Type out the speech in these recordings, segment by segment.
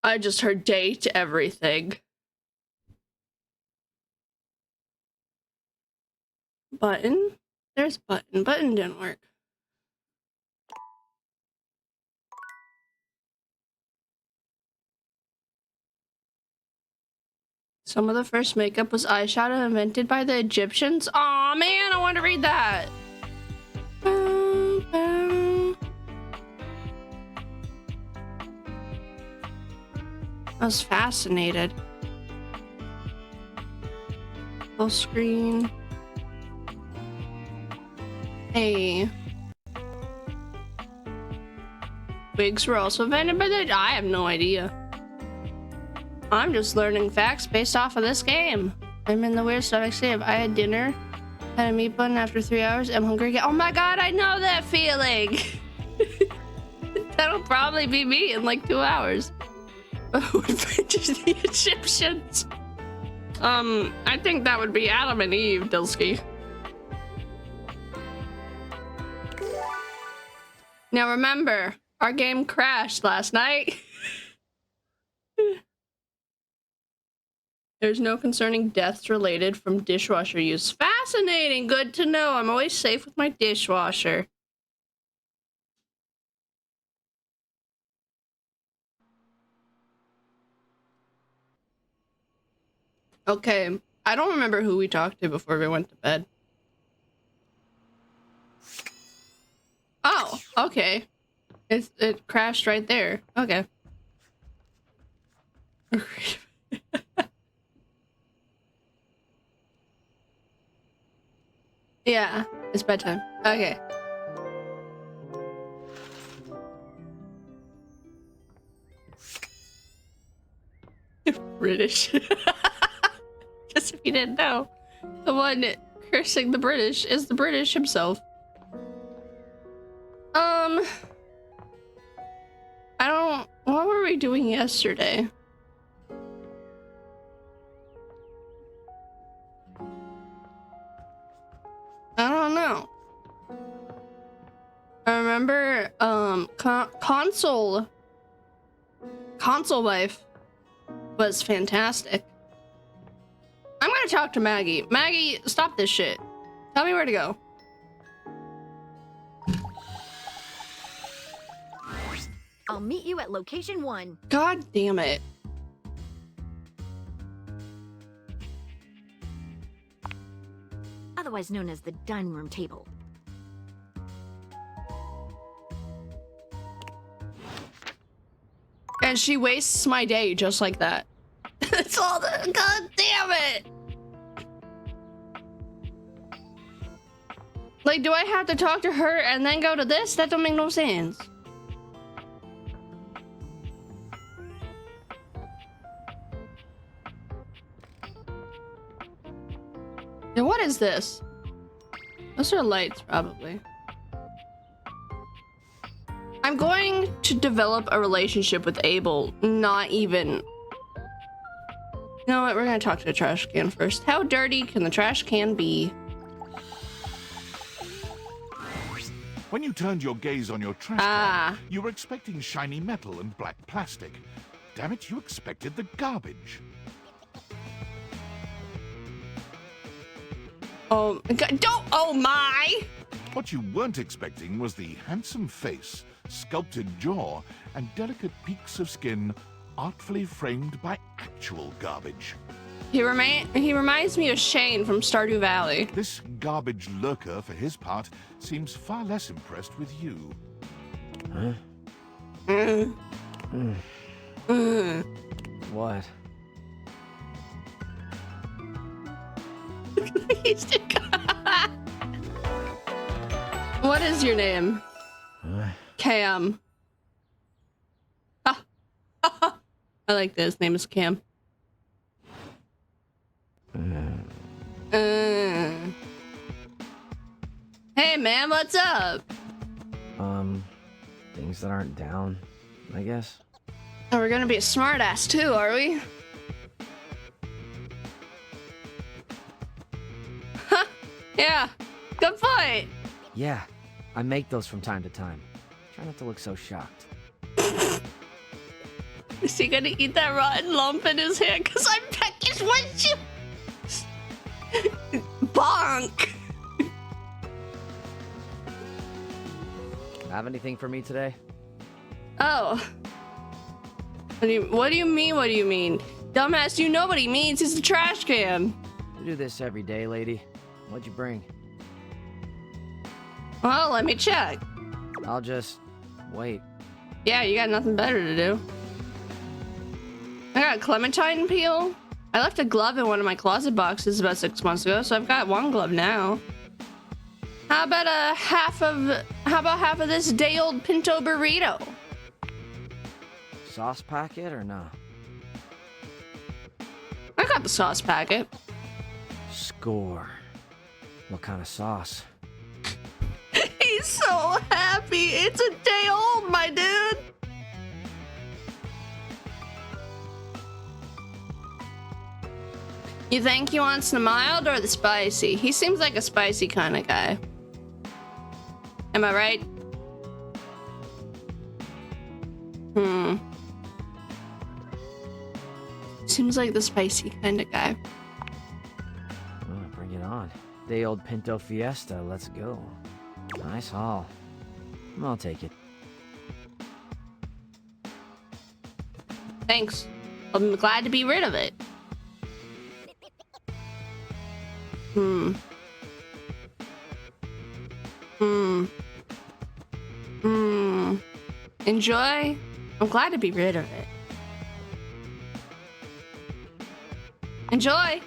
I just heard date everything. Button? There's button. Button didn't work. Some of the first makeup was eyeshadow invented by the Egyptians. Aw, man, I want to read that. I was fascinated. Full screen. Hey. Wigs were also invented by the... I have no idea. I'm just learning facts based off of this game. I'm in the weird stomach state. I had dinner, had a meat bun after 3 hours. I'm hungry again. Oh my god, I know that feeling. That'll probably be me in like 2 hours. Who invented the Egyptians? I think that would be Adam and Eve, Dilsky. Now remember, our game crashed last night. There's no concerning deaths related from dishwasher use. Fascinating, good to know. I'm always safe with my dishwasher. Okay, I don't remember who we talked to before we went to bed. Oh, okay. It crashed right there. Okay. Yeah, it's bedtime. Okay. British. Just if you didn't know, the one cursing the British is the British himself. I don't... What were we doing yesterday? I don't know. I remember, console life was fantastic. I'm gonna talk to Maggie. Maggie, stop this shit. Tell me where to go. I'll meet you at location 1. God damn it. Otherwise known as the dining room table. And she wastes my day just like that. It's all the... God damn it! Like, do I have to talk to her and then go to this? That don't make no sense. Yeah, what is this? Those are lights, probably. I'm going to develop a relationship with Abel, not even... You know what? We're gonna talk to the trash can first. How dirty can the trash can be? When you turned your gaze on your trash can, you were expecting shiny metal and black plastic. Damn it, you expected the garbage. Oh, God, don't... Oh, my! What you weren't expecting was the handsome face, sculpted jaw, and delicate peaks of skin artfully framed by actual garbage. He reminds me of Shane from Stardew Valley. This garbage lurker, for his part, seems far less impressed with you. Huh? What? What is your name? Cam. I like this. His name is Cam. Hey man, what's up? Things that aren't down, I guess. Oh, we're gonna be a smartass too, are we? Huh? Yeah, good point. Yeah, I make those from time to time. Try not to look so shocked. Is he gonna eat that rotten lump in his hand? Cause I'm peckish. What you? Bonk. Have anything for me today? Oh. What do you mean? What do you mean? Dumbass, you know what he means. He's a trash can. You do this every day, lady. What'd you bring? Well, let me check. I'll just wait. Yeah, you got nothing better to do. I got clementine peel. I left a glove in one of my closet boxes about 6 months ago, so I've got one glove now. How about half of this day-old pinto burrito? Sauce packet or no? I got the sauce packet. Score. What kind of sauce? He's so happy. It's a day old, my dude. You think he wants the mild or the spicy? He seems like a spicy kind of guy. Am I right? Seems like the spicy kind of guy. Oh, bring it on. Day old Pinto Fiesta, let's go. Nice haul. I'll take it. Thanks. I'm glad to be rid of it. Enjoy? I'm glad to be rid of it. Enjoy!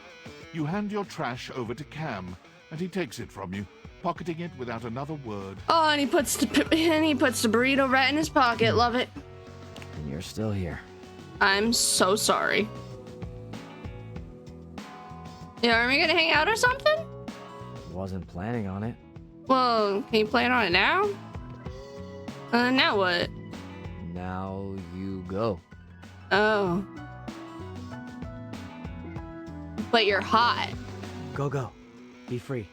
You hand your trash over to Cam, and he takes it from you, pocketing it without another word. Oh, and he puts the burrito right in his pocket. Love it. And you're still here. I'm so sorry. Yeah, are we gonna hang out or something? Wasn't planning on it. Well, can you plan on it now? Now what? Now you go. Oh. But you're hot. Go, go. Be free.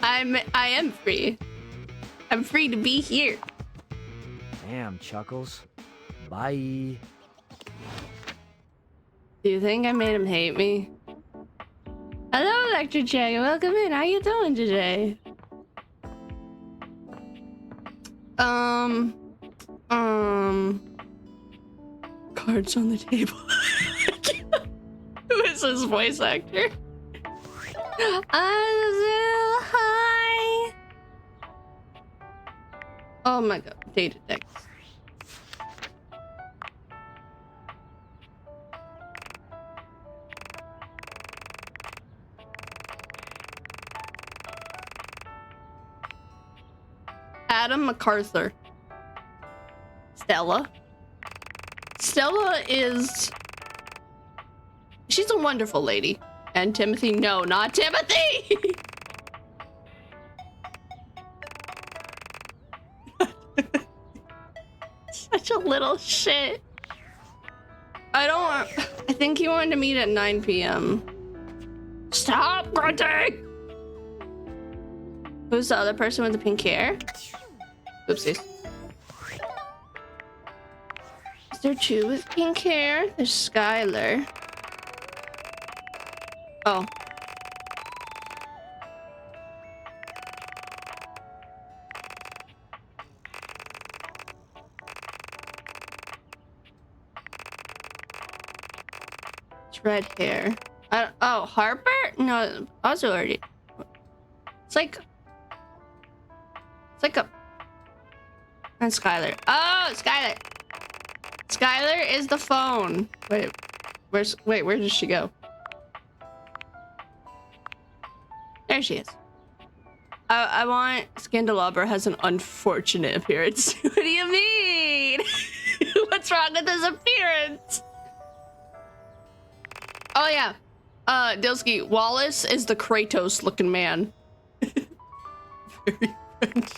I am free. I'm free to be here. Damn, Chuckles. Bye. Do you think I made him hate me? Hello, Electric Jack. Welcome in. How you doing today? Cards on the table. Who is this voice actor? Hi. Oh my god, data deck. Adam MacArthur. Stella. Stella is... She's a wonderful lady. And Timothy, no, not Timothy! Such a little shit. I think he wanted to meet at 9 p.m. Stop grunting! Who's the other person with the pink hair? Oopsies. Is there two with pink hair? There's Skylar. Oh. It's red hair. Oh, Harper? No, also already. It's like a... And Skylar. Oh, Skylar! Skylar is the phone. Wait, where did she go? There she is. I want... Scandelabra has an unfortunate appearance. What do you mean? What's wrong with his appearance? Oh, yeah. Dilsky, Wallace is the Kratos-looking man. Very French.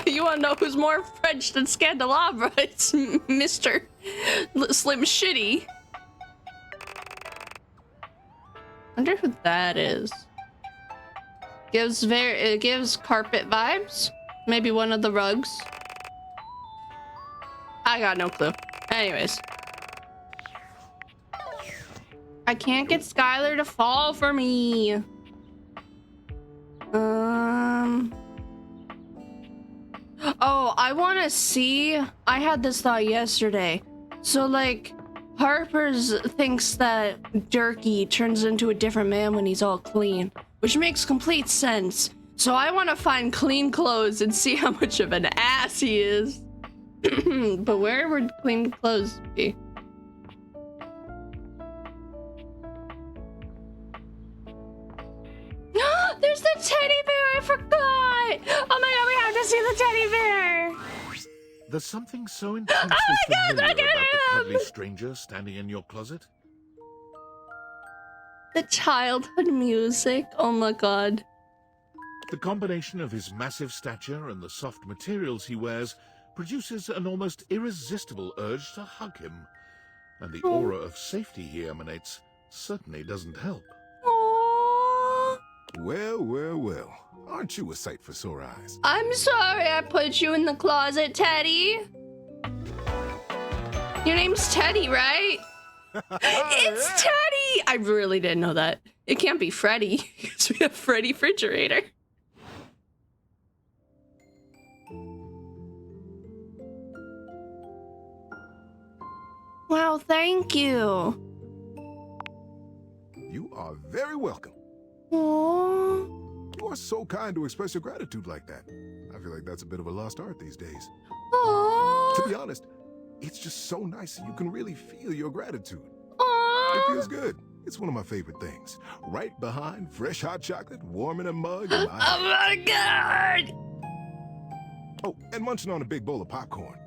You wanna know who's more French than Scandelabra? It's Mr. Slim Shitty. Wonder who that is. It gives carpet vibes. Maybe one of the rugs. I got no clue. Anyways. I can't get Skylar to fall for me. Oh, I want to see. I had this thought yesterday. So, like, Harper's thinks that Durkee turns into a different man when he's all clean, which makes complete sense. So I want to find clean clothes and see how much of an ass he is. But where would clean clothes be? There's the teddy bear! I forgot! Oh my god, we have to see the teddy bear! There's something so intensely familiar about the cuddly stranger standing in your closet. The childhood music. Oh my god. The combination of his massive stature and the soft materials he wears produces an almost irresistible urge to hug him. And the aura of safety he emanates certainly doesn't help. Aww. Well, well, well. Aren't you a sight for sore eyes? I'm sorry I put you in the closet, Teddy. Your name's Teddy, right? It's Teddy! I really didn't know that. It can't be Freddy, because we have Freddy Refrigerator. Wow, thank you. You are very welcome. Aww. You are so kind to express your gratitude like that. I feel like that's a bit of a lost art these days. Aww. To be honest, it's just so nice that you can really feel your gratitude. Aww. It feels good. It's one of my favorite things. Right behind fresh hot chocolate, warm in a mug, and Oh my god! Oh, and munching on a big bowl of popcorn.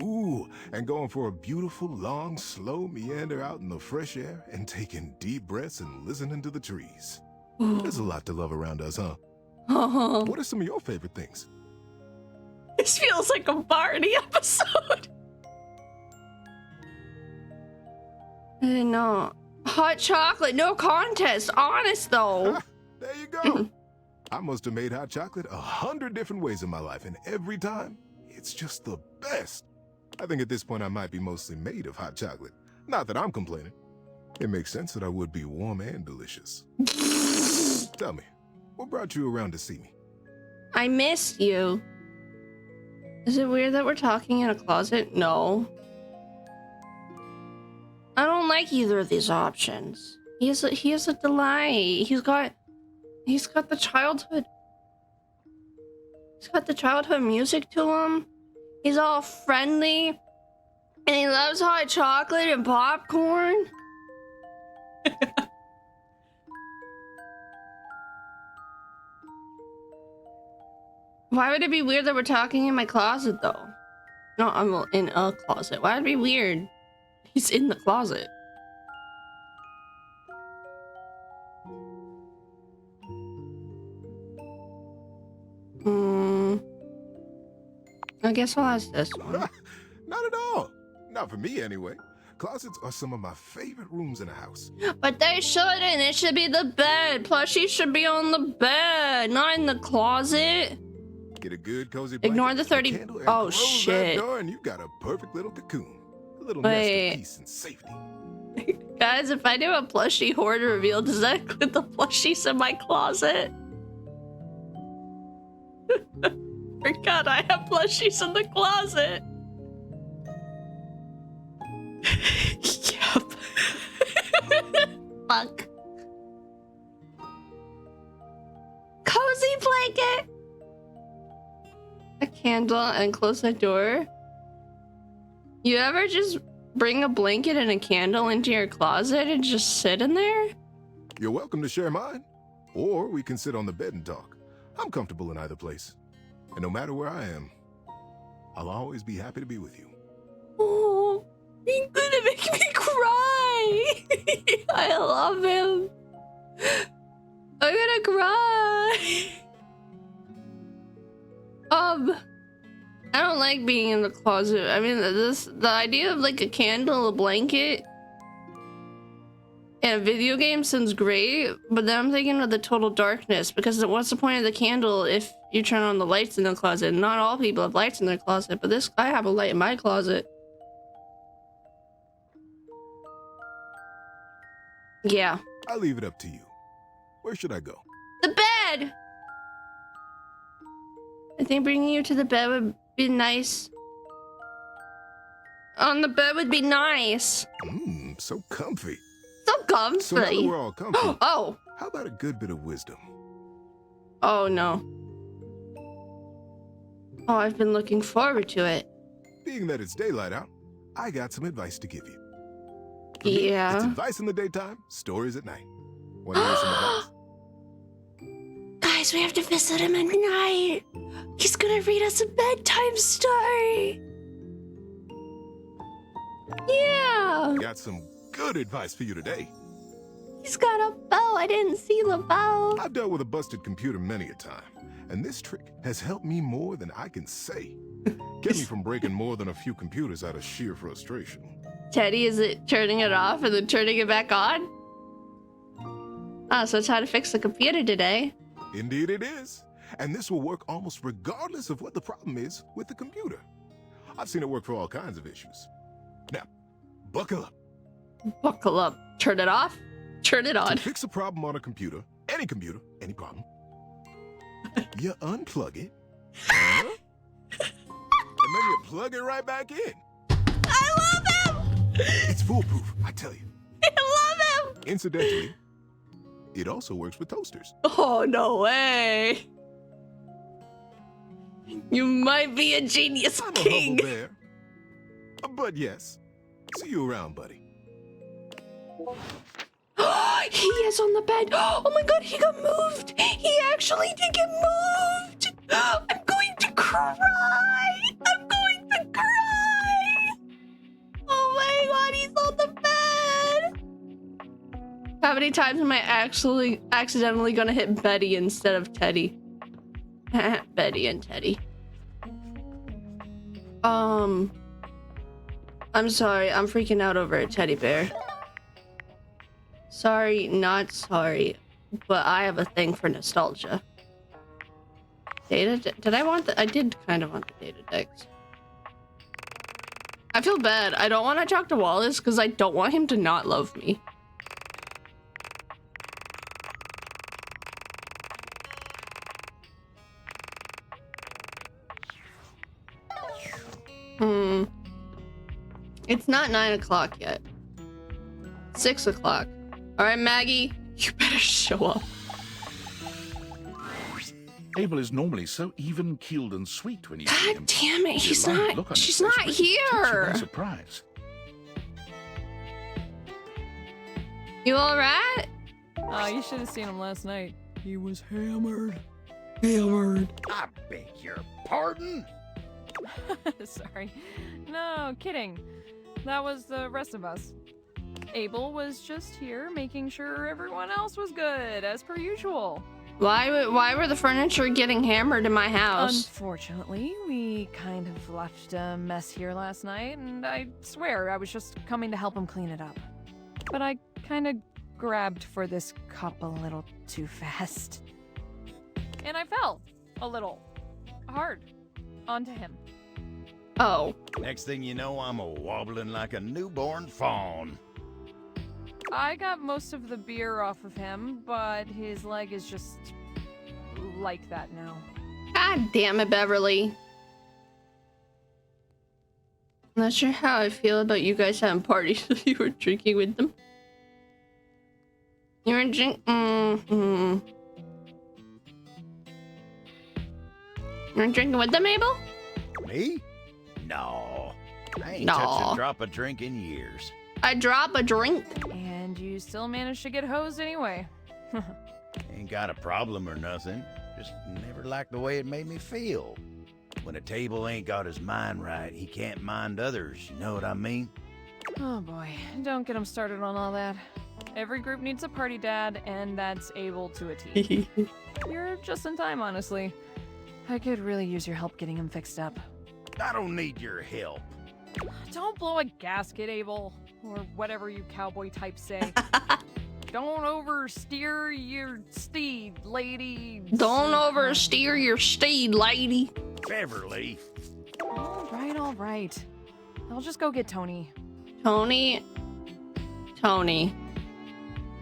Ooh, and going for a beautiful, long, slow meander out in the fresh air and taking deep breaths and listening to the trees. There's a lot to love around us, huh? What are some of your favorite things? This feels like a Barney episode. I didn't know. Hot chocolate, no contest. Honest though. There you go. I must have made hot chocolate 100 different ways in my life, and every time, it's just the best. I think at this point I might be mostly made of hot chocolate. Not that I'm complaining. It makes sense that I would be warm and delicious. Tell me, what brought you around to see me? I missed you. Is it weird that we're talking in a closet? No. I don't like either of these options. He is a delight. He's got the childhood. He's got the childhood music to him. He's all friendly. And he loves hot chocolate and popcorn. Why would it be weird that we're talking in my closet, though? No, I'm in a closet. Why would it be weird? He's in the closet. I guess I'll ask this one. Not at all. Not for me, anyway. Closets are some of my favorite rooms in a house. But they shouldn't. It should be the bed. Plushie should be on the bed, not in the closet. Get a good cozy blanket, Ignore the 30. candle, and Oh, close shit. that door and you've got a perfect little cocoon. A little Wait. nest of peace and safety. Guys, if I do a plushie hoard reveal, does that include the plushies in my closet? Forgot I have plushies in the closet. Yep. Fuck. Cozy blanket. A candle and close the door. You ever just bring a blanket and a candle into your closet and just sit in there? You're welcome to share mine. Or we can sit on the bed and talk. I'm comfortable in either place. And no matter where I am, I'll always be happy to be with you. Oh, you're gonna make me cry. I love him. I'm gonna cry. I don't like being in the closet. I mean, the idea of like a candle, a blanket. Yeah, video game sounds great, but then I'm thinking of the total darkness, because what's the point of the candle if you turn on the lights in the closet? Not all people have lights in their closet, but I have a light in my closet. Yeah. I'll leave it up to you. Where should I go? The bed! I think bringing you to the bed would be nice. On the bed would be nice. So comfy. So comfy. So now that we're all comfy, Oh. how about a good bit of wisdom? Oh, no. Oh, I've been looking forward to it. Being that it's daylight out, I got some advice to give you. For me, Yeah. it's advice in the daytime, stories at night. Want to hear some advice? Guys, we have to visit him at night. He's gonna read us a bedtime story. Yeah. Got some good advice for you today. He's got a bow. I didn't see the bow. I've dealt with a busted computer many a time, and this trick has helped me more than I can say. Kept me from breaking more than a few computers out of sheer frustration. Teddy, is it turning it off and then turning it back on? Ah, so it's how to fix the computer today. Indeed it is. And this will work almost regardless of what the problem is with the computer. I've seen it work for all kinds of issues. Now, buckle up. Buckle up. Turn it off. Turn it To on. fix a problem on a computer, any problem, you unplug it, and then you plug it right back in. I love him! It's foolproof, I tell you. I love him! Incidentally, it also works with toasters. Oh, no way. You might be a genius I'm a king. humble bear. But yes, see you around, buddy. He is on the bed. Oh my god, he got moved. He actually did get moved. I'm going to cry. I'm going to cry. Oh my god, he's on the bed. How many times am I actually accidentally gonna hit Betty instead of Teddy? Betty and Teddy. I'm sorry. I'm freaking out over a teddy bear. Sorry, not sorry, but I have a thing for nostalgia. Data? Did I want the? I did kind of want the data decks. I feel bad. I don't want to talk to Wallace because I don't want him to not love me. It's not 9 o'clock yet. 6 o'clock. All right, Maggie, you better show up. Abel is normally so even-keeled and sweet when you see him. God damn it, The he's alarmed not. look on his She's face not really takes you by here. surprise. You all right? Oh, you should have seen him last night. He was hammered. Hammered. I beg your pardon? Sorry. No, kidding. That was the rest of us. Abel was just here making sure everyone else was good, as per usual. Why were the furniture getting hammered in my house? Unfortunately, we kind of left a mess here last night, and I swear I was just coming to help him clean it up. But I kind of grabbed for this cup a little too fast. And I fell a little hard onto him. Oh. Next thing you know, I'm a wobbling like a newborn fawn. I got most of the beer off of him, but his leg is just like that now. God damn it, Beverly. I'm not sure how I feel about you guys having parties if you were drinking with them. You were You were drinking with them, Abel? Me? No. I ain't No. touched a drop of drink in years. I drop a drink. And you still managed to get hosed anyway. Ain't got a problem or nothing. Just never liked the way it made me feel. When a table ain't got his mind right, he can't mind others, you know what I mean? Oh boy, don't get him started on all that. Every group needs a party dad, and that's Abel to a T. You're just in time, honestly. I could really use your help getting him fixed up. I don't need your help. Don't blow a gasket, Abel. Or whatever you cowboy types say. don't oversteer your steed, lady. Don't oversteer your steed, lady. Beverly. All right. I'll just go get Tony. Tony.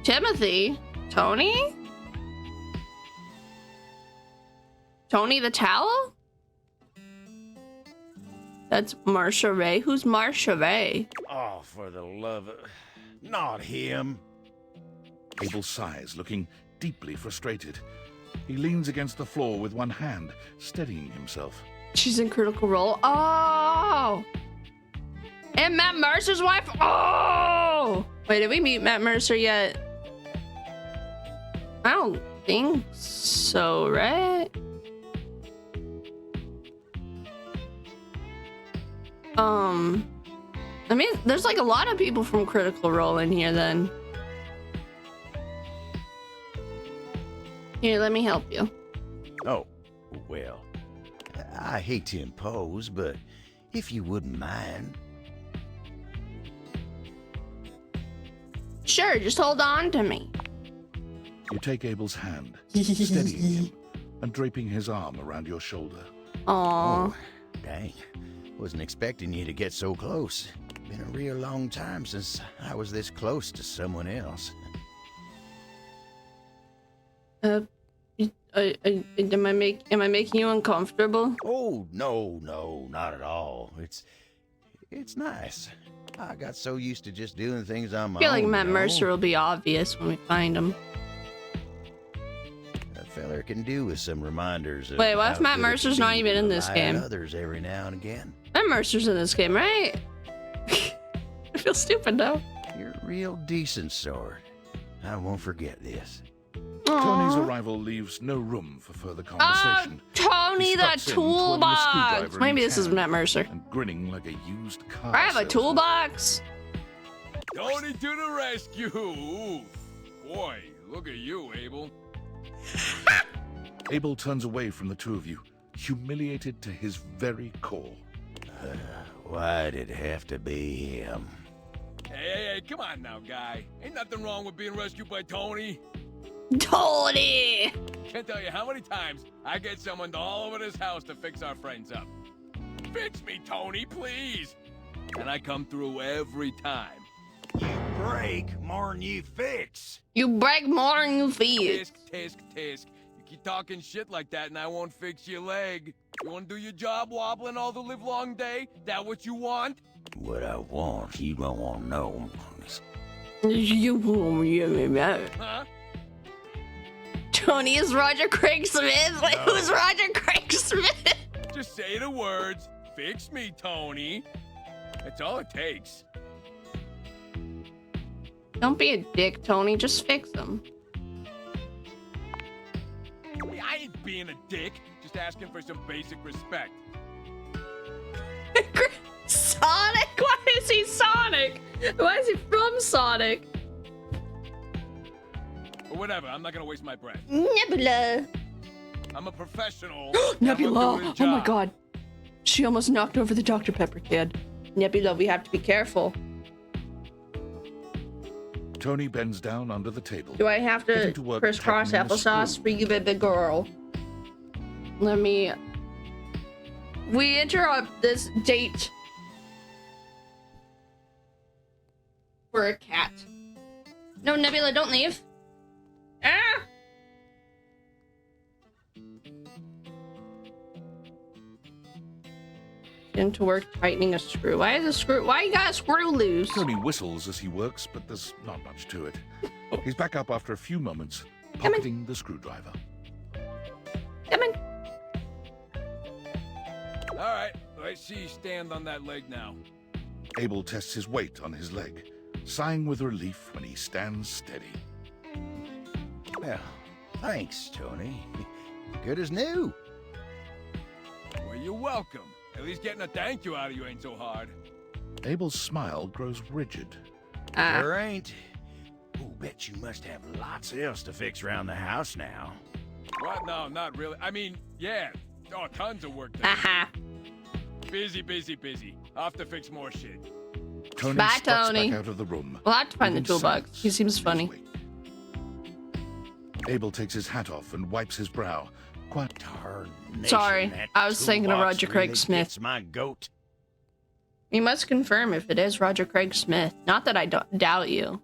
Timothy? Tony? Tony the Towel? That's Marsha Ray. Who's Marsha Ray? Oh, for the love of... Not him. Abel sighs, looking deeply frustrated. He leans against the floor with one hand, steadying himself. She's in Critical Role. Oh! And Matt Mercer's wife? Oh! Wait, did we meet Matt Mercer yet? I don't think so, right? I mean, there's like a lot of people from Critical Role in here then. Here, let me help you. Oh, well, I hate to impose, but if you wouldn't mind. Sure, just hold on to me. You take Abel's hand, steadying him and draping his arm around your shoulder. Aww. Oh, dang. Wasn't expecting you to get so close. Been a real long time since I was this close to someone else. Am I making you uncomfortable? Oh, no, not at all. It's nice. I got so used to just doing things on my I feel own. like Matt you know? Mercer will be obvious when we find him. That feller can do with some reminders. Wait, what if how Matt good it Mercer's can not be even to in this rely on game? Others every now and again. Matt Mercer's in this game, right? I feel stupid now. You're a real decent sort. I won't forget this. Tony's Aww. arrival leaves no room for further Oh, conversation. Tony, He the struts in, twirling a toolbox. screwdriver in Maybe each this is hand Matt Mercer. And grinning like a used car I have a salesman. toolbox. Tony to the rescue! Oof. Boy, look at you, Abel. Abel turns away from the two of you, humiliated to his very core. Why'd it have to be him? Hey, come on now, guy. Ain't nothing wrong with being rescued by Tony. Tony. Can't tell you how many times I get someone all over this house to fix our friends up. Fix me, Tony, please! And I come through every time. You break more'n you fix. You break more than you feed. Tisk. You keep talking shit like that and I won't fix your leg. You wanna do your job wobbling all the livelong day? That what you want? What I want, you don't want to know. Huh? Tony is Roger Craig Smith. Wait, No. who's Roger Craig Smith? Just say the words, fix me, Tony. That's all it takes. Don't be a dick, Tony. Just fix him. Hey, I ain't being a dick, just asking for some basic respect. Sonic? Why is he Sonic? Why is he from Sonic? Or whatever, I'm not gonna waste my breath. Nebula. I'm a professional. Nebula. Now I'm doing a Oh my job. god. She almost knocked over the Dr. Pepper kid. Nebula, we have to be careful. Tony bends down under the table. Do I have Getting to to work crisscross tightening the applesauce screw. for you, baby girl? Let me... We interrupt this date for a cat. No, Nebula, don't leave. Ah! Into work tightening a screw. Why you got a screw loose? Tony whistles as he works, but there's not much to it. He's back up after a few moments, Come on. pocketing the screwdriver. Come on. All right, let's see you stand on that leg now. Abel tests his weight on his leg, sighing with relief when he stands steady. Well, thanks, Tony. Good as new. Well, you're welcome. At least getting a thank you out of you ain't so hard. Abel's smile grows rigid. Sure ain't. Ooh, bet you must have lots else to fix around the house now. What? No, not really. I mean, yeah. Oh, tons of work to do. Aha. Busy. I'll have to fix more shit. Tony Bye, struts Tony. back out of the room. We'll have to find the leaving toolbox. silence He seems in his funny. wake. Abel takes his hat off and wipes his brow. Quite Tarnation, Sorry, that I was thinking of toolbox Roger Craig really Smith. gets my goat. You must confirm if it is Roger Craig Smith. Not that I doubt you.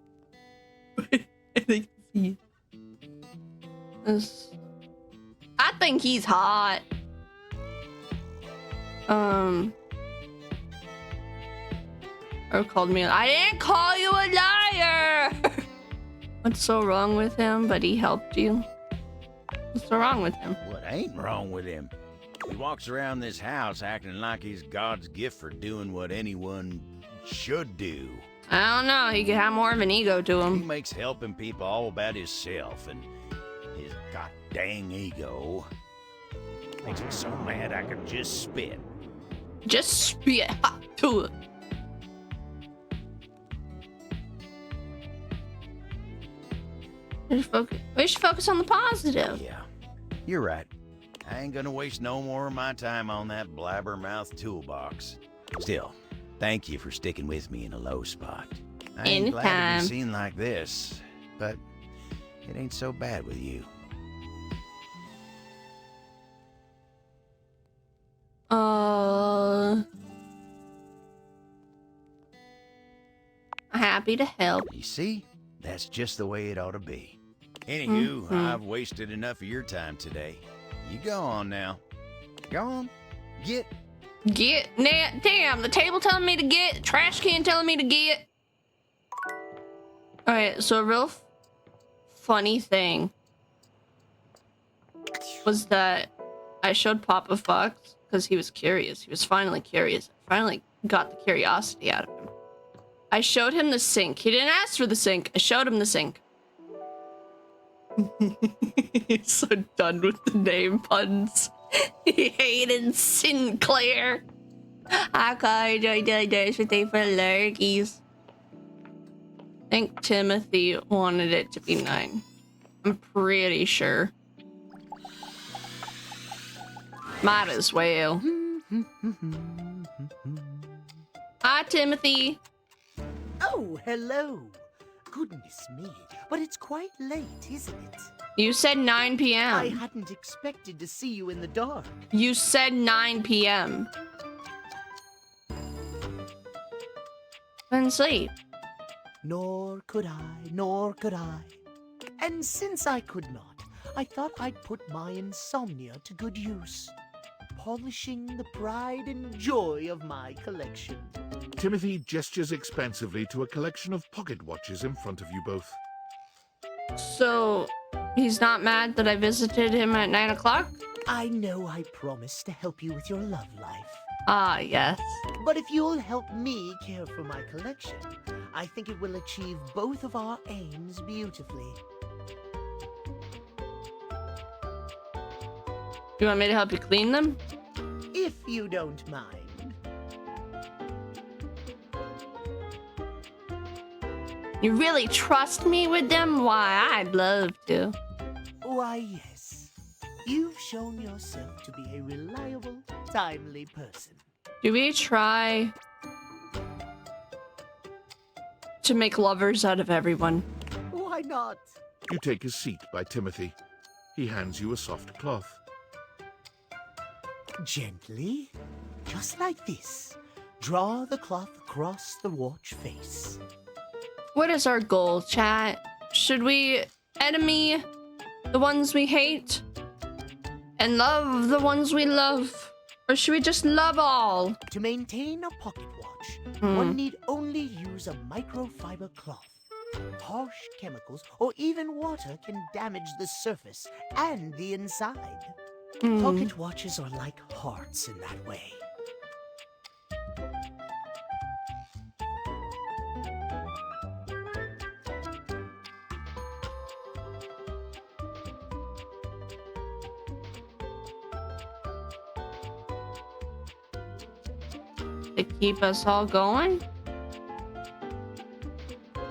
I think I think he's hot. Or called me. I didn't call you a liar. What's so wrong with him? But he helped you. What's so wrong with him? What ain't wrong with him? He walks around this house acting like he's God's gift for doing what anyone should do. I don't know. He could have more of an ego to He him. makes helping people all about himself and his god dang ego. Makes me so mad I could just spit. Just spit hot to it. We should focus on the positive. Yeah, you're right. I ain't gonna waste no more of my time on that blabbermouth toolbox. Still, thank you for sticking with me in a low spot. I ain't glad to Anytime. be seen like this, but it ain't so bad with you. Happy to help. You see? That's just the way it ought to be. Anywho, I've wasted enough of your time today. You go on now. Go on. Get. Damn, the table telling me to get, trash can telling me to get. Alright, so a real funny thing was that I showed Papa Fox because he was curious. He was finally curious. I finally got the curiosity out of him. I showed him the sink. He didn't ask for the sink. I showed him the sink. He's so done with the name puns. He hated Sinclair. I called this with for lurkies. I think Timothy wanted it to be 9. I'm pretty sure. Might as well. Hi, Timothy. Oh, hello. Goodness me, but it's quite late, isn't it? You said 9 I p.m. hadn't expected to see you in the dark. You said 9 p.m. Couldn't sleep. Nor could I. And since I could not, I thought I'd put my insomnia to good use. Polishing the pride and joy of my collection. Timothy gestures expansively to a collection of pocket watches in front of you both. So, he's not mad that I visited him at 9 o'clock? I know I promised to help you with your love life. Ah, yes. But if you'll help me care for my collection, I think it will achieve both of our aims beautifully. You want me to help you clean them? If you don't mind. You really trust me with them? Why, I'd love to. Why, yes. You've shown yourself to be a reliable, timely person. Do we try to make lovers out of everyone? Why not? You take a seat by Timothy. He hands you a soft cloth. Gently, just like this. Draw the cloth across the watch face. What is our goal, chat? Should we enemy the ones we hate and love the ones we love? Or should we just love all? To maintain a pocket watch, one need only use a microfiber cloth. Harsh chemicals or even water can damage the surface and the inside. Pocket watches are like hearts in that way. To keep us all going?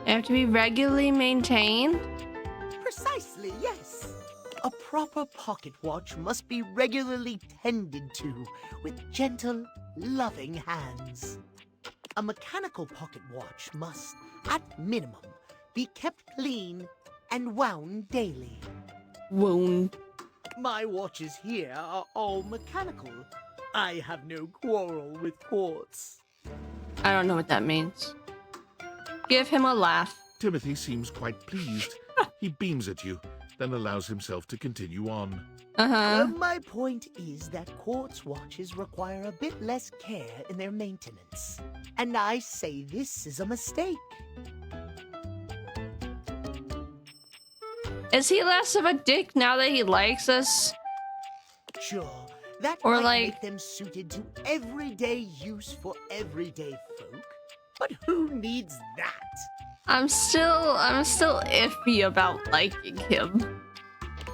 They have to be regularly maintained? Precisely, yes. A proper pocket watch must be regularly tended to with gentle, loving hands. A mechanical pocket watch must, at minimum, be kept clean and wound daily. wound. My watches here are all mechanical. I have no quarrel with quartz. I don't know what that means. Give him a laugh. Timothy seems quite pleased. He beams at you, then allows himself to continue on. My point is that quartz watches require a bit less care in their maintenance. And I say this is a mistake. Is he less of a dick now that he likes us? Sure, that Or might like- make them suited to everyday use for everyday folk. But who needs that? I'm still iffy about liking him.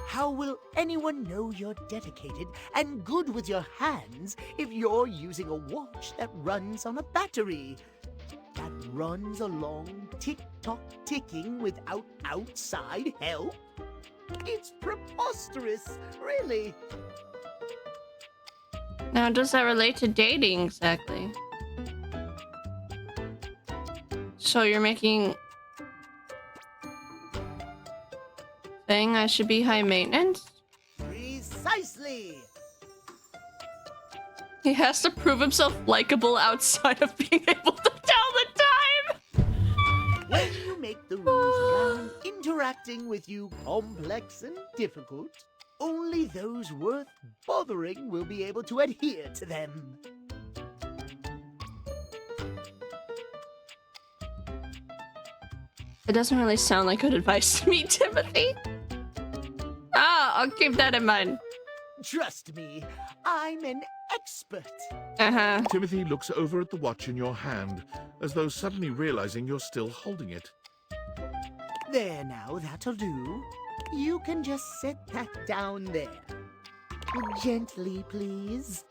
How will anyone know you're dedicated and good with your hands if you're using a watch that runs on a battery? That runs along tick-tock ticking without outside help? It's preposterous, really. Now, does that relate to dating exactly? So you're making... saying I should be high maintenance? Precisely. He has to prove himself likable outside of being able to tell the time! When you make the rules around interacting with you complex and difficult, only those worth bothering will be able to adhere to them. It doesn't really sound like good advice to me, Timothy. Ah, I'll keep that in mind. Trust me, I'm an expert. Uh-huh. Timothy looks over at the watch in your hand, as though suddenly realizing you're still holding it. There now, that'll do. You can just set that down there. Gently, please.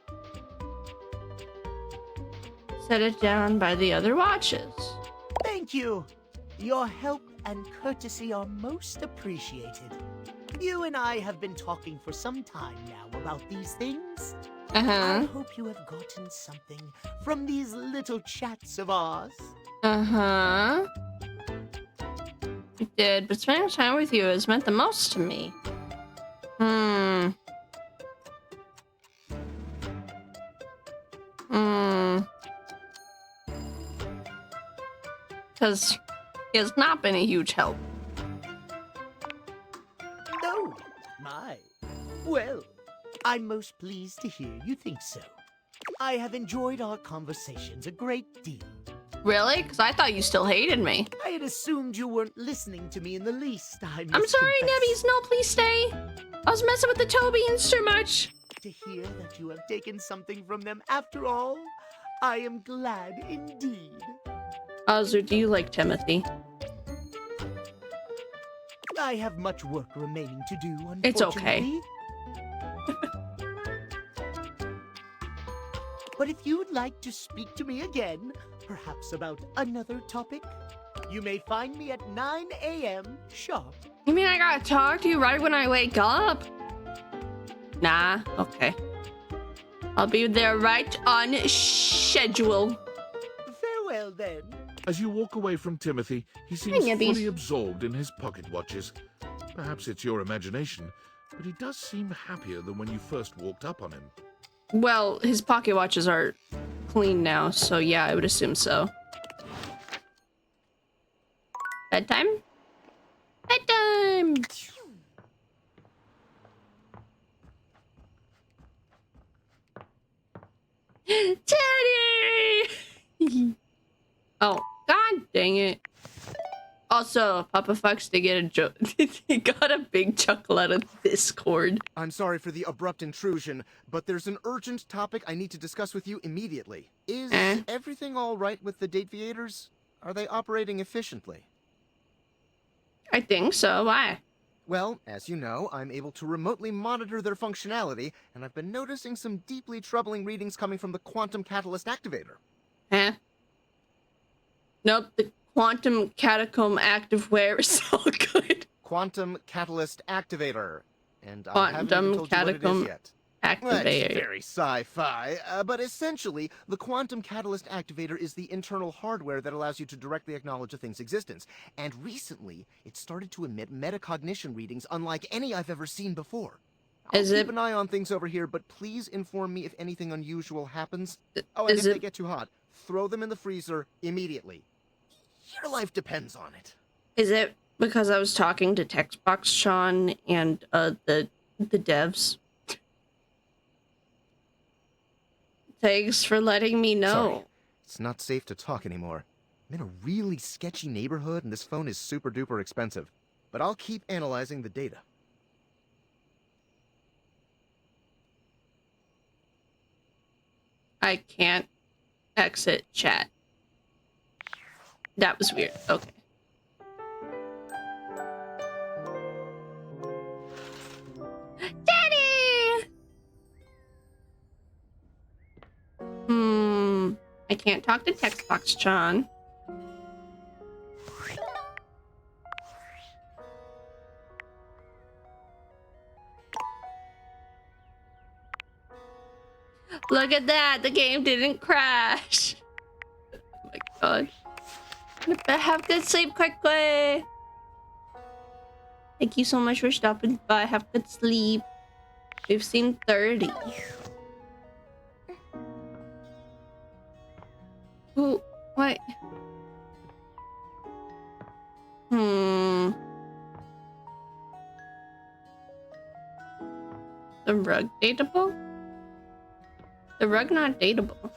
Set it down by the other watches. Thank you. Your help and courtesy are most appreciated. You and I have been talking for some time now about these things. I hope you have gotten something from these little chats of ours. Uh-huh. I did, but spending time with you has meant the most to me. Because he has not been a huge help. Oh, my. Well, I'm most pleased to hear you think so. I have enjoyed our conversations a great deal. Really? Because I thought you still hated me. I had assumed you weren't listening to me in the least. I'm sorry, Nebbies. No, please stay. I was messing with the Tobians too much. To hear that you have taken something from them after all, I am glad indeed. Ozu, do you like Timothy? I have much work remaining to do, unfortunately. It's okay. But if you'd like to speak to me again, perhaps about another topic, you may find me at 9 a.m. sharp. You mean I gotta talk to you right when I wake up? Nah, okay. I'll be there right on schedule. Farewell, then. As you walk away from Timothy, he seems Nebbies. fully absorbed in his pocket watches. Perhaps it's your imagination, but he does seem happier than when you first walked up on him. Well, his pocket watches are clean now, so yeah, I would assume so. Bedtime? Bedtime! Teddy! Oh, god dang it. Also, Papa Fox did get a joke. He got a big chuckle out of Discord. I'm sorry for the abrupt intrusion, but there's an urgent topic I need to discuss with you immediately. Is everything all right with the Dateviators? Are they operating efficiently? I think so. Why? Well, as you know, I'm able to remotely monitor their functionality, and I've been noticing some deeply troubling readings coming from the Quantum Catalyst Activator. Huh? Nope, the Quantum Catacomb Activewear is all good. Quantum Catalyst Activator. And I Quantum haven't even told you what it Catacomb is yet. That's Activate. very sci-fi, but essentially, the quantum catalyst activator is the internal hardware that allows you to directly acknowledge a thing's existence. And recently, it started to emit metacognition readings unlike any I've ever seen before. I'll keep an eye on things over here, but please inform me if anything unusual happens. Oh, and if they get too hot, throw them in the freezer immediately. Your life depends on it. Is it because I was talking to Textbox Sean and the devs? Thanks for letting me know. Sorry. It's not safe to talk anymore. I'm in a really sketchy neighborhood and this phone is super duper expensive. But I'll keep analyzing the data. I can't exit chat. That was weird. Okay. Daddy! I can't talk to Textbox John. Look at that! The game didn't crash! Oh my god. Have good sleep quickly! Thank you so much for stopping by. Have good sleep. We've seen 30. Ooh, what? The rug dateable? The rug not dateable.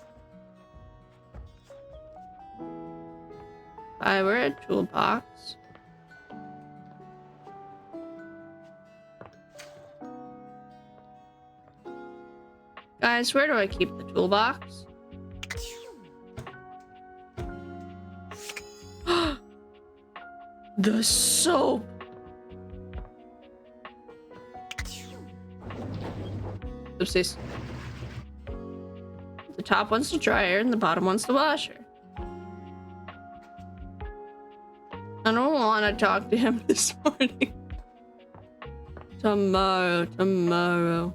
If I were a toolbox. Guys, where do I keep the toolbox? The soap! Oopsies. The top one's the dryer and the bottom one's the washer. I don't want to talk to him this morning. Tomorrow.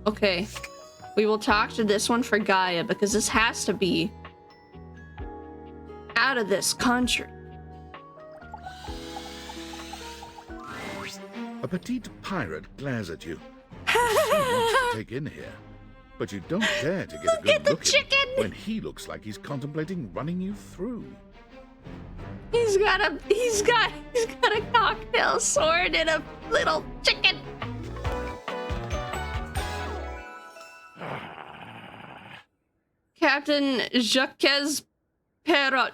Okay. We will talk to this one for Gaia because this has to be out of this country. A petite pirate glares at you. She wants to take in here, but you don't dare to get a good look at him when he looks like he's contemplating running you through. He's got a cocktail sword and a little chicken. Captain Jacques Perrot.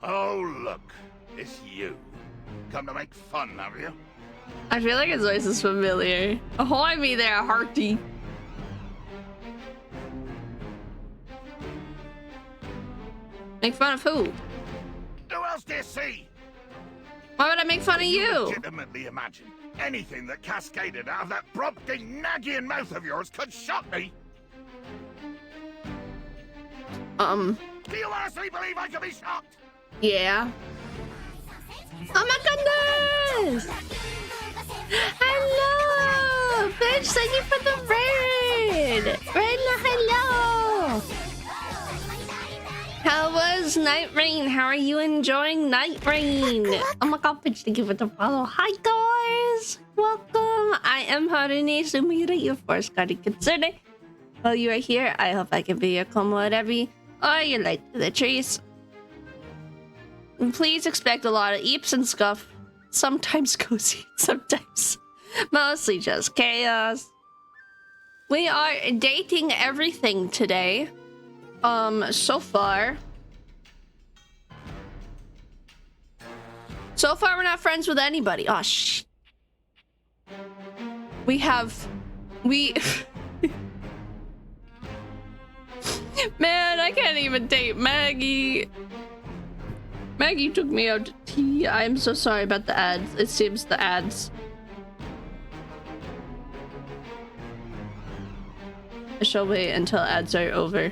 Oh, look. It's you. Come to make fun, have you? I feel like his voice is familiar. Ahoy me there, hearty. Make fun of who? Who else do you see? Why would I make fun of you? Legitimately imagine anything that cascaded out of that prompting, nagging mouth of yours could shock me. Do you honestly believe I could be shocked? Yeah. Oh my goodness! Hello! Bitch, thank you for the raid! Hello! How was Night Rain? How are you enjoying Night Rain? Oh my god, bitch, thank you for the follow. Hi guys! Welcome! I am Harune Sumira, your first guardian concern. While you are here, I hope I can be your camaraderie or your light to the trees. And please expect a lot of eeps and scuff. Sometimes cozy, sometimes mostly just chaos. We are dating everything today. So far we're not friends with anybody. Oh, shh. Man, I can't even date Maggie. Maggie took me out to tea. I'm so sorry about the ads. It seems the ads. I shall wait until ads are over.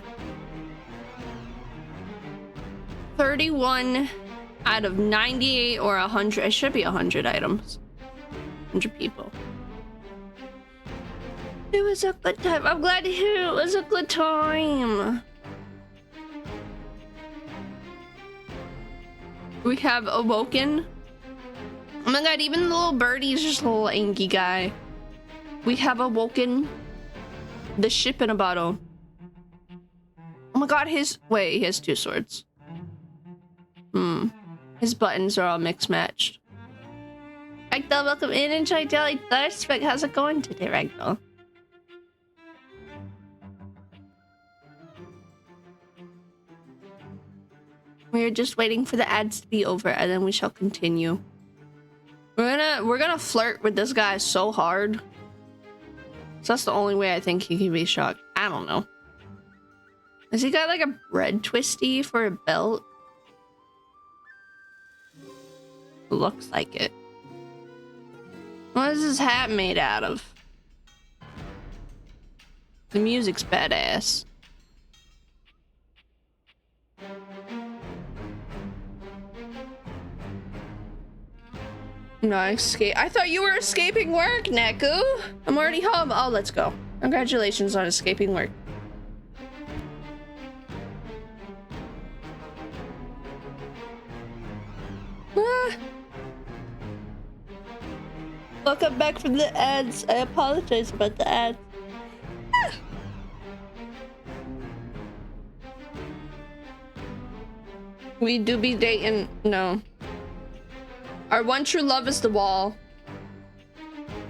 31 out of 98 or 100. It should be 100 items. 100 people. It was a good time. I'm glad to hear it was a good time. We have awoken. Oh my god, even the little birdie is just a little angry guy. We have awoken the ship in a bottle. Oh my god, wait, he has 2 swords. His buttons are all mixed matched. Ragdoll, welcome in. Enjoy Jelly Thirst. How's it going today, Ragdoll? We're just waiting for the ads to be over, and then we shall continue. We're gonna flirt with this guy so hard. So that's the only way I think he can be shocked. I don't know. Has he got like a bread twisty for a belt? Looks like it. What is his hat made out of? The music's badass. No, escape. I thought you were escaping work, Neku. I'm already home. Oh, let's go. Congratulations on escaping work. Welcome back from the ads. I apologize about the ads. We do be dating. No. Our one true love is the wall.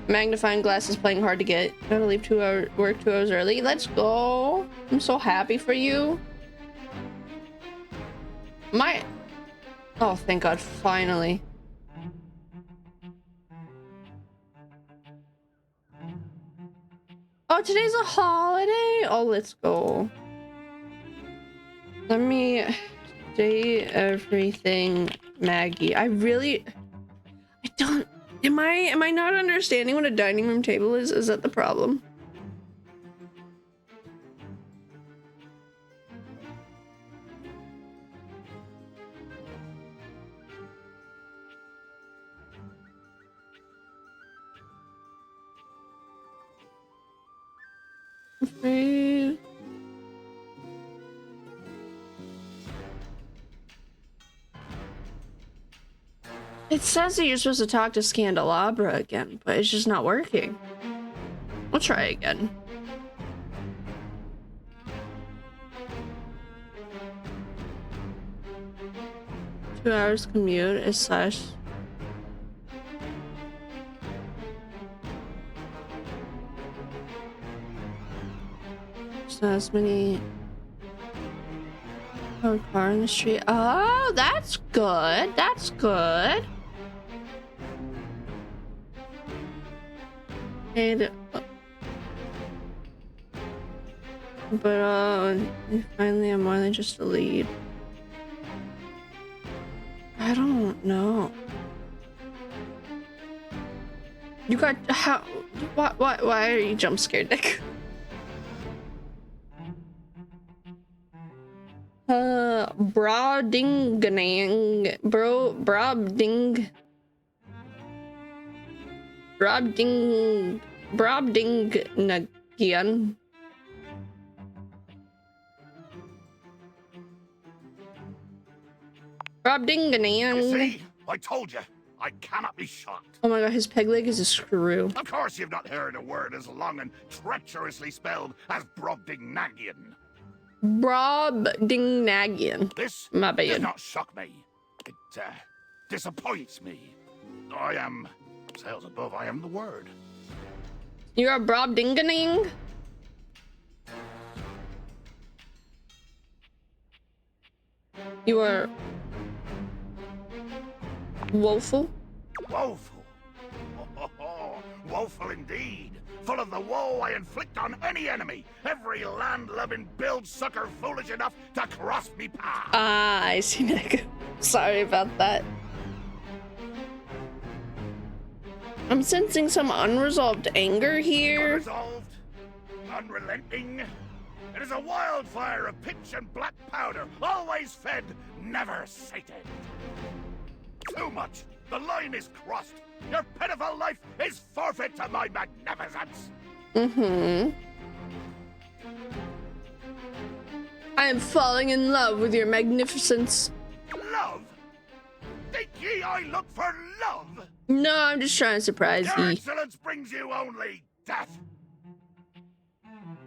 Magnifying glass is playing hard to get. Gotta leave work 2 hours early. Let's go. I'm so happy for you. Oh, thank God, finally. Oh, today's a holiday? Oh, let's go. Let me say everything, Maggie. I don't... Am I not understanding what a dining room table is? Is that the problem? Afraid. It says that you're supposed to talk to Scandelabra again, but it's just not working. We'll try again. Two hours commute is such. There's not as many. Oh, car in the street. Oh, that's good. That's good. And but finally I'm more than just a lead. I don't know. You got how? Why are you jump scared, Nick? Brobdingnagian. You see? I told you. I cannot be shocked. Oh my god, his peg leg is a screw. Of course you've not heard a word as long and treacherously spelled as Brobdingnagian. Brobdingnagian. This My bad. does not shock me. It disappoints me. I am, sails above, I am the word. You're a Brobdinganing? You are woeful? Woeful. Woeful indeed. Full of the woe I inflict on any enemy. Every land-loving build-sucker foolish enough to cross me path. Ah, I see, Nick. Sorry about that. I'm sensing some unresolved anger here. Unresolved, unrelenting. It is a wildfire of pitch and black powder, always fed, never sated. much! The line is crossed! Your pitiful life is forfeit to my magnificence! Mm-hmm. I am falling in love with your magnificence. Love? Think ye I look for love? No, I'm just trying to surprise Your you. insolence brings you only death!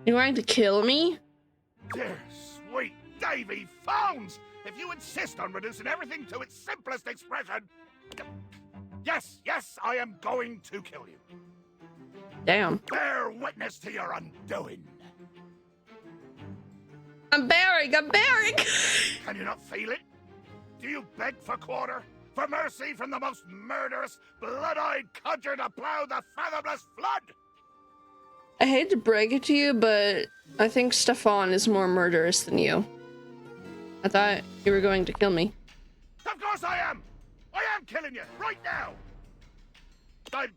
You're going to kill me? Dear sweet Davy Phones! If you insist on reducing everything to its simplest expression... Yes, I am going to kill you. Damn. Bear witness to your undoing. I'm bearing! Can you not feel it? Do you beg for quarter? For mercy from the most murderous, blood-eyed codger to plow the fathomless flood? I hate to break it to you, but I think Stefan is more murderous than you. I thought you were going to kill me. Of course I am! I am killing you, right now! I'm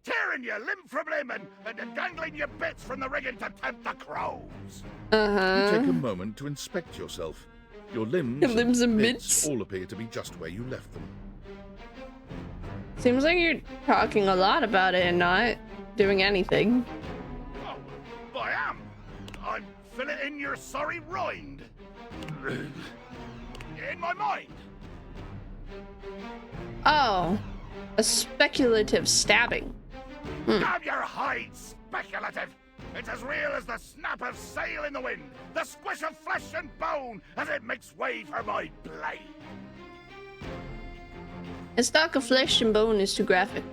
tearing you limb from limb and dangling your bits from the rigging to tempt the crows. Uh-huh. You take a moment to inspect yourself. Your limbs, and bits all appear to be just where you left them. Seems like you're talking a lot about it and not doing anything. Oh, I am. I'm filleting your sorry rind. In my mind. Oh, a speculative stabbing. Damn your hide, speculative! It's as real as the snap of sail in the wind, the squish of flesh and bone as it makes way for my blade. A stock of flesh and bone is too graphic.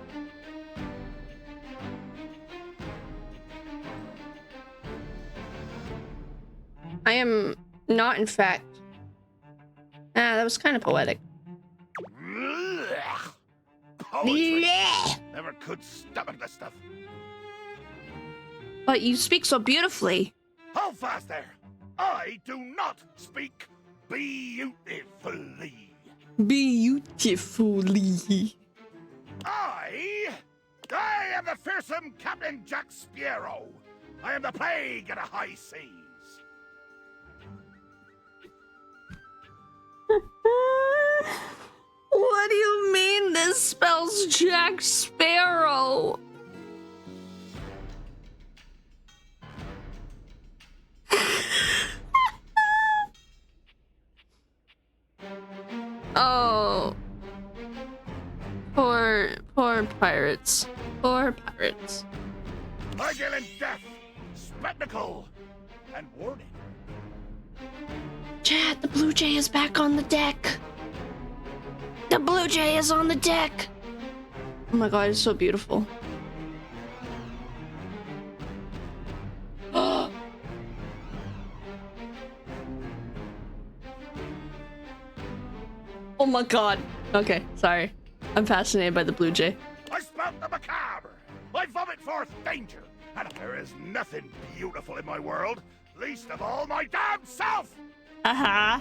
I am not, in fact. Ah, that was kind of poetic. Poetry. Never could stomach this stuff. But you speak so beautifully. Hold fast there. I do not speak beautifully. Beautifully. I am the fearsome Captain Jack Sparrow. I am the plague of the high seas. What do you mean this spells Jack Sparrow? Oh. Poor pirates. Poor pirates. Vigilant death, spectacle, and warning. Chad, the Blue Jay is back on the deck. The Blue Jay is on the deck. Oh my god, it's so beautiful. Oh my god. Okay, sorry. I'm fascinated by the Blue Jay. I spout the macabre. I vomit forth danger. And there is nothing beautiful in my world, least of all my damn self. Uh-huh.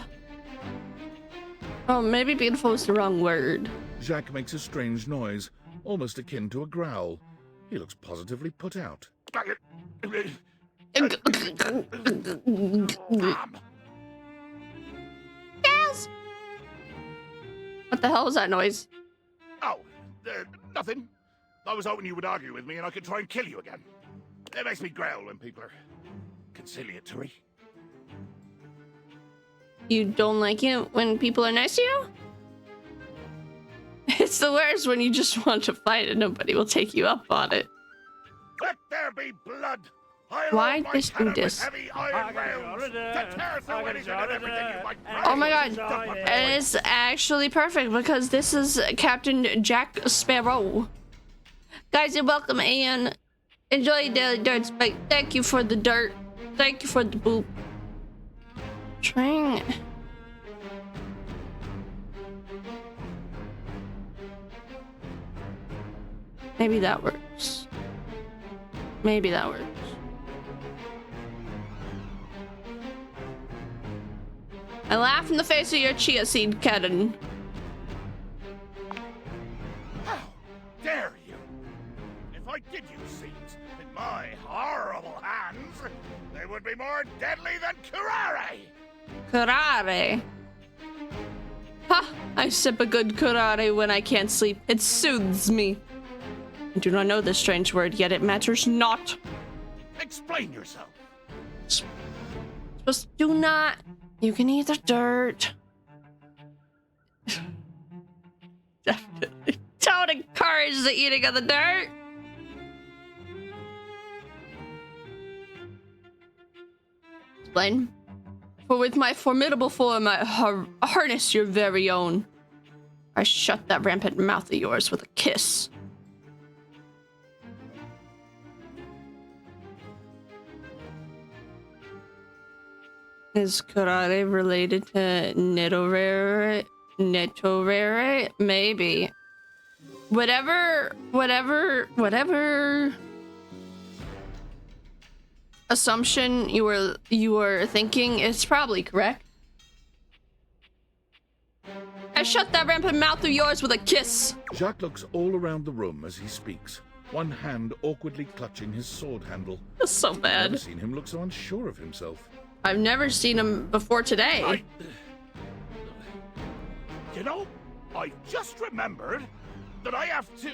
Oh, maybe beautiful was the wrong word. Jacques makes a strange noise, almost akin to a growl. He looks positively put out. Yes! What the hell was that noise? Oh, nothing. I was hoping you would argue with me and I could try and kill you again. It makes me growl when people are conciliatory. You don't like it when people are nice to you? It's the worst when you just want to fight and nobody will take you up on it. Let there be blood. Why this do this? Oh my god, it is actually perfect because this is Captain Jack Sparrow. Guys, you're welcome and enjoy Daily Dirt Spike. Thank you for the dirt. Thank you for the boop. Trying. Maybe that works. Maybe that works. I laugh in the face of your chia seed cannon. How dare you? If I did use seeds in my horrible hands, they would be more deadly than curare. Curare. Ha! I sip a good karate when I can't sleep. It soothes me. I do not know this strange word, yet it matters not. Explain yourself. Just do not. You can eat the dirt. Definitely. Don't encourage the eating of the dirt. Explain. For with my formidable form, I harness your very own. I shut that rampant mouth of yours with a kiss. Is karate related to Nitorere? Nitorere? Maybe. Whatever assumption you were thinking is probably correct. I shut that rampant mouth of yours with a kiss. Jacques looks all around the room as he speaks, one hand awkwardly clutching his sword handle. That's so I've bad. never seen him look so unsure of himself. I've never seen him before today. You know, I just remembered that I have to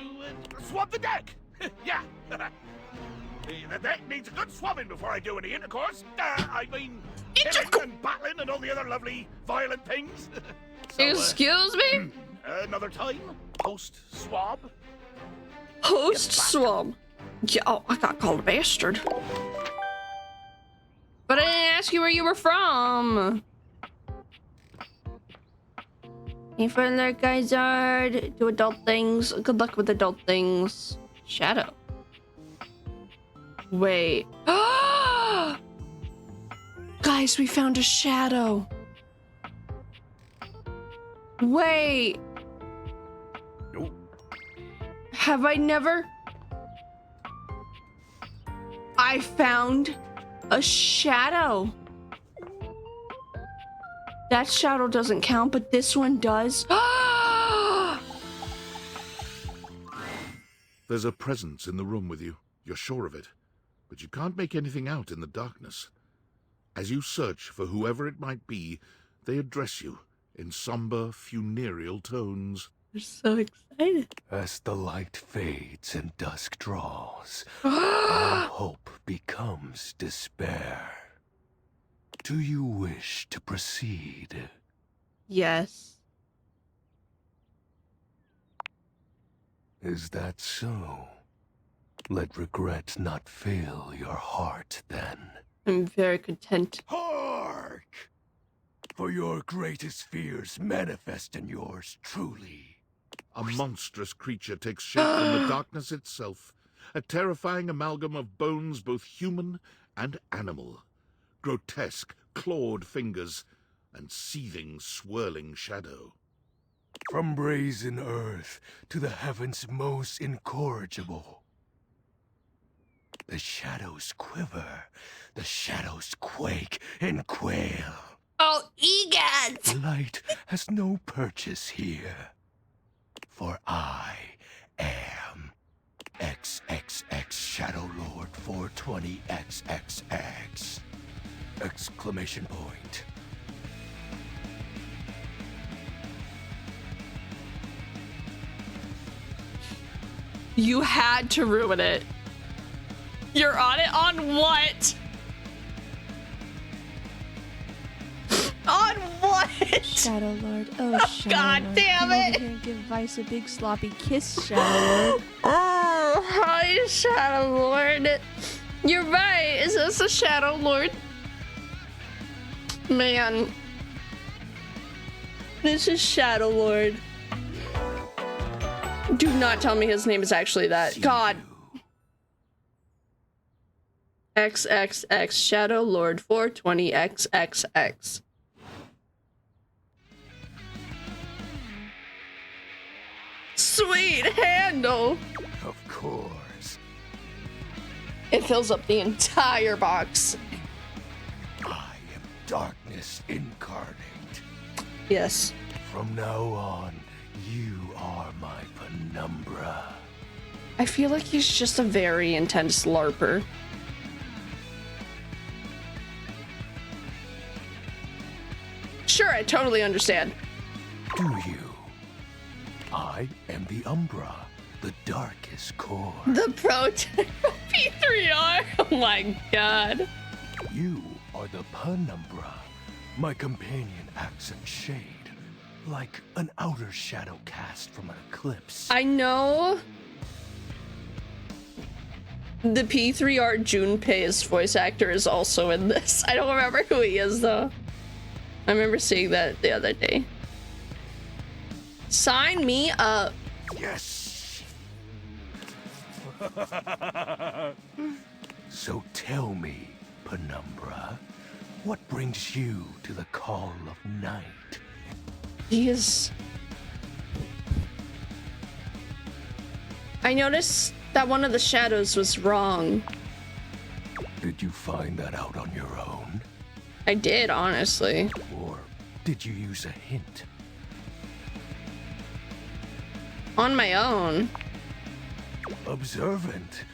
swab the deck. Yeah. The deck needs a good swabbing before I do any intercourse. I mean, killing and battling and all the other lovely violent things. So, Excuse me? Another time, post-swab. Post-swab. Yeah, oh, I got called a bastard. But I didn't ask you where you were from. Any further, Guysard? Do adult things. Good luck with adult things. Shadow. Wait. Guys, we found a shadow. Wait. Nope. Have I never? I found a shadow. That shadow doesn't count, but this one does. There's a presence in the room with you. You're sure of it. But you can't make anything out in the darkness. As you search for whoever it might be, they address you in somber, funereal tones. They're so excited. As the light fades and dusk draws, all hope becomes despair. Do you wish to proceed? Yes. Is that so? Let regret not fill your heart, then. I'm very content. Hark! For your greatest fears manifest in yours truly. A monstrous creature takes shape from the darkness itself, a terrifying amalgam of bones both human and animal, grotesque, clawed fingers, and seething, swirling shadow. From brazen earth to the heavens most incorrigible. The shadows quiver, the shadows quake and quail. Oh, EGAD! Light has no purchase here. For I am XXX Shadow Lord 420XXX! Exclamation point. You had to ruin it. You're on it? On what? On what? Shadow Lord, oh Shadow God Lord, damn come over it. here and give Vice a big sloppy kiss, Shadow Lord. Oh, hi, Shadow Lord. You're right. Is this a Shadow Lord? Man. This is Shadow Lord. Do not tell me his name is actually that. God. XXX Shadow Lord 420XXX. Sweet handle. Of course. It fills up the entire box. I am darkness incarnate. Yes. From now on, you are my penumbra. I feel like he's just a very intense LARPer. Sure, I totally understand. Do you? am the Umbra, the darkest core. The protect P3R. Oh my god. You are the Penumbra, my companion accent shade, like an outer shadow cast from an eclipse. I know the P3R Junpei's voice actor is also in this. I don't remember who he is though. I remember seeing that the other day. Sign me up. Yes. So tell me, Penumbra, what brings you to the call of night? Jeez. I noticed that one of the shadows was wrong. Did you find that out on your own? I did, honestly. Or did you use a hint? On my own. Observant.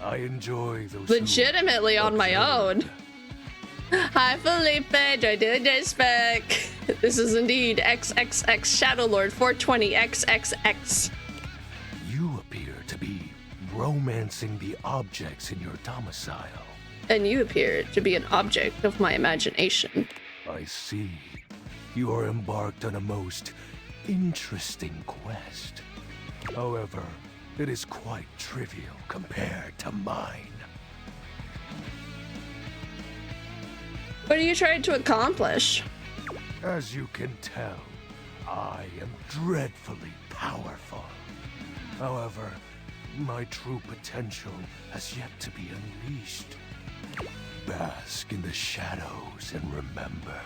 I enjoy those. Legitimately on my own. Hi, Felipe. Joy daily day spec. This is indeed XXX Shadowlord 420 XXX. You appear to be romancing the objects in your domicile. And you appear to be an object of my imagination. I see. You are embarked on a most interesting quest. However, it is quite trivial compared to mine. What are you trying to accomplish? As you can tell, I am dreadfully powerful. However, my true potential has yet to be unleashed. Bask in the shadows and remember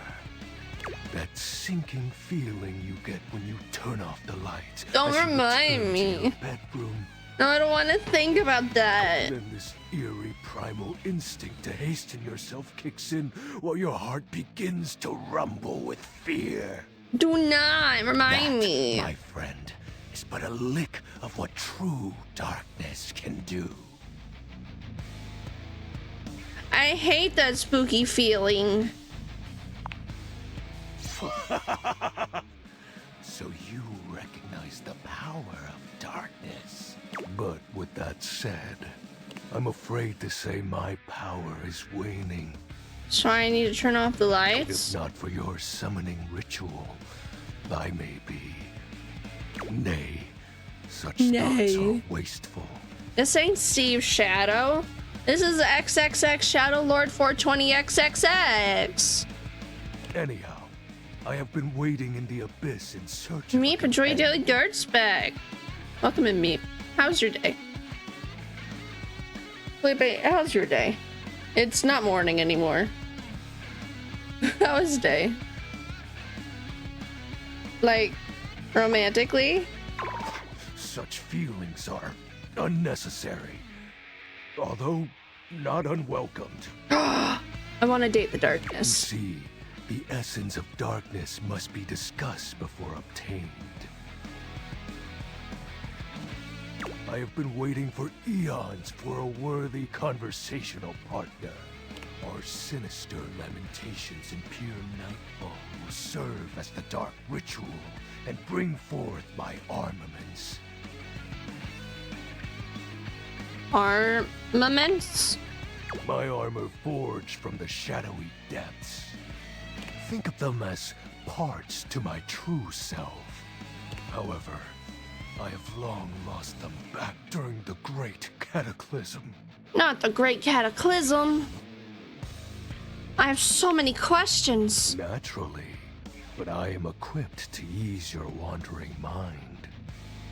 that sinking feeling you get when you turn off the lights. Don't as you remind return me. to your bedroom. No, I don't want to think about that. Then this eerie primal instinct to hasten yourself kicks in while your heart begins to rumble with fear. Do not remind me. My friend, is but a lick of what true darkness can do. I hate that spooky feeling. So you recognize the power of darkness. But with that said, I'm afraid to say my power is waning. So I need to turn off the lights? If not for your summoning ritual, I may be. Nay, such thoughts are wasteful. This ain't Steve Shadow. This is XXX Shadow Lord 420 XXX. Anyhow, I have been waiting in the abyss in search of Meep, enjoy your daily dirt spec. Welcome in, Meep. How's your day? Felipe, how's your day? It's not morning anymore. How was day? Like, romantically? Such feelings are unnecessary, although not unwelcomed. I want to date the You darkness. see, the essence of darkness must be discussed before obtained. I have been waiting for eons for a worthy conversational partner. Our sinister lamentations in pure nightfall will serve as the dark ritual and bring forth my armaments. Armaments? My armor forged from the shadowy depths. Think of them as parts to my true self. However, I have long lost them back during the Great Cataclysm. Not the Great Cataclysm. I have so many questions. Naturally, but I am equipped to ease your wandering mind.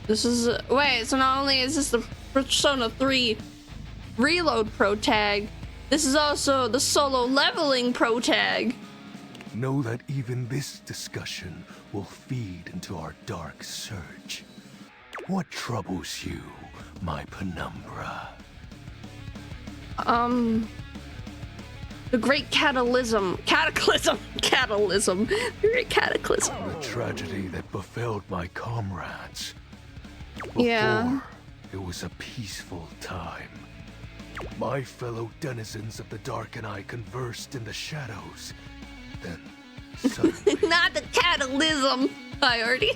This is wait, so not only is this the Persona 3 Reload Pro Tag, this is also the solo leveling Pro Tag. Know that even this discussion will feed into our dark search. What troubles you, my Penumbra? The Great Cataclysm. The Great Cataclysm. The tragedy that befell my comrades. Yeah. It was a peaceful time. My fellow denizens of the dark and I conversed in the shadows. Then, suddenly, Not the Cataclysm. I already.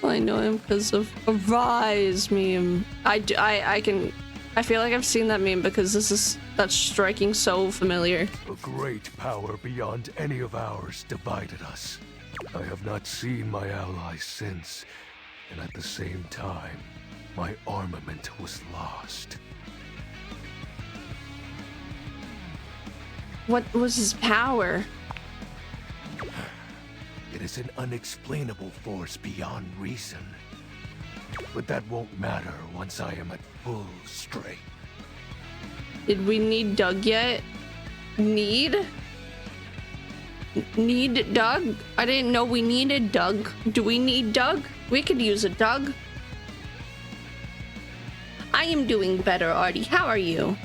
I know him because of a Rise meme. I feel like I've seen that meme because that's striking so familiar. A great power beyond any of ours divided us. I have not seen my allies since, and at the same time, my armament was lost. What was his power? It is an unexplainable force beyond reason. But that won't matter once I am at full strength. Did we need Doug yet? Need Doug? I didn't know we needed Doug. Do we need Doug? We could use a Doug. I am doing better, Artie. How are you?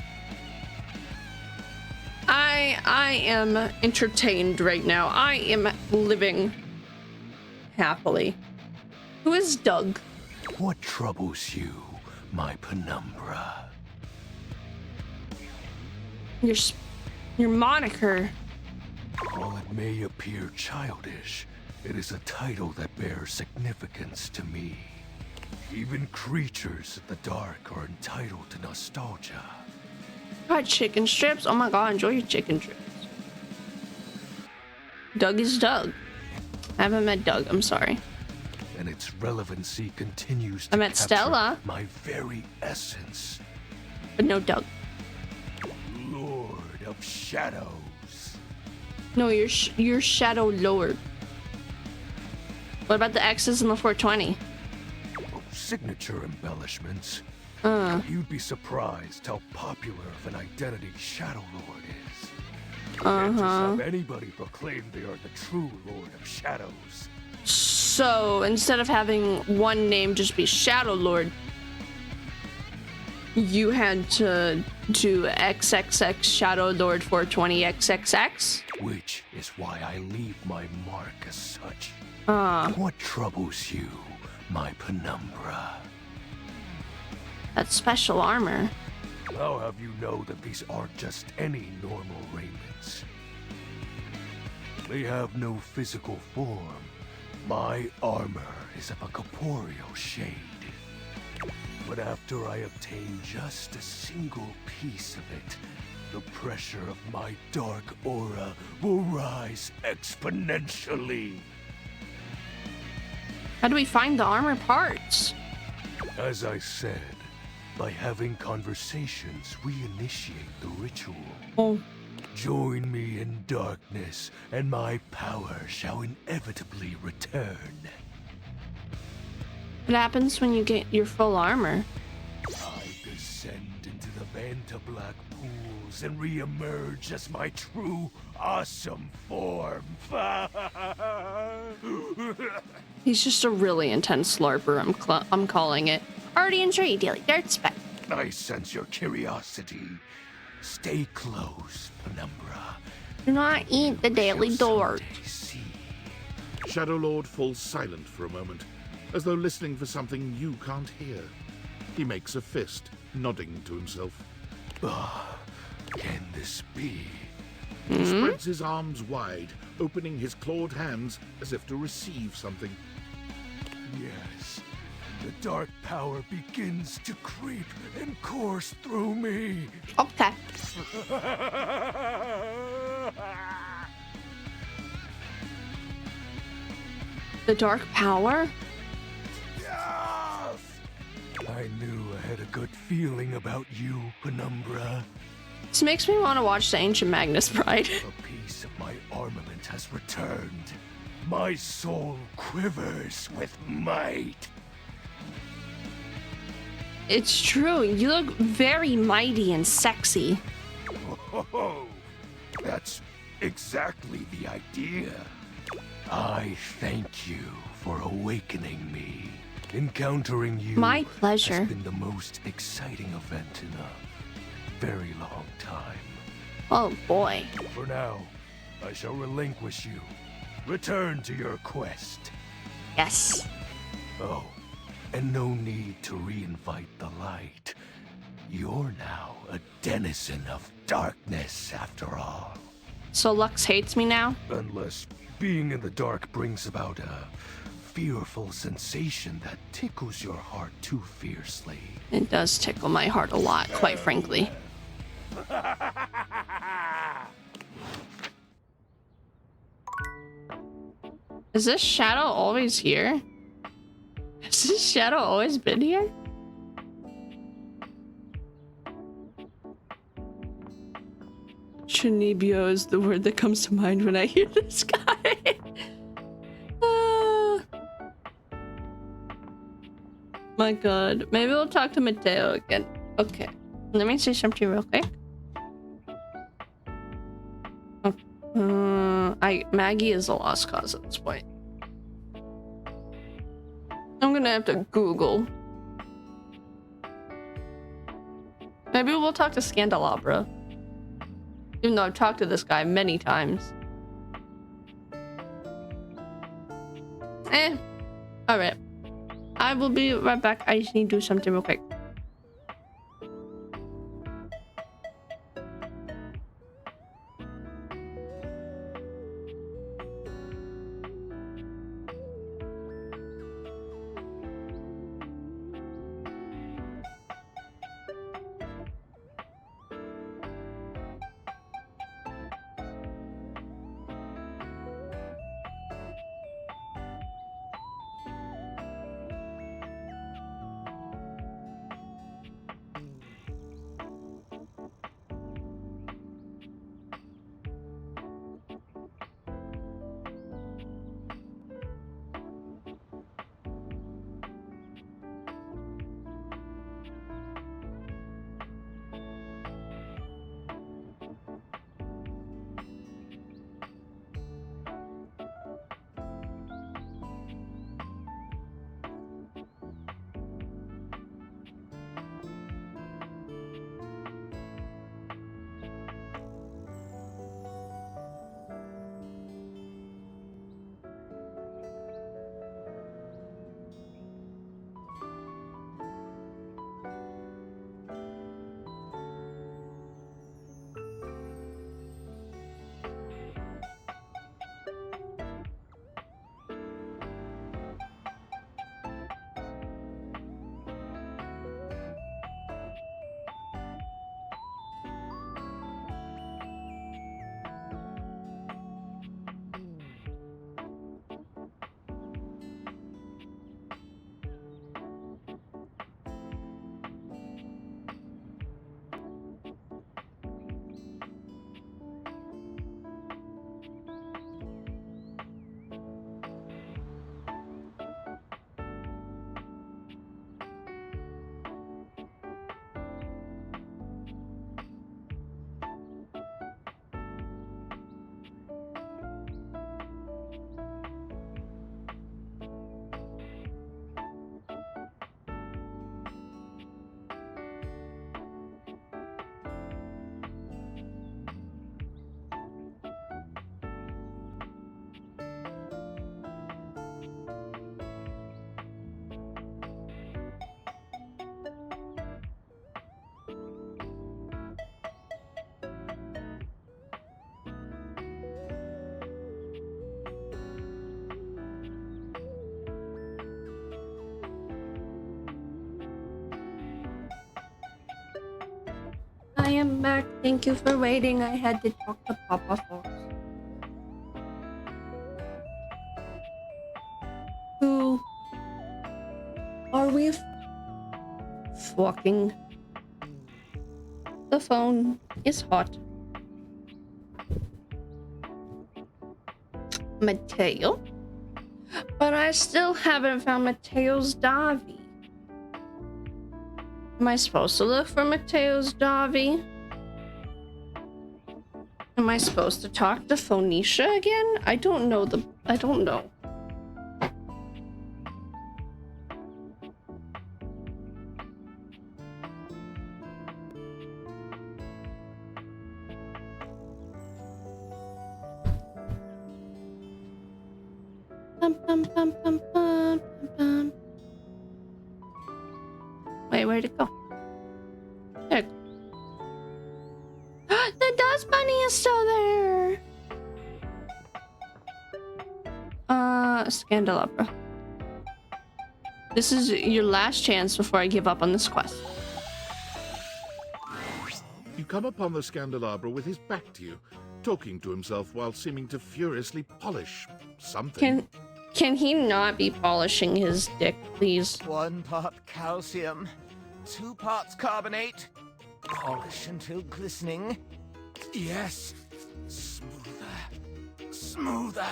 I am entertained right now. I am living happily. Who is Doug? What troubles you, my penumbra? Your moniker. While it may appear childish, it is a title that bears significance to me. Even creatures of the dark are entitled to nostalgia. Got chicken strips? Oh my god, enjoy your chicken strips. Doug is Doug. I haven't met Doug, I'm sorry. And its relevancy continues to I met capture Stella. my very essence. But no Doug. Lord of Shadows. No, you're Shadow Lord. What about the X's and the 420? Signature embellishments. You'd be surprised how popular of an identity Shadow Lord is. Can't just have anybody proclaim they are the true Lord of Shadows. So instead of having one name just be Shadow Lord, you had to do XXX Shadow Lord 420 XXX? Which is why I leave my mark as such. What troubles you, my penumbra? That's special armor. I'll have you know that these aren't just any normal raiments. They have no physical form. My armor is of a corporeal shade. But after I obtain just a single piece of it, the pressure of my dark aura will rise exponentially. How do we find the armor parts? As I said, by having conversations, we initiate the ritual. Oh. Join me in darkness, and my power shall inevitably return. What happens when you get your full armor? I descend into the Vanta Black pools and re-emerge as my true, awesome form. He's just a really intense LARPer, I'm calling it. Already enjoy your daily dirt spec. I sense your curiosity. Stay close, Penumbra. Do not eat the daily dirt. Shadow Lord falls silent for a moment, as though listening for something you can't hear. He makes a fist, nodding to himself. Can this be? He spreads his arms wide, opening his clawed hands as if to receive something. Yes. The dark power begins to creep and course through me. Okay. The dark power? Yes! I knew I had a good feeling about you, Penumbra. This makes me want to watch the Ancient Magnus Bride. A piece of my armament has returned. My soul quivers with might. It's true. You look very mighty and sexy. Oh, that's exactly the idea. I thank you for awakening me. Encountering you My pleasure. has been the most exciting event in a very long time. Oh boy. For now, I shall relinquish you. Return to your quest. Yes. Oh, and no need to reinvite the light. You're now a denizen of darkness, after all. So Lux hates me now? Unless being in the dark brings about a fearful sensation that tickles your heart too fiercely. It does tickle my heart a lot, quite frankly. Is this shadow always here? Has this shadow always been here? Chinibio is the word that comes to mind when I hear this guy. My god. Maybe we'll talk to Mateo again. Okay. Let me say something real quick. Maggie is a lost cause at this point. I'm gonna have to Google. Maybe we'll talk to Scandelabra. Even though I've talked to this guy many times. Alright. I will be right back. I just need to do something real quick. I am back. Thank you for waiting. I had to talk to Papa Fox. Who are we fucking? The phone is hot. Mateo? But I still haven't found Mateo's Davi. Am I supposed to look for Mateo's Davi? Am I supposed to talk to Phoenicia again? I don't know. Wait, where'd it go? There it goes. The dust bunny is still there. Scandelabra. This is your last chance before I give up on this quest. You come upon the Scandelabra with his back to you, talking to himself while seeming to furiously polish something. Can he not be polishing his dick, please? 1 part calcium, 2 parts carbonate. Polish until glistening. Yes. Smoother. Smoother.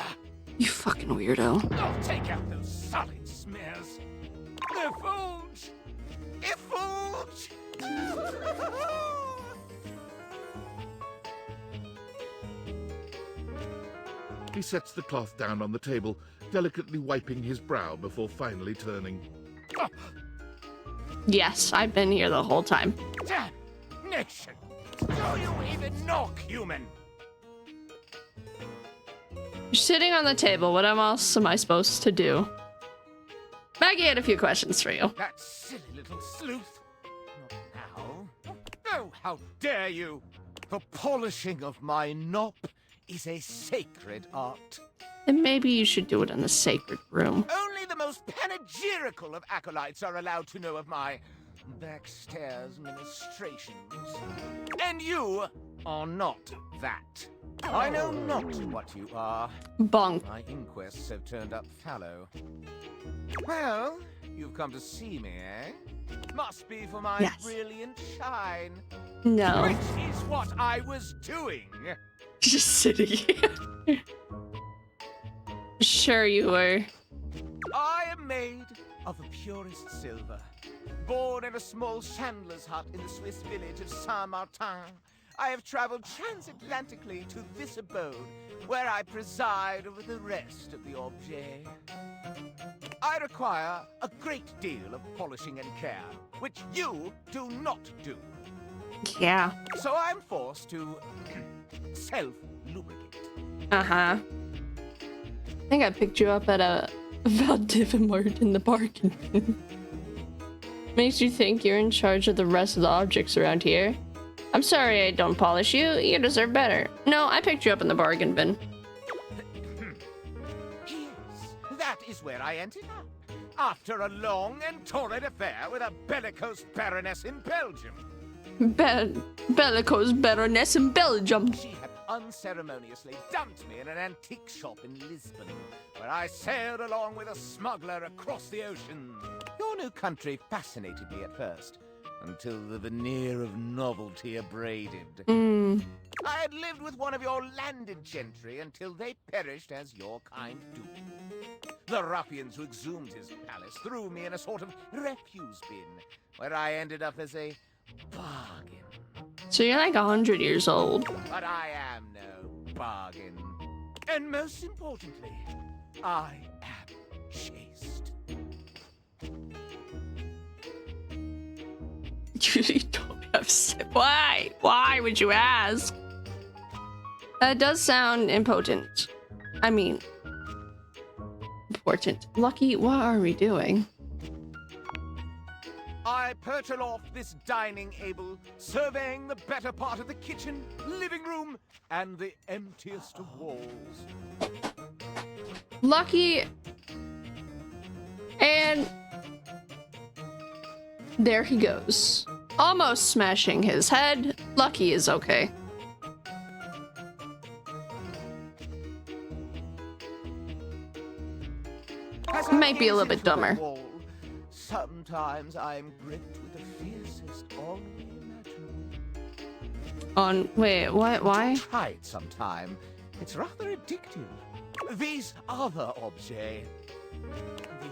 You fucking weirdo. I'll take out those solid smears. Effulge! Effulge! He sets the cloth down on the table, delicately wiping his brow before finally turning. Yes, I've been here the whole time. Damnation! Do you even knock, human? You're sitting on the table. What else am I supposed to do? Maggie had a few questions for you. That silly little sleuth. Not now. Oh, how dare you! The polishing of my knob is a sacred art. Then maybe you should do it in the sacred room. Only the most panegyrical of acolytes are allowed to know of my backstairs ministrations. And you are not that. I know not what you are. Bonk. My inquests have turned up fallow. Well, you've come to see me, eh? Must be for my brilliant shine. No. Which is what I was doing. Just sitting here. Sure you were. I am made of the purest silver. Born in a small chandler's hut in the Swiss village of Saint-Martin, I have traveled transatlantically to this abode, where I preside over the rest of the objet. I require a great deal of polishing and care, which you do not do. Yeah. So I'm forced to self-lubricate. Uh-huh. I think I picked you up at a Valdivimart in the bargain bin. Makes you think you're in charge of the rest of the objects around here. I'm sorry I don't polish you. You deserve better. No, I picked you up in the bargain bin. Yes, that is where I ended up. After a long and torrid affair with a bellicose baroness in Belgium. Bellicose baroness in Belgium. She had unceremoniously dumped me in an antique shop in Lisbon, where I sailed along with a smuggler across the ocean. Your new country fascinated me at first, until the veneer of novelty abraded. I had lived with one of your landed gentry until they perished as your kind do. The ruffians who exhumed his palace threw me in a sort of refuse bin, where I ended up as a bargain. So you're like 100 years old. But I am no bargain. And most importantly, I am chaste. You don't have why? Why would you ask? That does sound impotent. I mean, important. Lucky, what are we doing? I perch aloft this dining able, surveying the better part of the kitchen, living room, and the emptiest of walls. Lucky, and there he goes. Almost smashing his head. Lucky is okay. Might be a little bit dumber. Sometimes I'm gripped with the fiercest ennui imaginable. Wait, what? Why? Try it sometime. It's rather addictive. These other objets,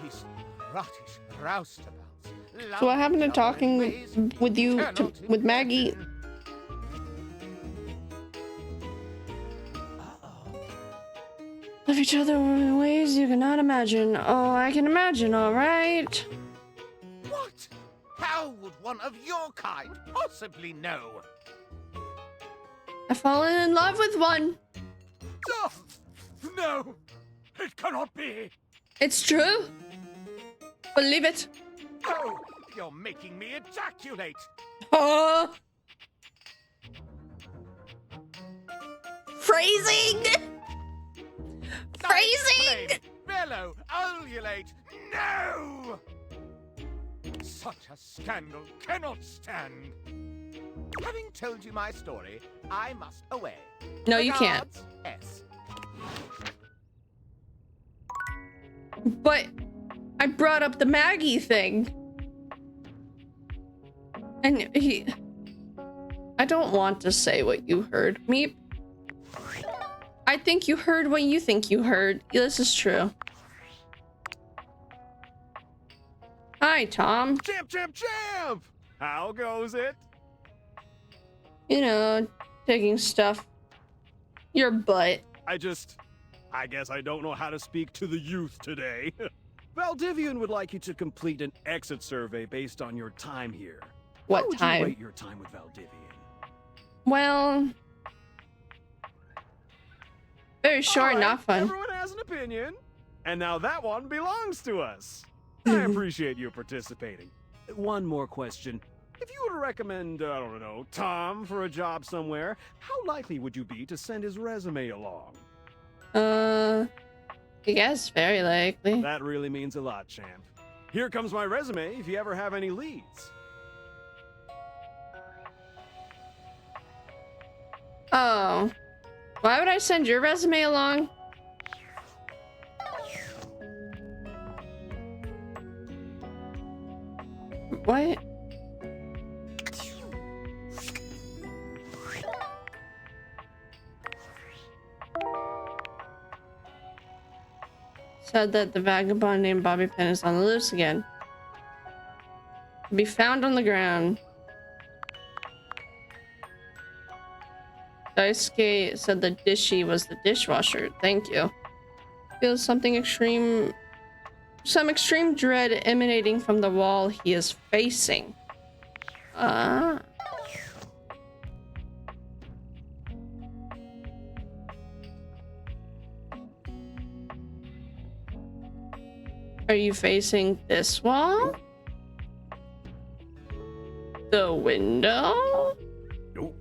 these rottish roustabouts. So what happened to talking with you, with Maggie? Love each other in ways you cannot imagine. Oh, I can imagine, alright. What? How would one of your kind possibly know? I've fallen in love with one. Oh, no, it cannot be. It's true. Believe it. Oh, you're making me ejaculate. Oh. Phrasing. Phrasing. Bellow, ululate. No. Such a scandal cannot stand. Having told you my story, I must away. No, you can't. Regards, S. But I brought up the Maggie thing. And I don't want to say what you heard. Meep. I think you heard what you think you heard. This is true. Hi, Tom. Champ, champ, champ! How goes it? You know, taking stuff. Your butt. I guess I don't know how to speak to the youth today. Valdivian would like you to complete an exit survey based on your time here. What How would time? you rate your time with Valdivian? Well, very short, All right, not fun. Everyone has an opinion. And now that one belongs to us. I appreciate you participating. One more question. If you were to recommend, I don't know, Tom for a job somewhere, how likely would you be to send his resume along? I guess very likely. That really means a lot, champ. Here comes my resume if you ever have any leads. Oh. Why would I send your resume along? What? Said that the vagabond named Bobby Penn is on the loose again. To be found on the ground. Daisuke said the dishy was the dishwasher. Thank you. Feels something extreme. Some extreme dread emanating from the wall he is facing. Are you facing this wall? The window? Nope.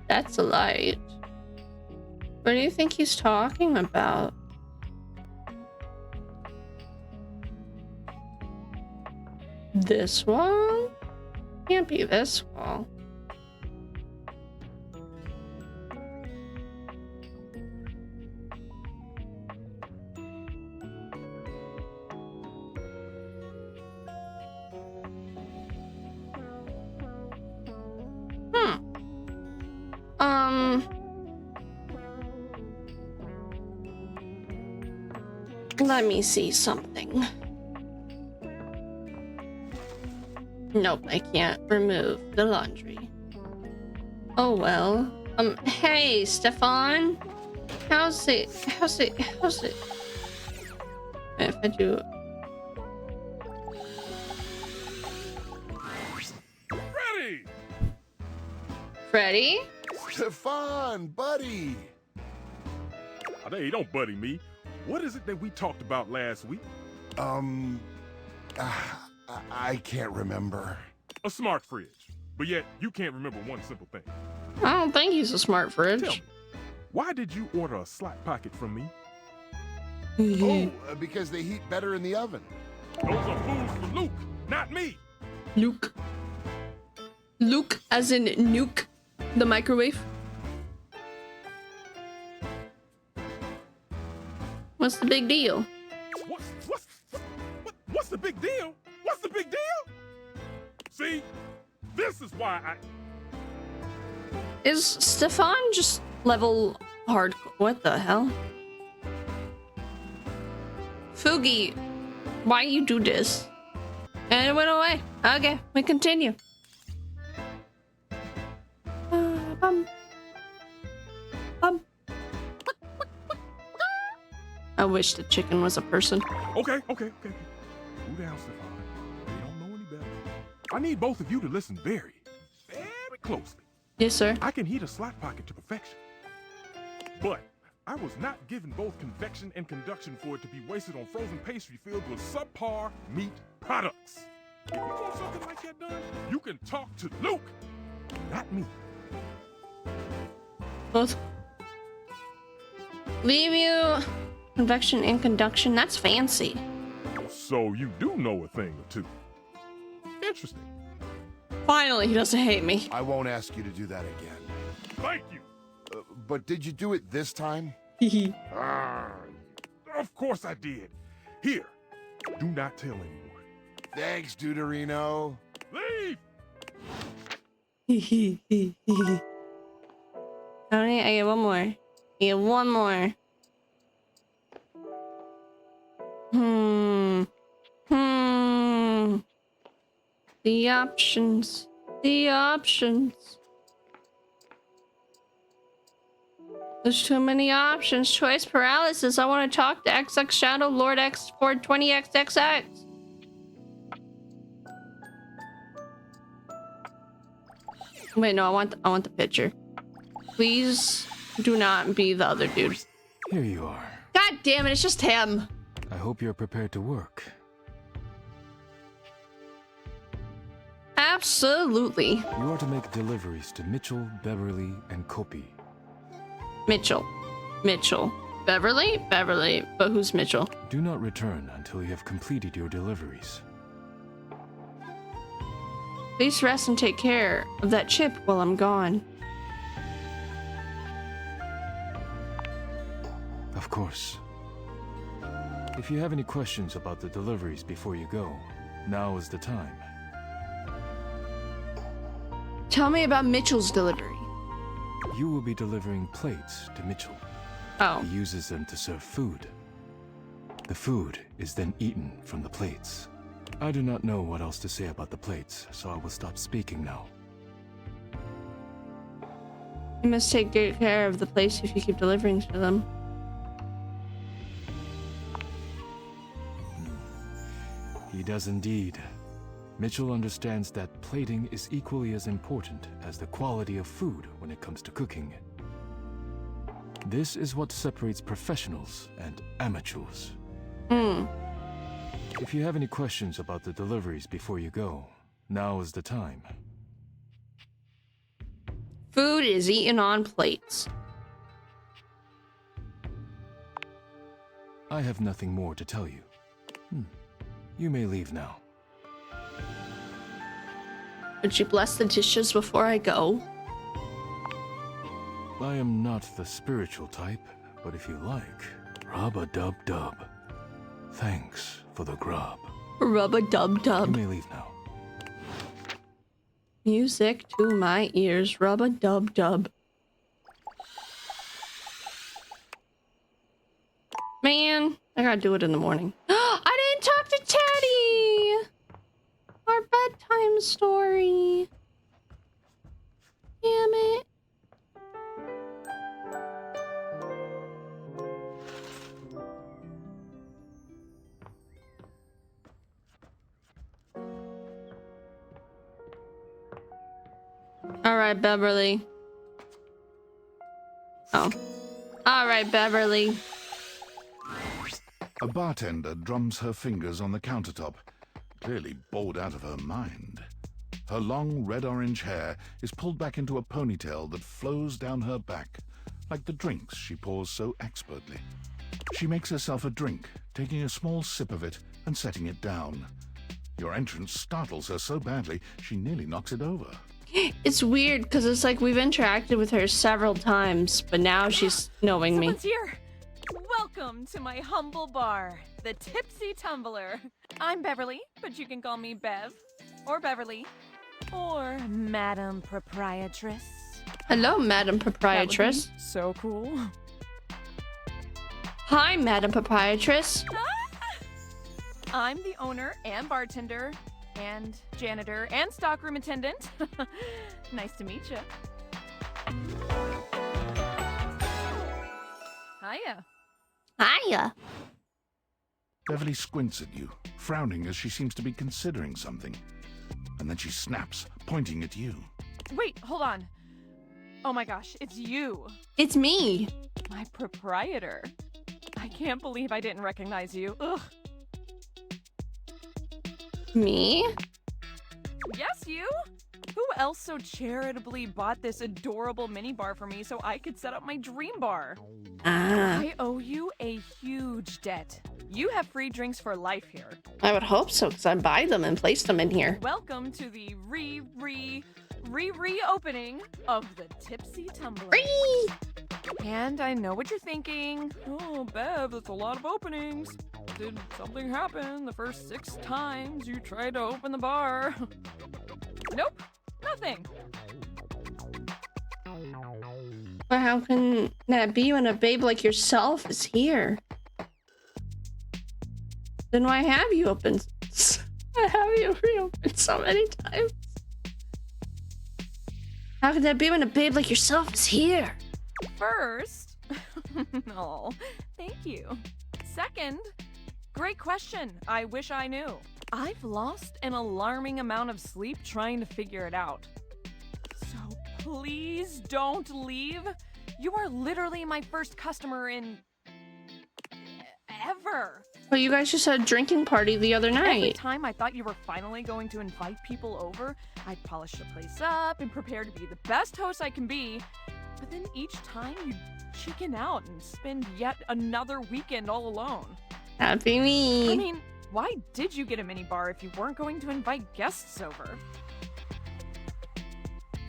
That's a light. What do you think he's talking about? This wall? Can't be this wall. Let me see something. Nope, I can't remove the laundry. Oh well. Hey, Stefan. How's it? If I do... Ready! Freddy? Stefan, buddy! Oh, hey, don't buddy me. What is it that we talked about last week? I can't remember. A smart fridge. But yet, you can't remember one simple thing. I don't think he's a smart fridge. Tell me, why did you order a slot pocket from me? Oh, because they heat better in the oven. Those are fools for Luke, not me. Luke. Luke as in nuke the microwave? What's the big deal? What's the big deal? What's the big deal? See, this is why I... Is Stefan just level hardcore? What the hell? Fugi, why you do this? And it went away. Okay, we continue. I wish the chicken was a person. Okay. Cool down, Stefan. You don't know any better. I need both of you to listen very closely. Yes, sir. I can heat a slot pocket to perfection. But I was not given both convection and conduction for it to be wasted on frozen pastry filled with subpar meat products. If you want something like that done, you can talk to Luke, not me. Both. Leave you convection and conduction. That's fancy. So you do know a thing or two. Interesting. Finally, he doesn't hate me. I won't ask you to do that again. Thank you. But did you do it this time? Of course I did. Here, do not tell anyone. Thanks, Deuterino. Leave! Tony, I get one more. I get one more. The options. The options. There's too many options. Choice paralysis. I want to talk to XX Shadow Lord X 420XXX. Wait, no, I want the picture. Please do not be the other dude. Here you are. God damn it, it's just him. I hope you're prepared to work. Absolutely. You are to make deliveries to Mitchell, Beverly, and Kopi. Mitchell. Beverly? Beverly. But who's Mitchell? Do not return until you have completed your deliveries. Please rest and take care of that chip while I'm gone. Of course. If you have any questions about the deliveries before you go, now is the time. Tell me about Mitchell's delivery. You will be delivering plates to Mitchell. Oh. He uses them to serve food. The food is then eaten from the plates. I do not know what else to say about the plates, so I will stop speaking now. You must take good care of the place if you keep delivering to them. He does indeed. Mitchell understands that plating is equally as important as the quality of food when it comes to cooking. This is what separates professionals and amateurs. If you have any questions about the deliveries before you go, now is the time. Food is eaten on plates. I have nothing more to tell you. You may leave now. Would you bless the dishes before I go? I am not the spiritual type, but if you like, rub-a-dub-dub. Thanks for the grub. Rub-a-dub-dub. You may leave now. Music to my ears. Rub-a-dub-dub. Man, I gotta do it in the morning. I didn't talk to Teddy! Our bedtime story. Damn it. All right, Beverly. Oh. All right, Beverly. A bartender drums her fingers on the countertop, clearly bored out of her mind. Her long red-orange hair is pulled back into a ponytail that flows down her back, like the drinks she pours so expertly. She makes herself a drink, taking a small sip of it and setting it down. Your entrance startles her so badly, she nearly knocks it over. It's weird, because it's like we've interacted with her several times, but now she's knowing me. Someone's here! Welcome to my humble bar, the Tipsy Tumbler. I'm Beverly, but you can call me Bev, or Beverly, or Madam Proprietress. Hello, Madam Proprietress. That would be so cool. Hi, Madam Proprietress. I'm the owner and bartender and janitor and stockroom attendant. Nice to meet you. Hiya. Hiya. Beverly squints at you, frowning as she seems to be considering something. And then she snaps, pointing at you. Wait, hold on. Oh my gosh, it's you. It's me. My proprietor. I can't believe I didn't recognize you. Ugh. Me? Yes, you? Who else so charitably bought this adorable minibar for me so I could set up my dream bar? I owe you a huge debt. You have free drinks for life here. I would hope so, because I buy them and place them in here. Welcome to the reopening of the Tipsy Tumbler. And I know what you're thinking. Oh, Bev, that's a lot of openings. Did something happen the first 6 times you tried to open the bar? Nope, nothing. But how can that be when a babe like yourself is here? Then why have you opened? Why have you reopened so many times? How could that be when a babe like yourself is here? First, oh, thank you. Second, great question. I wish I knew. I've lost an alarming amount of sleep trying to figure it out. So please don't leave. You are literally my first customer in ever. Well, you guys just had a drinking party the other night. Every time I thought you were finally going to invite people over, I'd polish the place up and prepare to be the best host I can be. But then each time you chicken out and spend yet another weekend all alone. Happy me. I mean, why did you get a minibar if you weren't going to invite guests over?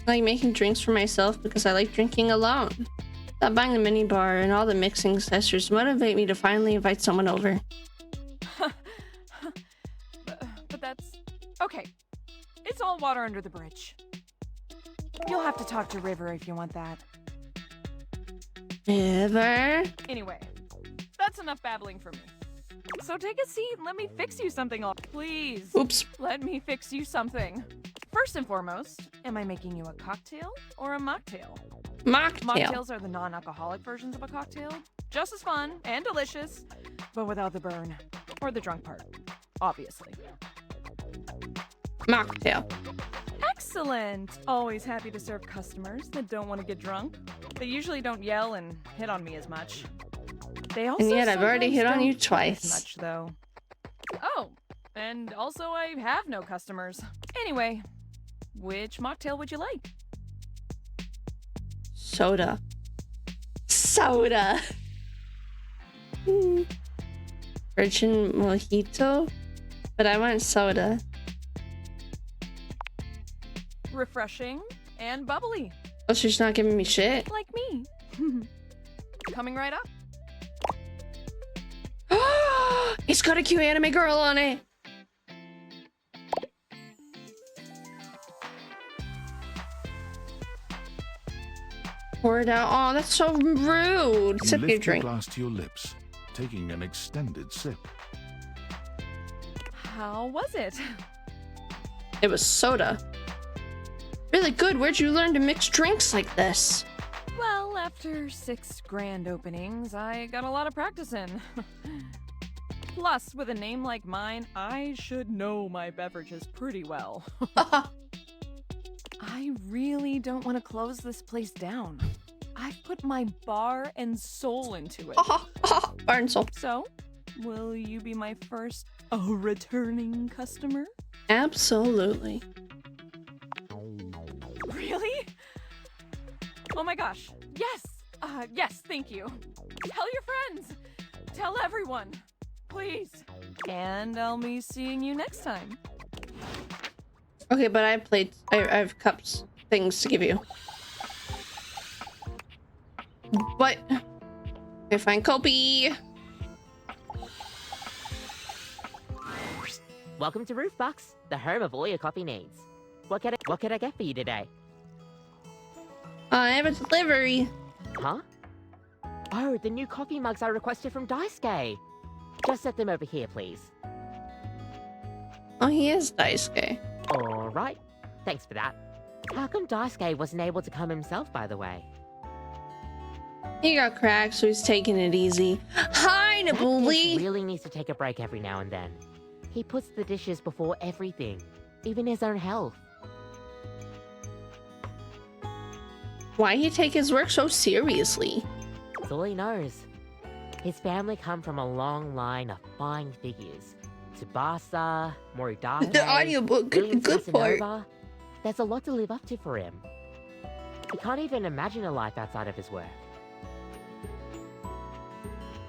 I like making drinks for myself because I like drinking alone. That buying the minibar and all the mixing accessories motivate me to finally invite someone over. But that's... okay. It's all water under the bridge. You'll have to talk to River if you want that. River? Anyway, that's enough babbling for me. So take a seat and let me fix you something, please. Oops. Let me fix you something. First and foremost, am I making you a cocktail or a mocktail? Mocktail. Mocktails are the non-alcoholic versions of a cocktail. Just as fun and delicious, but without the burn. Or the drunk part, obviously. Mocktail. Excellent! Always happy to serve customers that don't want to get drunk. They usually don't yell and hit on me as much. They also And yet I've already hit on you don't twice. as much, though. Oh, and also I have no customers. Anyway, which mocktail would you like? Soda. Soda. Virgin mojito? But I want soda. Refreshing and bubbly. Oh, she's not giving me shit? Like me. Coming right up. It's got a cute anime girl on it. Pour it out. Oh, that's so rude. You Sip your lift the drink. glass to your lips, taking an extended sip. How was it? It was soda. Really good. Where'd you learn to mix drinks like this? Well, after 6 grand openings, I got a lot of practice in. Plus, with a name like mine, I should know my beverages pretty well. I really don't want to close this place down. I've put my bar and soul into it. Bar and soul. So, will you be my first returning customer? Absolutely. Really? Oh my gosh. Yes. Yes, thank you. Tell your friends. Tell everyone. Please. And I'll be seeing you next time. Okay, but I have cups, things to give you. What? Okay, fine, Kopi. Welcome to Roofbox, the home of all your coffee needs. What can I get for you today? I have a delivery. Huh? Oh, the new coffee mugs I requested from Daisuke. Just set them over here, please. Oh, he is Daisuke. Alright. Thanks for that. How come Daisuke wasn't able to come himself, by the way? He got cracked, so he's taking it easy. Hi, He Nabuli. really needs to take a break every now and then. He puts the dishes before everything, even his own health. Why he take his work so seriously? That's all he knows. His family come from a long line of fine figures. Tsubasa, Moridake, The audiobook, good part. Casanova. There's a lot to live up to for him. He can't even imagine a life outside of his work.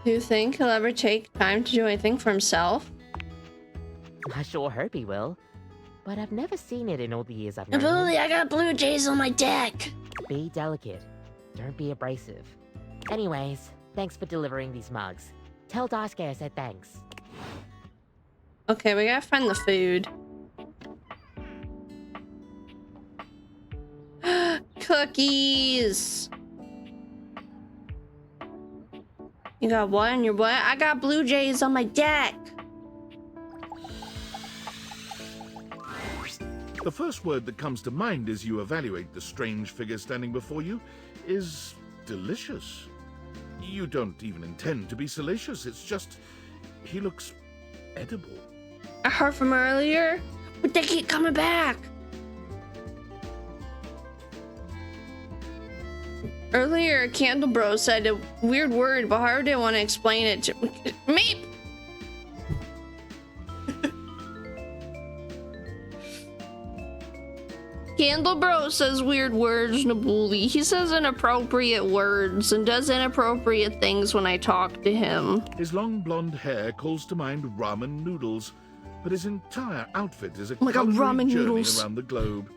Do you think he'll ever take time to do anything for himself? I'm sure Herbie will. But I've never seen it in all the years I've known him. Ability, I got blue jays on my deck. Be delicate. Don't be abrasive. Anyways, thanks for delivering these mugs. Tell Daisuke I said thanks. Okay, we gotta find the food. Cookies. You got what on your what? I got blue jays on my deck. The first word that comes to mind as you evaluate the strange figure standing before you is delicious. You don't even intend to be salacious, it's just he looks edible. I heard from earlier, but they keep coming back. Earlier, Candle Bro said a weird word, but I didn't want to explain it to me. Candle Bro says weird words, Nabuli. He says inappropriate words and does inappropriate things when I talk to him. His long blonde hair calls to mind ramen noodles, but his entire outfit is a Oh my God, culinary ramen journey noodles. around the globe.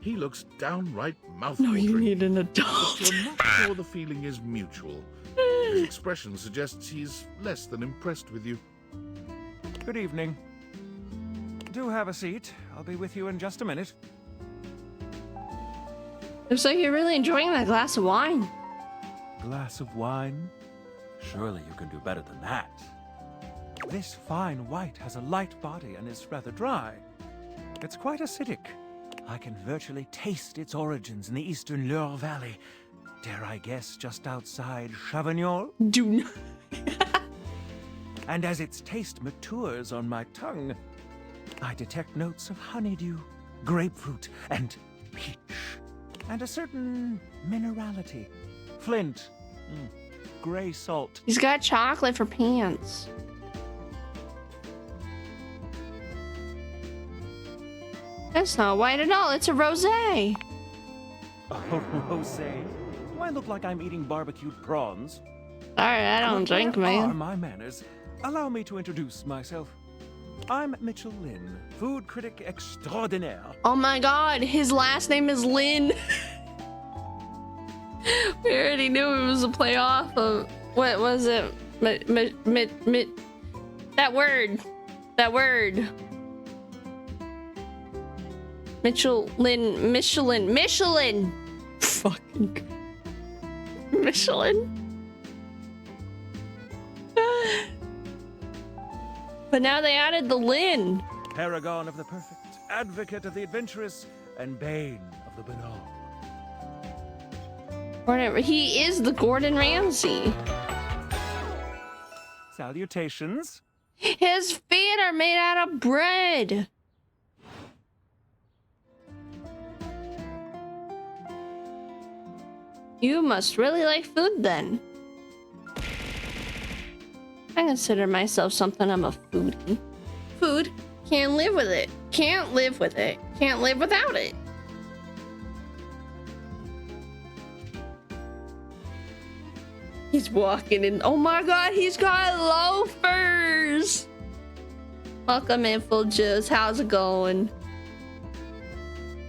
He looks downright mouthwatering. No, you need an adult. But you're not sure the feeling is mutual. His expression suggests he's less than impressed with you. Good evening. Do have a seat. I'll be with you in just a minute. Looks like you're really enjoying that glass of wine. Glass of wine? Surely you can do better than that. This fine white has a light body and is rather dry. It's quite acidic. I can virtually taste its origins in the eastern Loire Valley. Dare I guess just outside Chavagnol? Do not. And as its taste matures on my tongue, I detect notes of honeydew, grapefruit, and peach. And a certain minerality. Flint. Gray salt. He's got chocolate for pants. That's not white at all. It's a rosé. Oh, rosé. Do I look like I'm eating barbecued prawns? Sorry, I don't drink, Where are man. my manners? Allow me to introduce myself. I'm Mitchell Lynn, food critic extraordinaire. Oh my God, his last name is Lynn. We already knew it was a play off of what was it? That word. Michelin. Fucking Michelin. But now they added the Lynn. Paragon of the perfect, advocate of the adventurous, and bane of the banal. Whatever. He is the Gordon Ramsay. Salutations. His feet are made out of bread. You must really like food then. I consider myself something. I'm a foodie. Food. Can't live with it. Can't live with it. Can't live without it. He's walking in. Oh my God, he's got loafers. Welcome in, Full Juice. How's it going?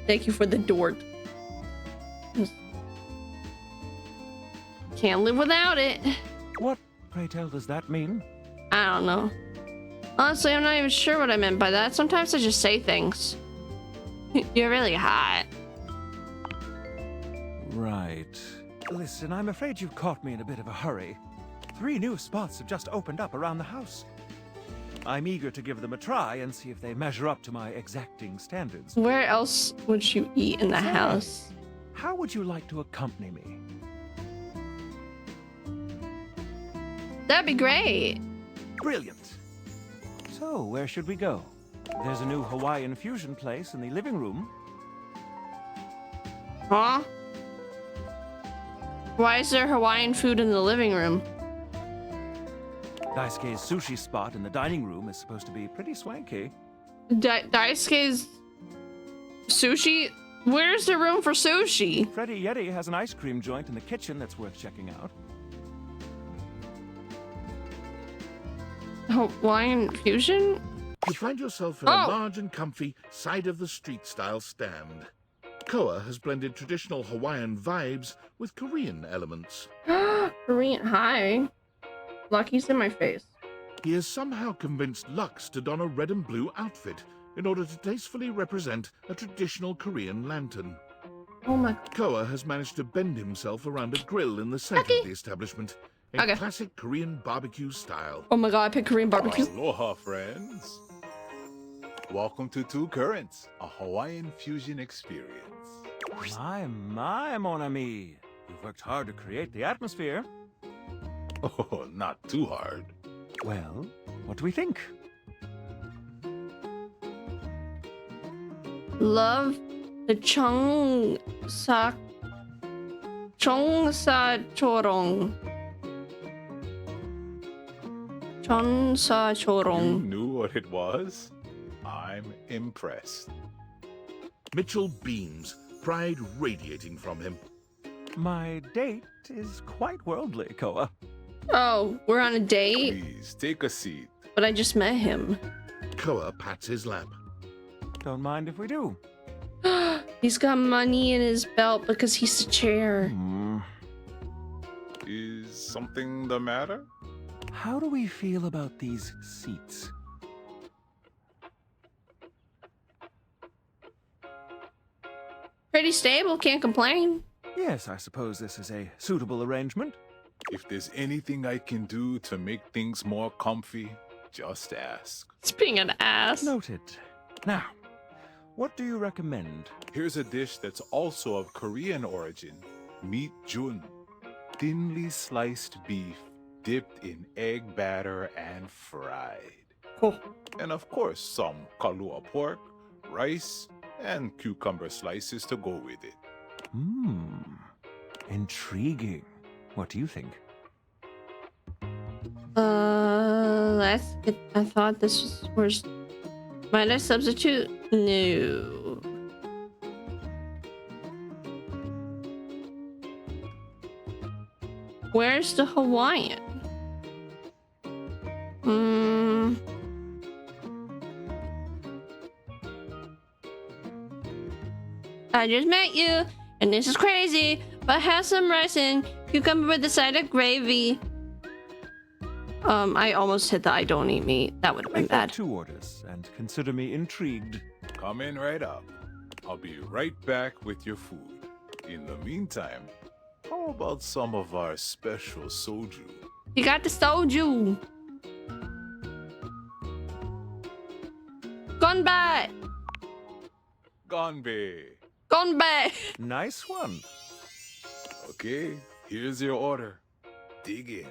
Thank you for the door. Can't live without it. What, pray tell, does that mean? I don't know. Honestly, I'm not even sure what I meant by that. Sometimes I just say things. You're really hot. Right. Listen, I'm afraid you've caught me in a bit of a hurry. 3 new spots have just opened up around the house. I'm eager to give them a try and see if they measure up to my exacting standards. Where else would you eat in the house? How would you like to accompany me? That'd be great. Brilliant. So, where should we go? There's a new Hawaiian fusion place in the living room. Huh? Why is there Hawaiian food in the living room? Daisuke's sushi spot in the dining room is supposed to be pretty swanky. Daisuke's sushi? Where's the room for sushi? Freddy Yeti has an ice cream joint in the kitchen that's worth checking out. Hawaiian fusion? You find yourself in a large and comfy side-of-the-street-style stand. Koa has blended traditional Hawaiian vibes with Korean elements. Korean, hi. Lucky's in my face. He has somehow convinced Lux to don a red and blue outfit in order to tastefully represent a traditional Korean lantern. Oh my. Koa has managed to bend himself around a grill in the center of the establishment in classic Korean barbecue style. Oh my god, I picked Korean barbecue. Aloha, friends. Welcome to Two Currents, a Hawaiian fusion experience. My, mon ami. You've worked hard to create the atmosphere. Oh, not too hard. Well, what do we think? Love the Chongsa Chorong. Chonsa You Chorong. knew what it was? I'm impressed. Mitchell beams, pride radiating from him. My date is quite worldly, Koa. Oh, we're on a date? Please, take a seat. But I just met him. Koa pats his lap. Don't mind if we do. He's got money in his belt because he's a chair. Is something the matter? How do we feel about these seats? Pretty stable, can't complain. Yes, I suppose this is a suitable arrangement. If there's anything I can do to make things more comfy, just ask. It's being an ass. Noted. Now, what do you recommend? Here's a dish that's also of Korean origin. Meat jun. Thinly sliced beef dipped in egg batter and fried. Oh. And of course, some kalua pork, rice, and cucumber slices to go with it. Intriguing. What do you think? That's it. I thought this was where's. Might I substitute? No. Where's the Hawaiian? I just met you, and this is crazy, but have some rice and cucumber with a side of gravy. I almost hit the I don't eat meat. That would have been Make that bad. 2 orders, and consider me intrigued. Come in right up. I'll be right back with your food. In the meantime, how about some of our special soju? You got the soju. Gonbai. Ganbei. Gonbai. Nice one. Okay, here's your order. Dig in.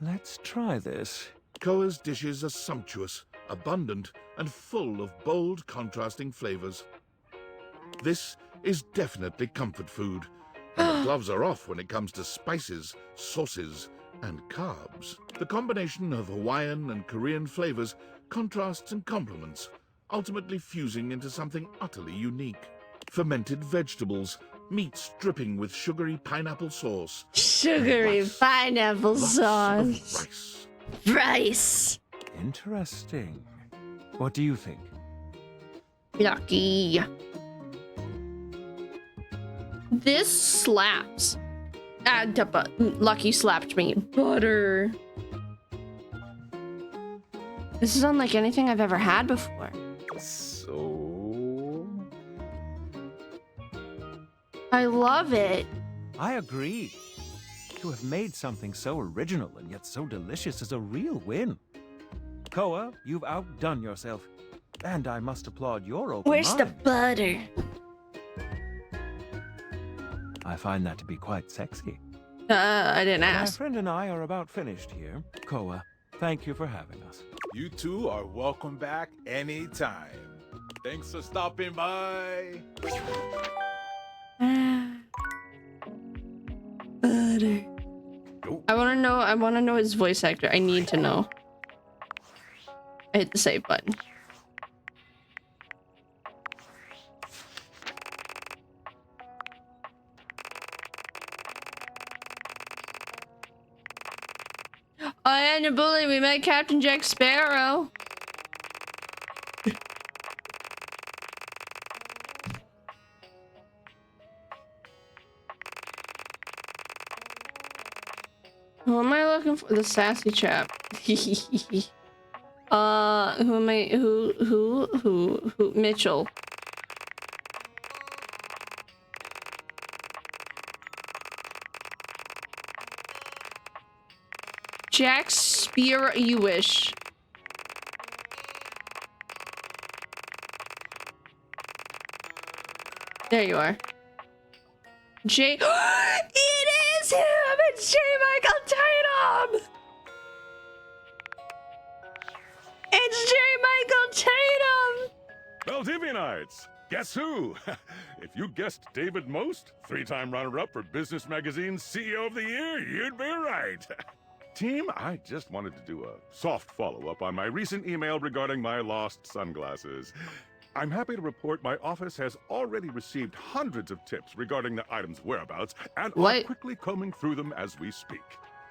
Let's try this. Koa's dishes are sumptuous, abundant, and full of bold, contrasting flavors. This is definitely comfort food, and the gloves are off when it comes to spices, sauces, and carbs. The combination of Hawaiian and Korean flavors contrasts and complements, ultimately fusing into something utterly unique. Fermented vegetables, meats dripping with sugary pineapple sauce. Sugary rice. pineapple Lots sauce. of rice. Rice. Interesting. What do you think? Lucky. This slaps. Lucky slapped me. Butter. This is unlike anything I've ever had before. So... I love it. I agree. To have made something so original and yet so delicious is a real win. Koa, you've outdone yourself. And I must applaud your open Where's the mind. butter? I find that to be quite sexy. I didn't My ask. friend and I are about finished here. Koa, thank you for having us. You two are welcome back anytime. Thanks for stopping by. Butter. I want to know his voice actor. I need to know. I hit the save button. and a bully, we met Captain Jack Sparrow. Who am I looking for? The sassy chap. Who am I? Who? Mitchell. Jack Spear, you wish. There you are. J. It is him! It's J. Michael Tatum! It's J. Michael Tatum! Valdivianites! Guess who? If you guessed David Most, 3-time runner-up for Business Magazine's CEO of the Year, you'd be right. Team, I just wanted to do a soft follow-up on my recent email regarding my lost sunglasses. I'm happy to report my office has already received hundreds of tips regarding the item's whereabouts and are quickly combing through them as we speak.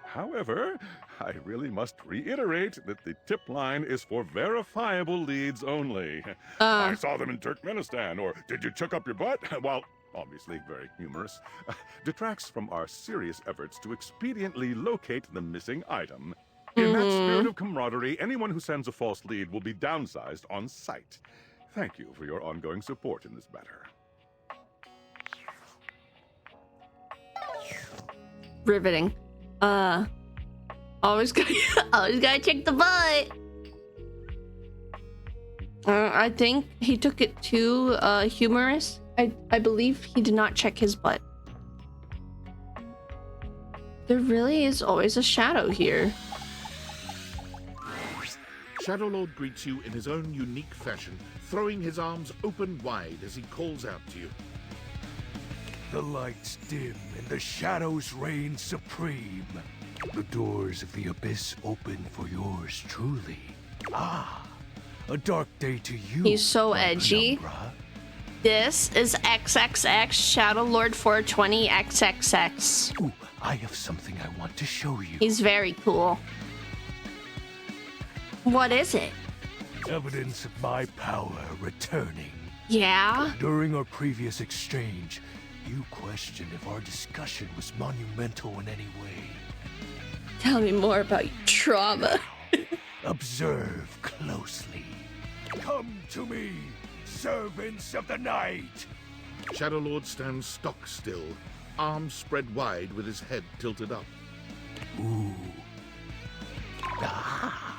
However, I really must reiterate that the tip line is for verifiable leads only. I saw them in Turkmenistan, or did you chuck up your butt? While obviously very humorous, detracts from our serious efforts to expediently locate the missing item. In that spirit of camaraderie, anyone who sends a false lead will be downsized on sight. Thank you for your ongoing support in this matter. Riveting. Always gotta check the butt. I think he took it too humorous. I believe he did not check his butt. There really is always a shadow here. Shadow Lord greets you in his own unique fashion, throwing his arms open wide as he calls out to you. The lights dim and the shadows reign supreme. The doors of the abyss open for yours truly. Ah, a dark day to you. He's so edgy. Penumbra. This is XXX Shadow Lord 420 XXX. Ooh, I have something I want to show you. He's very cool. What is it? Evidence of my power returning. Yeah? During our previous exchange, you questioned if our discussion was monumental in any way. Tell me more about your trauma. Observe closely. Come to me, servants of the night. Shadow Lord stands stock still, arms spread wide with his head tilted up. Ooh. Ah.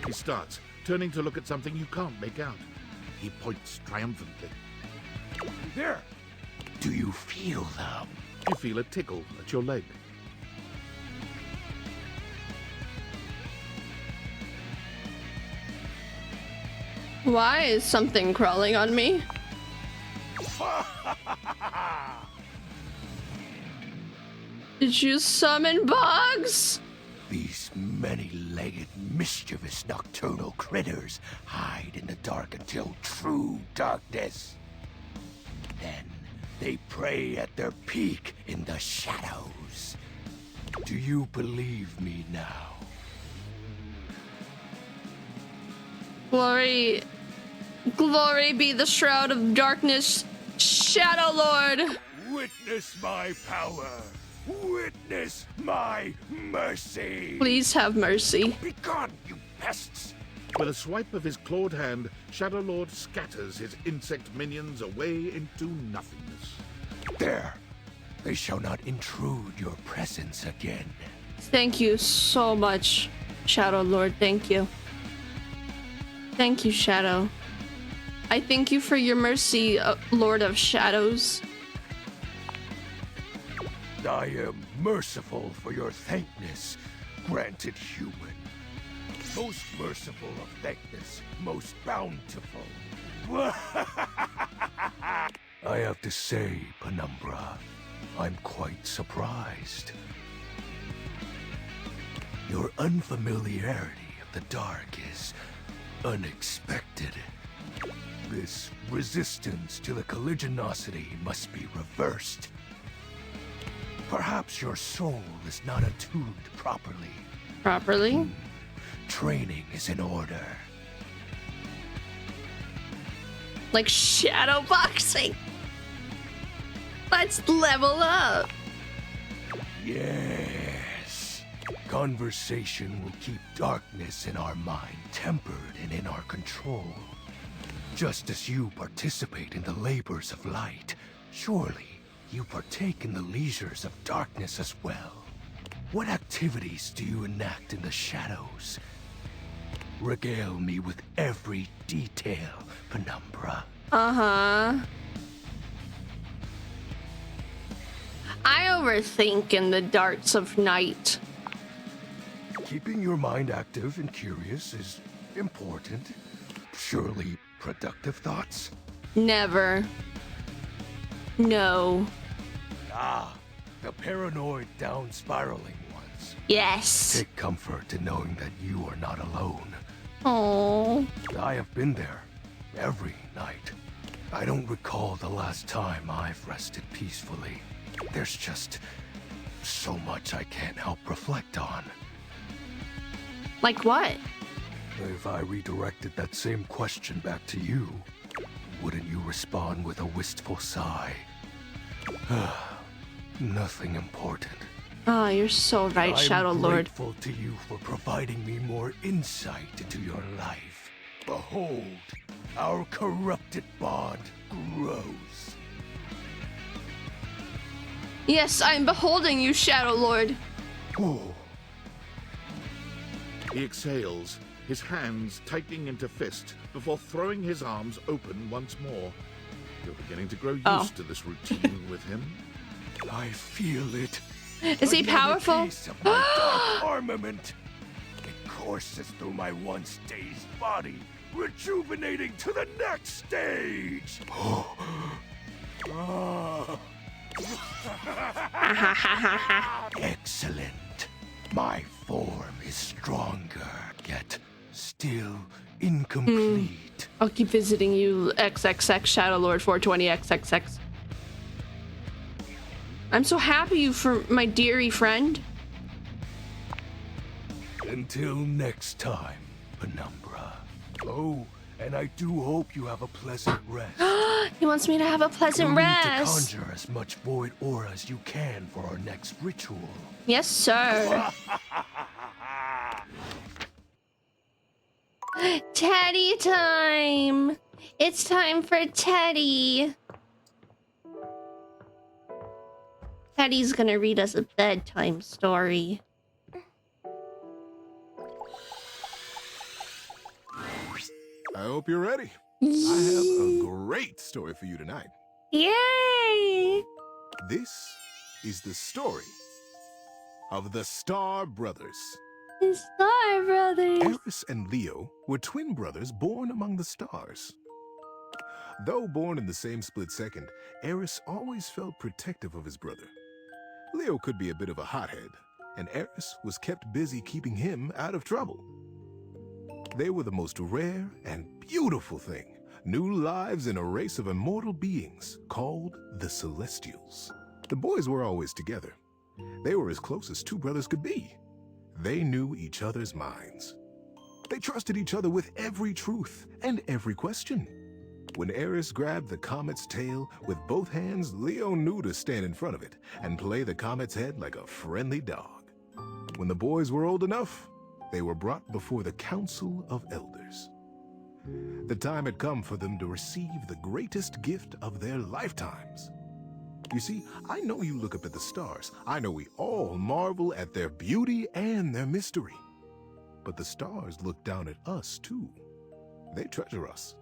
He starts, turning to look at something you can't make out. He points triumphantly. There! Do you feel them? You feel a tickle at your leg. Why is something crawling on me? Did you summon bugs? These many-legged, mischievous nocturnal critters hide in the dark until true darkness. Then they prey at their peak in the shadows. Do you believe me now? Glory be the shroud of darkness, Shadow Lord. Witness my power. Witness my mercy. Please have mercy. Be gone, you pests. With a swipe of his clawed hand, Shadow Lord scatters his insect minions away into nothingness. There. They shall not intrude your presence again. Thank you so much, Shadow Lord. Thank you. Thank you, Shadow. I thank you for your mercy, Lord of Shadows. I am merciful for your thankness, granted human. Most merciful of thankness, most bountiful. I have to say, Penumbra, I'm quite surprised. Your unfamiliarity of the dark is unexpected. This resistance to the colligiosity must be reversed. Perhaps your soul is not attuned properly. Properly? Training is in order. Like shadow boxing. Let's level up. Yes. Conversation will keep darkness in our mind tempered and in our control. Just as you participate in the labors of light, surely you partake in the leisures of darkness as well. What activities do you enact in the shadows? Regale me with every detail, Penumbra. Uh-huh. I overthink in the darts of night. Keeping your mind active and curious is important. Surely productive thoughts? Never. No. Ah, the paranoid down-spiraling ones. Yes. Take comfort in knowing that you are not alone. Oh. I have been there every night. I don't recall the last time I've rested peacefully. There's just so much I can't help reflect on. Like what? If I redirected that same question back to you, wouldn't you respond with a wistful sigh? Nothing important. Oh, you're so right, Shadow I'm Lord. grateful to you for providing me more insight into your life. Behold, our corrupted bond grows. Yes, I'm beholding you, Shadow Lord. Oh. He exhales, his hands tightening into fist before throwing his arms open once more. You're beginning to grow used to this routine with him. I feel it. Is he Another powerful? piece of my dark armament. It courses through my once dazed body, rejuvenating to the next stage. Excellent. My form is stronger, yet still incomplete. I'll keep visiting you, XXX Shadow Lord 420XXX. I'm so happy for my dearie friend. Until next time, Penumbra. Oh, and I do hope you have a pleasant rest. He wants me to have a pleasant You'll rest. need to conjure as much void aura as you can for our next ritual. Yes, sir. Teddy time. It's time for Teddy. Teddy's gonna read us a bedtime story. I hope you're ready. I have a great story for you tonight. Yay! This is the story of the Star Brothers. The Star Brothers. Eris and Leo were twin brothers born among the stars. Though born in the same split second, Eris always felt protective of his brother. Leo could be a bit of a hothead, and Eris was kept busy keeping him out of trouble. They were the most rare and beautiful thing, new lives in a race of immortal beings called the Celestials. The boys were always together. They were as close as two brothers could be. They knew each other's minds. They trusted each other with every truth and every question. When Eris grabbed the comet's tail with both hands, Leo knew to stand in front of it and play the comet's head like a friendly dog. When the boys were old enough, they were brought before the Council of Elders. The time had come for them to receive the greatest gift of their lifetimes. You see, I know you look up at the stars. I know we all marvel at their beauty and their mystery. But the stars look down at us, too. They treasure us.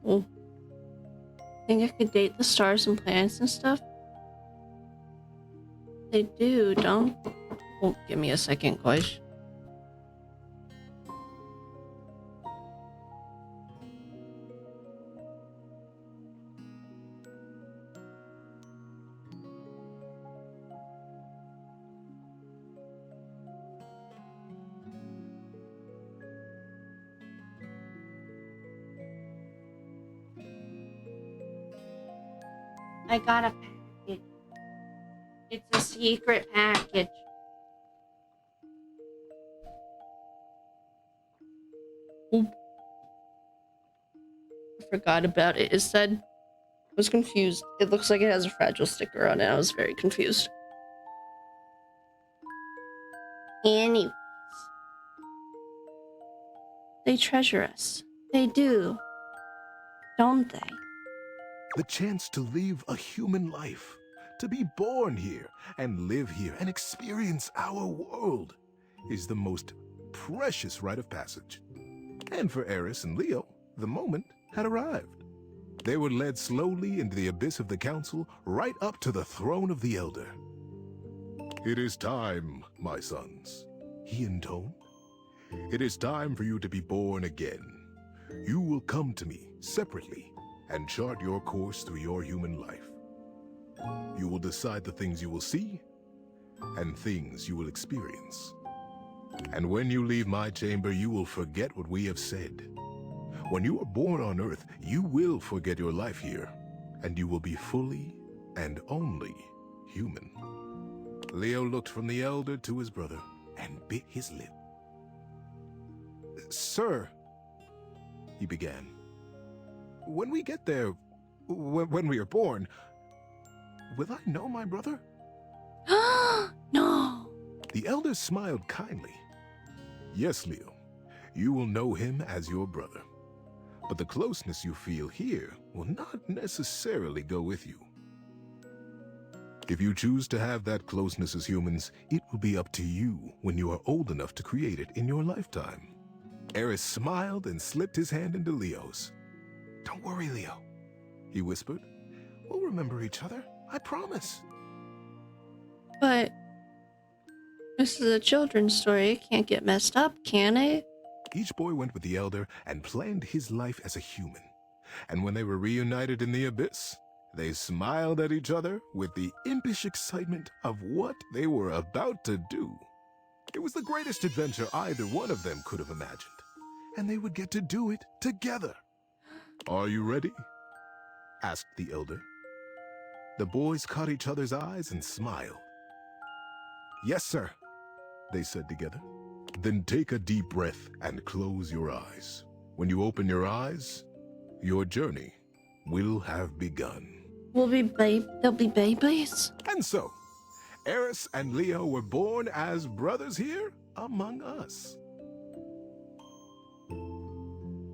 Oh. Think I could date the stars and planets and stuff? They do, don't? Oh, give me a second, guys. I got a package. It's a secret package. Oop. I forgot about it. It said, I was confused. It looks like it has a fragile sticker on it. I was very confused. Anyways. They treasure us. They do. Don't they? The chance to live a human life, to be born here and live here and experience our world is the most precious rite of passage. And for Eris and Leo, the moment had arrived. They were led slowly into the abyss of the council, right up to the throne of the Elder. "It is time, my sons," he intoned. "It is time for you to be born again. You will come to me separately and chart your course through your human life. You will decide the things you will see and things you will experience. And when you leave my chamber, you will forget what we have said. When you are born on Earth, you will forget your life here, and you will be fully and only human." Leo looked from the Elder to his brother and bit his lip. "Sir," he began, "when we get there, when we are born, will I know my brother?" No. The Elder smiled kindly. "Yes, Leo, you will know him as your brother. But the closeness you feel here will not necessarily go with you. If you choose to have that closeness as humans, it will be up to you when you are old enough to create it in your lifetime." Eris smiled and slipped his hand into Leo's. "Don't worry, Leo," he whispered. "We'll remember each other, I promise." But this is a children's story. It can't get messed up, can it? Each boy went with the Elder and planned his life as a human. And when they were reunited in the abyss, they smiled at each other with the impish excitement of what they were about to do. It was the greatest adventure either one of them could have imagined, and they would get to do it together. "Are you ready?" asked the Elder. The boys caught each other's eyes and smiled. "Yes, sir," they said together. "Then take a deep breath and close your eyes. When you open your eyes, your journey will have begun." They'll be babies. And so, Eris and Leo were born as brothers here among us.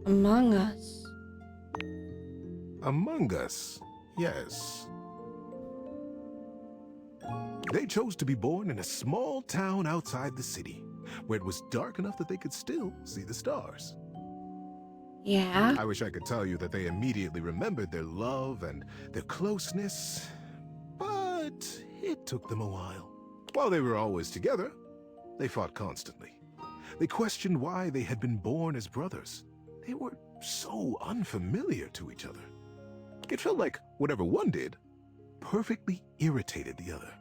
Among us. Among us, yes. They chose to be born in a small town outside the city, where it was dark enough that they could still see the stars. Yeah? I wish I could tell you that they immediately remembered their love and their closeness, but it took them a while. While they were always together, they fought constantly. They questioned why they had been born as brothers. They were so unfamiliar to each other. It felt like whatever one did perfectly irritated the other.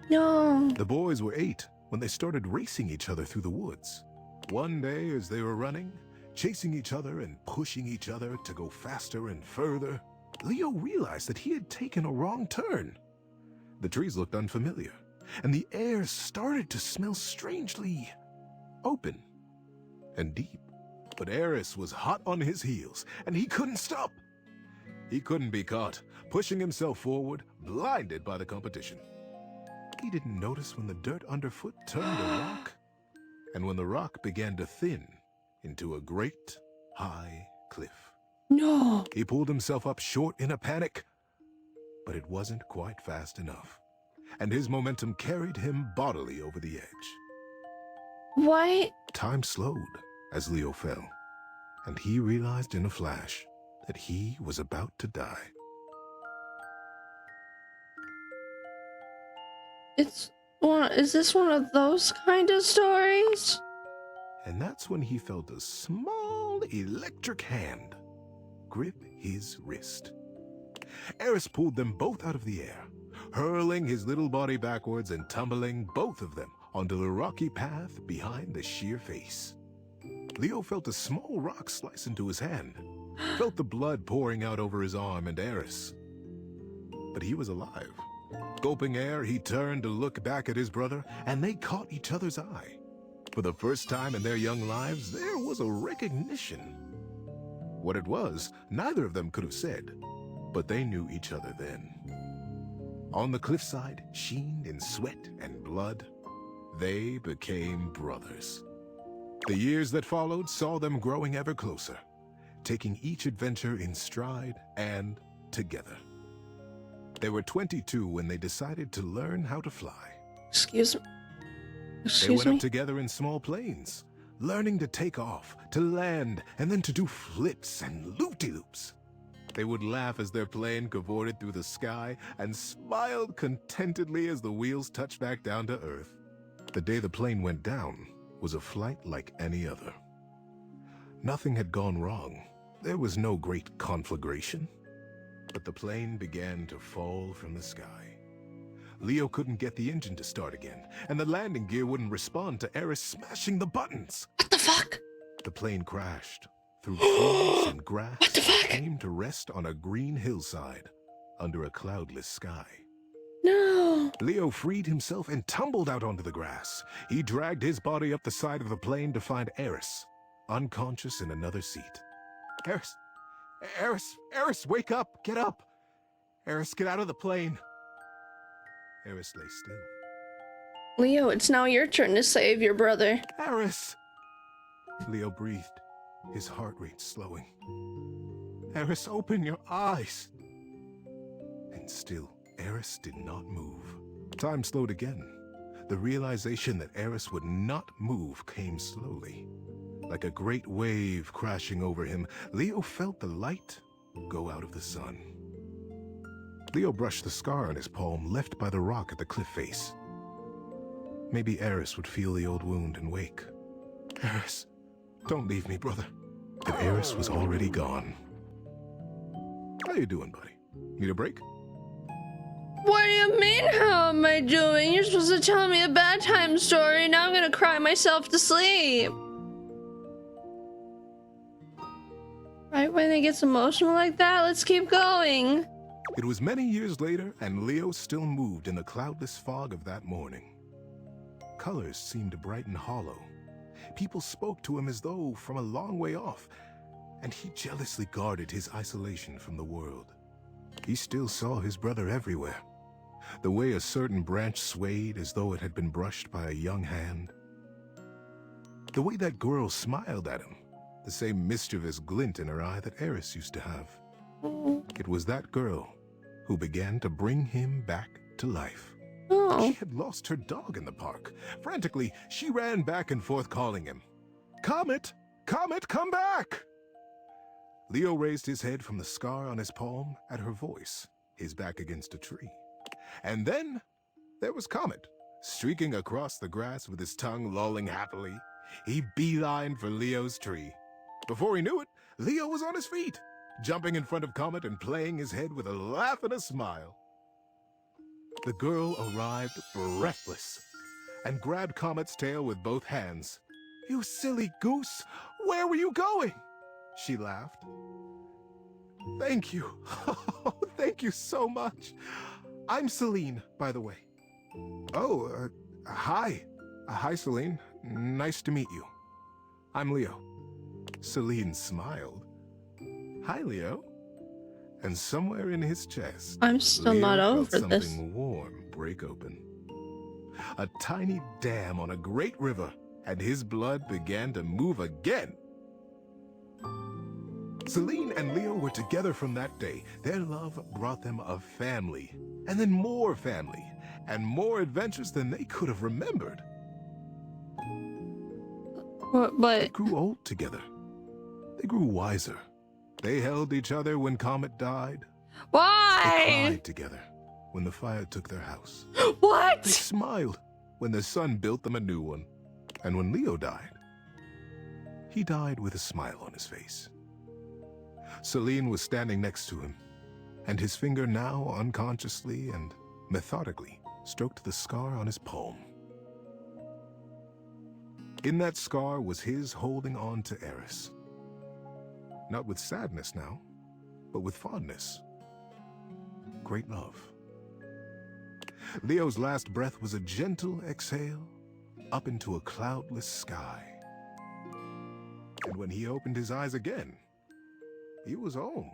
No. The boys were 8 when they started racing each other through the woods. One day, as they were running, chasing each other and pushing each other to go faster and further, Leo realized that he had taken a wrong turn. The trees looked unfamiliar, and the air started to smell strangely open and deep. But Eris was hot on his heels, and he couldn't stop. He couldn't be caught, pushing himself forward, blinded by the competition. He didn't notice when the dirt underfoot turned to rock, and when the rock began to thin into a great, high cliff. No. He pulled himself up short in a panic, but it wasn't quite fast enough, and his momentum carried him bodily over the edge. What? Time slowed as Leo fell, and he realized in a flash that he was about to die. Is this one of those kind of stories? And that's when he felt a small electric hand grip his wrist. Eris pulled them both out of the air, hurling his little body backwards and tumbling both of them onto the rocky path behind the sheer face. Leo felt a small rock slice into his hand, felt the blood pouring out over his arm, and Eris but he was alive. Gulping air, he turned to look back at his brother, and they caught each other's eye. For the first time in their young lives, there was a recognition. What it was, neither of them could have said, but they knew each other then. On the cliffside, sheened in sweat and blood, they became brothers. The years that followed saw them growing ever closer, taking each adventure in stride and together. They were 22 when they decided to learn how to fly. Excuse me. They went up together in small planes, learning to take off, to land, and then to do flips and loop-de-loops. They would laugh as their plane cavorted through the sky and smiled contentedly as the wheels touched back down to Earth. The day the plane went down was a flight like any other. Nothing had gone wrong. There was no great conflagration. But the plane began to fall from the sky. Leo couldn't get the engine to start again, and the landing gear wouldn't respond to Eris smashing the buttons. What the fuck? The plane crashed through trees and grass and came to rest on a green hillside under a cloudless sky. No. Leo freed himself and tumbled out onto the grass. He dragged his body up the side of the plane to find Eris, unconscious in another seat. Eris, wake up! Get up! Eris, get out of the plane! Eris lay still. Leo, it's now your turn to save your brother. Eris! Leo breathed, his heart rate slowing. Eris, open your eyes! And still, Eris did not move. Time slowed again. The realization that Eris would not move came slowly. Like a great wave crashing over him, Leo felt the light go out of the sun. Leo brushed the scar on his palm left by the rock at the cliff face. Maybe Eris would feel the old wound and wake. Eris, don't leave me, brother. But Eris was already gone. How you doing, buddy? Need a break? What do you mean, how am I doing? You're supposed to tell me a bad time story. Now I'm gonna cry myself to sleep. Right when it gets emotional like that, let's keep going. It was many years later, and Leo still moved in the cloudless fog of that morning. Colors seemed bright and hollow. People spoke to him as though from a long way off, and he jealously guarded his isolation from the world. He still saw his brother everywhere. The way a certain branch swayed as though it had been brushed by a young hand. The way that girl smiled at him, the same mischievous glint in her eye that Eris used to have. It was that girl who began to bring him back to life. Oh. She had lost her dog in the park. Frantically, she ran back and forth calling him. Comet! Comet, come back! Leo raised his head from the scar on his palm at her voice, his back against a tree. And then there was Comet, streaking across the grass with his tongue lolling happily. He beelined for Leo's tree. Before he knew it, Leo was on his feet, jumping in front of Comet and playing his head with a laugh and a smile. The girl arrived breathless and grabbed Comet's tail with both hands. "You silly goose! Where were you going?" she laughed. "Thank you. Thank you so much. I'm Celine, by the way." "Oh, hi. Hi, Celine. Nice to meet you. I'm Leo." Celine smiled. "Hi, Leo." And somewhere in his chest, I'm still Leo not felt over this. something warm break open. A tiny dam on a great river, and his blood began to move again. Celine and Leo were together from that day. Their love brought them a family, and then more family, and more adventures than they could have remembered. But They grew old together. They grew wiser. They held each other when Comet died. They why? cried together when the fire took their house. What? They smiled when the sun built them a new one. And when Leo died, he died with a smile on his face. Celine was standing next to him, and his finger now unconsciously and methodically stroked the scar on his palm. In that scar was his holding on to Eris. Not with sadness now, but with fondness. great love. Leo's last breath was a gentle exhale up into a cloudless sky. And when he opened his eyes again, he was home.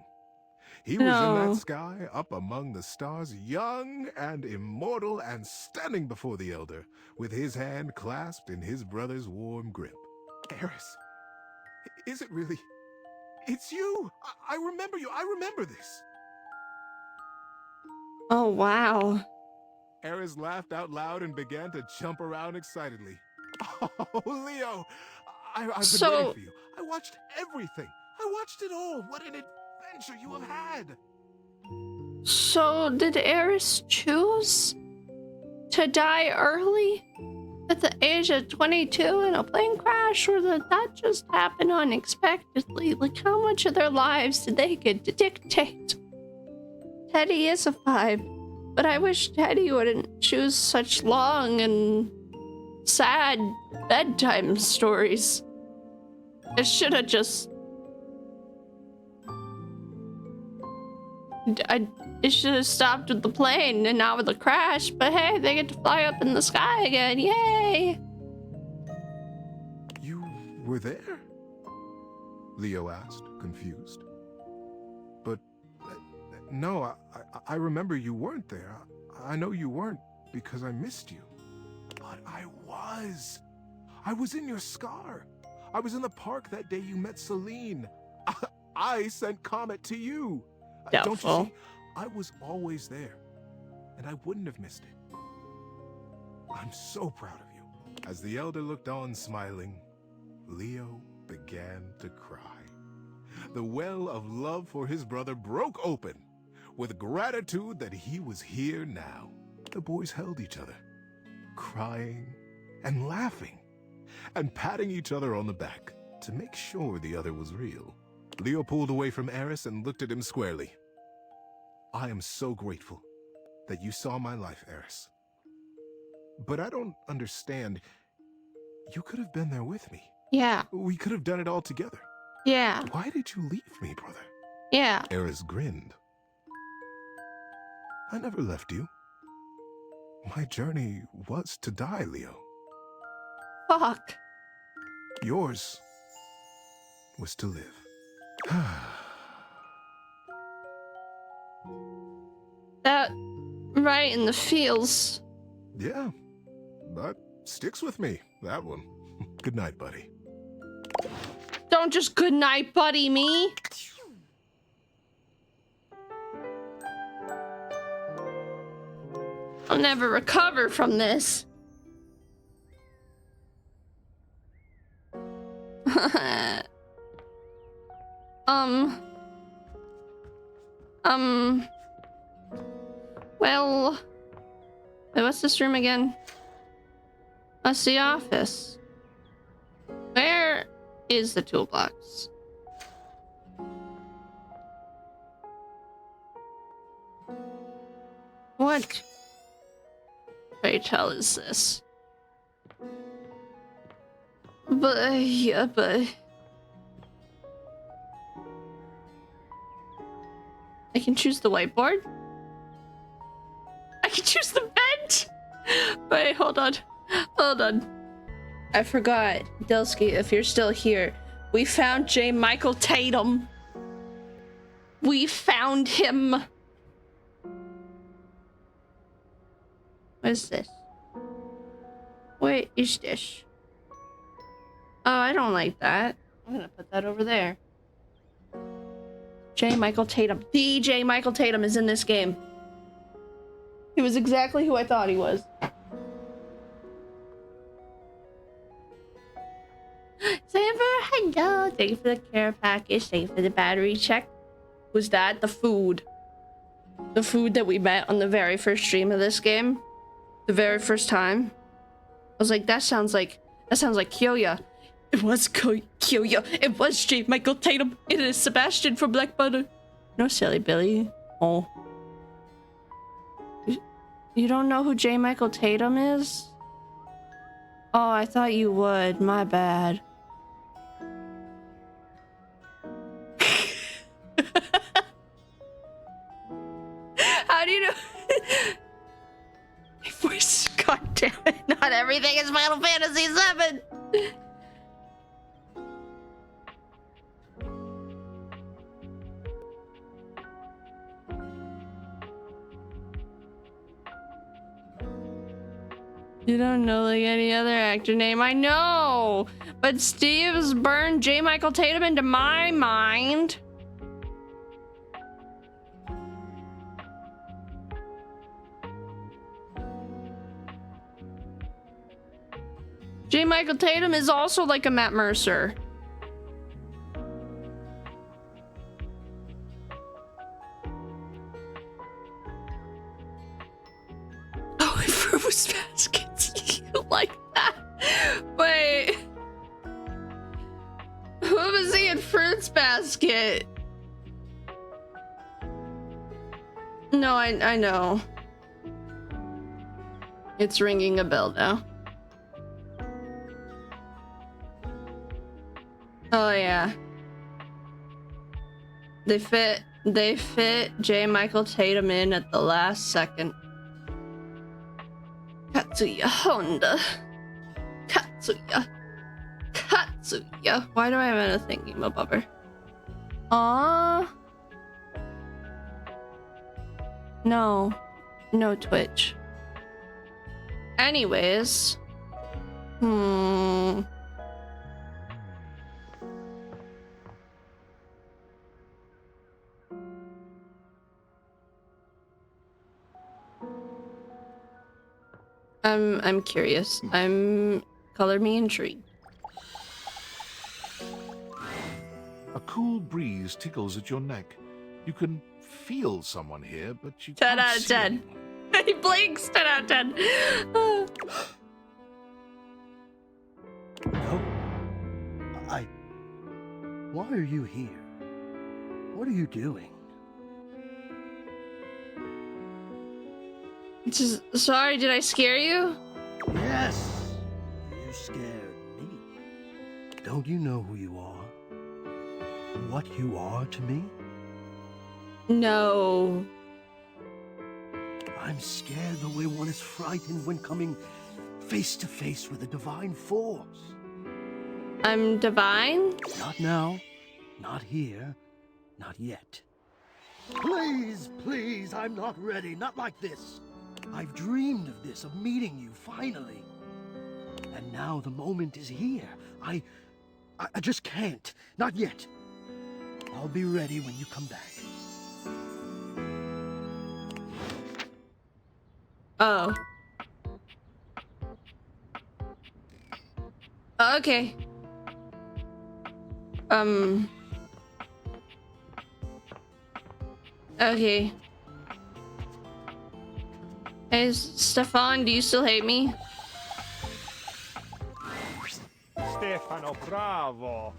He was in that sky, up among the stars, young and immortal, and standing before the Elder, with his hand clasped in his brother's warm grip. Eris, is it really? It's you! I remember you! I remember this! Oh, wow. Eris laughed out loud and began to jump around excitedly. Oh, Leo! I've been waiting for you. I watched everything. I watched it all. What an adventure you have had! So, did Eris choose to die early? At the age of 22 in a plane crash? Or did that just happen unexpectedly? Like, how much of their lives did they get to dictate? Teddy is a 5, but I wish Teddy wouldn't choose such long and sad bedtime stories. It should have just... It should have stopped with the plane and not with the crash, but hey, they get to fly up in the sky again. Yay! You were there? Leo asked, confused. But no, I remember you weren't there. I know you weren't because I missed you. But I was. I was in your scar. I was in the park that day you met Celine. I sent Comet to you. Don't you see? I was always there, and I wouldn't have missed it. I'm so proud of you. As the Elder looked on smiling, Leo began to cry. The well of love for his brother broke open with gratitude that he was here now. The boys held each other, crying and laughing, and patting each other on the back to make sure the other was real. Leo pulled away from Eris and looked at him squarely. I am so grateful that you saw my life, Eris. But I don't understand. You could have been there with me. Yeah. We could have done it all together. Yeah. Why did you leave me, brother? Yeah. Eris grinned. I never left you. My journey was to die, Leo. Fuck. Yours was to live. That right in the feels. Yeah, but sticks with me, that one. Good night, buddy. Don't just good night, buddy, me. I'll never recover from this. Well, wait, what's this room again? That's the office. Where is the toolbox? What, pray tell, is this? But, yeah, but... I can choose the whiteboard? I can choose the vent! Wait, hold on. Hold on. I forgot. Delsky, if you're still here, we found J. Michael Tatum. We found him. What is this? What is this? Oh, I don't like that. I'm gonna put that over there. J. Michael Tatum. DJ Michael Tatum is in this game. He was exactly who I thought he was. Thank you for hello. Thank you for the care package. Thank you for the battery check. Was that the food? The food that we met on the very first stream of this game? The very first time? I was like, that sounds like Kyoya. It was Kyoya. It was J. Michael Tatum. It is Sebastian from Black Butter. No, silly Billy. Oh. You don't know who J. Michael Tatum is? Oh, I thought you would. My bad. How everything is Final Fantasy VII. You don't know like any other actor name. I know, but Steve's burned J. Michael Tatum into my mind. J. Michael Tatum is also like a Matt Mercer. Oh, fruit baskets. You like that? Wait. Who was he in Fruits Basket? No, I know. It's ringing a bell now. Oh yeah. They fit J. Michael Tatum in at the last second. Katsuya Honda. Katsuya. Why do I have anything thinking above her? No. No Twitch. Anyways. I'm curious. Color me intrigued. A cool breeze tickles at your neck. You can feel someone here, but you 10 can't out of see 10. He blinks. 10 out of 10. No. Why are you here? What are you doing? Just sorry, did I scare you? Yes. You scared me. Don't you know who you are? What you are to me? No. I'm scared the way one is frightened when coming face to face with a divine force. I'm divine? Not now. Not here. Not yet. Please, please, I'm not ready. Not like this. I've dreamed of this, of meeting you, finally. And now the moment is here. I just can't. Not yet. I'll be ready when you come back. Oh. Okay. Okay. Hey, Stefan, do you still hate me? Stefano, bravo!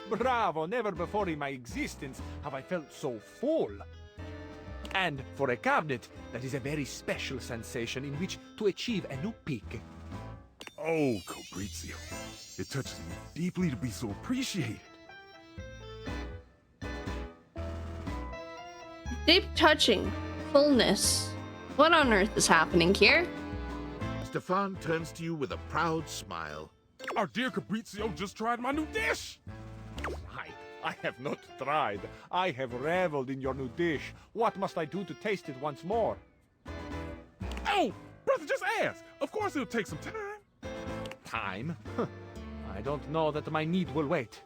Bravo! Never before in my existence have I felt so full. And for a cabinet, that is a very special sensation in which to achieve a new peak. Oh, Fabrizio, it touches me deeply to be so appreciated. Deep touching. Fullness. What on earth is happening here? Stefan turns to you with a proud smile. Our dear Fabrizio just tried my new dish. I have not tried. I have reveled in your new dish. What must I do to taste it once more? Oh, brother, just ask. Of course it'll take some time. Time? I don't know that my need will wait.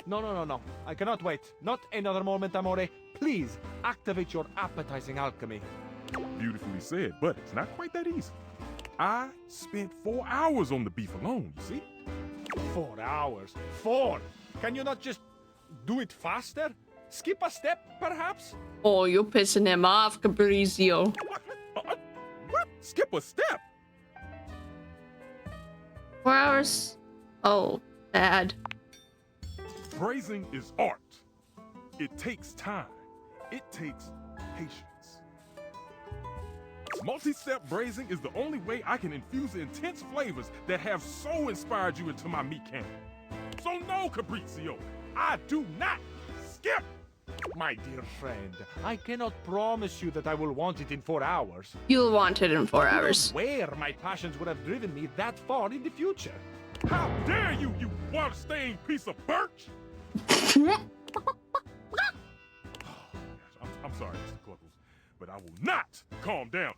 No. I cannot wait. Not another moment, amore. Please, activate your appetizing alchemy. Beautifully said, but it's not quite that easy. I spent 4 hours on the beef alone, you see? 4 hours? 4? Can you not just do it faster? Skip a step, perhaps? Oh, you're pissing him off, Fabrizio. What? Skip a step? 4 hours? Oh, bad. Braising is art. It takes time. It takes patience. Multi-step braising is the only way I can infuse the intense flavors that have so inspired you into my meat cannon. So no, Fabrizio, I do not skip My dear friend, I cannot promise you that I will want it in 4 hours. You'll want it in 4 I don't know hours. where my passions would have driven me that far in the future. How dare you, you water-stained piece of birch! I'm sorry, Mr. Cluckles, but I will not calm down.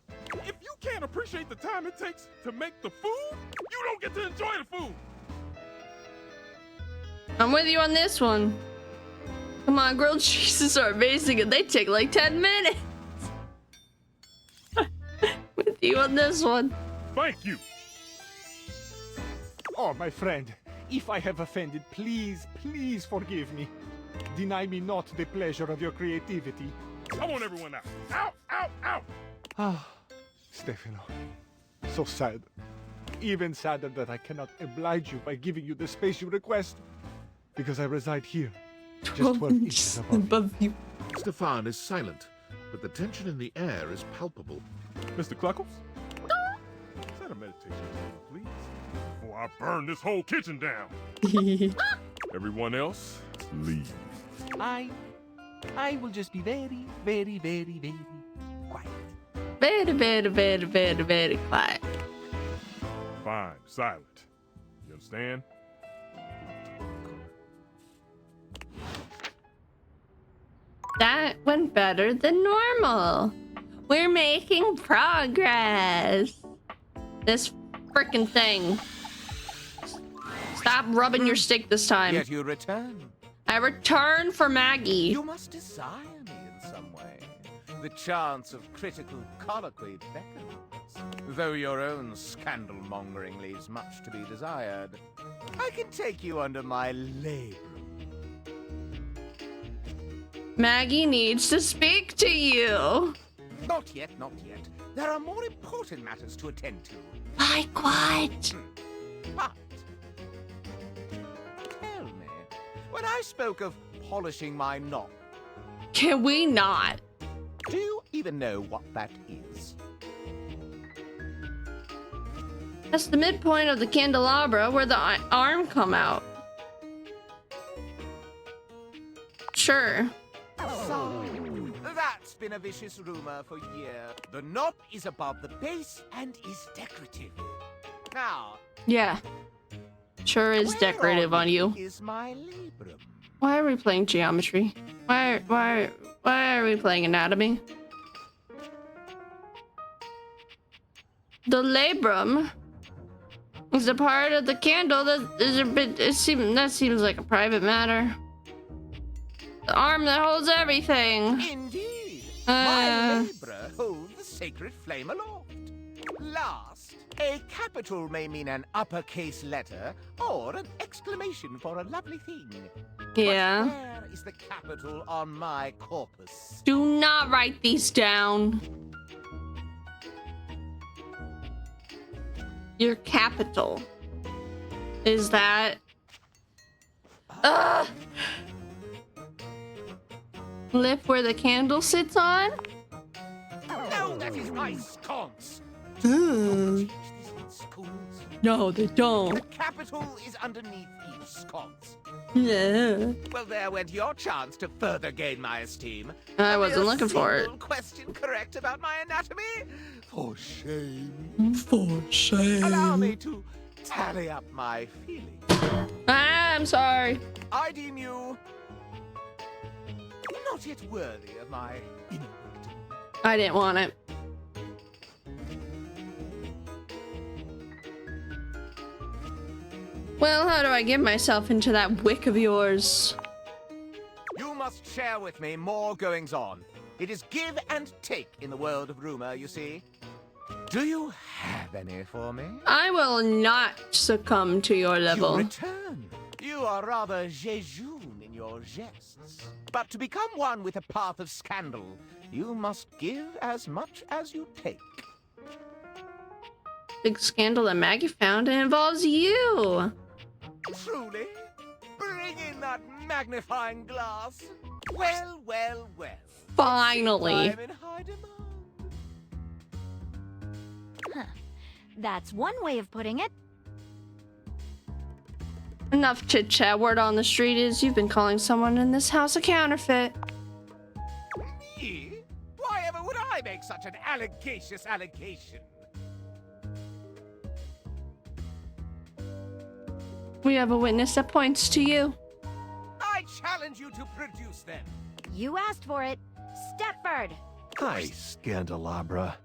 If you can't appreciate the time it takes to make the food, you don't get to enjoy the food. I'm with you on this one. Come on, grilled cheeses are amazing and they take like 10 minutes. With you on this one. Thank you. Oh, my friend, if I have offended, please, please forgive me. Deny me not the pleasure of your creativity. I want everyone out. Out, out, out. Ah, Stefano, so sad. Even sadder that I cannot oblige you by giving you the space you request. Because I reside here, just 12 inches above you. Stefan is silent, but the tension in the air is palpable. Mr. Cluckles? Set a meditation timer, please, before I burn this whole kitchen down. Everyone else, leave. I will just be very, very, very, very quiet. Very, very, very, very, very quiet. Fine, silent. You understand? That went better than normal. We're making progress. This freaking thing. Stop rubbing your stick this time. Yet you return. I return for Maggie. You must desire me in some way. The chance of critical colloquy beckons. Though your own scandal-mongering leaves much to be desired. I can take you under my labor. Maggie needs to speak to you. Not yet, not yet. There are more important matters to attend to. Like what? But, tell me, when I spoke of polishing my knob, Can we not? do you even know what that is? That's the midpoint of the candelabra where the arm come out. Sure. So, that's been a vicious rumor for years. The knob is above the base and is decorative. Now, Yeah. Sure is decorative on you. is my labrum. Why are we playing geometry? Why are we playing anatomy? The labrum is a part of the candle that is a bit. That seems like a private matter. The arm that holds everything. Indeed. My labra holds the sacred flame aloft. Last, a capital may mean an uppercase letter or an exclamation for a lovely thing. Yeah. But where is the capital on my corpus? Do not write these down. Your capital. Is that... lip where the candle sits on? No, that is my sconce. No, they The don't. capital is underneath each sconce. Yeah. Well, there went your chance to further gain my esteem. I wasn't looking for it. Single question correct about my anatomy? For shame. For shame. Allow me to tally up my feelings. I'm sorry. I deem you not yet worthy of my I didn't want it. Well, how do I get myself into that wick of yours? You must share with me more goings on. It is give and take in the world of rumor, you see. Do you have any for me? I will not succumb to your level. You return. You are rather jejune in your jests. But to become one with a path of scandal, you must give as much as you take. Big scandal that Maggie found and involves you. Truly? Bring in that magnifying glass. Well, well, well. Finally. I'm in high demand. Huh. That's one way of putting it. Enough chit chat. Word on the street is you've been calling someone in this house a counterfeit. such an allegacious allegation. We have a witness that points to you. I challenge you to produce them. You asked for it. Stepford! Hi, Scandelabra.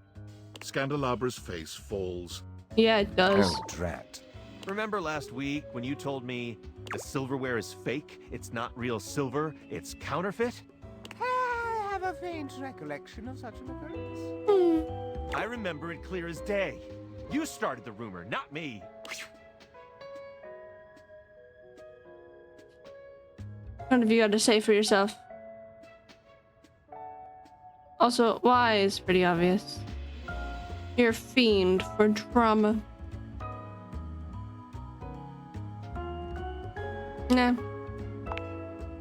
Scandalabra's face falls. Yeah, it does. Oh, drat. Remember last week when you told me the silverware is fake? It's not real silver, it's counterfeit? I have a faint recollection of such an occurrence. I remember it clear as day. You started the rumor, not me. What have you got to say for yourself? Also, why is pretty obvious. You're a fiend for drama. Nah.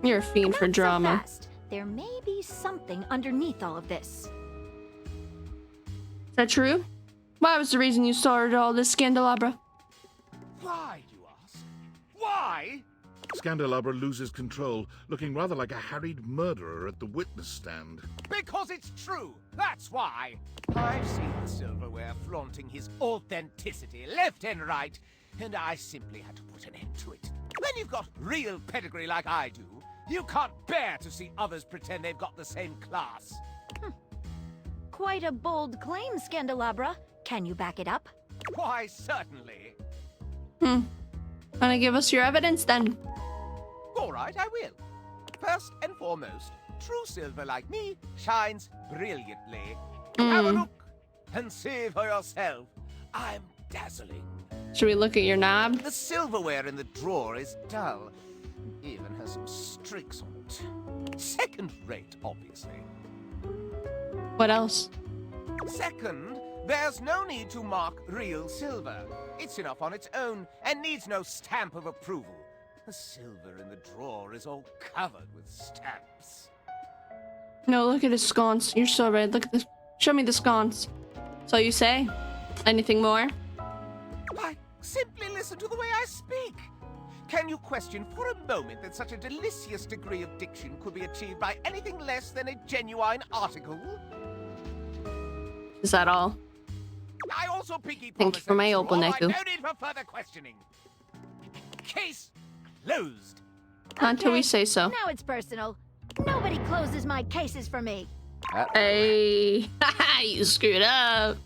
You're a fiend for drama. Fast. There may be something underneath all of this. Is that true? Why was the reason you started all this, Scandelabra? Why, you ask? Why? Scandelabra loses control, looking rather like a harried murderer at the witness stand. Because it's true, that's why. I've seen the silverware flaunting his authenticity left and right, and I simply had to put an end to it. When you've got real pedigree like I do, you can't bear to see others pretend they've got the same class. Quite a bold claim, Scandelabra. Can you back it up? Why, certainly. Wanna give us your evidence then? All right, I will. First and foremost, true silver like me shines brilliantly. Have a look and see for yourself. I'm dazzling. Should we look at your knob? The silverware in the drawer is dull. Even has some streaks on it. Second rate, obviously. What else? Second, there's no need to mark real silver. It's enough on its own and needs no stamp of approval. The silver in the drawer is all covered with stamps. No, look at his sconce. You're so red. Look at this. Show me the sconce. So you say? Anything more? Why, simply listen to the way I speak. Can you question for a moment that such a delicious degree of diction could be achieved by anything less than a genuine article? Is that all? I also pinky Thank you for my opal, Neku. No need for further questioning. Case closed. Until we say so. Now it's personal. Nobody closes my cases for me. Hey, you screwed up.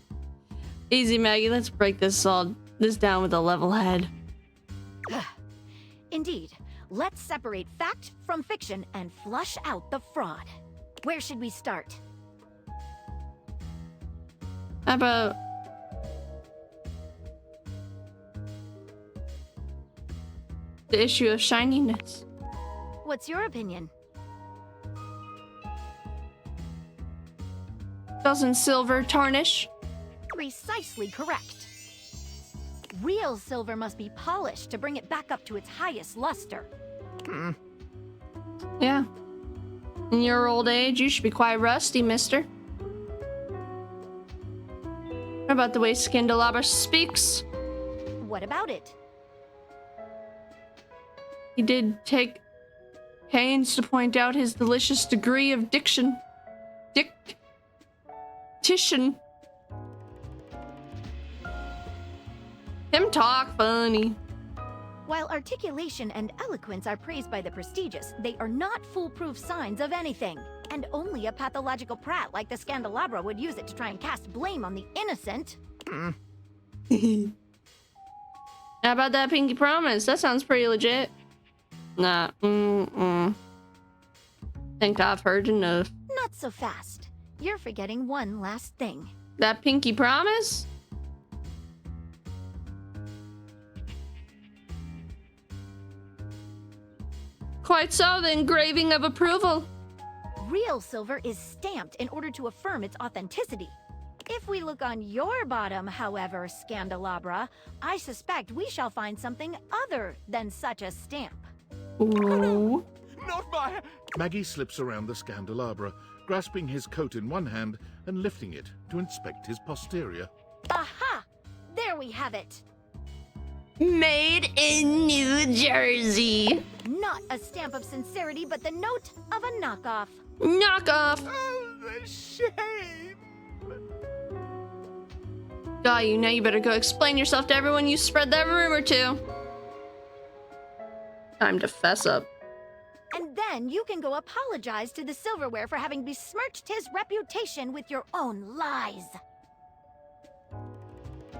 Easy, Maggie. Let's break this down with a level head. Indeed. Let's separate fact from fiction and flush out the fraud. Where should we start? How about the issue of shininess? What's your opinion? Doesn't silver tarnish? Precisely correct. Real silver must be polished to bring it back up to its highest luster. Yeah. In your old age, you should be quite rusty, mister. What about the way Scandelabra speaks? What about it? He did take pains to point out his delicious degree of diction. Dictation. Him talk funny. While articulation and eloquence are praised by the prestigious, they are not foolproof signs of anything. And only a pathological prat like the Scandelabra would use it to try and cast blame on the innocent. How about that pinky promise? That sounds pretty legit. Nah. Think I've heard enough. Not so fast. You're forgetting one last thing. That pinky promise? Quite so, the engraving of approval. Real silver is stamped in order to affirm its authenticity. If we look on your bottom, however, Scandelabra, I suspect we shall find something other than such a stamp. Ooh. Not my... Maggie slips around the Scandelabra, grasping his coat in one hand and lifting it to inspect his posterior. Aha! There we have it. Made in New Jersey. Not a stamp of sincerity, but the note of a knockoff. Knockoff. Oh, the shame. Got you. Now you better go explain yourself to everyone you spread that rumor to. Time to fess up. And then you can go apologize to the silverware for having besmirched his reputation with your own lies.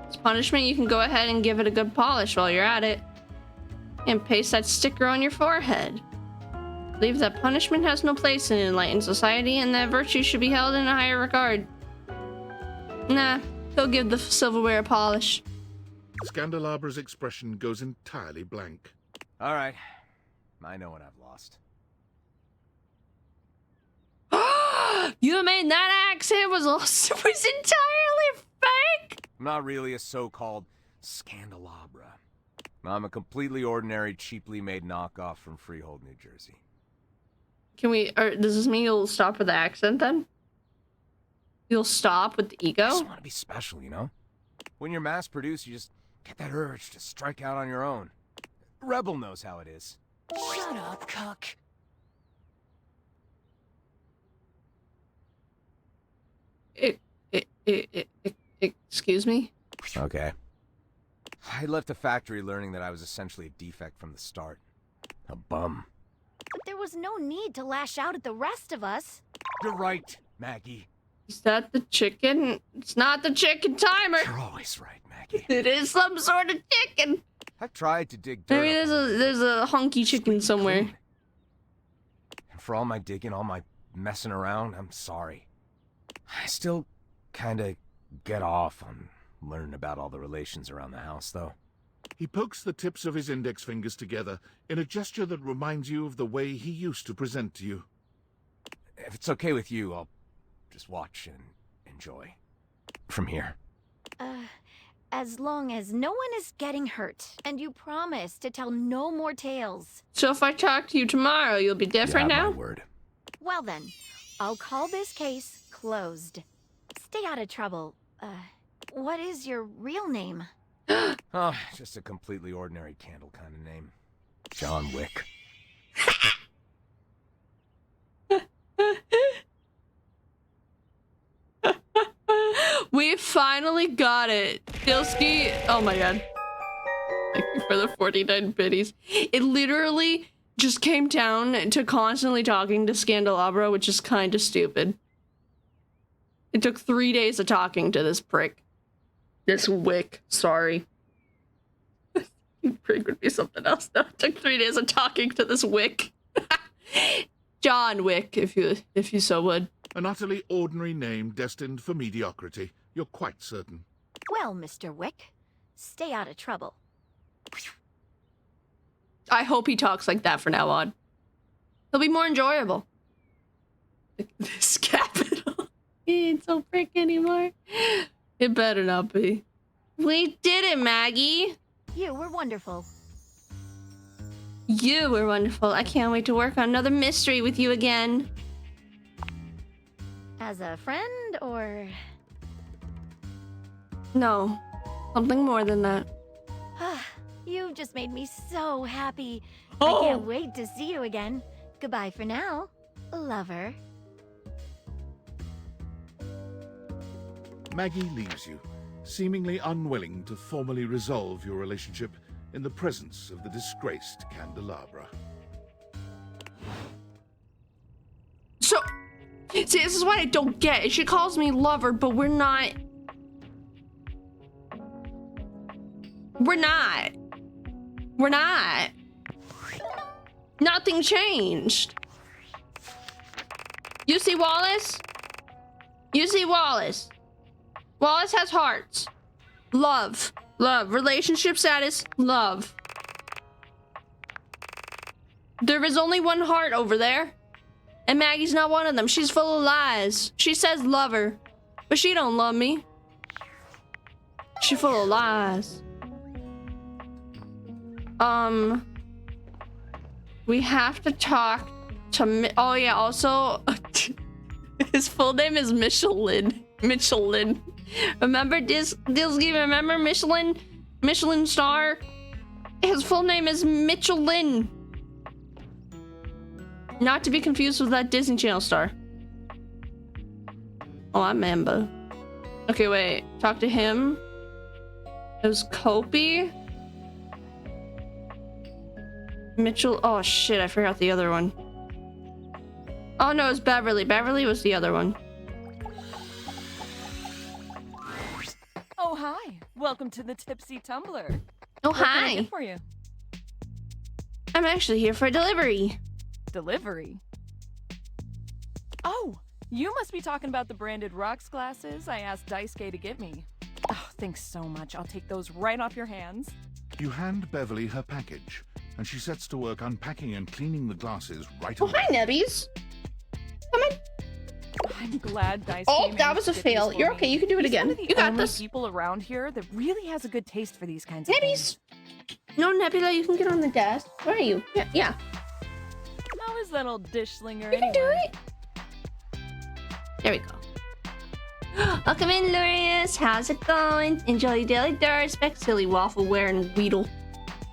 As punishment, you can go ahead and give it a good polish while you're at it. And paste that sticker on your forehead. Believe that punishment has no place in an enlightened society and that virtue should be held in a higher regard. Nah, go give the silverware a polish. Scandalabra's expression goes entirely blank. All right. I know what I've lost. You made that accent was entirely fake? I'm not really a so-called Scandalabra. I'm a completely ordinary, cheaply made knockoff from Freehold, New Jersey. Can we, or does this mean you'll stop with the accent then? You'll stop with the ego? I just want to be special, you know? When you're mass-produced, you just get that urge to strike out on your own. Rebel knows how it is. Shut up, cuck. Excuse me? Okay. I left the factory learning that I was essentially a defect from the start. A bum. But there was no need to lash out at the rest of us. You're right, Maggie. Is that the chicken? It's not the chicken timer. You're always right, Maggie. It is some sort of chicken. I've tried to dig dirt. Maybe there's a honky chicken somewhere. And for all my digging, all my messing around, I'm sorry. I still kinda get off on learning about all the relations around the house, though. He pokes the tips of his index fingers together in a gesture that reminds you of the way he used to present to you. If it's okay with you, I'll just watch and enjoy. From here. As long as no one is getting hurt, and you promise to tell no more tales. So if I talk to you tomorrow, you'll be different now? My word. Well then, I'll call this case closed. Stay out of trouble. What is your real name? Oh, just a completely ordinary candle kind of name. John Wick. We finally got it. Dilsky, oh my god. Thank you for the 49 biddies. It literally just came down to constantly talking to Scandalabra, which is kind of stupid. It took 3 days of talking to this prick. This Wick, sorry. Prick would be something else though. It took 3 days of talking to this Wick. John Wick, if you so would. An utterly ordinary name destined for mediocrity. You're quite certain. Well, Mr. Wick, stay out of trouble. I hope he talks like that from now on. He'll be more enjoyable. This capital. He ain't so prick anymore. It better not be. We did it, Maggie. You were wonderful. You were wonderful. I can't wait to work on another mystery with you again. As a friend, or...? No. Something more than that. You just made me so happy. Oh. I can't wait to see you again. Goodbye for now, lover. Maggie leaves you, seemingly unwilling to formally resolve your relationship in the presence of the disgraced Candelabra. So, see, this is what I don't get. She calls me lover, but we're not. We're not. We're not. Nothing changed. You see Wallace? You see Wallace? Wallace has hearts. Love. Love. Relationship status. Love. There is only one heart over there. And Maggie's not one of them. She's full of lies. She says love her. But she don't love me. She full of lies. We have to talk to... Oh yeah, also... his full name is Michelin. Michelin. Remember Dilsky? Remember Michelin? Michelin star? His full name is Michelin. Not to be confused with that Disney Channel star. Oh, I'm Mambo. Okay, wait. Talk to him. It was Kopi. Mitchell. Oh shit, I forgot the other one. Oh no, it's Beverly. Beverly was the other one. Oh, hi. Welcome to the Tipsy Tumbler. Oh, What can I hi. get for you? I'm actually here for a delivery. Delivery? Oh, you must be talking about the branded rocks glasses I asked Daisuke to get me. Oh, thanks so much. I'll take those right off your hands. You hand Beverly her package, and she sets to work unpacking and cleaning the glasses right Oh, away. hi, Nebbies. Come on. I'm glad Daisuke Oh, that managed was to a get fail. these for You're me. okay. You can do it He's again. one of the You got only this. people around here that really has a good taste for these kinds of things. No, Nebula, you can get on the desk. Where are you? Yeah. How is that old dish slinger You can do anyway? it. There we go. Welcome in, Lurius. How's it going? Enjoy your daily dirt. Spec silly waffle wearing Weedle.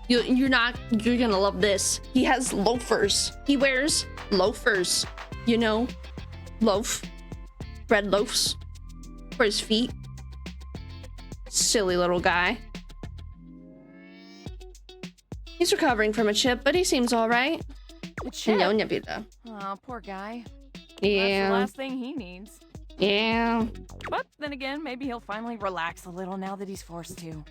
You're gonna love this. He has loafers. He wears loafers. You know, loaf. Bread loafs for his feet. Silly little guy. He's recovering from a chip, but he seems alright. A chip? Hello, Nebula. Oh, poor guy. Yeah. That's the last thing he needs. Yeah. But then again, maybe he'll finally relax a little now that he's forced to.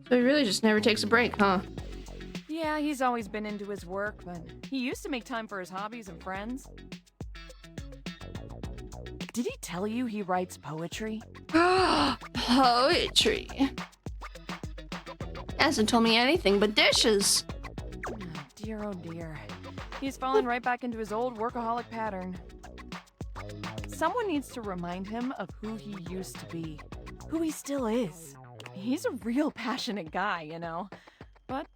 So he really just never takes a break, huh? Yeah, he's always been into his work, but he used to make time for his hobbies and friends. Did he tell you he writes poetry? Poetry. Hasn't told me anything but dishes. Dear, oh dear. He's fallen right back into his old workaholic pattern. Someone needs to remind him of who he used to be, who he still is. He's a real passionate guy, you know, but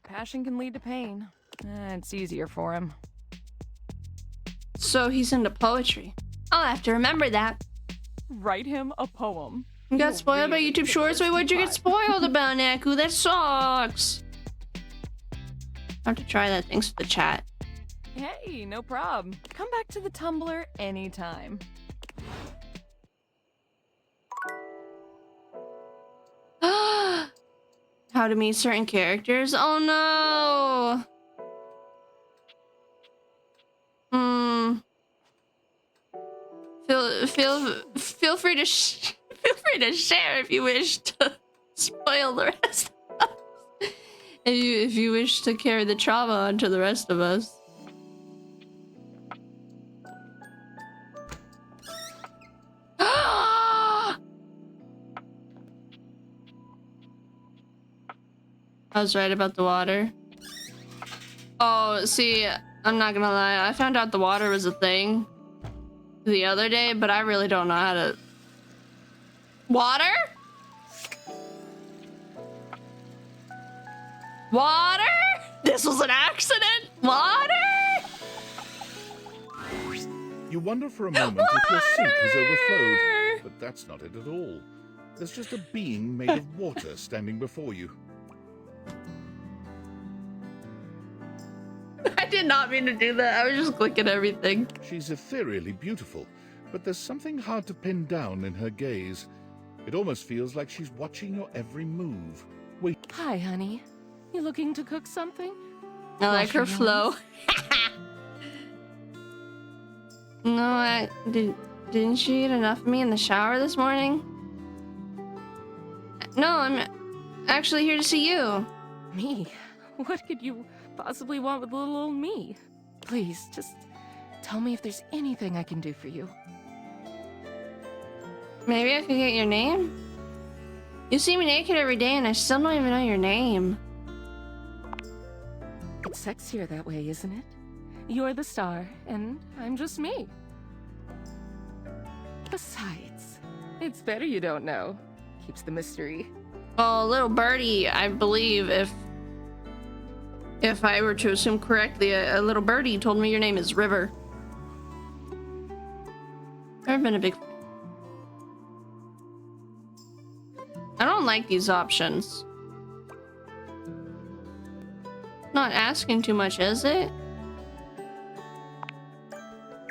passion can lead to pain. It's easier for him. So he's into poetry. I'll have to remember that. Write him a poem. You got spoiled by YouTube Shorts? Wait, what'd you get spoiled about, Naku? That sucks. I have to try that. Thanks for the chat. Hey, no problem. Come back to the Tumblr anytime. How to meet certain characters? Oh no! Feel free to share if you wish to spoil the rest of us. If you wish to carry the trauma onto the rest of us. I was right about the water. Oh, see, I'm not gonna lie. I found out the water was a thing the other day, but I really don't know how to... Water? Water? This was an accident? Water? You wonder for a moment if your sink has overflowed, but that's not it at all. There's just a being made of water standing before you. I did not mean to do that. I was just clicking everything. She's ethereally beautiful, but there's something hard to pin down in her gaze. It almost feels like she's watching your every move. Wait. Hi, honey. You looking to cook something? I like her flow. No, didn't she eat enough of me in the shower this morning? No, I'm actually here to see you. Me? What could you possibly want with little old me? Please, just tell me if there's anything I can do for you. Maybe I could get your name? You see me naked every day and I still don't even know your name. It's sexier that way, isn't it? You're the star, and I'm just me. Besides, it's better you don't know. Keeps the mystery. Oh, little birdie, I believe if I were to assume correctly, a little birdie told me your name is River. I've been a big... I don't like these options. Not asking too much, is it?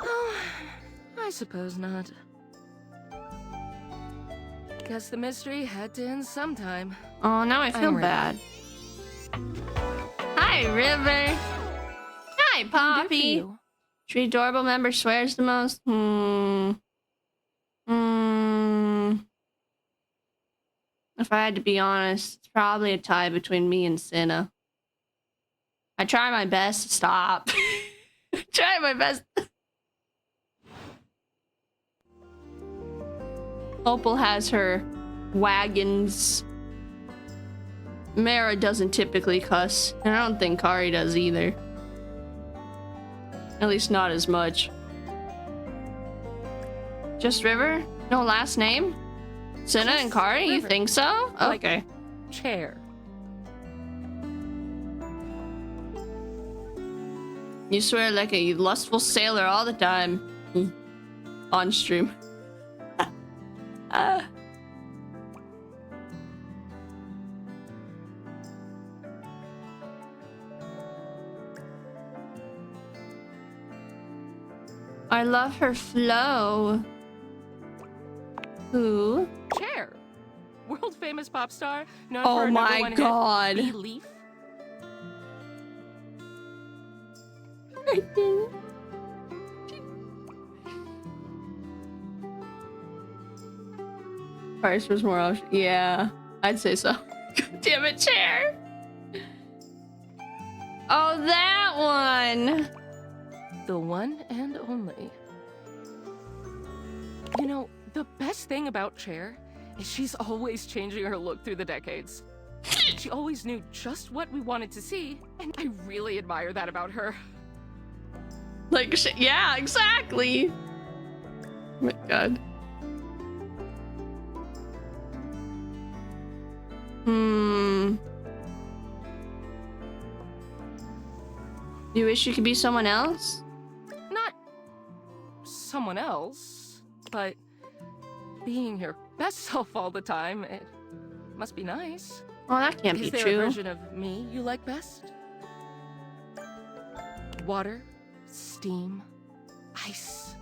Oh, I suppose not. Guess the mystery had to end sometime. Oh, now I feel I'm ready. bad. Hi, River. Hi, Poppy. you? Tree adorable member swears the most. If I had to be honest, it's probably a tie between me and Cinna. I try my best to stop. Try my best. Opal has her wagons. Mara doesn't typically cuss, and I don't think Kari does either. At least not as much. Just River? No last name? Cinna and Kari? You River. think so? Like Okay. chair. You swear like a lustful sailor all the time. On stream. I love her flow. Who? Chair. World famous pop star. Known Oh for her my #1 hit, God. Belief. Price was more option. Yeah, I'd say so. God damn it, chair. Oh, that one. The one and only. You know, the best thing about Chair is she's always changing her look through the decades. She always knew just what we wanted to see, and I really admire that about her. Like, yeah, exactly. Oh my God. You wish you could be someone else? Not someone else, but being your best self all the time, it must be nice. Oh, that can't be Is there true. a version of me you like best? Water, steam, ice,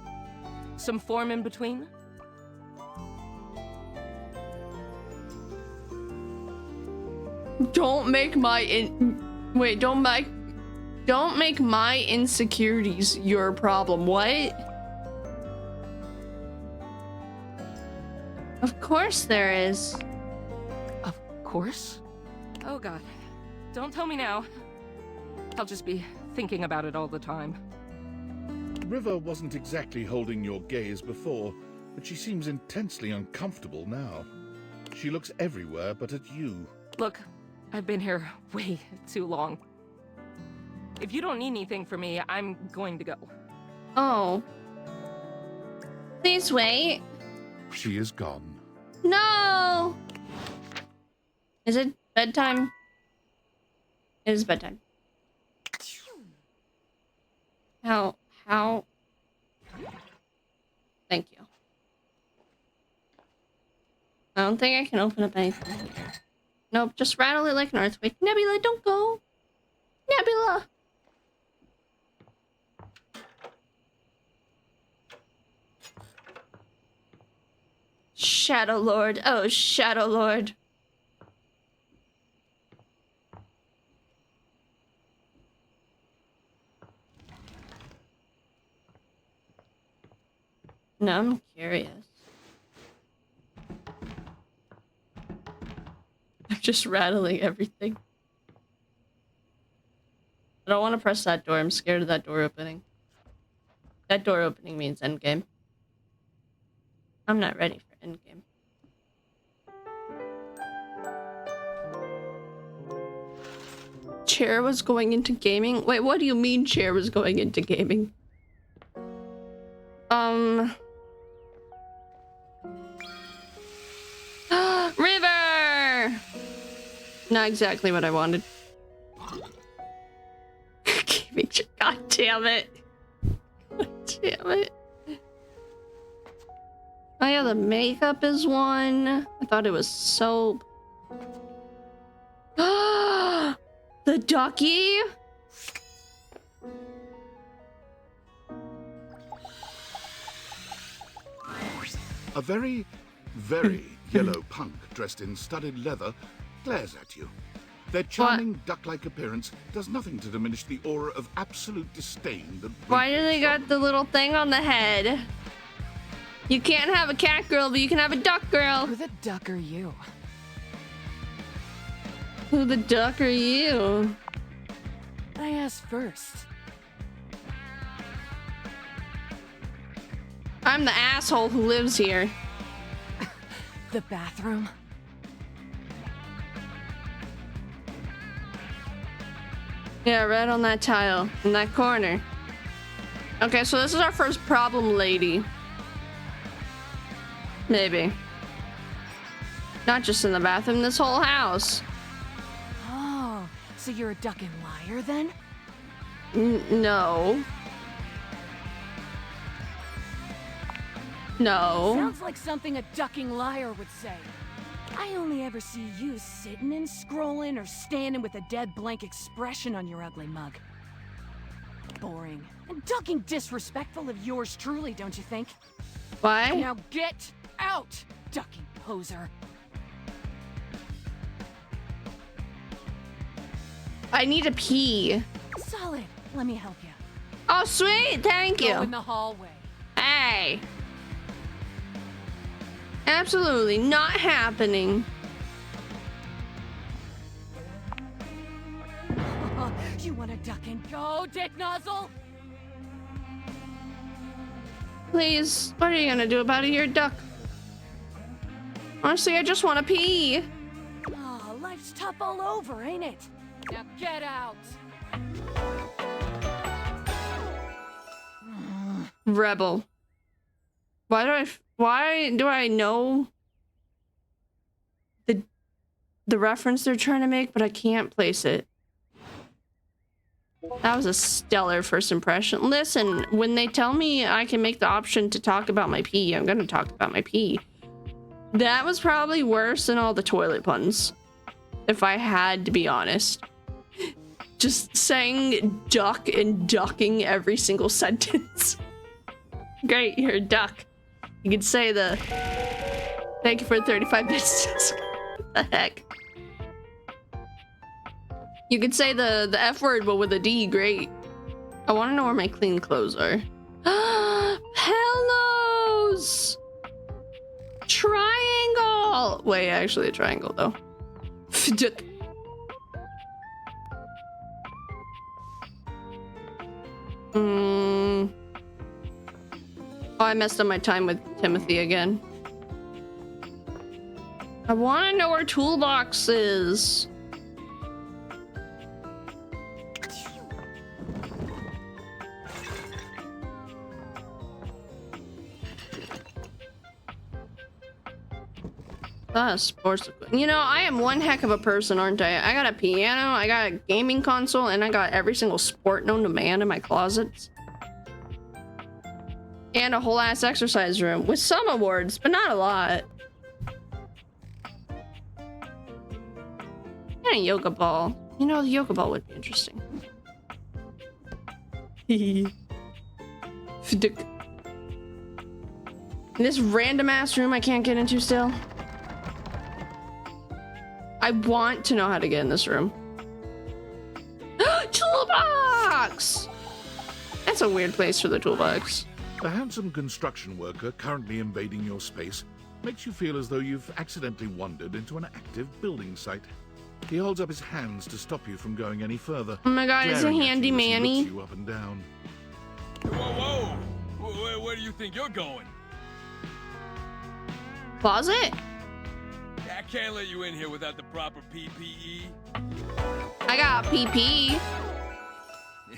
some form in between? Don't make my don't make my insecurities your problem. What? Of course there is. Of course? Oh God. Don't tell me now. I'll just be thinking about it all the time. River wasn't exactly holding your gaze before, but she seems intensely uncomfortable now. She looks everywhere but at you. Look, I've been here way too long. If you don't need anything from me, I'm going to go. Oh. Please wait. She is gone. No! Is it bedtime? It is bedtime. How? Thank you. I don't think I can open up anything. Nope, just rattle it like an earthquake. Nebula, don't go! Nebula! Shadow Lord, oh Shadow Lord. No, I'm curious. I'm just rattling everything. I don't want to press that door. I'm scared of that door opening. That door opening means endgame. I'm not ready for endgame. Chair was going into gaming? Wait, what do you mean Chair was going into gaming? River! Not exactly what I wanted. Gaming chair. God damn it. God damn it. Oh yeah, the makeup is one. I thought it was soap. The ducky? A very, very yellow punk dressed in studded leather glares at you. Their charming duck-like appearance does nothing to diminish the aura of absolute disdain that... Why do they got the little thing on the head? You can't have a cat girl, but you can have a duck girl. Who the duck are you? Who the duck are you? I asked first. I'm the asshole who lives here. The bathroom? Yeah, right on that tile, in that corner. Okay, so this is our first problem lady. Maybe. Not just in the bathroom, this whole house. Oh, so you're a duck and liar then? No. No. Sounds like something a ducking liar would say. I only ever see you sitting and scrolling or standing with a dead blank expression on your ugly mug. Boring. And ducking disrespectful of yours truly, don't you think? Why? Now get out, ducking poser. I need to pee. Solid. Let me help you. Oh, sweet. Thank you. Go in the hallway. Hey. Absolutely not happening. You want to duck and go, dick nozzle? Please, what are you gonna do about it? You're a duck. Honestly, I just want to pee. Oh, life's tough all over, ain't it? Now get out. Rebel. Why do I know the reference they're trying to make, but I can't place it? That was a stellar first impression. Listen, when they tell me I can make the option to talk about my pee, I'm gonna talk about my pee. That was probably worse than all the toilet puns, if I had to be honest. Just saying duck and ducking every single sentence. Great, you're a duck. You could say the thank you for 35 minutes. What the heck? You could say the F word, but with a D. Great. I want to know where my clean clothes are. Pillows! Triangle! Wait, actually a triangle though. Oh, I messed up my time with Timothy again. I want to know where toolbox is. Sports equipment. You know, I am one heck of a person, aren't I? I got a piano, I got a gaming console, and I got every single sport known to man in my closets. And a whole ass exercise room with some awards, but not a lot. And a yoga ball. You know, the yoga ball would be interesting. This random ass room I can't get into still. I want to know how to get in this room. Toolbox! That's a weird place for the toolbox. The handsome construction worker currently invading your space makes you feel as though you've accidentally wandered into an active building site. He holds up his hands to stop you from going any further. Oh my god, it's a handy manny. You up and down. Whoa, whoa! Where do you think you're going? Closet? I can't let you in here without the proper PPE. I got PP.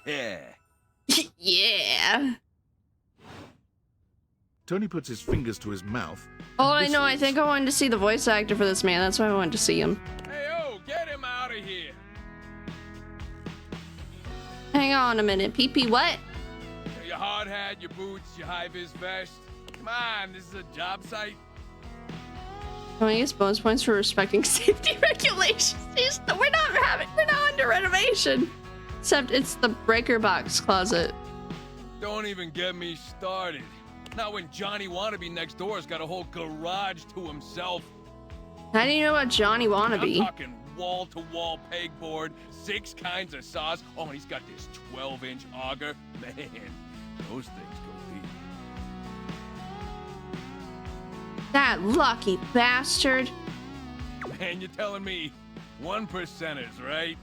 Yeah. Yeah. Tony puts his fingers to his mouth. Oh, I know. I think I wanted to see the voice actor for this man. That's why I wanted to see him. Hey, oh, get him out of here. Hang on a minute. PP what? Your hard hat, your boots, your high-vis vest. Come on, this is a job site. Can I use bonus points for respecting safety regulations? We're not under renovation. Except it's the breaker box closet. Don't even get me started. Not when Johnny Wannabe next door has got a whole garage to himself. How do you know about Johnny I'm Wannabe? talking wall-to-wall pegboard, 6 kinds of saws. Oh, and he's got this 12-inch auger. Man, those things go deep. That lucky bastard. Man, you're telling me 1%ers, right?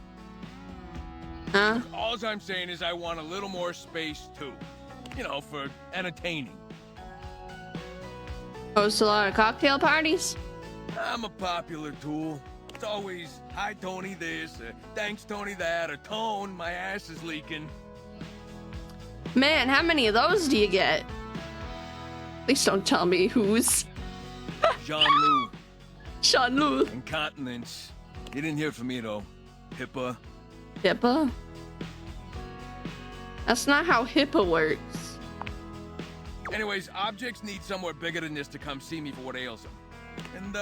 Huh? All I'm saying is I want a little more space, too. You know, for entertaining. Host a lot of cocktail parties? I'm a popular tool. It's always, hi, Tony, this, thanks, Tony, that, or Tone, my ass is leaking. Man, how many of those do you get? Please don't tell me who's. Jean-Lou. Jean-Lou. Incontinence. You didn't hear from me, though. HIPAA. HIPAA? That's not how HIPAA works. Anyways, objects need somewhere bigger than this to come see me for what ails them. And,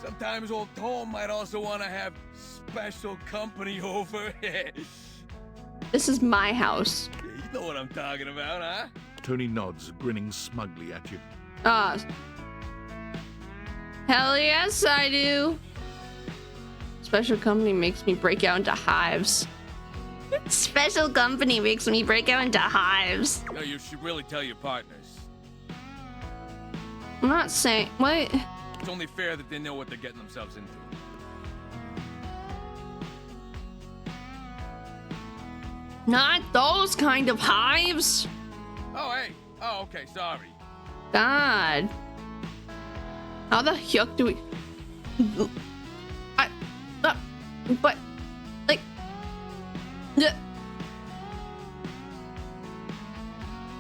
sometimes old Tom might also want to have special company over. This is my house. You know what I'm talking about, huh? Tony nods, grinning smugly at you. Hell yes, I do. Special company makes me break out into hives. Special company makes me break out into hives. No, you should really tell your partners. I'm not saying... What? It's only fair that they know what they're getting themselves into. Not those kind of hives. Oh, hey. Oh, okay, sorry. God. How the heck do we... But... Like...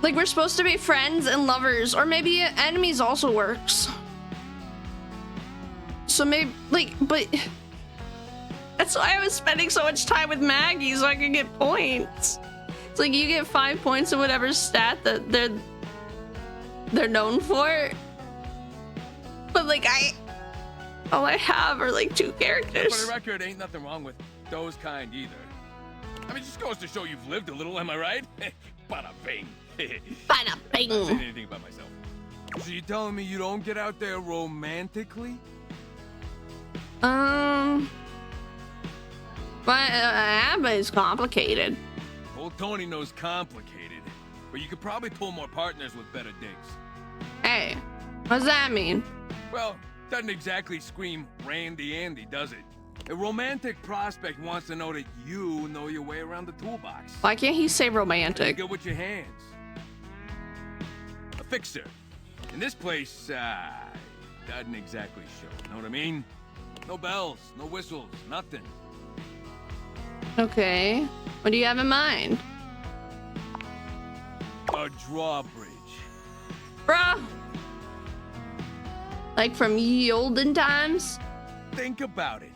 Like, we're supposed to be friends and lovers, or maybe enemies also works. So maybe, like, but... That's why I was spending so much time with Maggie, so I could get points. It's like, you get 5 points of whatever stat that they're known for. But, like, all I have are, like, 2 characters. For the record, ain't nothing wrong with those kind either. I mean, it just goes to show you've lived a little, am I right? Bada bing. Bada bing. I'm not saying anything about myself. So you telling me you don't get out there romantically? But ABBA is complicated. Old Tony knows complicated, but you could probably pull more partners with better digs. Hey, what does that mean? Well, doesn't exactly scream Randy Andy, does it? A romantic prospect wants to know that you know your way around the toolbox. Why can't he say romantic? Good with your hands. A fixer. In this place, doesn't exactly show. Know what I mean? No bells, no whistles, nothing. Okay. What do you have in mind? A drawbridge. Bruh! Like from ye olden times? Think about it.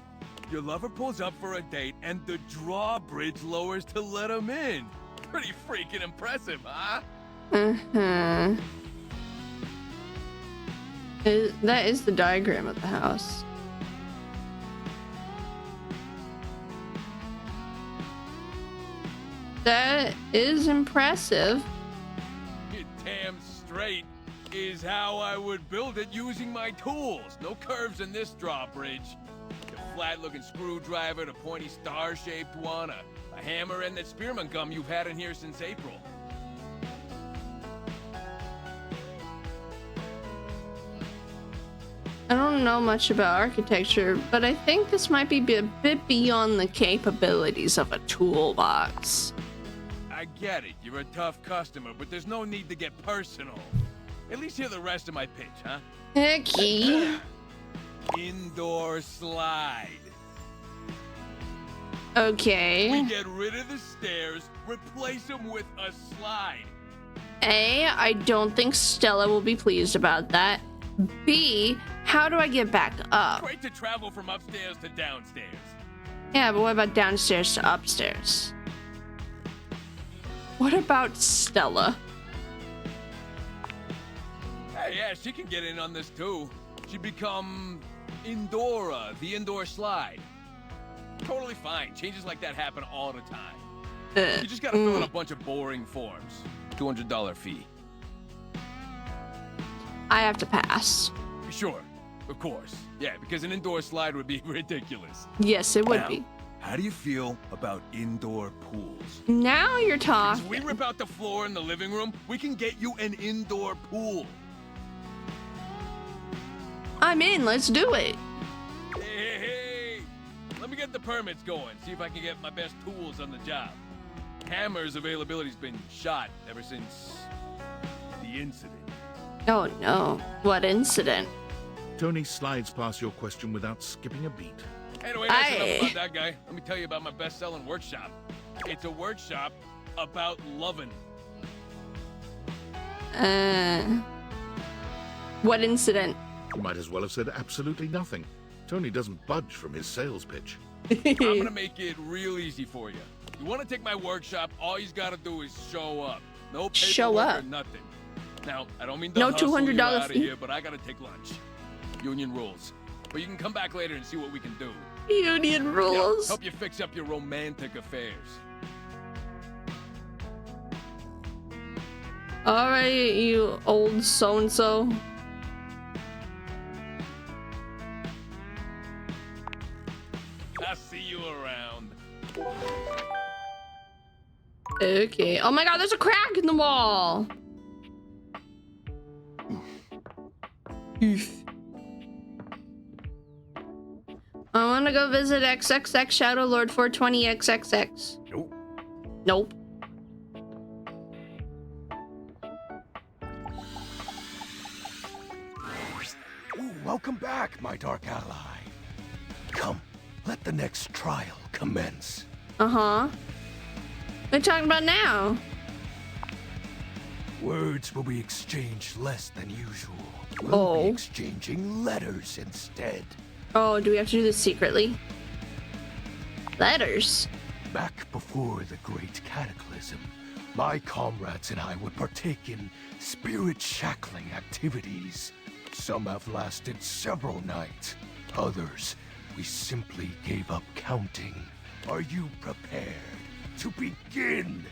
Your lover pulls up for a date and the drawbridge lowers to let him in. Pretty freaking impressive, huh? Uh-huh. That is the diagram of the house. That is impressive. You're damn straight is how I would build it using my tools. No curves in this drawbridge. The flat-looking screwdriver, the pointy star-shaped one, a hammer, and that spearmint gum you've had in here since April. I don't know much about architecture, but I think this might be a bit beyond the capabilities of a toolbox. I get it, you're a tough customer, but there's no need to get personal. At least hear the rest of my pitch, huh? Hecky. Indoor slide. Okay. We get rid of the stairs, replace them with a slide. A, I don't think Stella will be pleased about that. B, how do I get back up? Great to travel from upstairs to downstairs. Yeah, but what about downstairs to upstairs? What about Stella? Hey, yeah, she can get in on this too. She become Indora, the indoor slide. Totally fine. Changes like that happen all the time. You just gotta fill in a bunch of boring forms. $200 fee. I have to pass. Sure. Of course. Yeah, because an indoor slide would be ridiculous. Yes, it would Now, be. How do you feel about indoor pools? Now you're If talking. we rip out the floor in the living room, we can get you an indoor pool. I'm in. Let's do it. Hey. Let me get the permits going, see if I can get my best tools on the job. Hammer's availability's been shot ever since the incident. Oh no. What incident? Tony slides past your question without skipping a beat. Anyway, that's enough about that guy. Let me tell you about my best-selling workshop. It's a workshop about loving. What incident? You might as well have said absolutely nothing. Tony doesn't budge from his sales pitch. I'm gonna make it real easy for you. You want to take my workshop? All you gotta do is show up. No paperwork Show up. or nothing. Now, I don't mean to No hustle $200 you out of fee. here, but I gotta take lunch. Union rules. But you can come back later and see what we can do. Union rules. Help you fix up your romantic affairs. All right, you old so-and-so. I'll see you around. Okay. Oh my god, there's a crack in the wall. Oof. I want to go visit XXX Shadow Lord 420XXX. Nope. Nope. Ooh, welcome back, my dark ally. Come, let the next trial commence. Uh-huh. What are you talking about now? Words will be exchanged less than usual. We'll be exchanging letters instead. Oh, do we have to do this secretly? Letters? Back before the Great Cataclysm, my comrades and I would partake in spirit-shackling activities. Some have lasted several nights. Others, we simply gave up counting. Are you prepared to begin?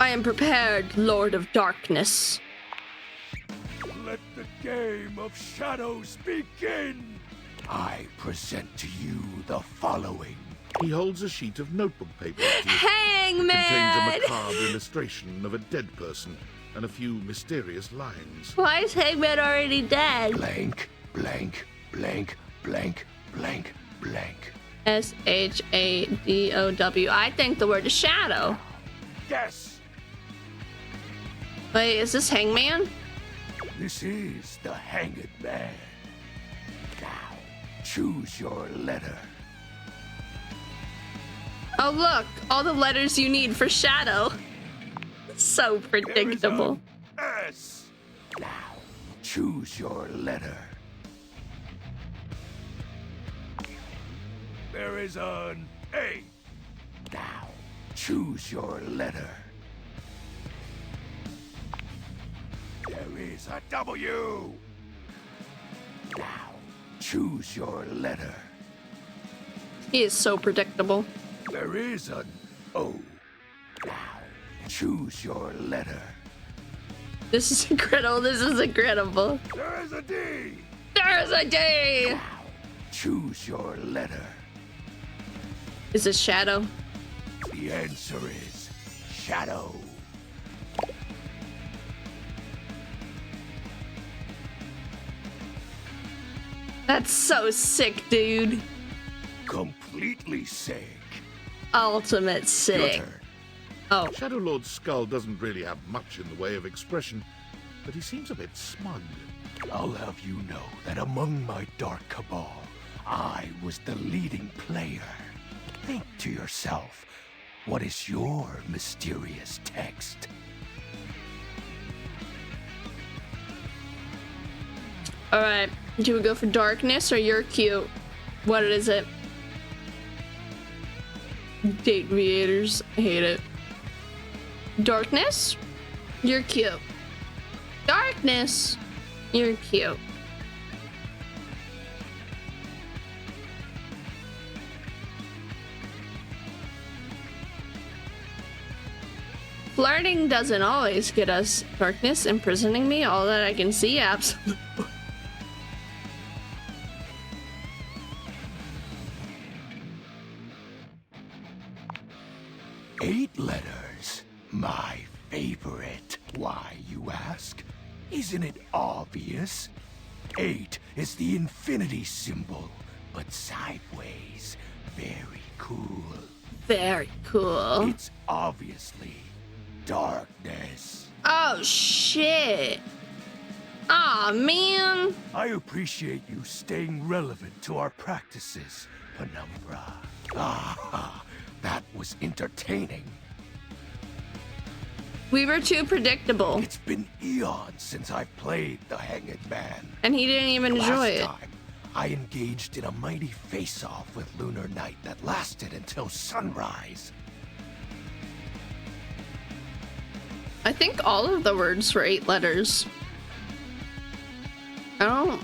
I am prepared, Lord of Darkness. Let the game of shadows begin! I present to you the following. He holds a sheet of notebook paper. It Hangman! contains a macabre illustration of a dead person and a few mysterious lines. Why is Hangman already dead? Blank, blank, blank, blank, blank, blank. S-H-A-D-O-W. I think the word is shadow. Yes! Wait, is this Hangman? This is the Hanged Man. Now, choose your letter. Oh look, all the letters you need for shadow. So predictable. S. Now, choose your letter. There is an A. Now, choose your letter. There is a W. Now, choose your letter. He is so predictable. There is an O. Now, choose your letter. This is incredible. This is incredible. There is a D. There's a D. Now, choose your letter. Is this shadow? The answer is shadow. That's so sick, dude. Completely sick. Ultimate sick. Oh. Shadow Lord's skull doesn't really have much in the way of expression, but he seems a bit smug. I'll have you know that among my dark cabal, I was the leading player. Think to yourself, what is your mysterious text? Alright, do we go for darkness or you're cute? What is it? Date creators, I hate it. Darkness? You're cute. Darkness? You're cute. Flirting doesn't always get us. Darkness imprisoning me, all that I can see, absolutely. 8 letters. My favorite. Why, you ask? Isn't it obvious? 8 is the infinity symbol, but sideways. Very cool. Very cool. It's obviously darkness. Oh, shit. Aw, man. I appreciate you staying relevant to our practices, Penumbra. Ah, that was entertaining. We were too predictable. It's been eons since I've played the Hanged Man. And he didn't even enjoy it. Last time, I engaged in a mighty face-off with Lunar Knight that lasted until sunrise. I think all of the words were 8 letters. I don't...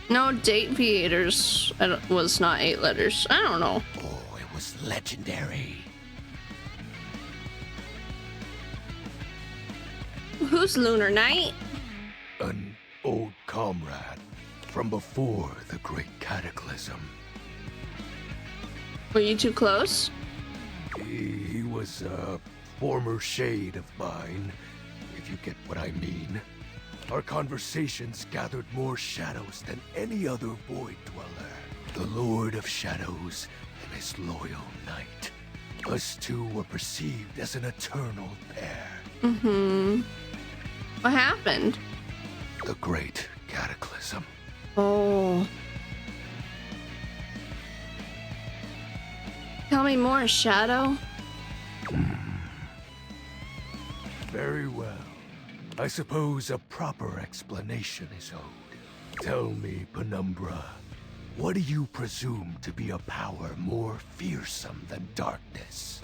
No, Date Creators was not 8 letters. I don't know. Oh, it was legendary. Who's Lunar Knight? An old comrade from before the Great Cataclysm. Were you too close? He was a former shade of mine, if you get what I mean. Our conversations gathered more shadows than any other Void Dweller. The Lord of Shadows and his loyal knight. Us two were perceived as an eternal pair. Mm-hmm. What happened? The Great Cataclysm. Oh. Tell me more, Shadow. Very well. I suppose a proper explanation is owed. Tell me, Penumbra, what do you presume to be a power more fearsome than darkness?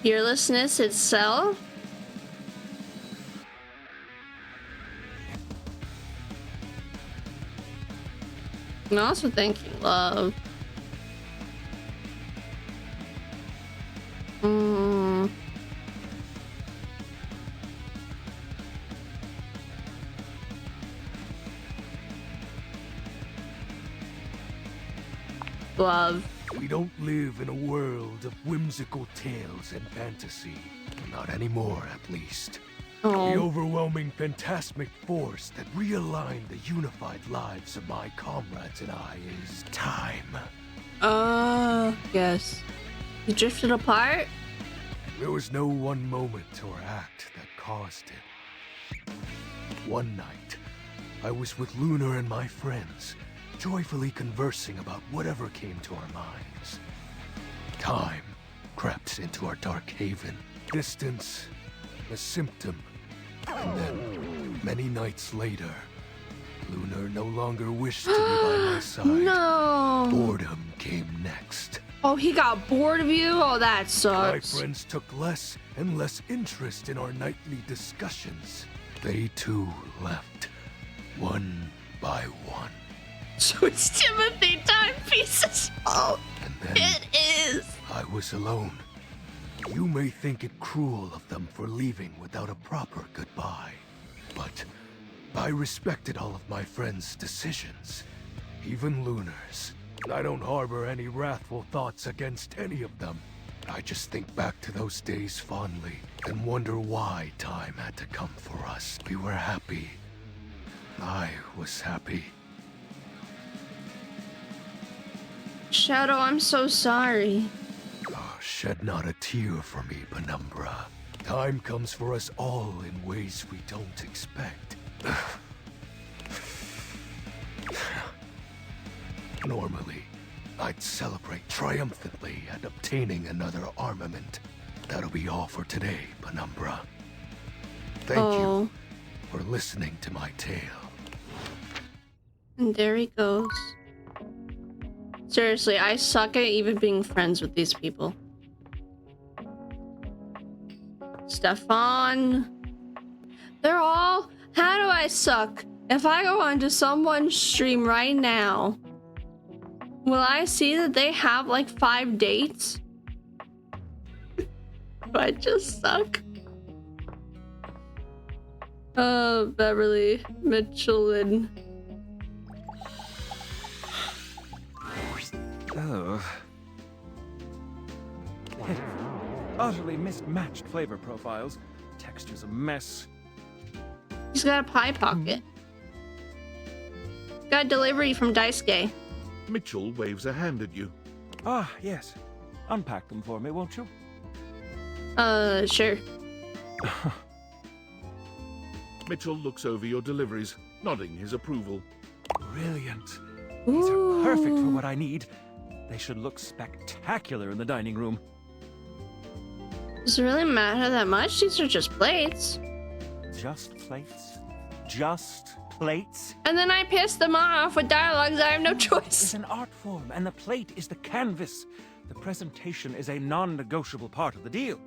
Fearlessness itself? I'm also thinking love. Love. We don't live in a world of whimsical tales and fantasy. Not anymore, at least. Oh. The overwhelming phantasmic force that realigned the unified lives of my comrades and I is time. Yes. You drifted apart? There was no one moment or act that caused it. One night, I was with Lunar and my friends, joyfully conversing about whatever came to our minds. Time crept into our dark haven. Distance, a symptom. And then, many nights later, Lunar no longer wished to be by my side. No. Boredom came next. Oh, he got bored of you? Oh, that sucks. My friends took less and less interest in our nightly discussions. They too left, one by one. So it's Timothy timepieces. Oh, and then it is. I was alone. You may think it cruel of them for leaving without a proper goodbye, but I respected all of my friends' decisions, even Lunar's. I don't harbor any wrathful thoughts against any of them. I just think back to those days fondly and wonder why time had to come for us. We were happy. I was happy. Shadow, I'm so sorry. Shed not a tear for me, Penumbra. Time comes for us all in ways we don't expect. Normally, I'd celebrate triumphantly at obtaining another armament. That'll be all for today, Penumbra. Thank you for listening to my tale. And there he goes. Seriously, I suck at even being friends with these people. Stefan. They're all... How do I suck? If I go onto someone's stream right now, will I see that they have like 5 dates? Do I just suck? Beverly, Mitchell, and... Oh. Utterly mismatched flavor profiles. Texture's a mess. He's got a pie pocket. Got delivery from Daisuke. Mitchell waves a hand at you. Ah, yes. Unpack them for me, won't you? Sure. Mitchell looks over your deliveries, nodding his approval. Brilliant. These are perfect for what I need. They should look spectacular in the dining room. Does it really matter that much? These are just plates. Just plates? Just plates? And then I piss them off with dialogues. I have no choice. It's an art form, and the plate is the canvas. The presentation is a non-negotiable part of the deal.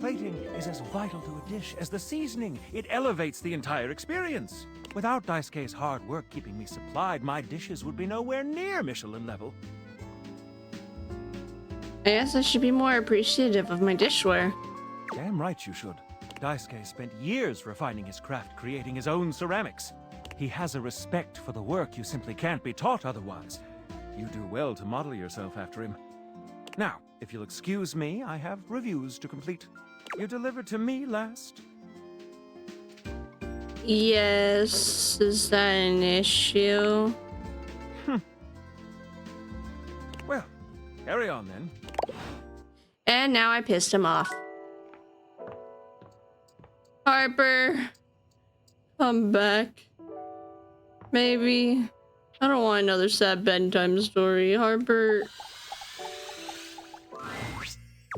Plating is as vital to a dish as the seasoning. It elevates the entire experience. Without Daisuke's hard work keeping me supplied, my dishes would be nowhere near Michelin level. I guess I should be more appreciative of my dishware. Damn right you should. Daisuke spent years refining his craft, creating his own ceramics. He has a respect for the work you simply can't be taught otherwise. You do well to model yourself after him. Now, if you'll excuse me, I have reviews to complete. You delivered to me last. Yes, is that an issue? Well, carry on then. And now I pissed him off. Harper, come back. Maybe. I don't want another sad bedtime story. Harper.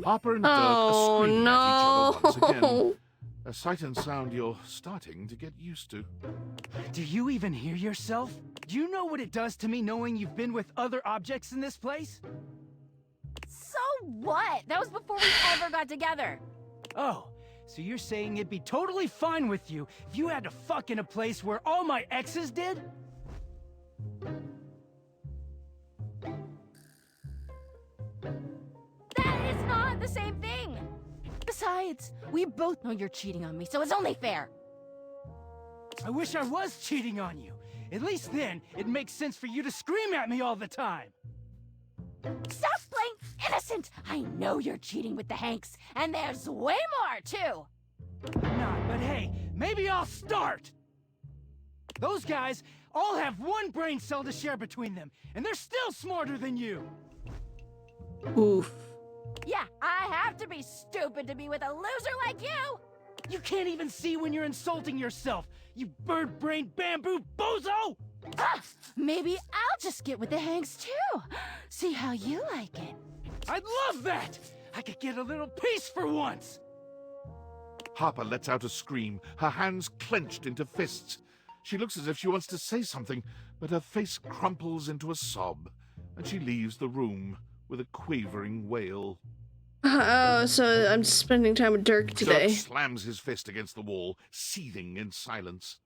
Harper and Dirk are screaming at each other once again. No. A sight and sound you're starting to get used to. Do you even hear yourself? Do you know what it does to me knowing you've been with other objects in this place? So what? That was before we ever got together. Oh, so you're saying it'd be totally fine with you if you had to fuck in a place where all my exes did? That is not the same thing. Besides, we both know you're cheating on me, so it's only fair. I wish I was cheating on you. At least then, it makes sense for you to scream at me all the time. Stop playing innocent! I know you're cheating with the Hanks, and there's way more, too! I'm not, but hey, maybe I'll start! Those guys all have one brain cell to share between them, and they're still smarter than you! Oof. Yeah, I have to be stupid to be with a loser like you! You can't even see when you're insulting yourself, you bird-brained bamboo bozo! Ah, maybe I'll just get with the Hanks, too. See how you like it. I'd love that! I could get a little peace for once! Harper lets out a scream, her hands clenched into fists. She looks as if she wants to say something, but her face crumples into a sob, and she leaves the room with a quavering wail. Oh, so I'm spending time with Dirk today. Dirk slams his fist against the wall, seething in silence.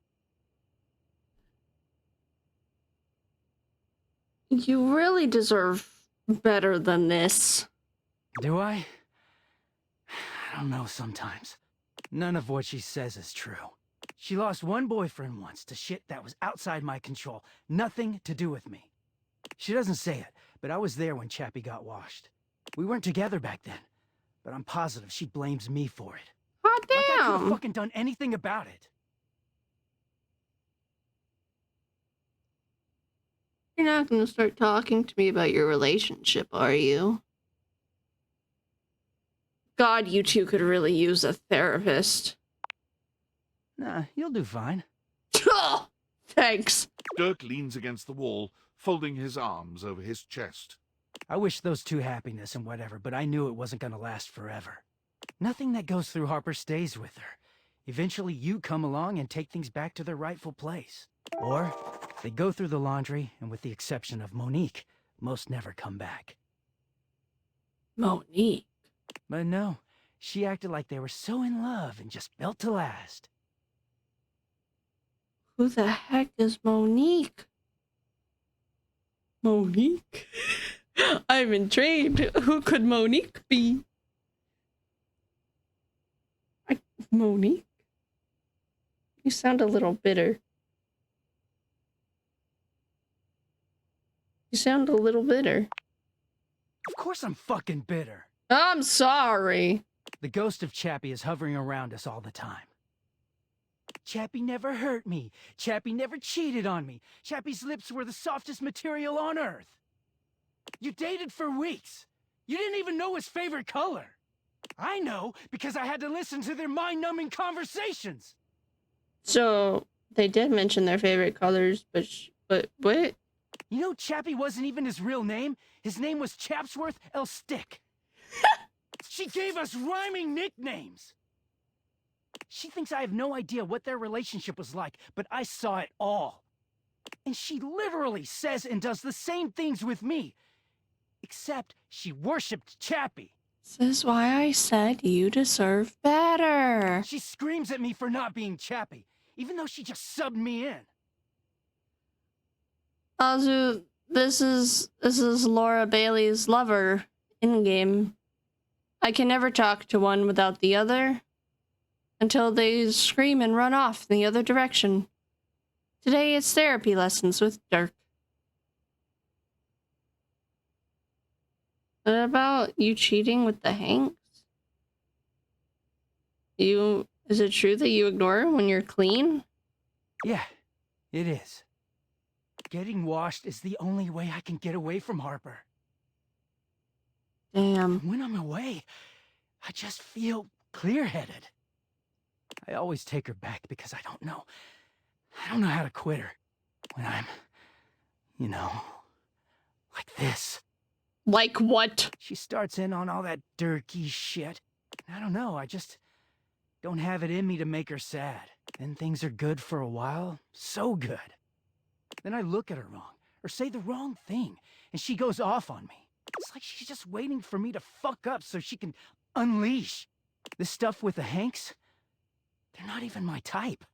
You really deserve better than this. Do I? I don't know sometimes. None of what she says is true. She lost one boyfriend once to shit that was outside my control. Nothing to do with me. She doesn't say it, but I was there when Chappie got washed. We weren't together back then, but I'm positive she blames me for it. Hot damn! Like I could have fucking done anything about it. You're not gonna start talking to me about your relationship, are you? God, you two could really use a therapist. Nah, you'll do fine. Oh, thanks. Dirk leans against the wall, folding his arms over his chest. I wish those two happiness and whatever, but I knew it wasn't gonna last forever. Nothing that goes through Harper stays with her. Eventually you come along and take things back to their rightful place. Or they go through the laundry, and with the exception of Monique, most never come back. Monique? But no, She acted like they were so in love and just built to last. Who the heck is Monique? Monique? I'm intrigued. Who could Monique be? Monique? You sound a little bitter. You sound a little bitter. Of course I'm fucking bitter. I'm sorry. The ghost of Chappie is hovering around us all the time. Chappie never hurt me. Chappie never cheated on me. Chappie's lips were the softest material on earth. You dated for weeks. You didn't even know his favorite color. I know because I had to listen to their mind-numbing conversations. So they did mention their favorite colors, but what? You know, Chappie wasn't even his real name. His name was Chapsworth L. Stick. She gave us rhyming nicknames. She thinks I have no idea what their relationship was like, but I saw it all. And she literally says and does the same things with me. Except she worshipped Chappie. This is why I said you deserve better. She screams at me for not being Chappie, even though she just subbed me in. Also, this is Laura Bailey's lover in-game. I can never talk to one without the other until they scream and run off in the other direction. Today it's therapy lessons with Dirk. What about you cheating with the Hanks? Is it true that you ignore when you're clean? Yeah, it is. Getting washed is the only way I can get away from Harper. Damn. When I'm away, I just feel clear-headed. I always take her back because I don't know how to quit her when I'm, you know, like this. Like what? She starts in on all that dirty shit. I don't know, I just don't have it in me to make her sad. Then things are good for a while, so good. Then I look at her wrong, or say the wrong thing, and she goes off on me. It's like she's just waiting for me to fuck up so she can unleash. This stuff with the Hanks, they're not even my type.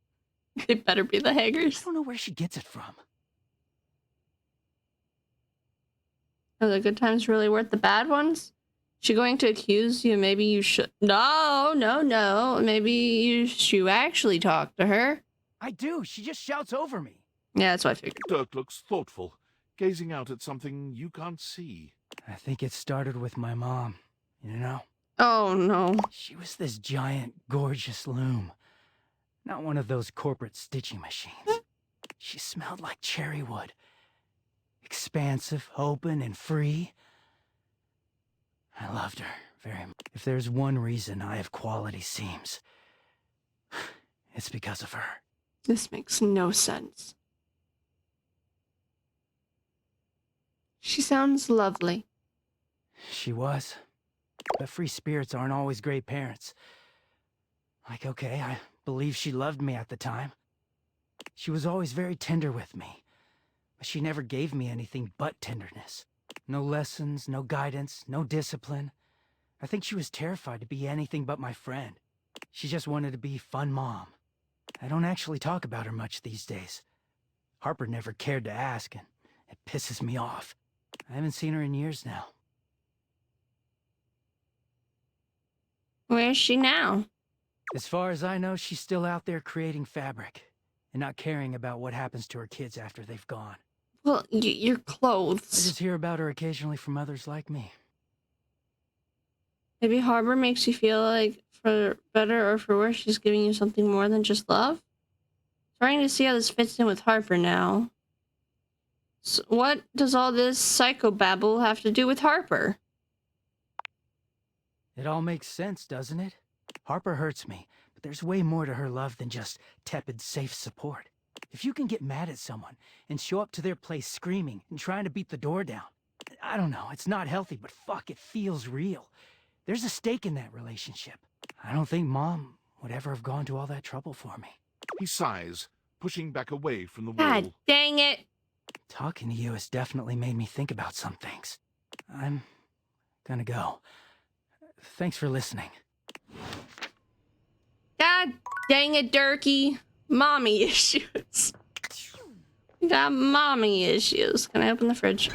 They better be the hangers. I don't know where she gets it from. Are the good times really worth the bad ones? She going to accuse you? Maybe you should. No. Maybe you should actually talk to her. I do. She just shouts over me. Yeah, that's what I figured. Dirk looks thoughtful, gazing out at something you can't see. I think it started with my mom, you know? Oh, no. She was this giant, gorgeous loom. Not one of those corporate stitching machines. She smelled like cherry wood. Expansive, open, and free. I loved her very much. If there's one reason I have quality seams, it's because of her. This makes no sense. She sounds lovely. She was. But free spirits aren't always great parents. Like, okay, I believe she loved me at the time. She was always very tender with me. But she never gave me anything but tenderness. No lessons, no guidance, no discipline. I think she was terrified to be anything but my friend. She just wanted to be fun mom. I don't actually talk about her much these days. Harper never cared to ask, and it pisses me off. I haven't seen her in years now. Where is she now? As far as I know, she's still out there creating fabric and not caring about what happens to her kids after they've gone. Well, your clothes. I just hear about her occasionally from others like me. Maybe Harbor makes you feel like, for better or for worse, she's giving you something more than just love? Trying to see how this fits in with Harper now. So what does all this psychobabble have to do with Harper? It all makes sense, doesn't it? Harper hurts me, but there's way more to her love than just tepid, safe support. If you can get mad at someone and show up to their place screaming and trying to beat the door down, I don't know, it's not healthy, but fuck, it feels real. There's a stake in that relationship. I don't think Mom would ever have gone to all that trouble for me. He sighs, pushing back away from the God wall. dang it! Talking to you has definitely made me think about some things. I'm gonna go. Thanks for listening. God dang it, Durkee. Mommy issues. You got mommy issues. Can I open the fridge?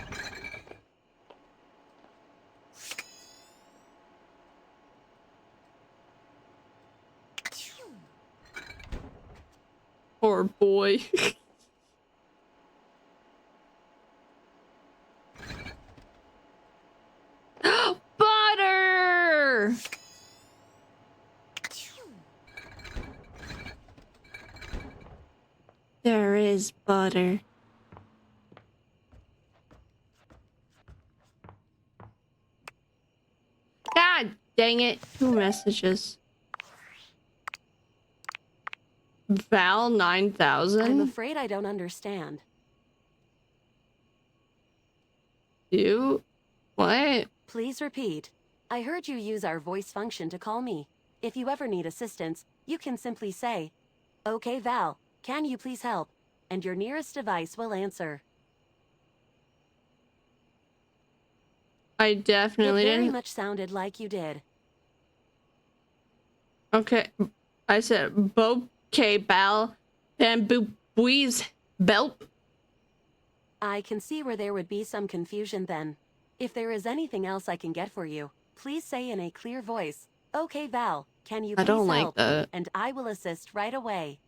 Poor boy. Butter! There is butter. God dang it. Who messages? Val 9000? I'm afraid I don't understand. You? What? Please repeat. I heard you use our voice function to call me. If you ever need assistance, you can simply say, "Okay, Val, can you please help?" And your nearest device will answer. I definitely It very didn't. much sounded like you did. Okay. I said bouquet bal and buiz belp. I can see where there would be some confusion then. If there is anything else I can get for you, please say in a clear voice, "Okay, Val, can you I please don't like help?" that. And I will assist right away.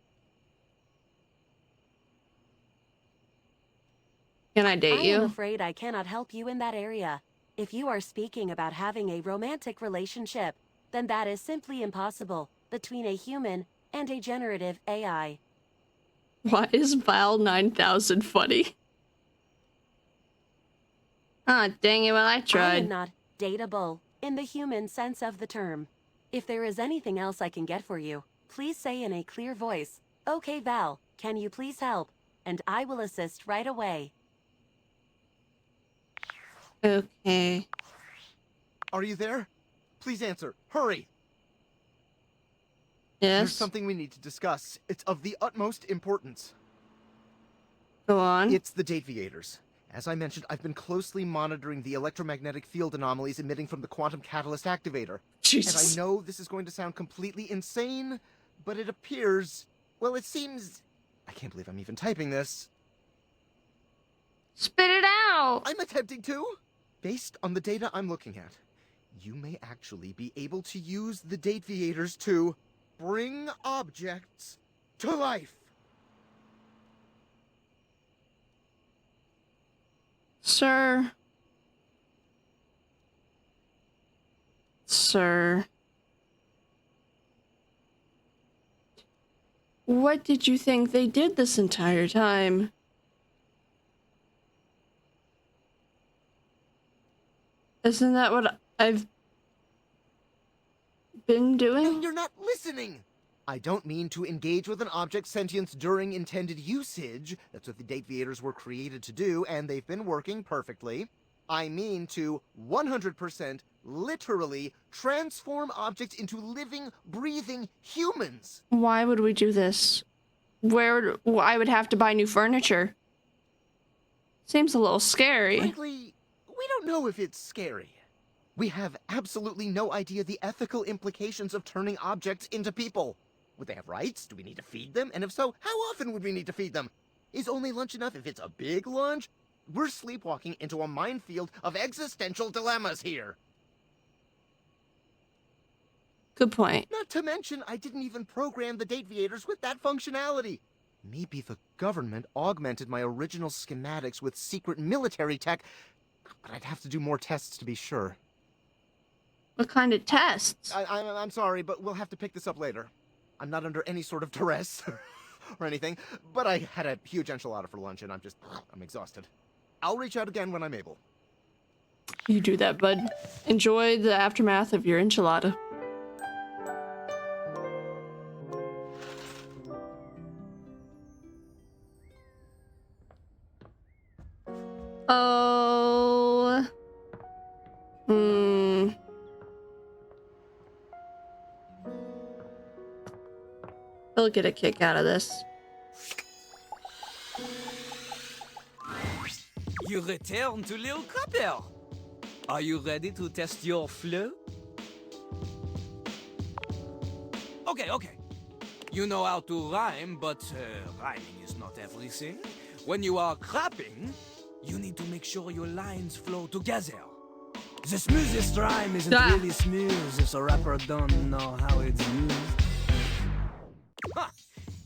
Can I date I you? am afraid I cannot help you in that area. If you are speaking about having a romantic relationship, then that is simply impossible between a human and a generative AI. Why is Val 9000 funny? Ah, dang it, well I I am tried. not dateable in the human sense of the term. If there is anything else I can get for you, please say in a clear voice, "Okay, Val, can you please help?" And I will assist right away. Okay. Are you there? Please answer. Hurry! Yes? There's something we need to discuss. It's of the utmost importance. Go on. It's the Dateviators. As I mentioned, I've been closely monitoring the electromagnetic field anomalies emitting from the quantum catalyst activator. Jesus. And I know this is going to sound completely insane, but it appears... Well, it seems... I can't believe I'm even typing this. Spit it out! I'm attempting to! Based on the data I'm looking at, you may actually be able to use the Dateviators to bring objects to life. Sir. Sir. What did you think they did this entire time? Isn't that what I've been doing? No, you're not listening! I don't mean to engage with an object's sentience during intended usage. That's what the Dateviators were created to do, and they've been working perfectly. I mean to 100% literally transform objects into living, breathing humans. Why would we do this? I would have to buy new furniture. Seems a little scary. Frankly, we don't know if it's scary. We have absolutely no idea the ethical implications of turning objects into people. Would they have rights? Do we need to feed them? And if so, how often would we need to feed them? Is only lunch enough if it's a big lunch? We're sleepwalking into a minefield of existential dilemmas here. Good point. Not to mention, I didn't even program the Dateviators with that functionality. Maybe the government augmented my original schematics with secret military tech, but I'd have to do more tests to be sure. What kind of tests? I'm sorry, but we'll have to pick this up later. I'm not under any sort of duress or anything, but I had a huge enchilada for lunch and I'm exhausted. I'll reach out again when I'm able. You do that, bud. Enjoy the aftermath of your enchilada. Oh. He'll get a kick out of this. You return to Little Copper. Are you ready to test your flow? Okay. You know how to rhyme, but rhyming is not everything. When you are crapping, you need to make sure your lines flow together. The smoothest rhyme isn't really smooth if the rapper don't know how it's used. Ha!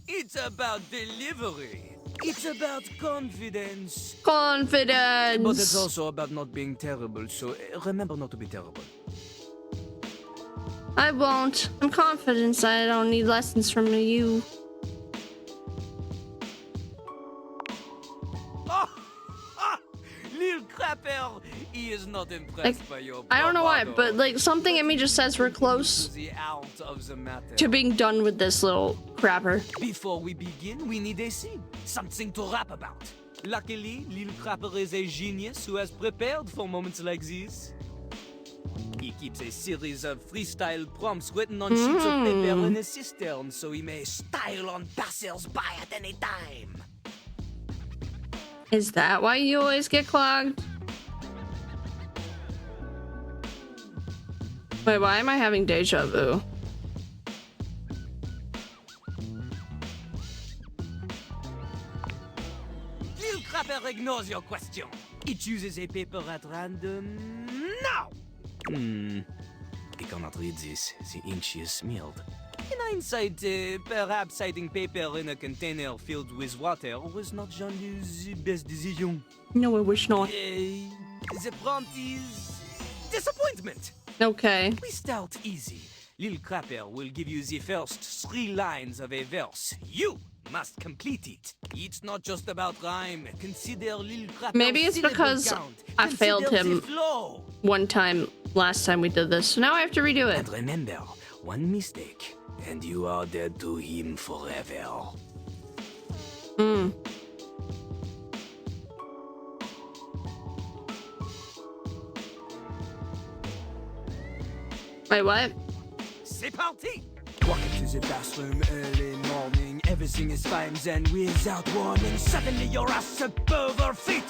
It's about delivery. It's about confidence. Confidence. But it's also about not being terrible, so remember not to be terrible. I won't. I'm confident I don't need lessons from you. Lil Crapper, he is not impressed by your I don't know why, bravado. but like something in me just says we're close The out of the matter. to being done with this little crapper. Before we begin, we need a scene, something to rap about. Luckily, Lil Crapper is a genius who has prepared for moments like these. He keeps a series of freestyle prompts written on sheets of paper in a cistern so he may style on passers-by at any time. Is that why you always get clogged? Wait, why am I having deja vu? Lil Crapper ignores your question. It chooses a paper at random now. He cannot read this. The ink is smeared. In hindsight, perhaps hiding paper in a container filled with water was not Jean-Lou's best decision. No, it was not. The prompt is disappointment. Okay. We start easy. Lil Crapper will give you the first 3 lines of a verse. You must complete it. It's not just about rhyme. Consider Lil Crapper's Maybe it's syllable because count. I failed Consider him the flow. one time last time we did this, so now I have to redo it. And remember, one mistake, and you are dead to him forever. Wait, what? C'est parti! Walk into the bathroom early morning, everything is fine, then without warning, suddenly your ass above her feet.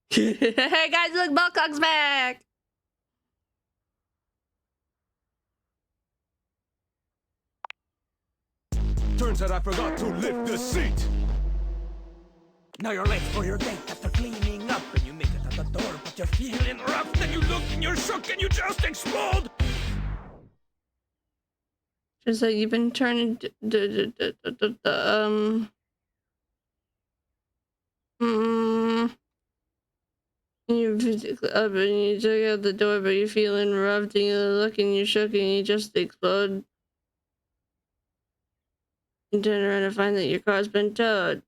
Hey guys, look, Balcock's back! Turns out I forgot to lift the seat. Now you're late for your date after cleaning up, and you make it at the door, but you're feeling rough, then you look and you're shook and you just explode. Just that you've been turning you pick up and you check out the door, but you're feeling rough, and you look and you're shook and you just explode. You turn around and find that your car's been towed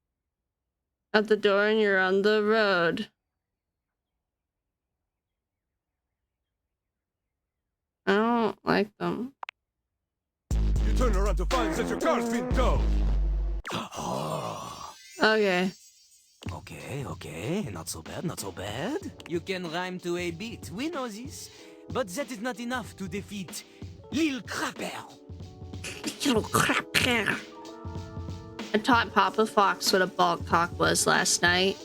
out the door and you're on the road. I don't like them. You turn around to find that your car's been towed. Okay. Okay, not so bad. You can rhyme to a beat, we know this. But that is not enough to defeat Lil Crapper. Little crapper. I taught Papa Fox what a bald cock was last night.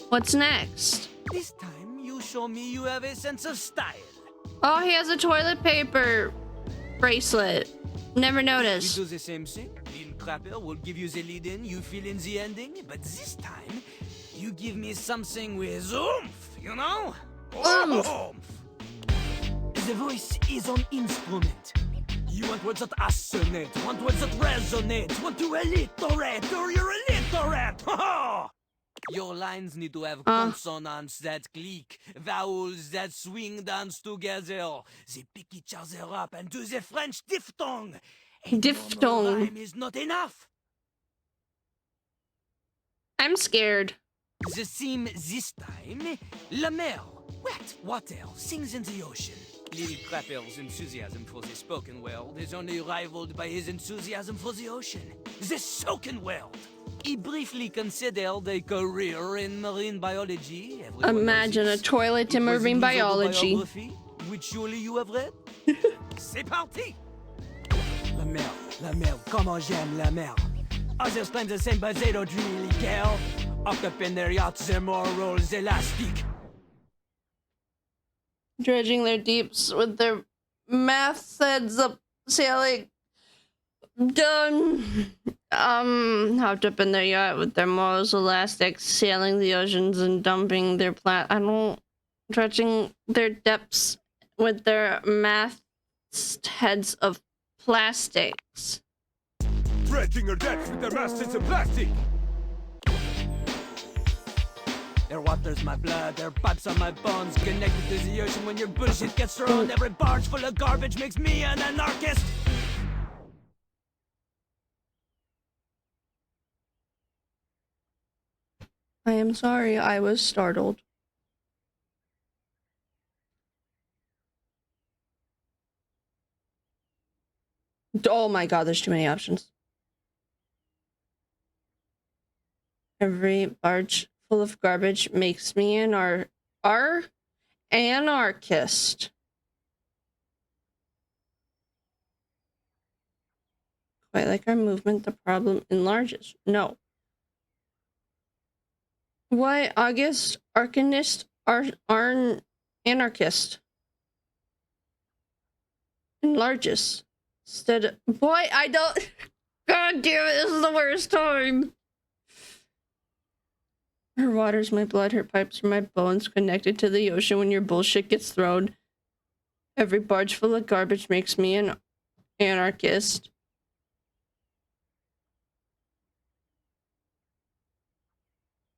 What's next? This time, you show me you have a sense of style. Oh, he has a toilet paper bracelet. Never noticed. We do the same thing. Lil Crapper will give you the lead in, you fill in the ending, but this time, you give me something with oomph, you know? Oomph! The voice is an instrument. You want words that assonate, want words that resonate, want to alliterate, or you're illiterate! Your lines need to have consonants that click, vowels that swing dance together. They pick each other up and do the French diphthong. Diphthong. Rhyme is not enough. I'm scared. The theme this time, La Mer, wet water, sings in the ocean. Lil Crapper's enthusiasm for the spoken world is only rivaled by his enthusiasm for the ocean, the soaking world. He briefly considered a career in marine biology. Imagine a toilet in marine biology. Which surely you have read? C'est parti! La mer, comment j'aime la mer. Others claim the same, but they don't really care. Up in their yachts, their morals elastic. Dredging their deeps with their math heads up sailing. Done. Hopped up in their yacht with their morals elastic, sailing the oceans and dumping their dredging their depths with their mast heads of plastics. Dredging her decks with their masses of plastic. Their water's my blood, their pipes are my bones. Connected to the ocean when your bullshit gets thrown. Every barge full of garbage makes me an anarchist. I am sorry, I was startled. Oh my god, there's too many options. Every barge full of garbage makes me an anarchist. Quite like our movement, the problem enlarges. No. Why, August, Arcanist, anarchist. Enlarges. Instead of, boy, I don't, god damn it, this is the worst time. Her water's my blood, her pipes are my bones, connected to the ocean when your bullshit gets thrown. Every barge full of garbage makes me an anarchist.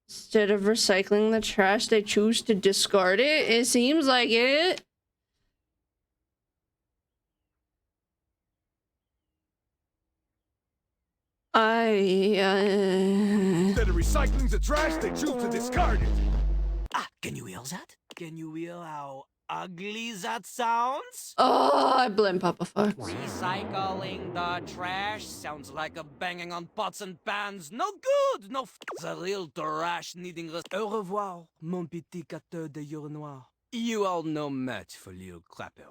Instead of recycling the trash, they choose to discard it. It seems like it. Instead of recycling the trash, they choose to discard it. Ah, can you hear that? Can you hear how ugly that sounds? Oh, I blame Papa Fox. Recycling the trash sounds like a banging on pots and pans. No good, no the real trash needing Au revoir, mon petit gâteau de urinoir. You all know much for little Clapper.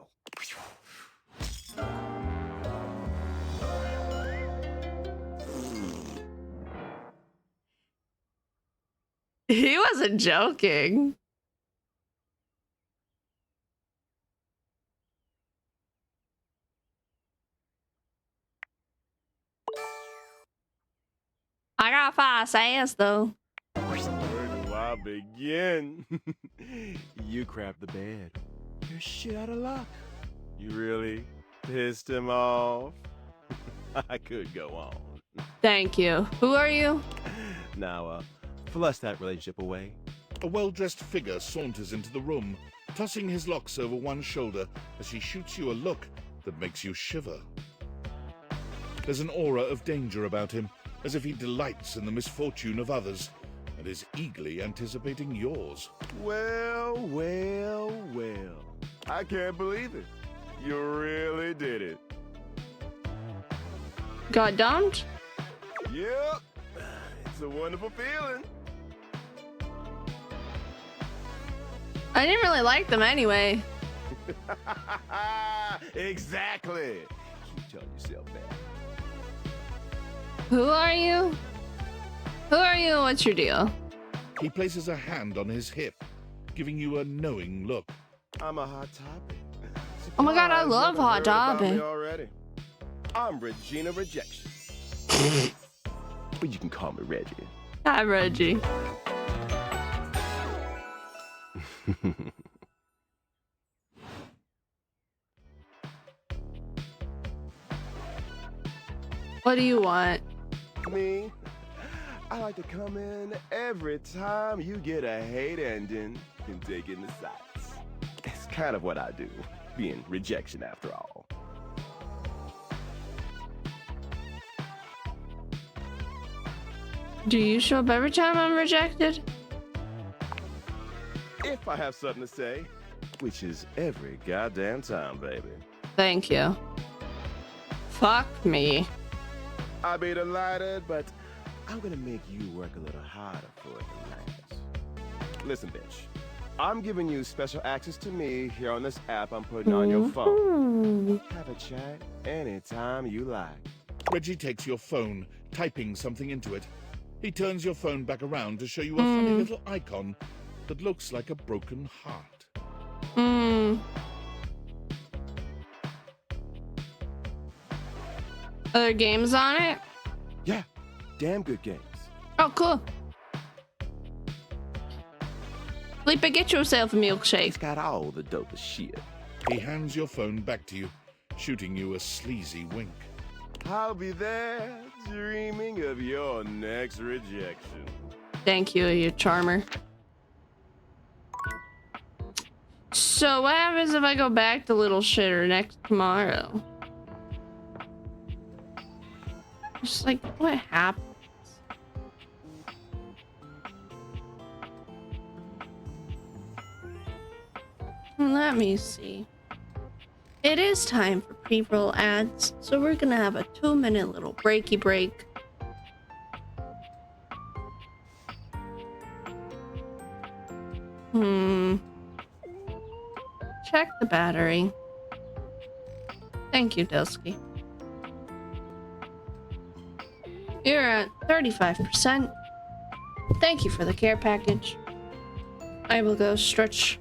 He wasn't joking. I got 5 cents though. Where do I begin? You crapped the bed. You're shit out of luck. You really pissed him off? I could go on. Thank you. Who are you? Now, flush that relationship away. A well-dressed figure saunters into the room, tossing his locks over one shoulder as he shoots you a look that makes you shiver. There's an aura of danger about him, as if he delights in the misfortune of others, and is eagerly anticipating yours. Well, well, well. I can't believe it. You really did it. Got dumped? Yep. It's a wonderful feeling. I didn't really like them anyway. Exactly. Keep telling yourself that. Who are you? Who are you? What's your deal? He places a hand on his hip, giving you a knowing look. I'm a hot topic. Oh my god, I love Hot Topic. Already. I'm Regina Rejection. But you can call me Reggie. Hi, Reggie. What do you want? Me? I like to come in every time you get a hate ending and take in the sights. It's kind of what I do, being rejection after all. Do you show up every time I'm rejected? If I have something to say, which is every goddamn time, baby. Thank you. Fuck me. I'd be delighted, but I'm gonna make you work a little harder for it tonight. Listen, bitch. I'm giving you special access to me here on this app I'm putting on your phone. Have a chat anytime you like. Reggie takes your phone, typing something into it. He turns your phone back around to show you a funny little icon that looks like a broken heart. Hmm. Other games on it? Yeah, damn good games. Oh, cool. Felipe, get yourself a milkshake. It's got all the dopest shit. He hands your phone back to you, shooting you a sleazy wink. I'll be there dreaming of your next rejection. Thank you, you charmer. So what happens if I go back to Little Shitter next tomorrow? Just like, what happened? Let me see. It is time for pre-roll ads, so we're gonna have a 2-minute little breaky break. Check the battery. Thank you, Dusky. You're at 35%. Thank you for the care package. I will go stretch.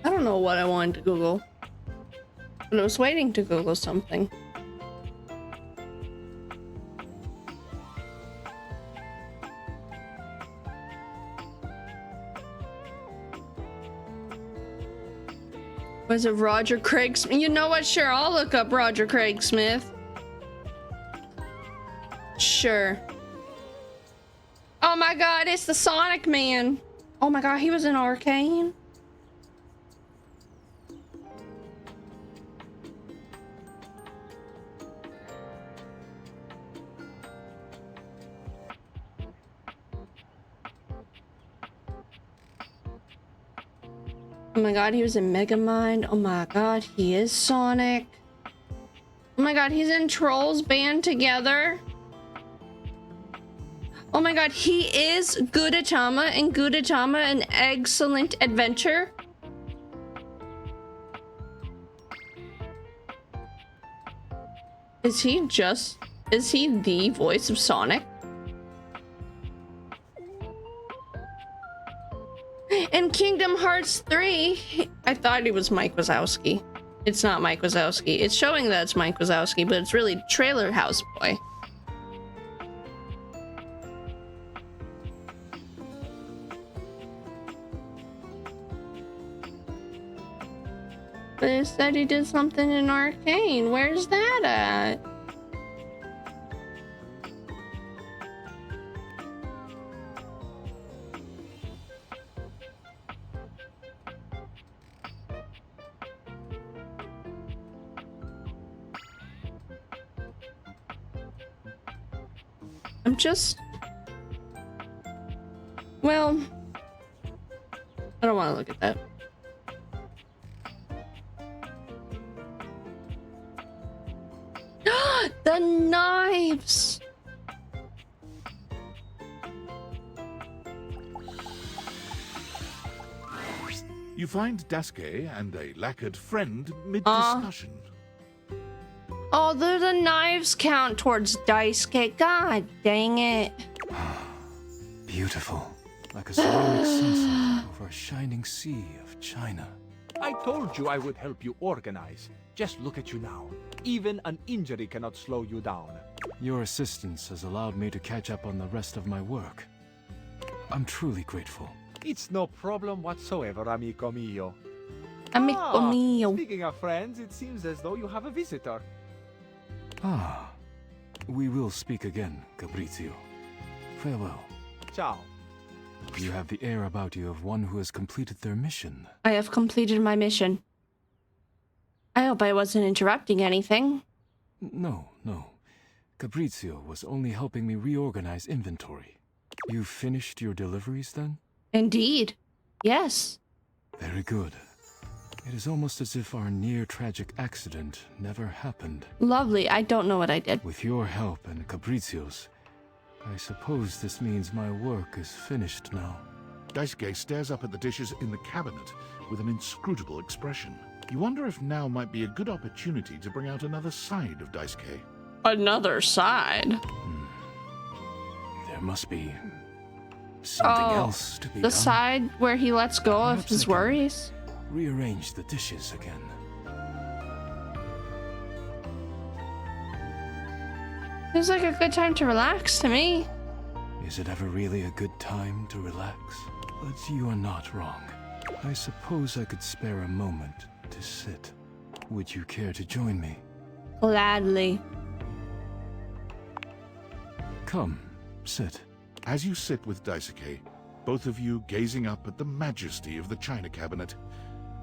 I don't know what I wanted to Google, but I was waiting to Google something. Was it Roger Craig Smith? You know what? Sure, I'll look up Roger Craig Smith. Sure. Oh my god, it's the Sonic Man. Oh my god, he was in Arcane. Oh my god, he was in Megamind. Oh my god, he is Sonic. Oh my god, he's in Trolls Band Together. Oh my god, he is Gudetama in Gudetama An Excellent Adventure. Is he the voice of Sonic? In Kingdom Hearts 3, I thought he was Mike Wazowski. It's not Mike Wazowski. It's showing that it's Mike Wazowski, but it's really Trailer House Boy. But it said he did something in Arcane. Where's that at? I'm just... Well... I don't want to look at that. The knives! You find Daisuke and a lacquered friend mid-discussion. Oh, the knives count towards Daisuke. God dang it. Beautiful. Like a ceramic sunset over a shining sea of China. I told you I would help you organize. Just look at you now. Even an injury cannot slow you down. Your assistance has allowed me to catch up on the rest of my work. I'm truly grateful. It's no problem whatsoever, amico mio. Amico mio. Speaking of friends, it seems as though you have a visitor. Ah, we will speak again, Fabrizio. Farewell. Ciao. You have the air about you of one who has completed their mission. I have completed my mission. I hope I wasn't interrupting anything. No. Fabrizio was only helping me reorganize inventory. You finished your deliveries then? Indeed. Yes. Very good. It is almost as if our near-tragic accident never happened. Lovely. I don't know what I did. With your help and Fabrizio's, I suppose this means my work is finished now. Daisuke stares up at the dishes in the cabinet with an inscrutable expression. You wonder if now might be a good opportunity to bring out another side of Daisuke. Another side? There must be something else to be the done. Side where he lets go of his worries? Rearrange the dishes again. Feels like a good time to relax to me. Is it ever really a good time to relax? But you are not wrong. I suppose I could spare a moment to sit. Would you care to join me? Gladly. Come, sit. As you sit with Daisuke, both of you gazing up at the majesty of the china cabinet,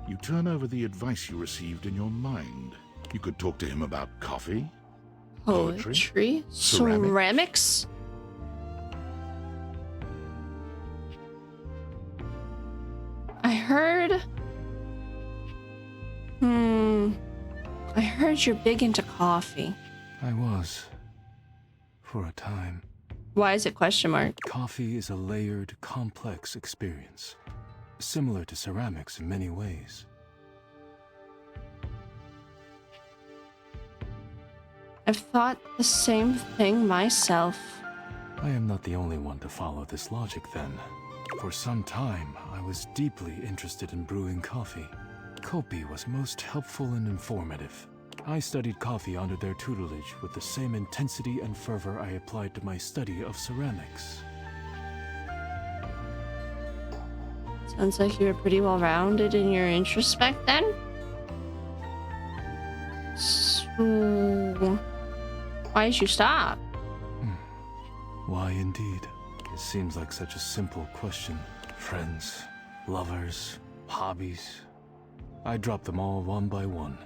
you turn over the advice you received in your mind. You could talk to him about coffee, poetry, ceramics. I heard you're big into coffee. I was. For a time. Why is it question mark? Coffee is a layered, complex experience. Similar to ceramics in many ways. I've thought the same thing myself. I am not the only one to follow this logic then. For some time, I was deeply interested in brewing coffee. Kopi was most helpful and informative. I studied coffee under their tutelage with the same intensity and fervor I applied to my study of ceramics. Sounds like you were pretty well-rounded in your interests back then. So, why did you stop? Why indeed? It seems like such a simple question. Friends, lovers, hobbies. I dropped them all one by one.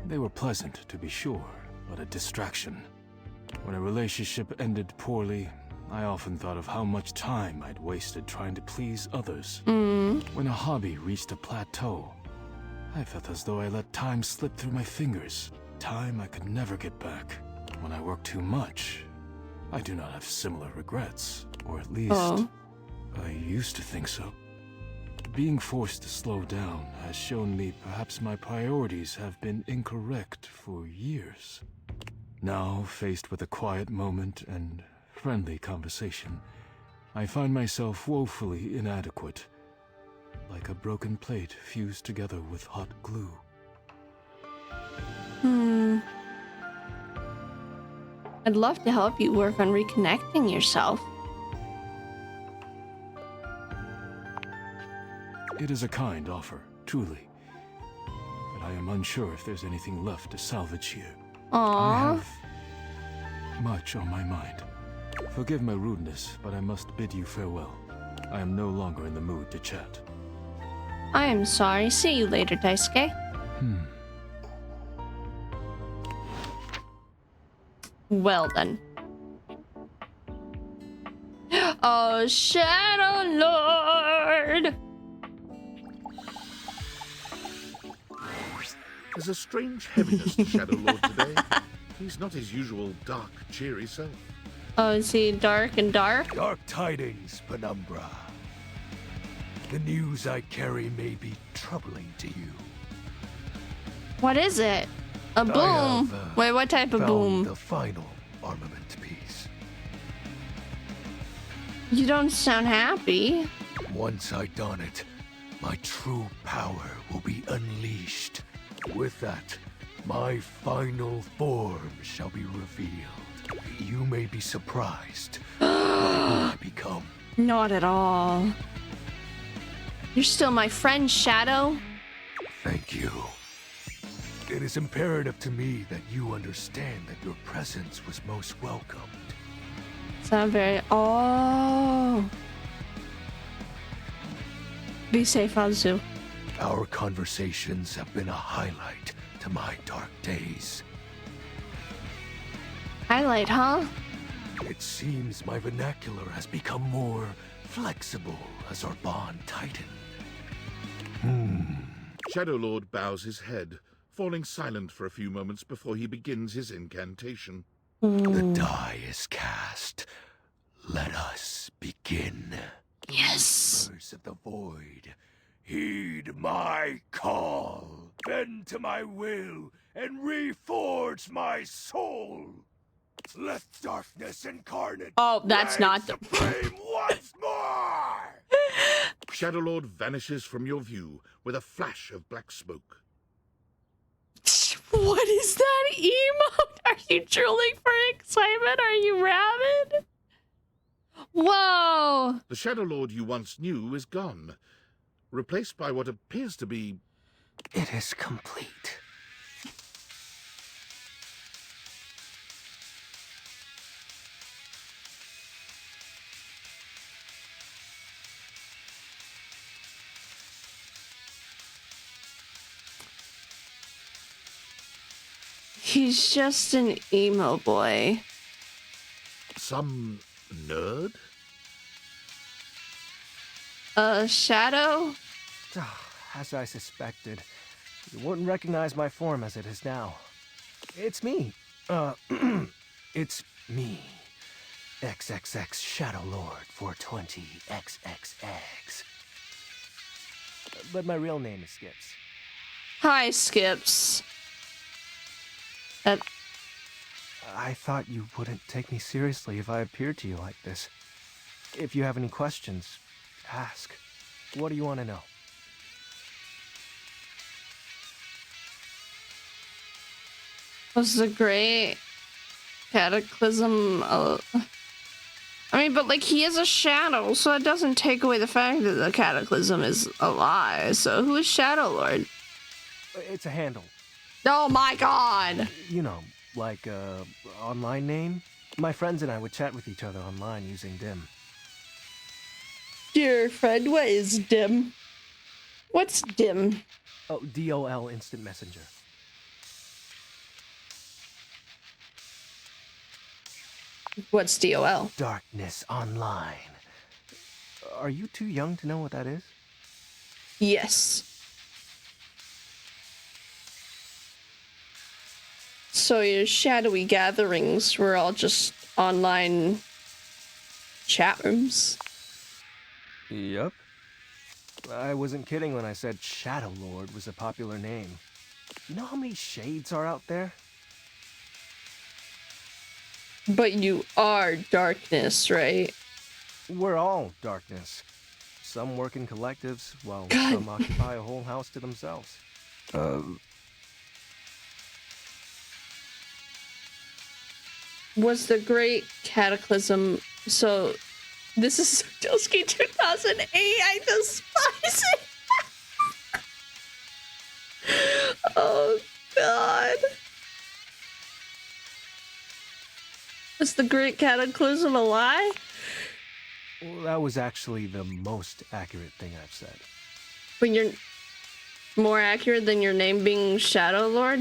They were pleasant, to be sure, but a distraction. When a relationship ended poorly, I often thought of how much time I'd wasted trying to please others. When a hobby reached a plateau, I felt as though I let time slip through my fingers. Time I could never get back. When I worked too much, I do not have similar regrets. Or at least, I used to think so. Being forced to slow down has shown me perhaps my priorities have been incorrect for years. Now, faced with a quiet moment and friendly conversation, I find myself woefully inadequate, like a broken plate fused together with hot glue. I'd love to help you work on reconnecting yourself. It is a kind offer, truly. But I am unsure if there's anything left to salvage here. I have much on my mind. Forgive my rudeness, but I must bid you farewell. I am no longer in the mood to chat. I am sorry. See you later, Daisuke. Well then. Oh, Shadow Lord! There's a strange heaviness to Shadow Lord today. He's not his usual dark, cheery self. Oh, is he dark and dark? Dark tidings, Penumbra. The news I carry may be troubling to you. What is it? A boom? Wait, what type of boom? The final armament piece. You don't sound happy. Once I don it, my true power will be unleashed. With that, my final form shall be revealed. You may be surprised by who I become. Not at all. You're still my friend, Shadow. Thank you. It is imperative to me that you understand that your presence was most welcomed. It's not very... Oh. Be safe, Azu. Our conversations have been a highlight to my dark days. Highlight, huh? It seems my vernacular has become more flexible as our bond tightened. Shadow Lord bows his head, falling silent for a few moments before he begins his incantation. The die is cast. Let us begin. Yes. Rulers of the void, heed my call. Bend to my will and reforge my soul. Let darkness incarnate. Oh, that's not the flame once more. Shadow Lord vanishes from your view with a flash of black smoke. What is that emote? Are you drooling for excitement? Are you rabid? Whoa! The Shadow Lord you once knew is gone, replaced by what appears to be... It is complete. He's just an emo boy. Some nerd? Shadow? As I suspected, you wouldn't recognize my form as it is now. It's me. It's me. XXX Shadow Lord 420 XXX. But my real name is Skips. Hi, Skips. I thought you wouldn't take me seriously if I appeared to you like this. If you have any questions, ask. What do you want to know? Was the great cataclysm I mean, but like, he is a shadow, so it doesn't take away the fact that the cataclysm is a lie. So who is Shadow Lord? It's a handle. Oh my god! You know, like online name. My friends and I would chat with each other online using Dim. Dear friend, what is Dim? What's Dim? Oh, DOL Instant Messenger. What's DOL? Darkness Online. Are you too young to know what that is? Yes. So your shadowy gatherings were all just online chat rooms? Yep. I wasn't kidding when I said Shadow Lord was a popular name. You know how many shades are out there? But you are darkness, right? We're all darkness. Some work in collectives, while God. some occupy a whole house to themselves. Was the great cataclysm... So, this is Sardowski 2008. I despise it. Oh, God. Was the great cataclysm a lie? Well, that was actually the most accurate thing I've said. But you're more accurate than your name being Shadow Lord?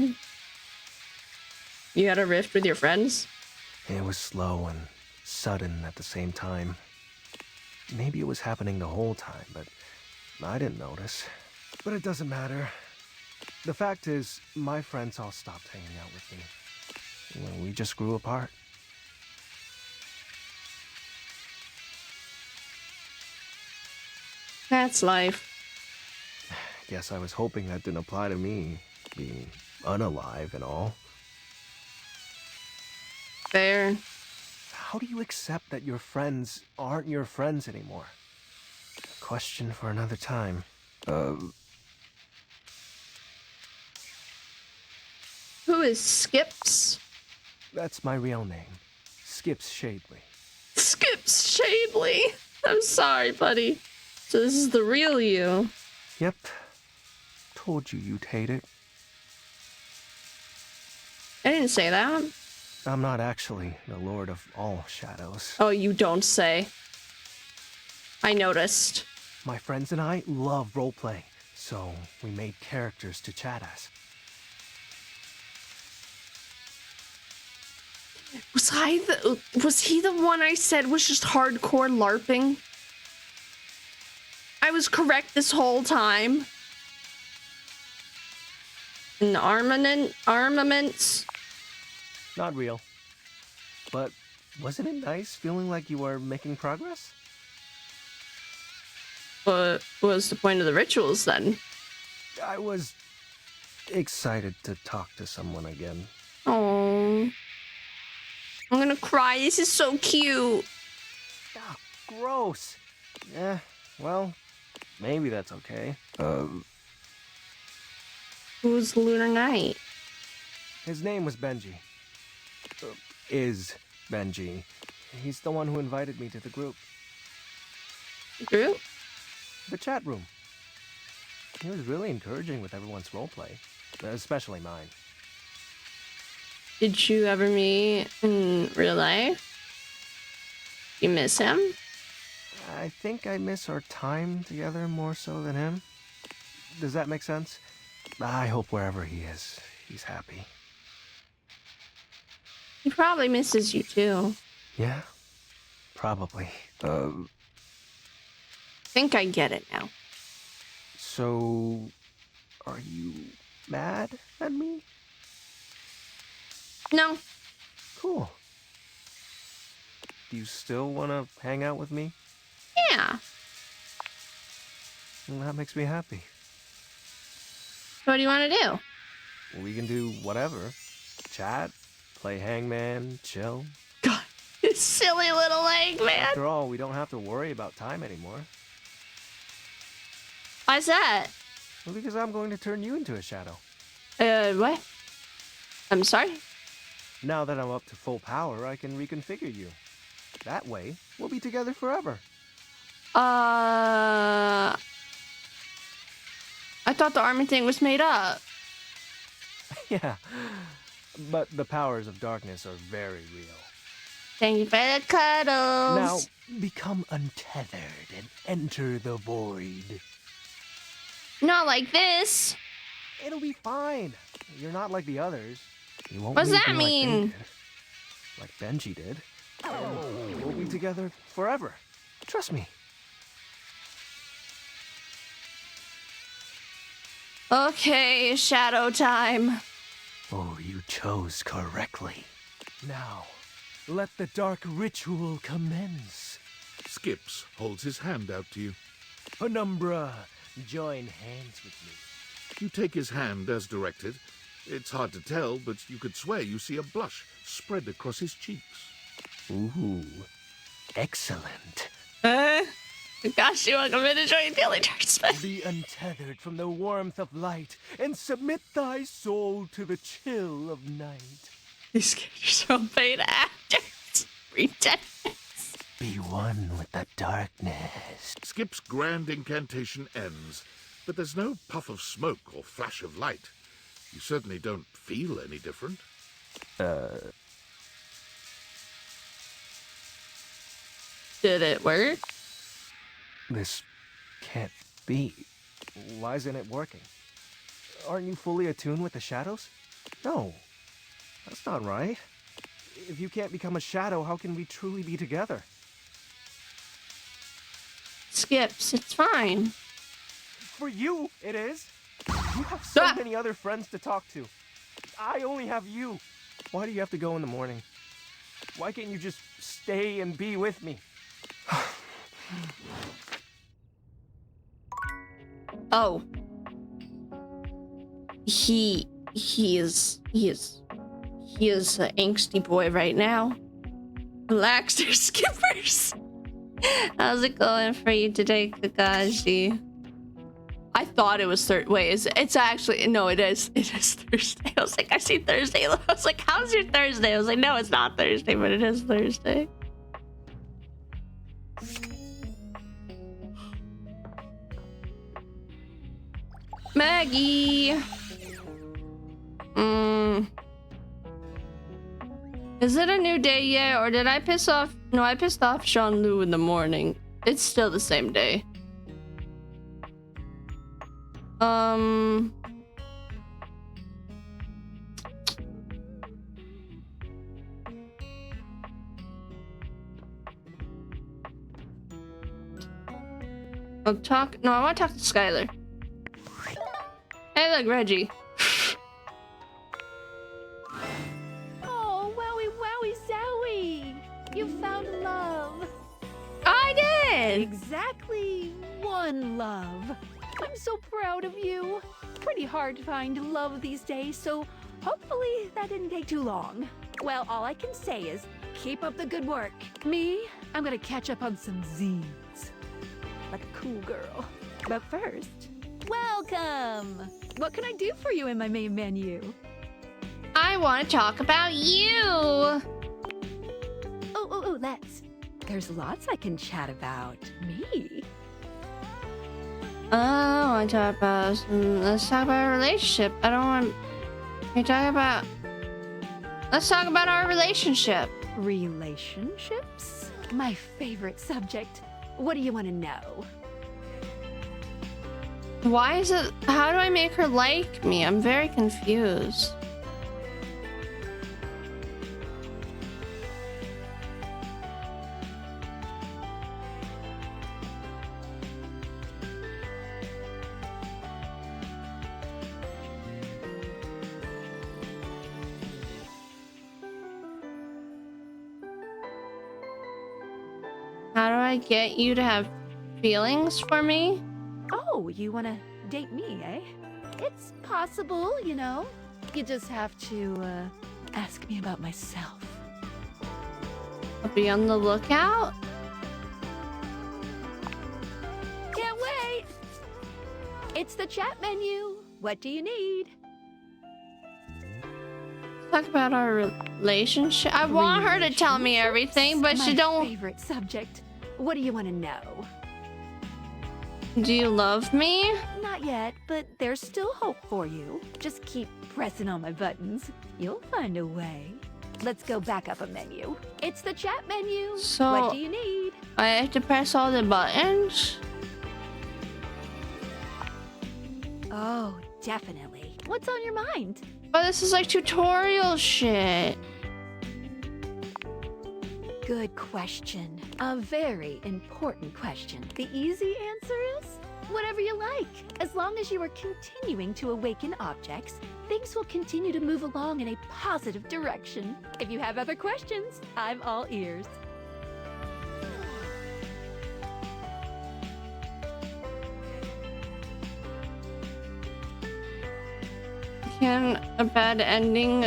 You had a rift with your friends? It was slow and sudden at the same time. Maybe it was happening the whole time, but I didn't notice. But it doesn't matter. The fact is, my friends all stopped hanging out with me. Well, we just grew apart. That's life. Guess I was hoping that didn't apply to me, being unalive and all. Fair. How do you accept that your friends aren't your friends anymore? A question for another time. Who is Skips? That's my real name. Skips Shadley. Skips Shadley. I'm sorry, buddy. So this is the real you. Yep. Told you you'd hate it. I didn't say that. I'm not actually the Lord of all shadows. Oh, you don't say. I noticed. My friends and I love roleplay, so we made characters to chat as. Was he the one I said was just hardcore LARPing? I was correct this whole time. And armaments. Not real. But wasn't it nice feeling like you were making progress? What was the point of the rituals then? I was excited to talk to someone again. Oh, I'm gonna cry. This is so cute. Ah, gross. Well, maybe that's okay. Who's Lunar Knight? His name was Benji. Is Benji. He's the one who invited me to the group. Group? The chat room. He was really encouraging with everyone's roleplay, especially mine. Did you ever meet in real life? You miss him? I think I miss our time together more so than him. Does that make sense? I hope wherever he is, he's happy. He probably misses you too. Yeah, probably. I think I get it now. So, are you mad at me? No. Cool. Do you still want to hang out with me? Yeah. Well, that makes me happy. What do you want to do? We can do whatever. Chat, play hangman, chill. God, you silly little leg, man. After all, we don't have to worry about time anymore. Why's that? Well, because I'm going to turn you into a shadow. What? I'm sorry? Now that I'm up to full power, I can reconfigure you. That way, we'll be together forever. I thought the armor thing was made up. Yeah, but the powers of darkness are very real. Thank you for the cuddles. Now, become untethered and enter the void. Not like this. It'll be fine. You're not like the others. You won't What does leave that me mean? Like Benji did. We'll be together forever. Trust me. Okay, shadow time. Oh, you chose correctly. Now, let the dark ritual commence. Skips holds his hand out to you. Penumbra, join hands with me. You take his hand as directed. It's hard to tell, but you could swear you see a blush spread across his cheeks. Ooh, excellent. Gosh, you welcome me to join Daily Darksmith. Be untethered from the warmth of light and submit thy soul to the chill of night. These characters are paid actors. Pretenders. Be one with the darkness. Skip's grand incantation ends, but there's no puff of smoke or flash of light. You certainly don't feel any different. Did it work? This can't be. Why isn't it working? Aren't you fully attuned with the shadows? No, that's not right. If you can't become a shadow, how can we truly be together? Skips, it's fine. For you, it is. You have so many other friends to talk to. I only have you. Why do you have to go in the morning? Why can't you just stay and be with me? Oh. He is an angsty boy right now. Relax there, skippers. How's it going for you today, Kakashi? I thought it was Thursday. Wait, it's actually, no, it is Thursday. I was like, I see Thursday. I was like, how's your Thursday? I was like, no, it's not Thursday, but it is Thursday. Maggie. Is it a new day yet, or did I piss off? No, I pissed off Sean Lu in the morning. It's still the same day. I'll talk. No, I want to talk to Skylar. Hey, look, Reggie. Oh, wowie, wowie, zowie! You found love. I did! Exactly one love. I'm so proud of you. Pretty hard to find love these days, so hopefully that didn't take too long. Well, all I can say is keep up the good work. Me, I'm gonna catch up on some zines. Like a cool girl. But first, welcome! What can I do for you in my main menu? I want to talk about you! Oh, let's. There's lots I can chat about. Me? I want to talk about. Let's talk about our relationship. I don't want. Can you talk about. Let's talk about our relationship. Relationships? My favorite subject. What do you want to know? Why is it? How do I make her like me? I'm very confused. How do I get you to have feelings for me? Oh, you want to date me, eh? It's possible, you know. You just have to, ask me about myself. I'll be on the lookout. Can't wait! It's the chat menu. What do you need? Talk about our relationship. I want her to tell me everything, but she don't. My favorite subject. What do you want to know? Do you love me? Not yet, but there's still hope for you. Just keep pressing on my buttons. You'll find a way. Let's go back up a menu. It's the chat menu. So, what do you need? I have to press all the buttons? Oh, definitely. What's on your mind? Oh, this is like tutorial shit. Good question. A very important question. The easy answer is whatever you like. As long as you are continuing to awaken objects, things will continue to move along in a positive direction. If you have other questions, I'm all ears. Can a bad ending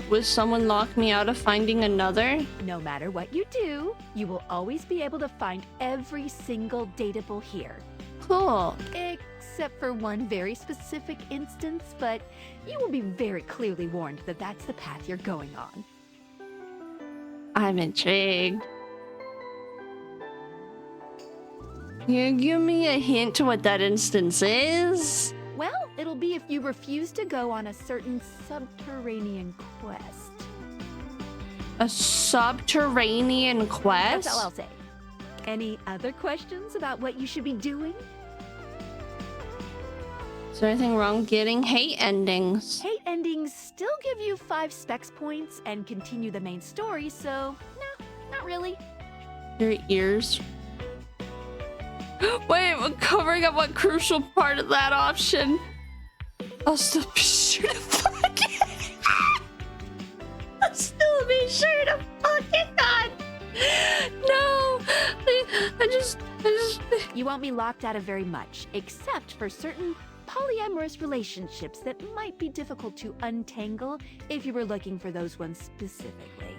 with someone lock me out of finding another? No matter what you do, you will always be able to find every single dateable here. Cool. Except for one very specific instance, but you will be very clearly warned that that's the path you're going on. I'm intrigued. Can you give me a hint to what that instance is? Well, it'll be if you refuse to go on a certain subterranean quest. A subterranean quest? That's all I'll say. Any other questions about what you should be doing? Is there anything wrong getting hate endings? Hate endings still give you 5 specs points and continue the main story, so no, not really. Your ears. Wait, we're covering up what crucial part of that option? I'll still be sure to fuck it. I'll still be sure to fuck it, God. No, I just. You won't be locked out of very much, except for certain polyamorous relationships that might be difficult to untangle if you were looking for those ones specifically.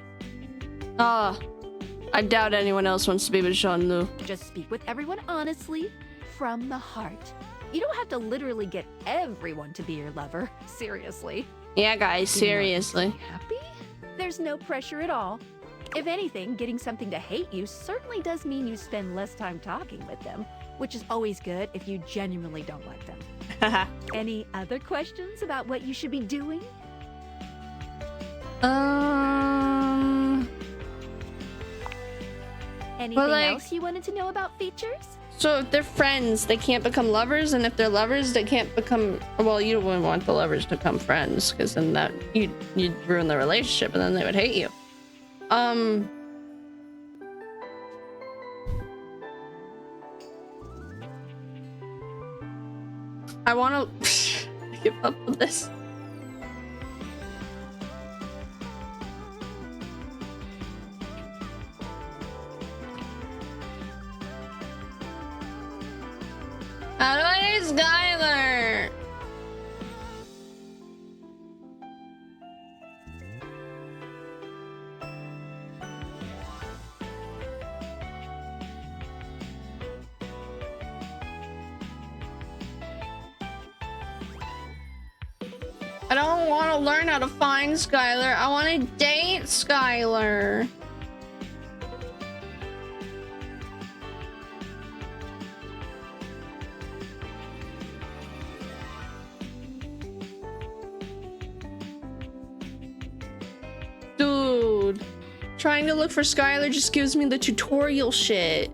I doubt anyone else wants to be with Jean-Lu. Just speak with everyone honestly, from the heart. You don't have to literally get everyone to be your lover. Seriously. Yeah, guys, seriously. Happy? There's no pressure at all. If anything, getting something to hate you certainly does mean you spend less time talking with them, which is always good if you genuinely don't like them. Any other questions about what you should be doing? Anything else you wanted to know about features? So if they're friends, they can't become lovers, and if they're lovers, they can't become. Well, you wouldn't want the lovers to become friends, because then that you'd ruin the relationship, and then they would hate you. I want to give up on this. How do I need Skylar? I don't want to learn how to find Skylar. I want to date Skylar. Dude, trying to look for Skylar just gives me the tutorial shit.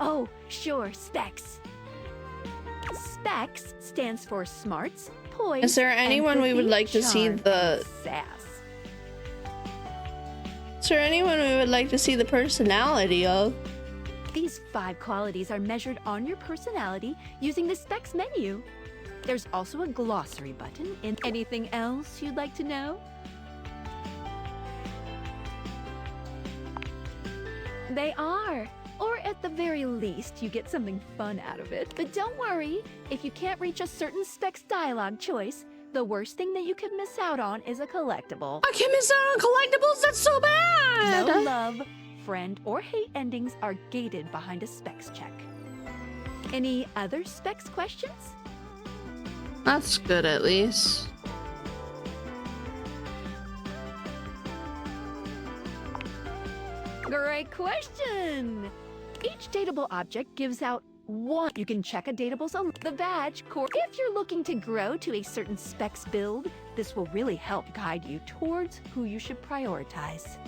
Oh, sure, specs. Specs stands for smarts, poise. Is there anyone we would empathy, like to see charm, the... and sass. Is there anyone we would like to see the personality of? These 5 qualities are measured on your personality using the specs menu. There's also a glossary button. And anything else you'd like to know? They are. Or at the very least, you get something fun out of it. But don't worry, if you can't reach a certain specs dialogue choice, the worst thing that you could miss out on is a collectible. I can miss out on collectibles? That's so bad! No love, friend, or hate endings are gated behind a specs check. Any other specs questions? That's good, at least. Great question! Each dateable object gives out 1. You can check a datable's the badge core. If you're looking to grow to a certain specs build, this will really help guide you towards who you should prioritize.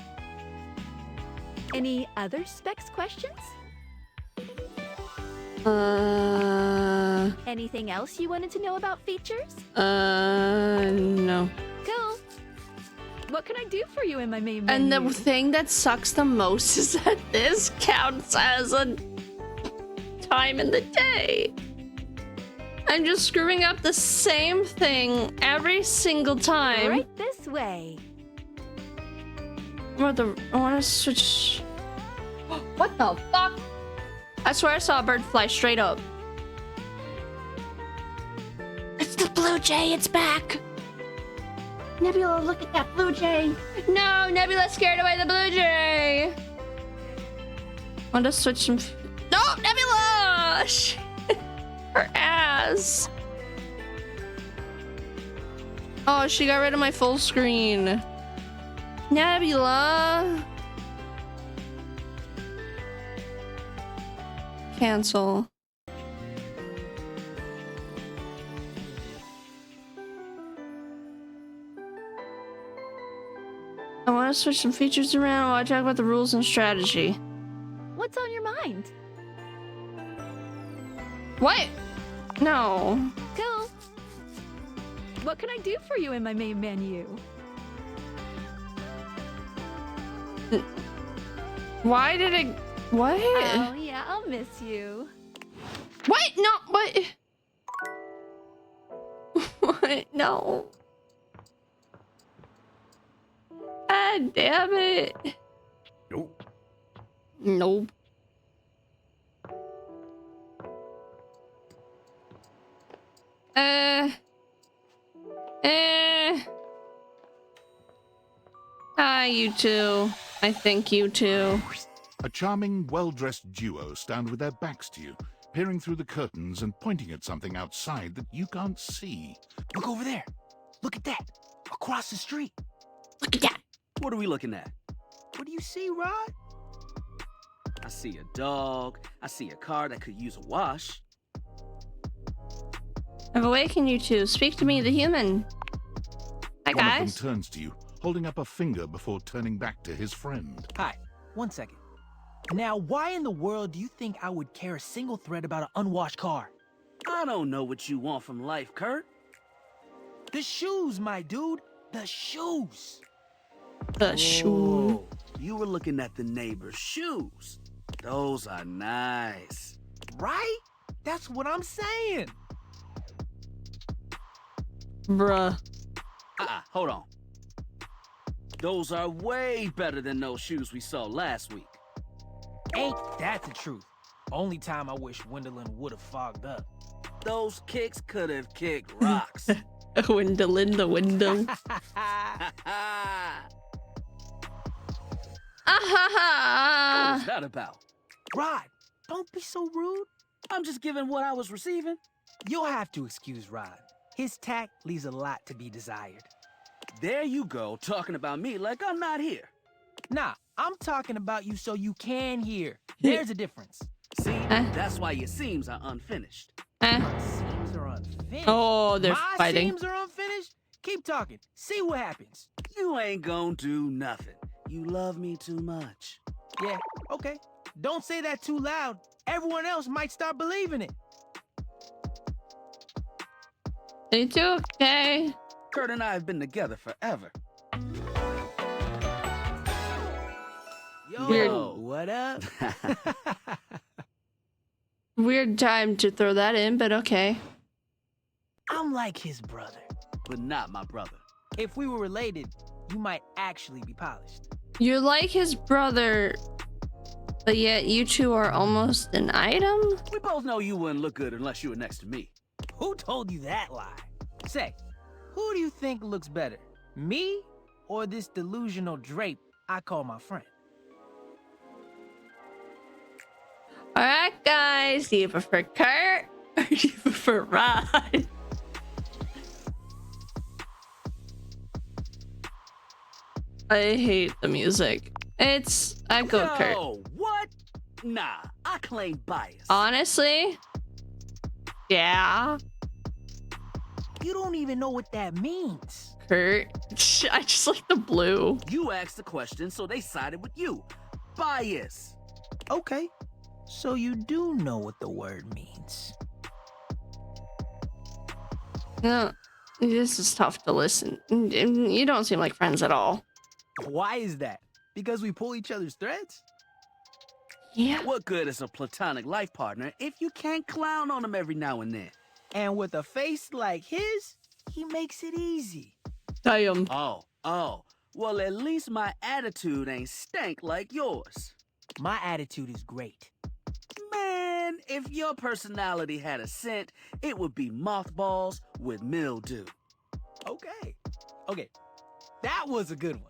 Any other specs questions? Anything else you wanted to know about features? No. Cool. What can I do for you in my main And menu? the thing that sucks the most is that this counts as a time in the day. I'm just screwing up the same thing every single time. Right this way. I want to switch. What the fuck? I swear I saw a bird fly straight up. It's the blue jay, it's back. Nebula, look at that blue jay. No, Nebula scared away the blue jay. I want to switch some. No, Nebula! Her ass. Oh, she got rid of my full screen. Nebula. Cancel. I want to switch some features around while I talk about the rules and strategy. What's on your mind? What? No. Cool. What can I do for you in my main menu? Why did it... What? Oh, yeah, I'll miss you. What? No, what? What? No. God damn it. Nope. Nope. You two. I think you two. A charming, well-dressed duo stand with their backs to you, peering through the curtains and pointing at something outside that you can't see. Look over there. Look at that. Across the street. Look at that. What are we looking at? What do you see, Rod? I see a dog. I see a car that could use a wash. I've awakened you two. Speak to me, the human. Hi, One of guys. them turns to you, holding up a finger before turning back to his friend. Hi. 1 second. Now, why in the world do you think I would care a single thread about an unwashed car? I don't know what you want from life, Kurt. The shoes, my dude. The shoes. The shoe. you were looking at the neighbor's shoes. Those are nice. Right? That's what I'm saying. Bruh. Hold on. Those are way better than those shoes we saw last week. Ain't that the truth? Only time I wish Wendolyn would have fogged up. Those kicks could have kicked rocks. Wendolyn the window. What was that about? Rod, don't be so rude. I'm just giving what I was receiving. You'll have to excuse Rod. His tact leaves a lot to be desired. There you go, talking about me like I'm not here. Nah, I'm talking about you so you can hear. There's a difference. See, that's why your seams are unfinished. My seams are unfinished. Oh, they're My fighting. seams are unfinished? Keep talking. See what happens. You ain't gonna do nothing. You love me too much. Yeah, okay. Don't say that too loud. Everyone else might start believing it. It's okay. Kurt and I have been together forever. Yo, what up? Weird time to throw that in, but okay. I'm like his brother. But not my brother. If we were related, you might actually be polished. You're like his brother, but yet you two are almost an item? We both know you wouldn't look good unless you were next to me. Who told you that lie? Say, who do you think looks better? Me or this delusional drape I call my friend? Alright, guys. Do you prefer Kurt or do you prefer Rod? I hate the music. I go Kurt. Yo, what? Nah, I claim bias. Honestly? Yeah. You don't even know what that means. Kurt. I just like the blue. You asked the question, so they sided with you. Bias. Okay. So you do know what the word means. No, this is tough to listen. You don't seem like friends at all. Why is that? Because we pull each other's threads? Yeah. What good is a platonic life partner if you can't clown on them every now and then? And with a face like his, he makes it easy. Damn. Oh. Well, at least my attitude ain't stank like yours. My attitude is great. Man, if your personality had a scent, it would be mothballs with mildew. Okay. That was a good one.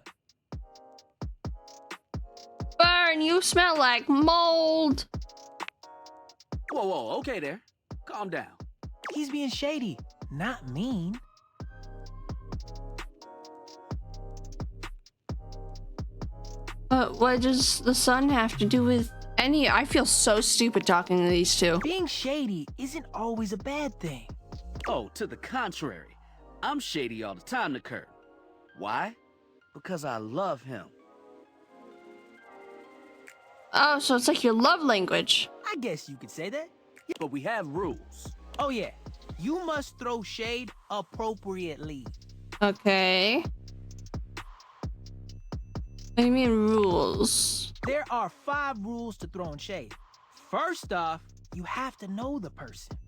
Burn, you smell like mold. Whoa, okay there. Calm down. He's being shady, not mean. What does the sun have to do with any? I feel so stupid talking to these two. Being shady isn't always a bad thing. Oh, to the contrary. I'm shady all the time to Kurt. Why? Because I love him. Oh, so it's like your love language. I guess you could say that. But we have rules. Oh yeah, you must throw shade appropriately. Okay. What do you mean rules? There are 5 rules to throwing shade. First off, you have to know the person.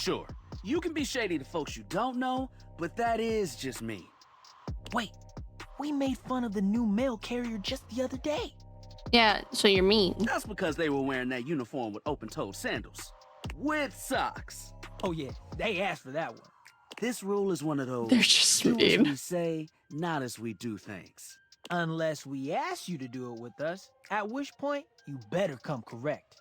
Sure, you can be shady to folks you don't know, but that is just me. Wait, we made fun of the new mail carrier just the other day. Yeah, so you're mean. That's because they were wearing that uniform with open-toed sandals. With socks. Oh yeah, they asked for that one. This rule is one of those. They're just do mean. as we say, not as we do things. Unless we ask you to do it with us, at which point you better come correct.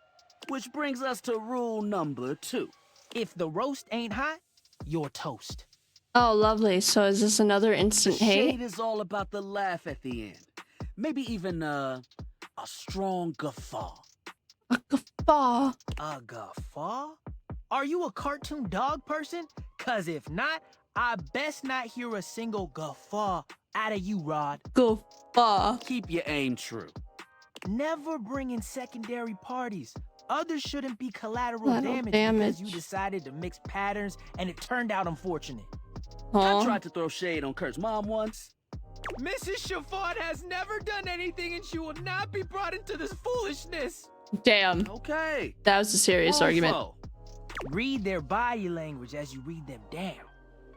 Which brings us to rule number 2. If the roast ain't hot, you're toast. Oh, lovely. So is this another instant hate? Shade is all about the laugh at the end. Maybe even a strong guffaw. A guffaw? A guffaw? Are you a cartoon dog person? 'Cause if not, I best not hear a single guffaw out of you, Rod. Guffaw. Keep your aim true. Never bring in secondary parties. Others shouldn't be collateral damage because you decided to mix patterns and it turned out unfortunate. I tried to throw shade on Kurt's mom once. Mrs. Chiffon has never done anything and she will not be brought into this foolishness. Damn. Okay. That was a serious argument. Read their body language as you read them down.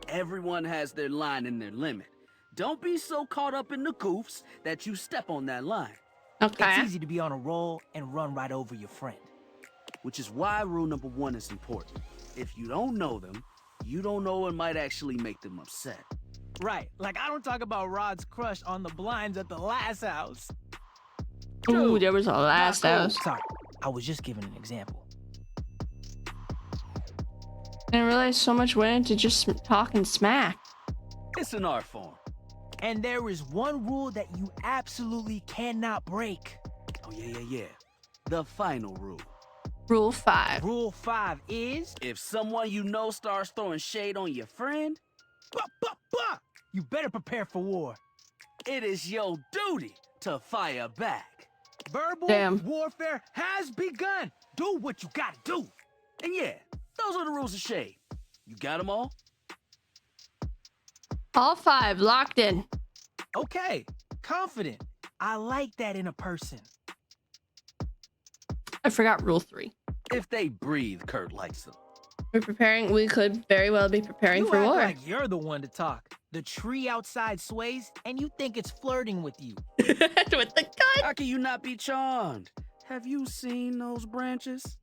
Everyone has their line and their limit. Don't be so caught up in the goofs that you step on that line. Okay. It's easy to be on a roll and run right over your friend. Which is why rule number 1 is important. If you don't know them, you don't know what might actually make them upset. Right, like I don't talk about Rod's crush on the blinds at the last house. Ooh, there was a last house. Sorry, I was just giving an example. I didn't realize so much went into just talking smack. It's an art form. And there is one rule that you absolutely cannot break. Oh, yeah. The final rule. Rule 5. Rule 5 is, if someone you know starts throwing shade on your friend, you better prepare for war. It is your duty to fire back. Verbal warfare has begun. Do what you gotta do. And yeah, those are the rules of shade. You got them all? All 5 locked in. Okay, confident. I like that in a person. I forgot rule 3. If they breathe, Kurt likes them. We're preparing. We could very well be preparing You for act war. like you're the one to talk. The tree outside sways, and you think it's flirting with you. With the gun. How can you not be charmed? Have you seen those branches?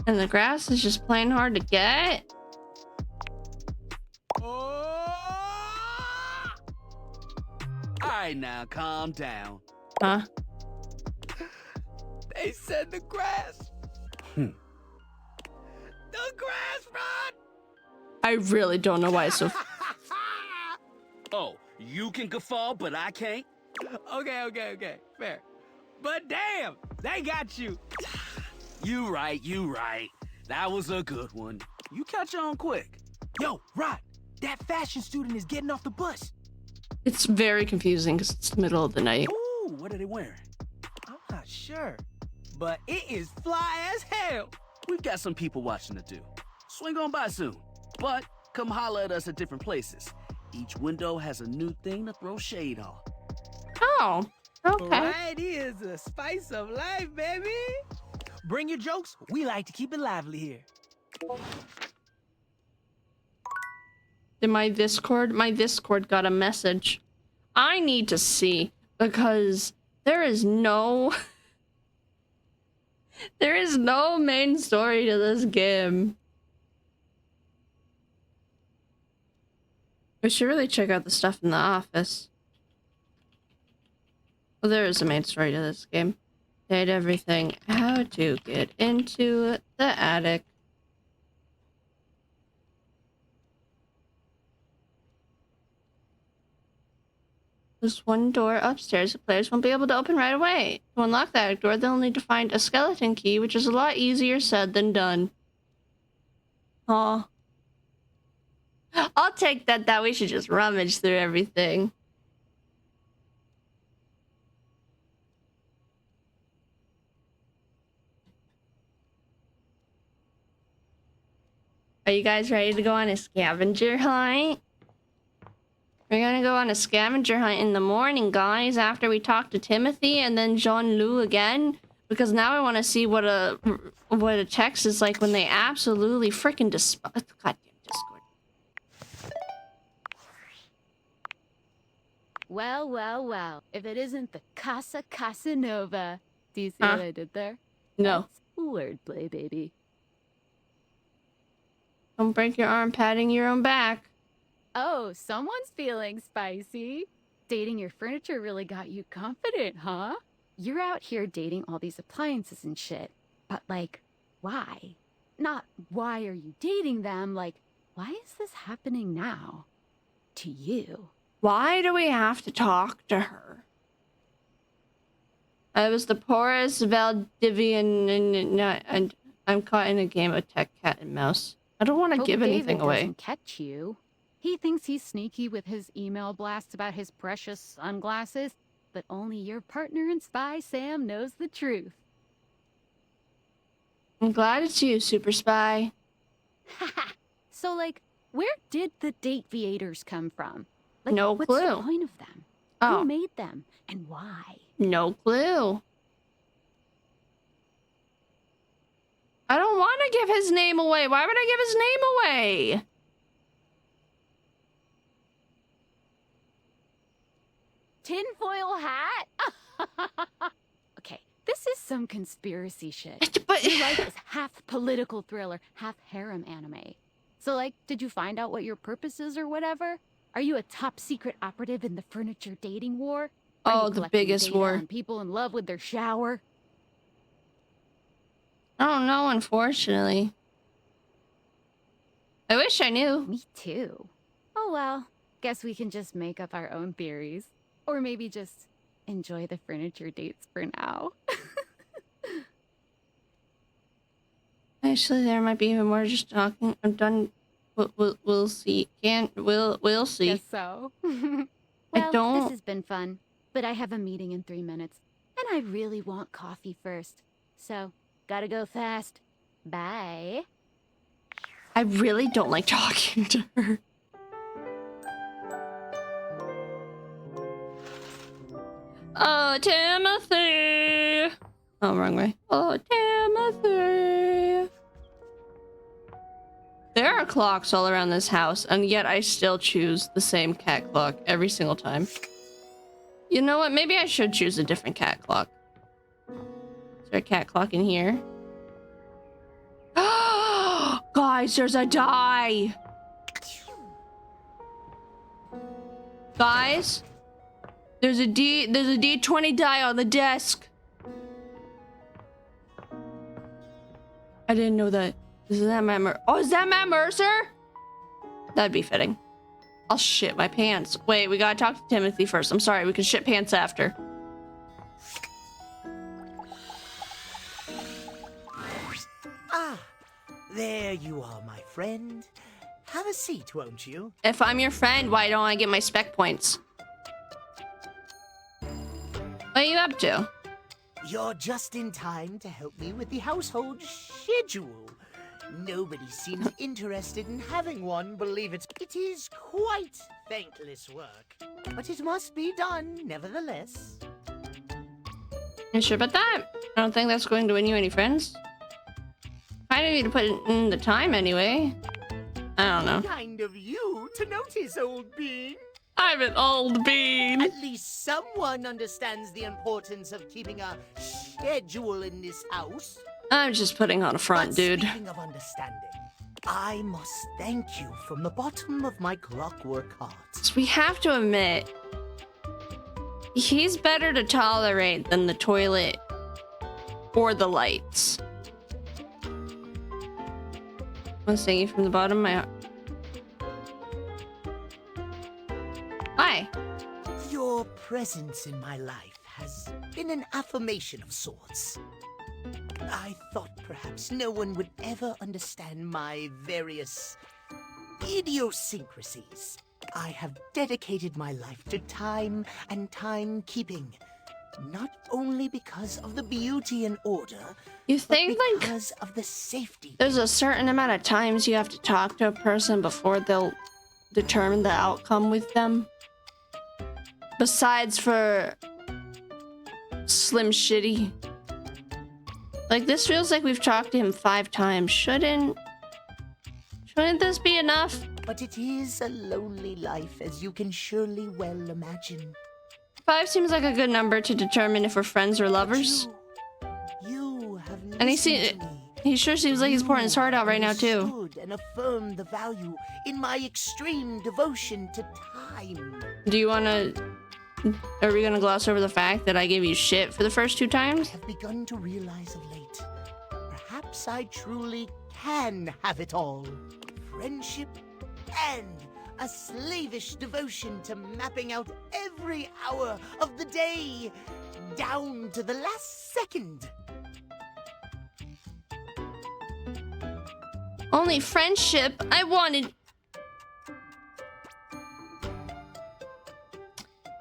And the grass is just plain hard to get. Alright, now calm down. Huh? They said the grass. The grass, Rod! I really don't know why it's so. Oh, you can guffaw, but I can't? Okay. Fair. But damn, they got you. You right. That was a good one. You catch on quick. Yo, Rod, that fashion student is getting off the bus. It's very confusing because it's the middle of the night. Ooh, what are they wearing? I'm not sure, but it is fly as hell. We've got some people watching to do. Swing on by soon, but come holler at us at different places. Each window has a new thing to throw shade on. Oh, okay. Variety is the spice of life, baby. Bring your jokes. We like to keep it lively here. In my Discord got a message. I need to see because there is no main story to this game. We should really check out the stuff in the office. Well, there is a main story to this game. Did everything. How to get into the attic. There's one door upstairs the players won't be able to open right away. To unlock that door, they'll need to find a skeleton key, which is a lot easier said than done. Aw. I'll take that we should just rummage through everything. Are you guys ready to go on a scavenger hunt? We're gonna go on a scavenger hunt in the morning, guys, after we talk to Timothy and then Jean-Loup again. Because now I want to see what a text is like when they absolutely freaking despise. Goddamn Discord. Well. If it isn't the Casa Casanova. Do you see what I did there? No. That's wordplay, baby. Don't break your arm patting your own back. Oh, someone's feeling spicy. Dating your furniture really got you confident, huh? You're out here dating all these appliances and shit. But, like, why? Not why are you dating them, like, why is this happening now? To you. Why do we have to talk to her? I was the poorest Valdivian and I'm caught in a game of tech cat and mouse. I don't want to give anything David away. Doesn't catch you. He thinks he's sneaky with his email blasts about his precious sunglasses, but only your partner in Spy Sam knows the truth. I'm glad it's you, Super Spy. So, like, where did the date viators come from? Like, No what's clue. the point of them? Oh. Who made them? And why? No clue. I don't want to give his name away. Why would I give his name away? Tinfoil hat? Okay, this is some conspiracy shit. But your life is half political thriller, half harem anime. So, like, did you find out what your purpose is or whatever? Are you a top secret operative in the furniture dating war? Are Oh, you the collecting biggest data war. on people in love with their shower? I don't know, unfortunately. I wish I knew. Me too. Oh well, guess we can just make up our own theories. Or maybe just enjoy the furniture dates for now. Actually, there might be even more just talking. I'm done. We'll see. We'll see. Guess so. I Well, don't. this has been fun, but I have a meeting in 3 minutes, and I really want coffee first. So, gotta go fast. Bye. I really don't like talking to her. Oh, Timothy. Oh, wrong way. Oh, Timothy. There are clocks all around this house, and yet I still choose the same cat clock every single time. You know what? Maybe I should choose a different cat clock. Is there a cat clock in here? Guys, there's a die. Guys, there's a D20 die on the desk. I didn't know that. Is that Matt Mercer? Oh, is that Matt Mercer? That'd be fitting. I'll shit my pants. Wait, we gotta talk to Timothy first. I'm sorry, we can shit pants after. Ah, there you are, my friend. Have a seat, won't you? If I'm your friend, why don't I get my spec points? What are you up to? You're just in time to help me with the household schedule. Nobody seems interested in having one, believe it. It is quite thankless work, but it must be done nevertheless. You sure about that? I don't think that's going to win you any friends. Kind of you to put in the time anyway. I don't know. Kind of you to notice, old bean. I'm an old bean. At least someone understands the importance of keeping a schedule in this house. I'm just putting on a front, dude. Speaking of understanding, I must thank you from the bottom of my clockwork heart. So we have to admit, he's better to tolerate than the toilet or the lights. I'm saying from the bottom of my heart. Hi. Your presence in my life has been an affirmation of sorts. I thought perhaps no one would ever understand my various idiosyncrasies. I have dedicated my life to time and timekeeping, not only because of the beauty and order, You think but like because of the safety. there's a certain amount of times you have to talk to a person before they'll determine the outcome with them? Besides for Slim Shitty. Like, this feels like we've talked to him 5 times. Shouldn't this be enough? But it is a lonely life, as you can surely well imagine. 5 seems like a good number to determine if we're friends or lovers. You have And he sure seems like he's pouring his heart out right now too. understood and affirmed the value in my extreme devotion to time. Do you wanna... Are we gonna gloss over the fact that I gave you shit for the first 2 times? I have begun to realize of late, perhaps I truly can have it all. Friendship and a slavish devotion to mapping out every hour of the day, down to the last second. Only friendship. I wanted...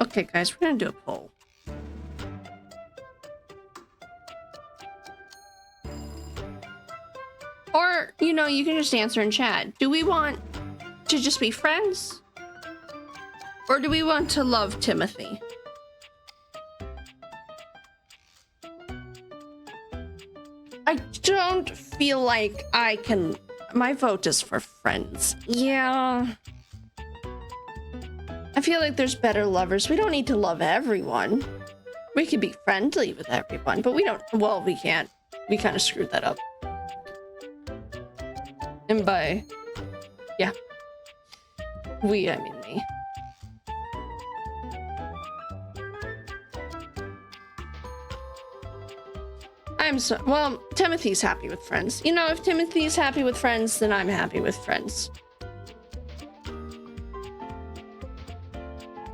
Okay, guys, we're gonna do a poll. Or, you know, you can just answer in chat. Do we want to just be friends? Or do we want to love Timothy? I don't feel like I can... My vote is for friends. Yeah. I feel like there's better lovers. We don't need to love everyone. We can be friendly with everyone, but we don't... Well, we can't. We kind of screwed that up. And by... Yeah. We, I mean me. I'm so... Well, Timothy's happy with friends. You know, if Timothy's happy with friends, then I'm happy with friends.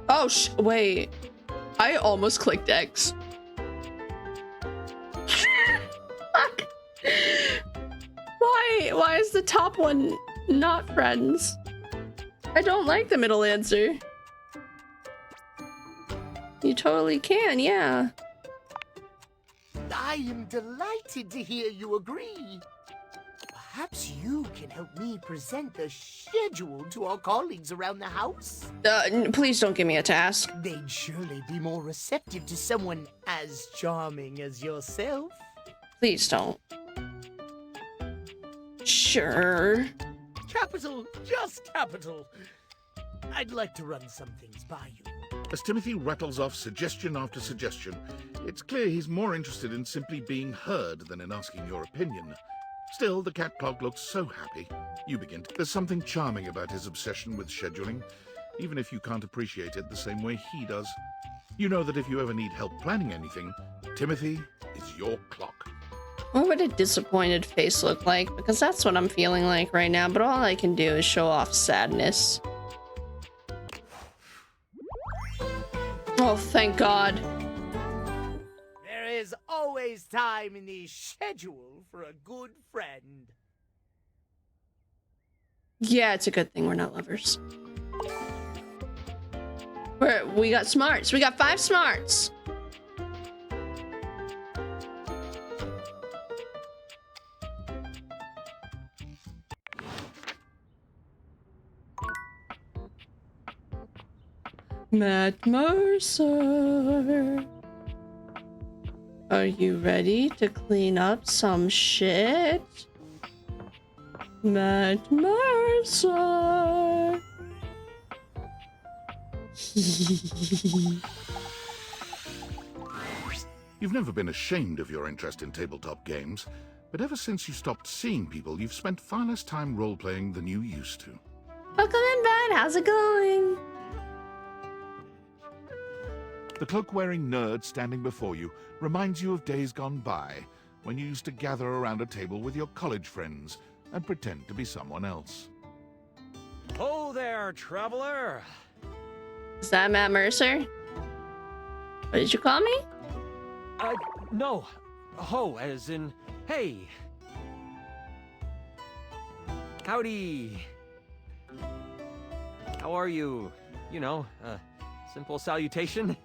Oh, wait. I almost clicked X. Fuck. Why is the top one not friends? I don't like the middle answer. You totally can, yeah. I am delighted to hear you agree. Perhaps you can help me present the schedule to our colleagues around the house? Please don't give me a task. They'd surely be more receptive to someone as charming as yourself. Please don't. Sure. Capital, just capital. I'd like to run some things by you. As Timothy rattles off suggestion after suggestion, it's clear he's more interested in simply being heard than in asking your opinion. Still, the cat clock looks so happy. You begin to... There's something charming about his obsession with scheduling, even if you can't appreciate it the same way he does. You know that if you ever need help planning anything, Timothy is your clock. What would a disappointed face look like? Because that's what I'm feeling like right now, but all I can do is show off sadness. Oh, thank God. There is always time in the schedule for a good friend. Yeah, it's a good thing we're not lovers. We got smarts. We got 5 smarts. Matt Mercer, are you ready to clean up some shit? Matt Mercer. You've never been ashamed of your interest in tabletop games, but ever since you stopped seeing people, you've spent far less time role-playing than you used to. Welcome in, bud. How's it going? The cloak-wearing nerd standing before you reminds you of days gone by, when you used to gather around a table with your college friends and pretend to be someone else. Oh there, traveler! Is that Matt Mercer? What did you call me? No. Ho, as in, hey. Howdy. How are you? You know, simple salutation.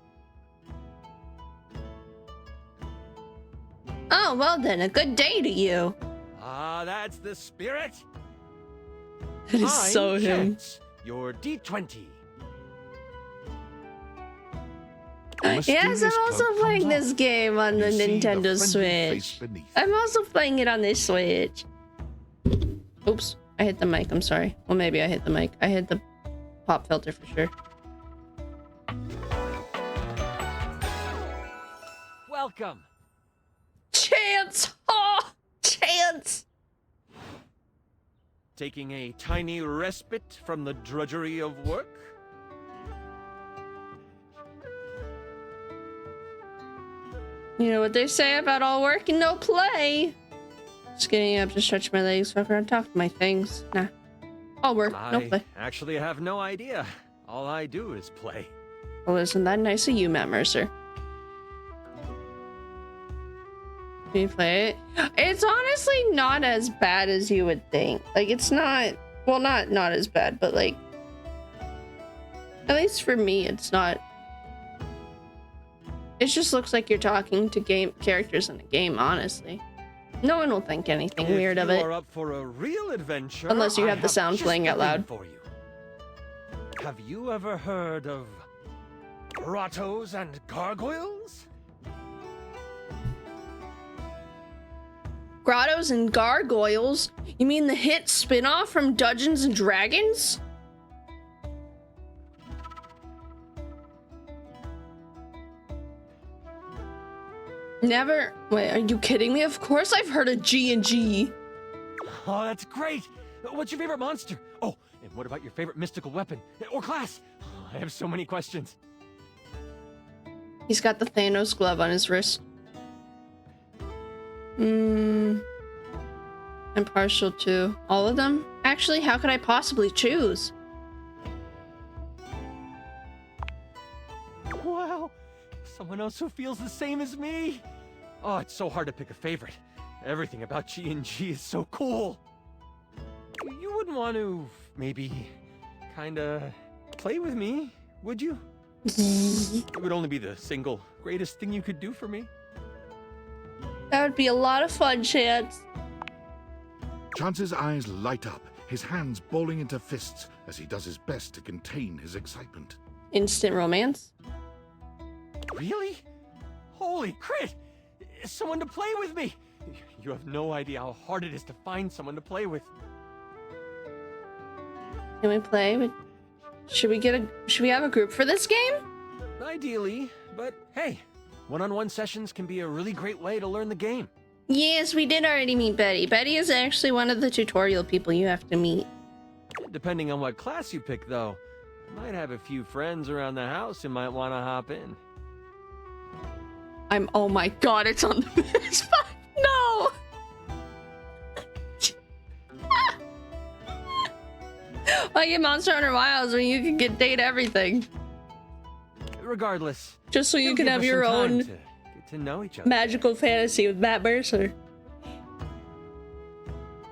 Oh, well then, a good day to you. Ah, that's the spirit. That is so him. Your D20. Yes, I'm also playing this game on the Nintendo Switch. I'm also playing it on this Switch. Oops, I hit the mic, I'm sorry. Well, maybe I hit the mic. I hit the pop filter for sure. Welcome. Chance! Oh, Chance! Taking a tiny respite from the drudgery of work? You know what they say about all work and no play? Just getting up to stretch my legs, walk around, talk to my things. Nah. All work, no play. I actually have no idea. All I do is play. Well, isn't that nice of you, Matt Mercer? Can you play it? It's honestly not as bad as you would think. Like, it's not... Well, not as bad, but like... At least for me, it's not... It just looks like you're talking to characters in a game, honestly. No one will think anything weird of it. If you are up for a real adventure, unless you have the sound playing out loud. For you. Have you ever heard of grottos and gargoyles? Grottos and Gargoyles? You mean the hit spin-off from Dungeons and Dragons? Never. Wait, are you kidding me? Of course I've heard of G&G. Oh, that's great! What's your favorite monster? Oh, and what about your favorite mystical weapon? Or class? I have so many questions. He's got the Thanos glove on his wrist. I'm partial to all of them. Actually, how could I possibly choose? Wow! Someone else who feels the same as me! Oh, it's so hard to pick a favorite. Everything about G&G is so cool. You wouldn't want to, maybe, kinda play with me, would you? It would only be the single greatest thing you could do for me. That would be a lot of fun, Chance. Chance's eyes light up, his hands balling into fists as he does his best to contain his excitement. Instant romance? Really? Holy crit! Someone to play with me! You have no idea how hard it is to find someone to play with. Can we play? Should we have a group for this game? Ideally, but hey, one-on-one sessions can be a really great way to learn the game. Yes, we did already meet Betty. Betty is actually one of the tutorial people you have to meet. Depending on what class you pick, though. You might have a few friends around the house who might want to hop in. Oh my god, it's on the PS5. No! Like in Monster Hunter Wilds where you can date everything. Regardless. Just so you it'll can give have us your some time own to get to know each other. magical fantasy with Matt Mercer.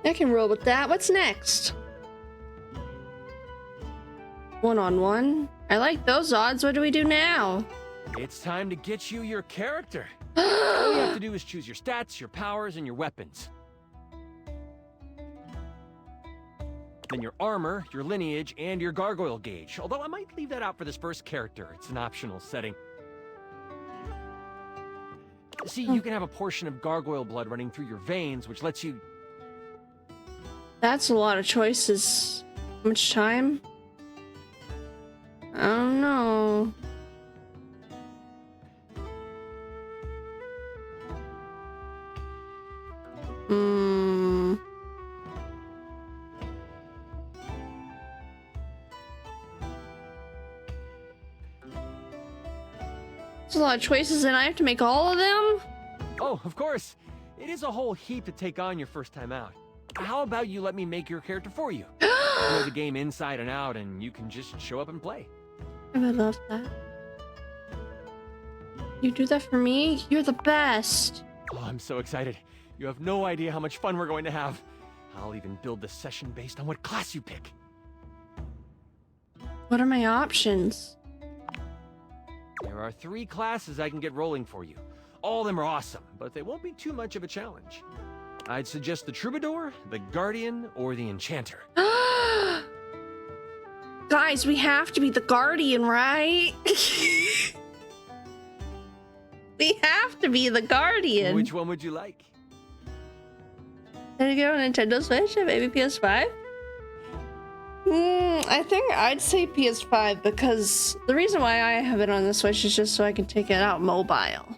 I can roll with that. What's next? One-on-one? I like those odds. What do we do now? It's time to get you your character. All you have to do is choose your stats, your powers, and your weapons. Then your armor, your lineage, and your gargoyle gauge. Although I might leave that out for this first character. It's an optional setting. See, you can have a portion of gargoyle blood running through your veins, which lets you... That's a lot of choices. How much time? I don't know. There's a lot of choices and I have to make all of them? Oh, of course. It is a whole heap to take on your first time out. How about you let me make your character for you? You know the game inside and out, and you can just show up and play. I would love that. You do that for me? You're the best. Oh, I'm so excited. You have no idea how much fun we're going to have. I'll even build the session based on what class you pick. What are my options? There are 3 classes I can get rolling for you. All of them are awesome, but they won't be too much of a challenge. I'd suggest the Troubadour, the Guardian, or the Enchanter. Guys, we have to be the Guardian, right? We have to be the Guardian. Which one would you like? Did you get on Nintendo Switch or maybe PS5? I think I'd say PS5 because the reason why I have it on the Switch is just so I can take it out mobile.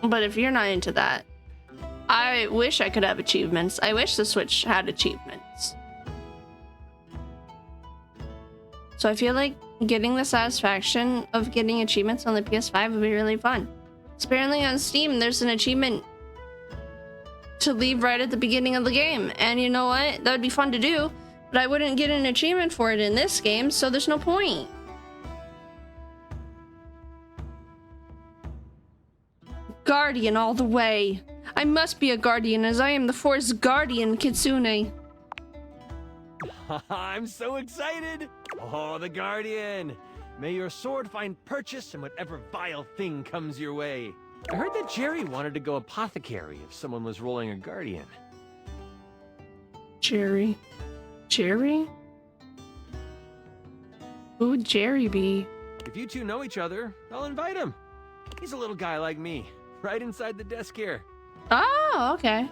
But if you're not into that, I wish I could have achievements. I wish the Switch had achievements. So I feel like getting the satisfaction of getting achievements on the PS5 would be really fun. Apparently on Steam, there's an achievement to leave right at the beginning of the game. And you know what? That would be fun to do, but I wouldn't get an achievement for it in this game, so there's no point. Guardian all the way. I must be a guardian as I am the Force Guardian, Kitsune. I'm so excited! Oh, the Guardian! May your sword find purchase in whatever vile thing comes your way. I heard that Jerry wanted to go apothecary if someone was rolling a Guardian. Jerry? Who would Jerry be? If you two know each other, I'll invite him. He's a little guy like me, right inside the desk here. Oh, okay.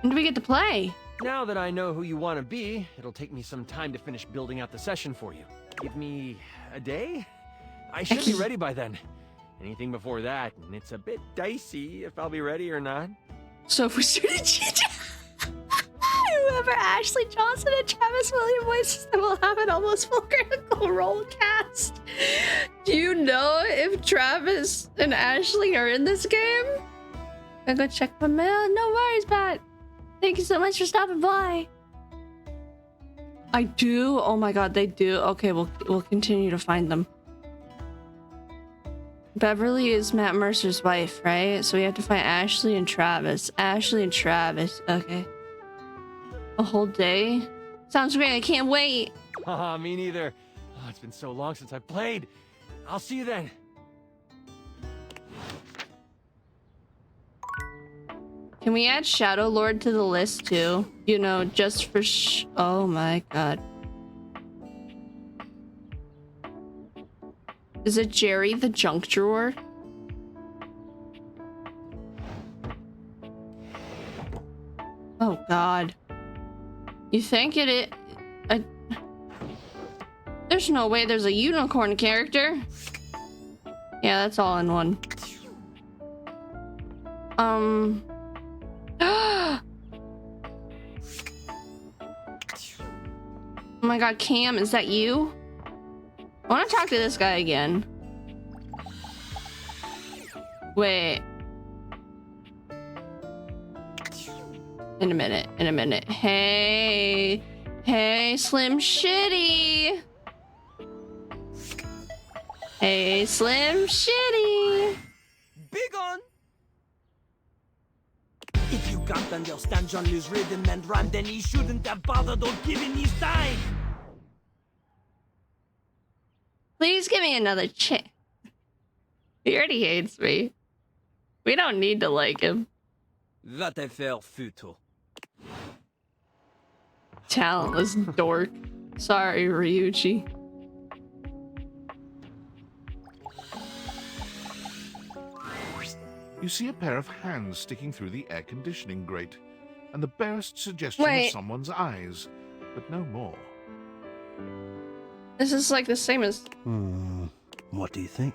When do we get to play? Now that I know who you want to be, it'll take me some time to finish building out the session for you. Give me a day? I should be ready by then. Anything before that, and it's a bit dicey if I'll be ready or not. So if we started cheating, whoever Ashley Johnson and Travis William voices, then we'll have an almost full critical role cast. Do you know if Travis and Ashley are in this game? I go check my mail. No worries, Pat. Thank you so much for stopping by. I do. Oh my god, they do. Okay, we'll continue to find them. Beverly is Matt Mercer's wife, right? So we have to find Ashley and Travis. Ashley and Travis. Okay. A whole day? Sounds great. I can't wait. Haha, me neither. Oh, it's been so long since I've played. I'll see you then. Can we add Shadow Lord to the list too? You know, just for oh my god. Is it Jerry the junk drawer? Oh god. You think there's no way there's a unicorn character. Yeah, that's all in one. Oh my god, Cam, is that you? I want to talk to this guy again. Wait. In a minute. Hey, Slim Shitty. Hey, Slim Shitty. Big on. If you can't understand Jean-Louis rhythm and rhyme, then he shouldn't have bothered or given his time. Please give me another chance. He already hates me. We don't need to like him. Va te faire foutre. Talentless dork. Sorry, Ryuichi. You see a pair of hands sticking through the air conditioning grate, and the barest suggestion Wait. of someone's eyes, but no more. This is like the same as... What do you think?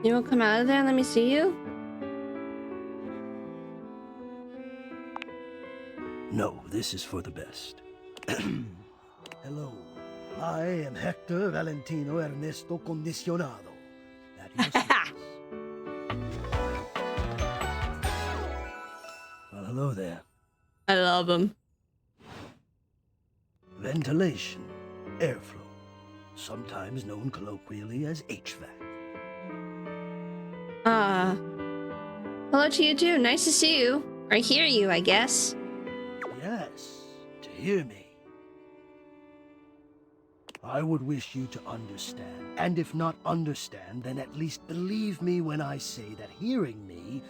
You will come out of there and let me see you? No, this is for the best. Hello, I am Hector Valentino Ernesto Condicionado. At your service. Well, hello there. I love him. Ventilation, airflow, sometimes known colloquially as HVAC. Hello to you too. Nice to see you. Or hear you, I guess. Yes, to hear me. I would wish you to understand, and if not understand, then at least believe me when I say that hearing me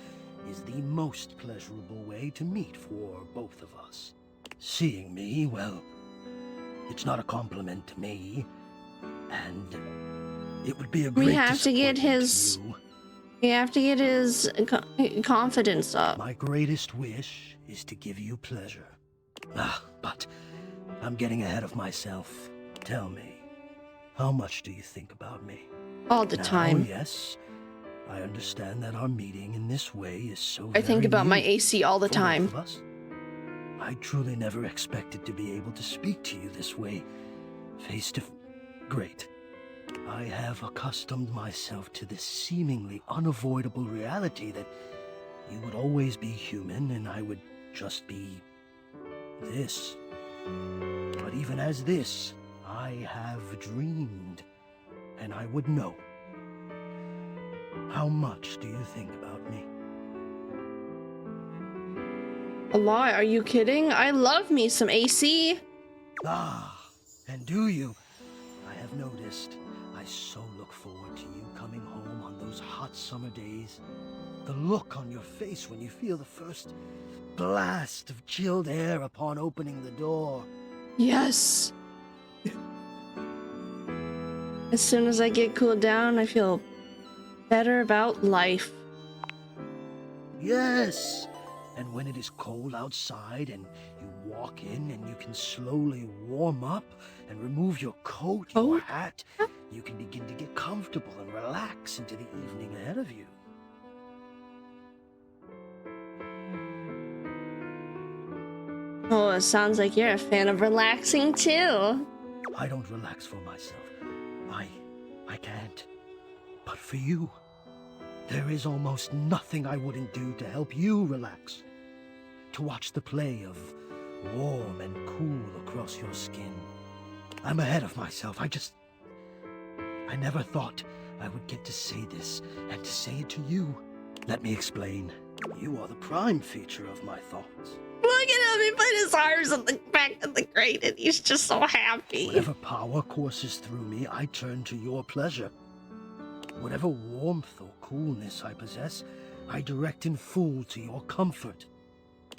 is the most pleasurable way to meet for both of us. Seeing me, well, it's not a compliment to me, and it would be a great We have to get his... We have to get his confidence up. My greatest wish is to give you pleasure. But I'm getting ahead of myself. Tell me, how much do you think about me? All the time. Yes, I understand that our meeting in this way is so I think very about my new AC all the for time. both of us. I truly never expected to be able to speak to you this way, face to face. Great. I have accustomed myself to this seemingly unavoidable reality that you would always be human and I would just be this. But even as this, I have dreamed, and I would know. How much do you think about me? A lot? Are you kidding? I love me some AC. And do you? I have noticed. I so look forward to you coming home on those hot summer days. The look on your face when you feel the first blast of chilled air upon opening the door. Yes. As soon as I get cooled down, I feel better about life. Yes! And when it is cold outside and you walk in and you can slowly warm up and remove your coat, your hat, you can begin to get comfortable and relax into the evening ahead of you. Oh, it sounds like you're a fan of relaxing too. I don't relax for myself. I can't. But for you, there is almost nothing I wouldn't do to help you relax. To watch the play of warm and cool across your skin. I'm ahead of myself. I never thought I would get to say this and to say it to you. Let me explain. You are the prime feature of my thoughts. Look at him, he put his arms on the back of the grate and he's just so happy. Whatever power courses through me, I turn to your pleasure. Whatever warmth or coolness I possess, I direct in full to your comfort.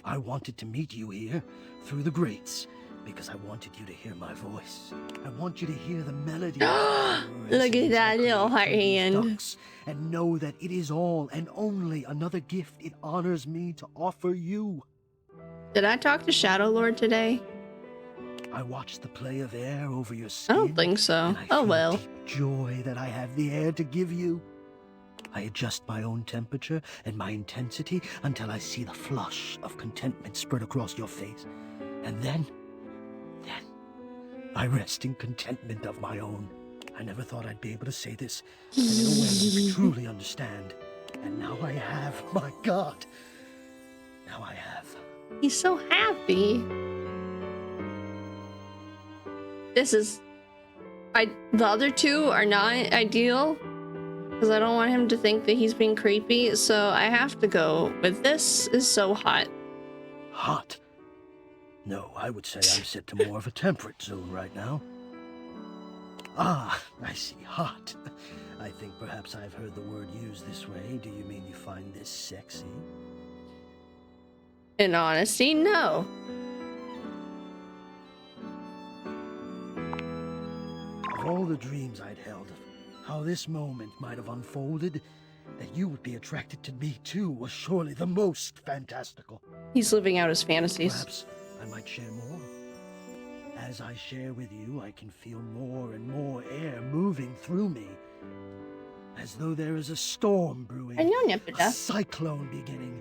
I wanted to meet you here, through the grates, because I wanted you to hear my voice. I want you to hear the melody. Look at that little heart hand. And know that it is all and only another gift it honors me to offer you. Did I talk to Shadow Lord today? I watched the play of air over your skin. I don't think so. Oh well. Deep joy that I have the air to give you. I adjust my own temperature and my intensity until I see the flush of contentment spread across your face. And then, I rest in contentment of my own. I never thought I'd be able to say this, and in a way you could truly understand. And now I have, my God. Now I have. He's so happy. This is... the other two are not ideal. Because I don't want him to think that he's being creepy. So I have to go with this is so hot. Hot? No, I would say I'm set to more of a temperate zone right now. Ah, I see. Hot. I think perhaps I've heard the word used this way. Do you mean you find this sexy? In honesty, no. Of all the dreams I'd held of how this moment might have unfolded, that you would be attracted to me too was surely the most fantastical. He's living out his fantasies. Perhaps I might share more. As I share with you, I can feel more and more air moving through me. As though there is a storm brewing. I know, Nepeta. A cyclone beginning.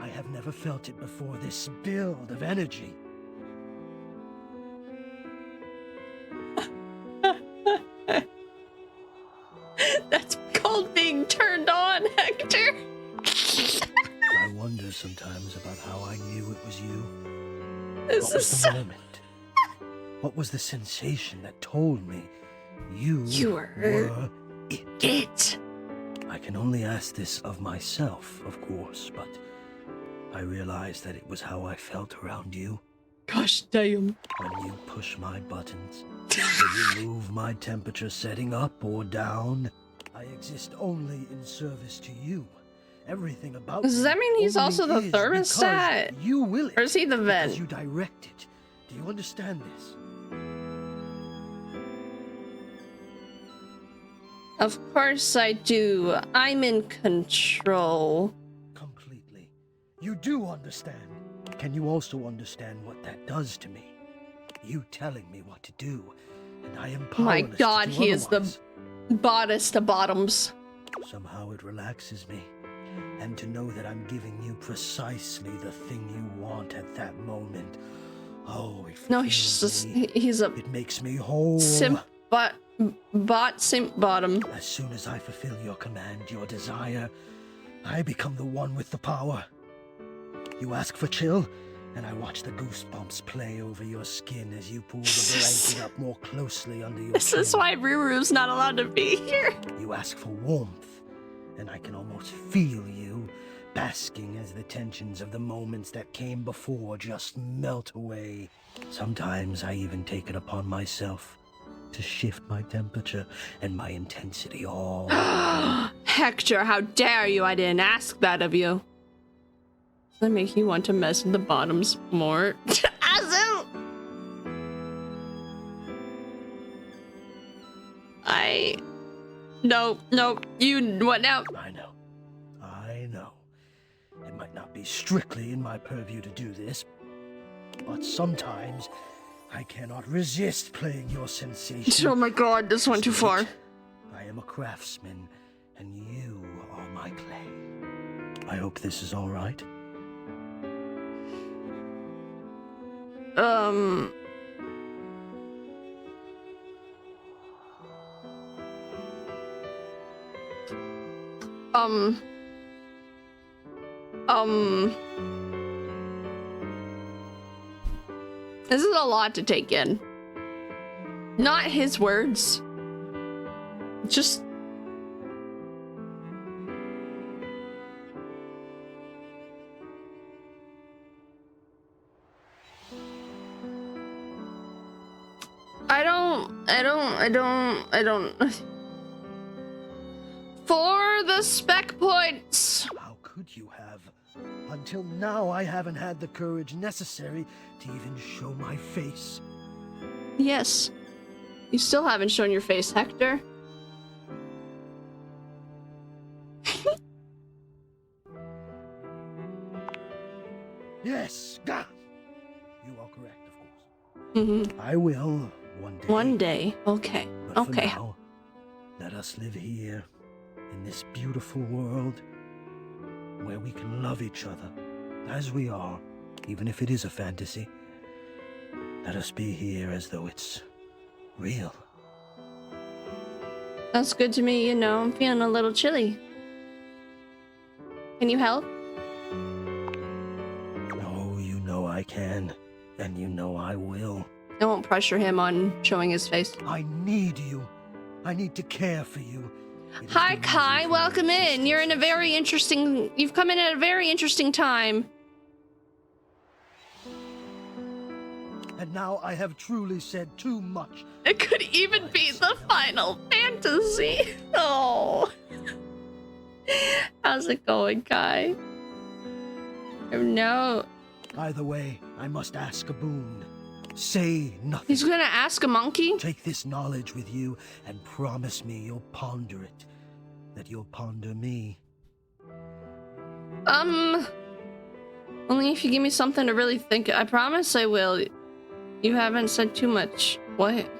I have never felt it before, this build of energy. That's called being turned on, Hector. I wonder sometimes about how I knew it was you. This What was is the so... moment? What was the sensation that told me you were it? I can only ask this of myself, of course, but I realized that it was how I felt around you. Gosh damn. When you push my buttons, when you move my temperature setting up or down, I exist only in service to you. Everything about Does that mean he's only also the is thermostat? because you will it, or is he the vent? because you direct it. Do you understand this? Of course I do. I'm in control. Completely. You do understand. Can you also understand what that does to me? You telling me what to do, and I am powerless. My God, to do he is otherwise. the boddest of bottoms. Somehow it relaxes me. And to know that I'm giving you precisely the thing you want at that moment. Oh, it No, he's just he's a it makes me whole. simp simp bottom. As soon as I fulfill your command, your desire, I become the one with the power. You ask for chill, and I watch the goosebumps play over your skin as you pull the blanket up more closely under your This chin. is why Ruru's not allowed to be here. You ask for warmth, and I can almost feel you, basking as the tensions of the moments that came before just melt away. Sometimes I even take it upon myself to shift my temperature and my intensity all. Hector, how dare you? I didn't ask that of you. Does that make you want to mess with the bottoms more? Azu! I Nope. You what now? I know. It might not be strictly in my purview to do this, but sometimes I cannot resist playing your sensation. Oh my god, this went too far. I am a craftsman, and you are my clay. I hope this is all right. This is a lot to take in. Not his words. Just... I don't... For the spec points! How could you have? Until now, I haven't had the courage necessary to even show my face. Yes. You still haven't shown your face, Hector. Yes, gah! You are correct, of course. Mm-hmm. I will, one day. One day. Okay. But Okay. For now, let us live here, in this beautiful world, where we can love each other, as we are, even if it is a fantasy. Let us be here as though it's real. That's good to me, you know. I'm feeling a little chilly. Can you help? Oh, you know I can, and you know I will. I won't pressure him on showing his face. I need you. I need to care for you. Hi, Kai. Welcome in. You're in a very interesting... You've come in at a very interesting time. And now I have truly said too much. It could even be the Final Fantasy. Oh. How's it going, Kai? Oh, no. Either way, I must ask a boon. Say nothing. He's gonna ask a monkey? Take this knowledge with you and promise me you'll ponder it. That you'll ponder me. Only if you give me something to really think. I promise I will. You haven't said too much. What?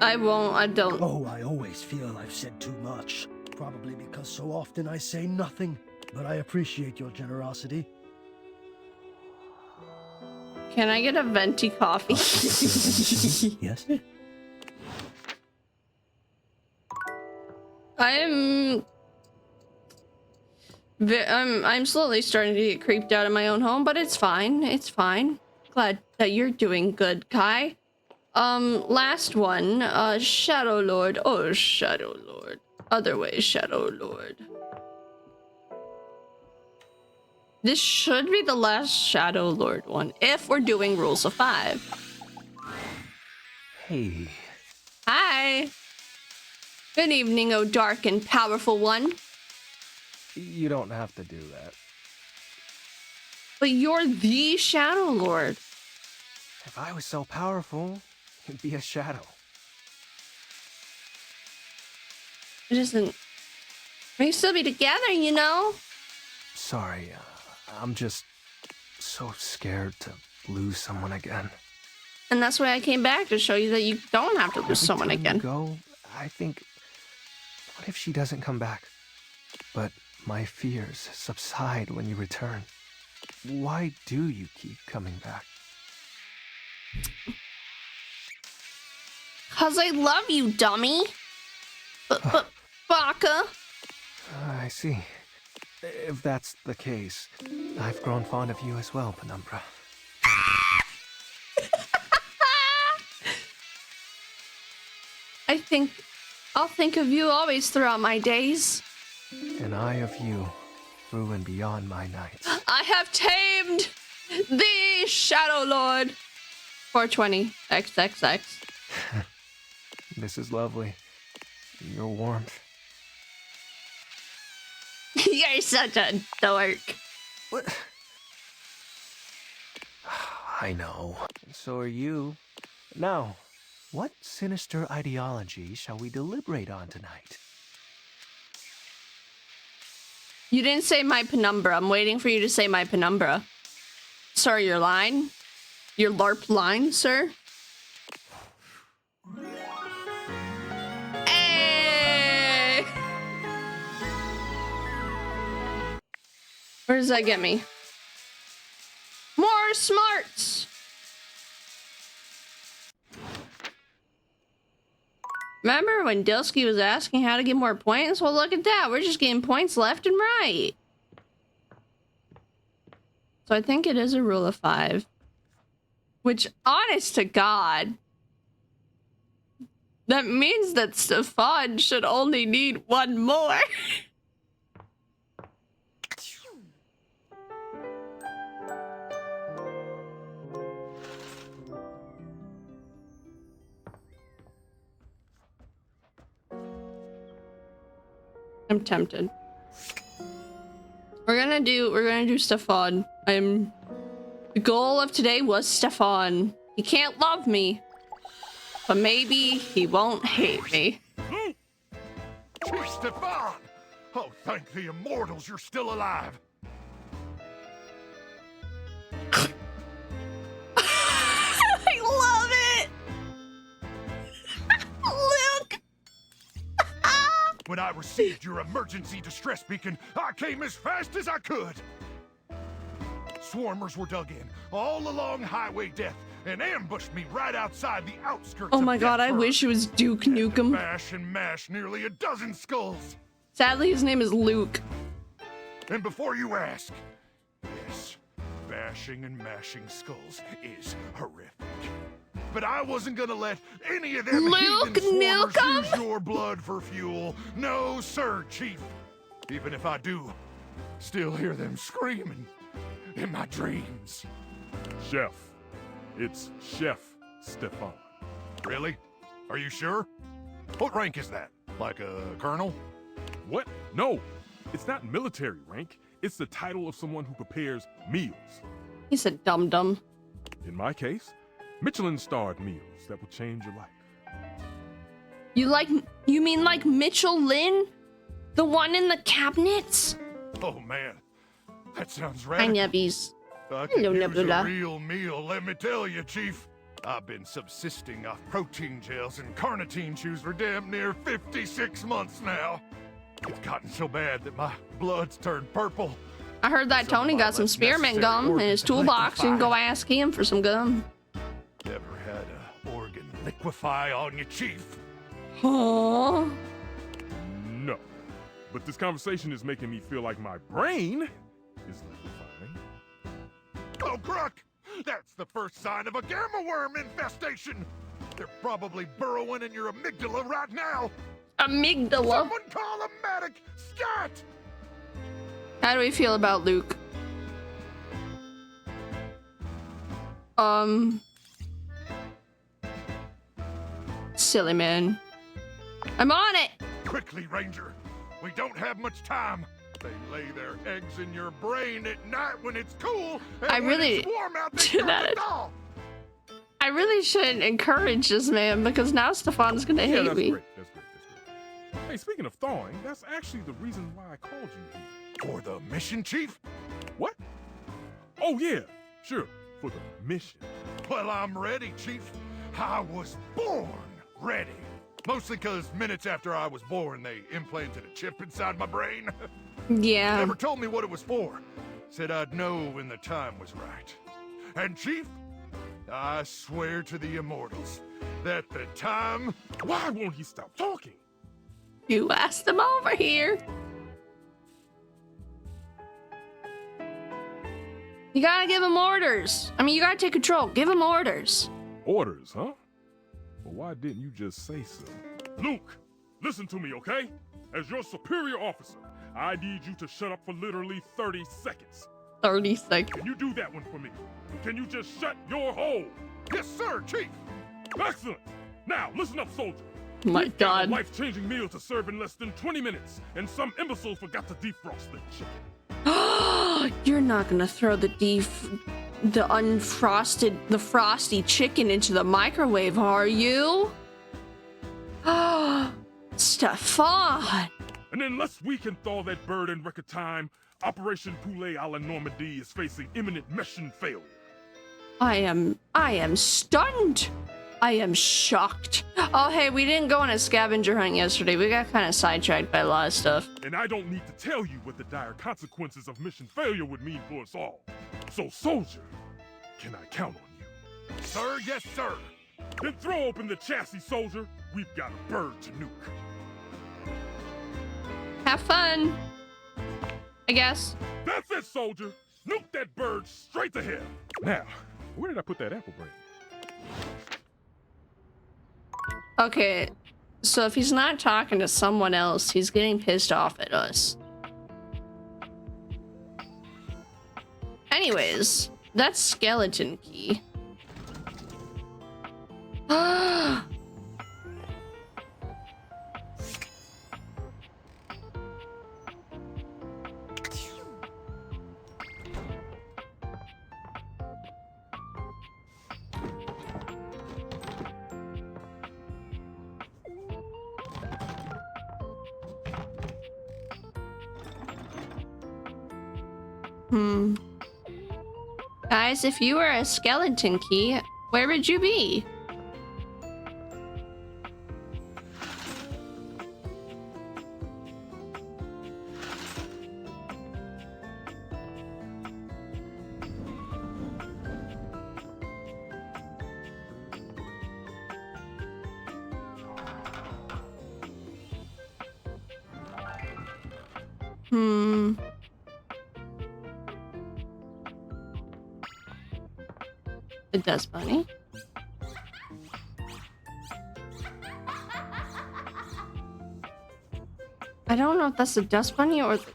I won't. I don't. Oh, I always feel I've said too much. Probably because so often I say nothing. But I appreciate your generosity. Can I get a venti coffee? Yes? I'm slowly starting to get creeped out of my own home, but it's fine. It's fine. Glad that you're doing good, Kai. Last one. Shadow Lord. Oh, Shadow Lord. Other way, Shadow Lord. This should be the last Shadow Lord one, if we're doing Rules of 5. Hey. Hi. Good evening, oh dark and powerful one. You don't have to do that. But you're the Shadow Lord. If I was so powerful, you'd be a shadow. It isn't... We can still be together, you know? Sorry, I'm just so scared to lose someone again. And that's why I came back, to show you that you don't have to lose someone again. Go, I think, what if she doesn't come back? But my fears subside when you return. Why do you keep coming back? 'Cause I love you, dummy. But Baka. I see. If that's the case, I've grown fond of you as well, Penumbra. I'll think of you always throughout my days. And I of you, through and beyond my nights. I have tamed the Shadow Lord. 420 XXX. This is lovely. Your warmth. You're such a dork. What? I know. And so are you. Now, what sinister ideology shall we deliberate on tonight? You didn't say my penumbra. I'm waiting for you to say my penumbra. Sorry, your line? Your LARP line, sir? Hey! Where does that get me? More smarts! Remember when Dilsky was asking how to get more points? Well, look at that. We're just getting points left and right. So I think it is a rule of 5. Which, honest to God, that means that Stefan should only need 1 more. I'm tempted. We're gonna do Stefan. The goal of today was Stefan. He can't love me, but maybe he won't hate me. Chief Stefan! Oh, thank the immortals you're still alive. I love it! Luke! When I received your emergency distress beacon, I came as fast as I could. Swarmers were dug in, all along Highway Death, and ambushed me right outside the outskirts Oh of my god, I Deathburg. wish it was Duke Nukem. Bash and mash nearly a dozen skulls. Sadly, his name is Luke. And before you ask, yes, bashing and mashing skulls is horrific. But I wasn't gonna let any of them Luke heathen swarmers Nukem? use your blood for fuel. No, sir, Chief. Even if I do, still hear them screaming in my dreams. Chef. It's Chef Stefan. Really? Are you sure? What rank is that? Like a colonel? What? No, it's not military rank. It's the title of someone who prepares meals. He's a dum-dum. In my case, Michelin-starred meals that will change your life. You mean like Mitchell Lynn? The one in the cabinets? Oh man, that sounds Hi, radical. Nubbies. I could Hello, use Nebula. a real meal, let me tell you, Chief. I've been subsisting off protein gels and carnitine chews for damn near 56 months now. It's gotten so bad that my blood's turned purple. I heard that Tony got some spearmint gum in his toolbox. You can go ask him for some gum. Never had a organ liquefy on you, Chief. Huh? No. But this conversation is making me feel like my brain is liquefying. Oh, Crook! That's the first sign of a gamma worm infestation! They're probably burrowing in your amygdala right now! Amygdala? Someone call a medic! Scat! How do we feel about Luke? Silly man. I'm on it! Quickly, Ranger! We don't have much time! They lay their eggs in your brain at night when it's cool, and I when really it's warm out, they do turn that. it off! I really shouldn't encourage this man because now Stefan's gonna Yeah, hate that's me. great. That's great. That's great. Hey, speaking of thawing, that's actually the reason why I called you here. For the mission, Chief? What? Oh, yeah. Sure. For the mission. Well, I'm ready, Chief. I was born ready. Mostly because minutes after I was born, they implanted a chip inside my brain. Yeah. Never told me what it was for. Said I'd know when the time was right. And Chief, I swear to the immortals that the time... Why won't he stop talking? You asked him over here. You gotta give him orders. I mean, you gotta take control. Give him orders. Orders, huh? Well, why didn't you just say so? Luke, listen to me, okay? As your superior officer, I need you to shut up for literally 30 seconds. 30 seconds. Can you do that one for me? Can you just shut your hole? Yes, sir, Chief. Excellent. Now, listen up, soldier. My We've got God. a life-changing meal to serve in less than 20 minutes, and some imbecile forgot to defrost the chicken. You're not gonna throw the the frosty chicken into the microwave, are you? Stefan! And unless we can thaw that bird in record time, Operation Poulet à la Normandie is facing imminent mission failure. I am stunned. I am shocked. Oh, hey, we didn't go on a scavenger hunt yesterday. We got kind of sidetracked by a lot of stuff. And I don't need to tell you what the dire consequences of mission failure would mean for us all. So, soldier, can I count on you? Sir, yes, sir. Then throw open the chassis, soldier. We've got a bird to nuke. Have fun, I guess. That's it, soldier. Nuke that bird straight to hell. Now, where did I put that apple brain? Okay, so if he's not talking to someone else, he's getting pissed off at us. Anyways, that's skeleton key. Guys, if you were a skeleton key, where would you be? It does, bunny. I don't know if that's the dust bunny or the...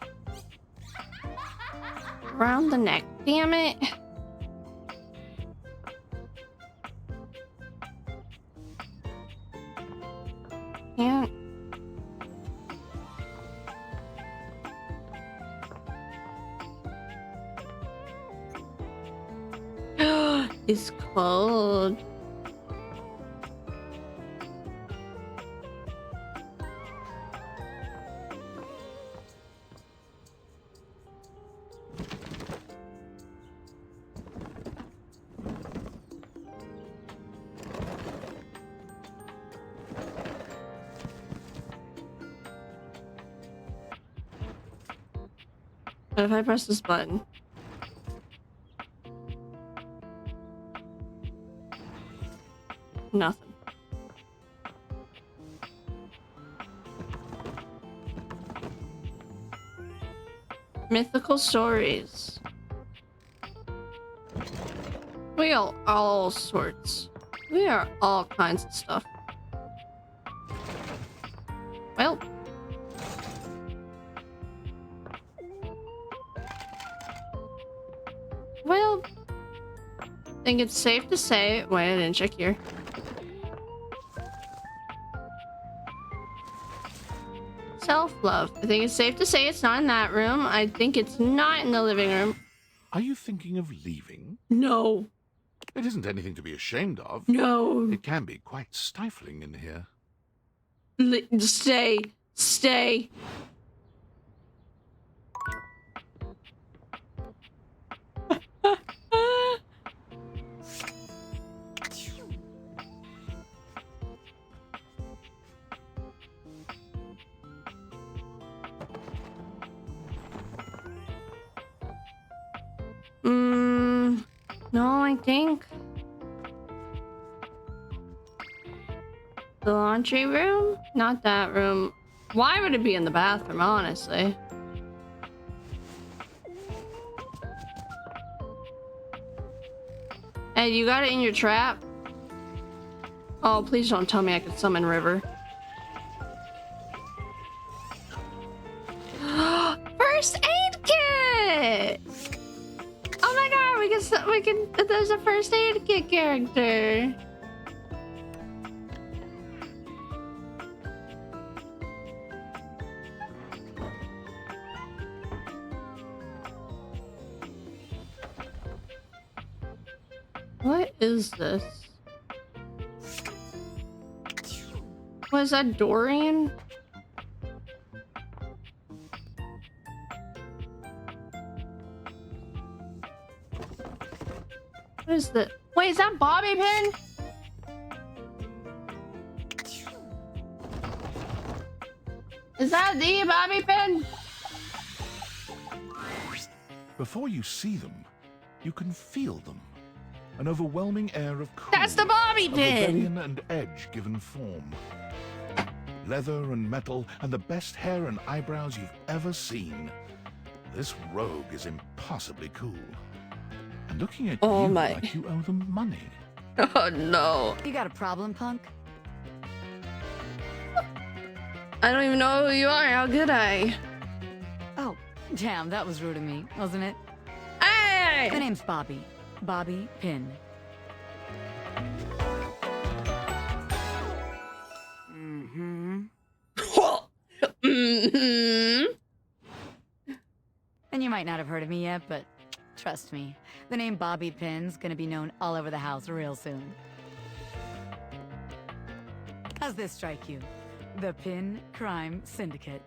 around the neck. Damn it. Can't. It's cold. What if I press this button? Nothing. Mythical stories. We are all sorts. We are all kinds of stuff. Well. Well. I think it's safe to say. Wait, I didn't check here. Self-love. I think it's safe to say it's not in that room. I think it's not in the living room. Are you thinking of leaving? No. It isn't anything to be ashamed of. No. It can be quite stifling in here. Stay. Stay. No, I think the laundry room? Not that room. Why would it be in the bathroom, honestly? Hey, you got it in your trap? Oh, please don't tell me I could summon River. First aid kit! Oh my god, we can, there's a first aid kit character. What is this? Was that Dorian? What is that? Wait, is that bobby pin? Is that the bobby pin? Before you see them, you can feel them. An overwhelming air of cool, That's the bobby of pin! rebellion and edge given form. Leather and metal and the best hair and eyebrows you've ever seen. This rogue is impossibly cool. And looking at you like you owe them money. Oh no. You got a problem, punk? I don't even know who you are. How could I? Oh, damn, that was rude of me, wasn't it? Hey! My name's Bobby. Bobby Pin. Mm-hmm. Mm-hmm. And you might not have heard of me yet, but trust me, the name Bobby Pin's gonna be known all over the house real soon. How's this strike you? The Pin Crime Syndicate.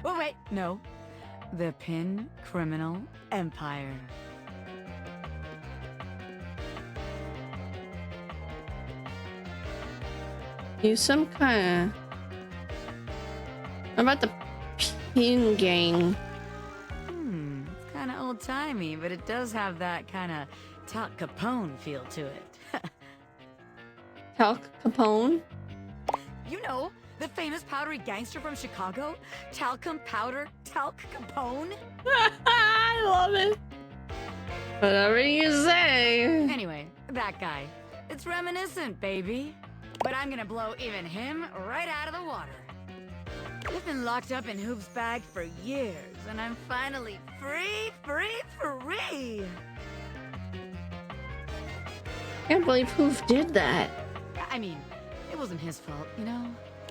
Oh wait, no. The Pin Criminal Empire. You some kind of... What about the Pin Gang? It's kind of old-timey, but it does have that kind of Tal Capone feel to it. Tal Capone? You know, the famous powdery gangster from Chicago? Talcum Powder, Talc Capone? I love it. Whatever you say. Anyway, that guy. It's reminiscent, baby. But I'm gonna blow even him right out of the water. I've been locked up in Hoop's bag for years, and I'm finally free! Can't believe Hoof did that. I mean, it wasn't his fault, you know?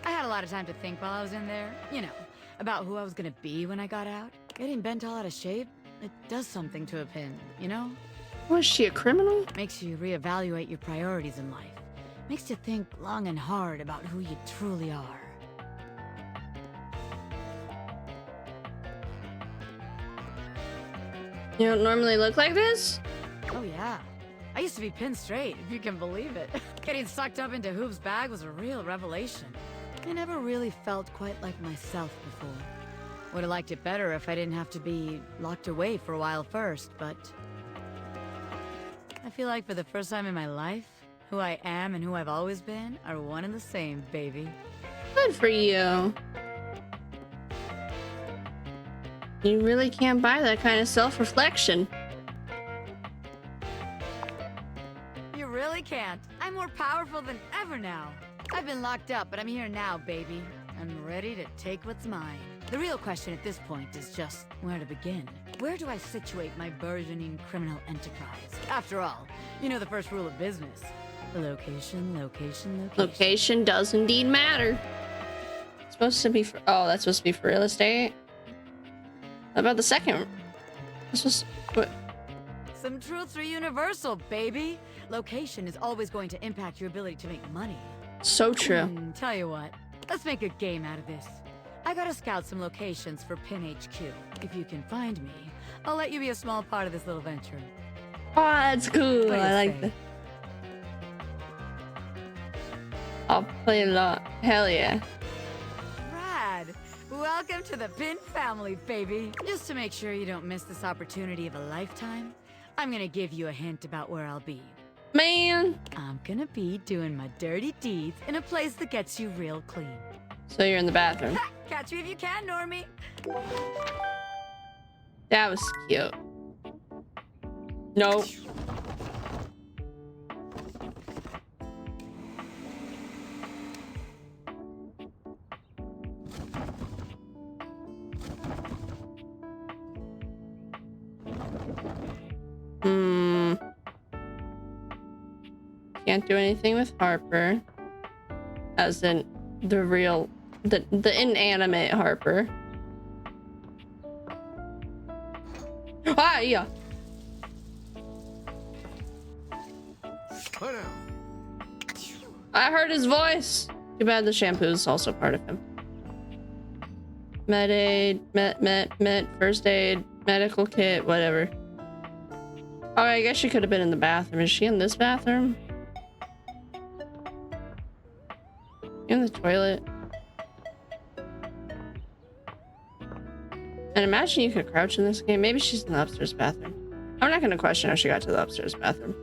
I had a lot of time to think while I was in there, you know, about who I was gonna be when I got out. Getting bent all out of shape, it does something to a Pin, you know? Was she a criminal? Makes you reevaluate your priorities in life. Makes you think long and hard about who you truly are. You don't normally look like this? Oh yeah. I used to be pinned straight, if you can believe it. Getting sucked up into Hoop's bag was a real revelation. I never really felt quite like myself before. Would have liked it better if I didn't have to be locked away for a while first, but... I feel like for the first time in my life, who I am and who I've always been are one and the same, baby. Good for you. You really can't buy that kind of self-reflection. You really can't. I'm more powerful than ever now. I've been locked up, but I'm here now, baby. I'm ready to take what's mine. The real question at this point is just where to begin. Where do I situate my burgeoning criminal enterprise? After all, you know the first rule of business. Location, location, location. Location does indeed matter. It's supposed to be for... Oh, that's supposed to be for real estate? What about the second? This was... What? Some truths are universal, baby. Location is always going to impact your ability to make money. So true. Tell you what, let's make a game out of this. I gotta scout some locations for Pin HQ. If you can find me, I'll let you be a small part of this little venture. Oh, that's cool. What do you I like say? that. I'll play a lot. Hell yeah. Rad! Welcome to the Pin family, baby. Just to make sure you don't miss this opportunity of a lifetime, I'm gonna give you a hint about where I'll be. Man! I'm gonna be doing my dirty deeds in a place that gets you real clean. So you're in the bathroom. Catch me if you can, Normie. That was cute. Nope. Can't do anything with Harper. As in the real, the inanimate Harper. Ah, yeah. For now. I heard his voice. Too bad the shampoo is also part of him. Med aid, met, first aid, medical kit, whatever. Oh, I guess she could have been in the bathroom. Is she in this bathroom? In the toilet. And imagine you could crouch in this game. Maybe she's in the upstairs bathroom. I'm not going to question how she got to the upstairs bathroom.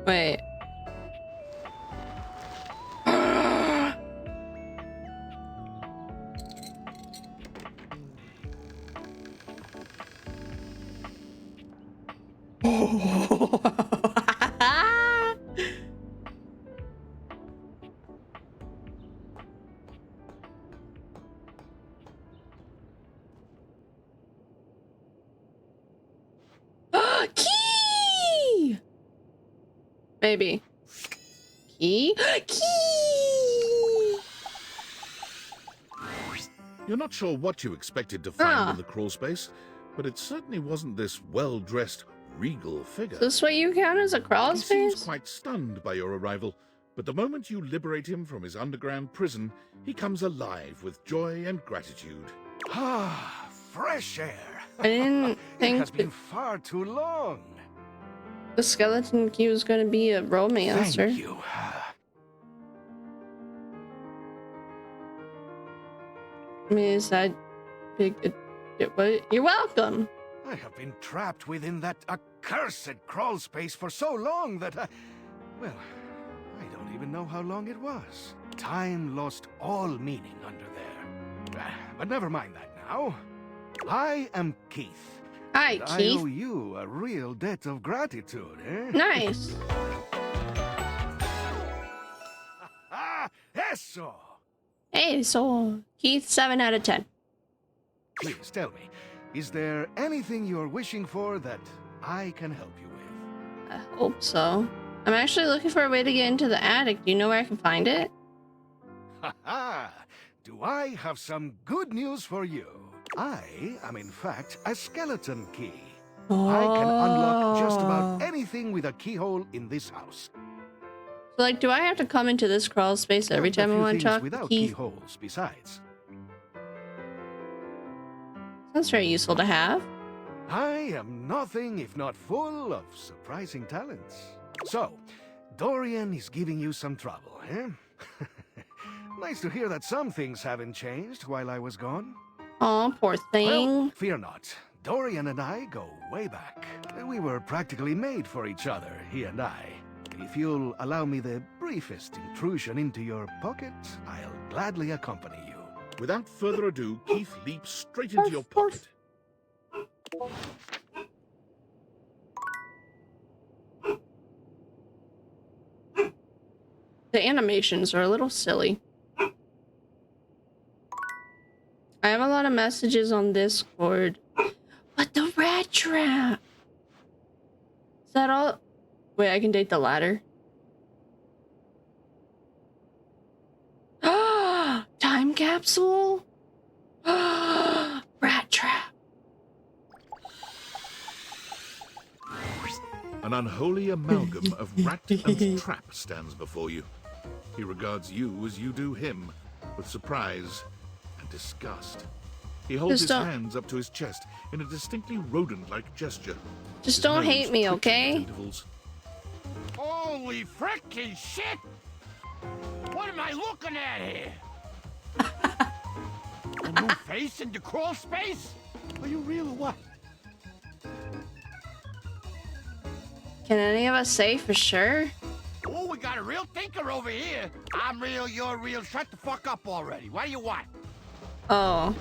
Wait. Key! Maybe. Key? Key! You're not sure what you expected to find in the crawl space, but it certainly wasn't this well-dressed, regal figure. Is this what you count as a crawl He space? seems quite stunned by your arrival, but the moment you liberate him from his underground prison, he comes alive with joy and gratitude. Ah, fresh air. I didn't think it has been far too long. The skeleton key was going to be a romancer. Thank you. I mean, is that big? You're welcome. I have been trapped within that accursed crawl space for so long that well, I don't even know how long it was. Time lost all meaning under there. But never mind that now. I am Keith. Hi, and Keith. I owe you a real debt of gratitude, eh? Nice. Eso! Hey, so Keith, 7 out of 10. Please tell me, is there anything you're wishing for that I can help you with? I hope so. I'm actually looking for a way to get into the attic. Do you know where I can find it? Ha! Do I have some good news for you? I am in fact a skeleton key. I can unlock just about anything with a keyhole in this house. So, like, do I have to come into this crawl space every time I want to talk to without Keith? keyholes besides. That's very useful to have. I am nothing if not full of surprising talents. So, Dorian is giving you some trouble, eh? Nice to hear that some things haven't changed while I was gone. Oh, poor thing. Well, fear not. Dorian and I go way back. We were practically made for each other, he and I. If you'll allow me the briefest intrusion into your pocket, I'll gladly accompany you. Without further ado, Keith leaps straight into your pocket. The animations are a little silly. I have a lot of messages on Discord. But the rat trap! Is that all? Wait, I can date the ladder. Time capsule? Rat trap. An unholy amalgam of rat and trap stands before you. He regards you as you do him, with surprise and disgust. He holds his hands up to his chest in a distinctly rodent-like gesture. Just His don't nose hate me, twitching okay? at intervals. Holy frickin' shit! What am I looking at here? A new face in the crawl space? Are you real or what? Can any of us say for sure? Oh, we got a real thinker over here. I'm real, you're real. Shut the fuck up already. What do you want? Oh.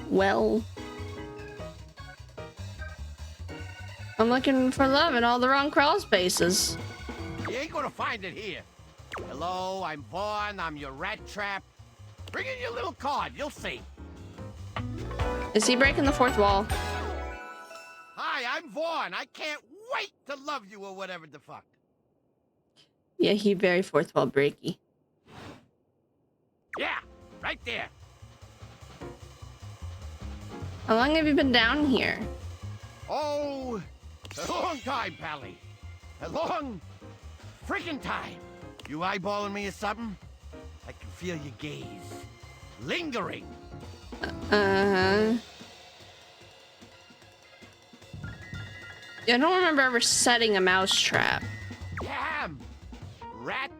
Well. I'm looking for love in all the wrong crawl spaces. You ain't gonna find it here. Hello, I'm Vaughn. I'm your rat trap. Bring in your little card. You'll see. Is he breaking the fourth wall? Hi, I'm Vaughn. I can't wait to love you or whatever the fuck. Yeah, he very fourth wall breaky. Yeah, right there. How long have you been down here? Oh, a long time, Pally. A long freaking time. You eyeballing me or something? I can feel your gaze. Lingering. Yeah, I don't remember ever setting a mouse trap. Damn! Rat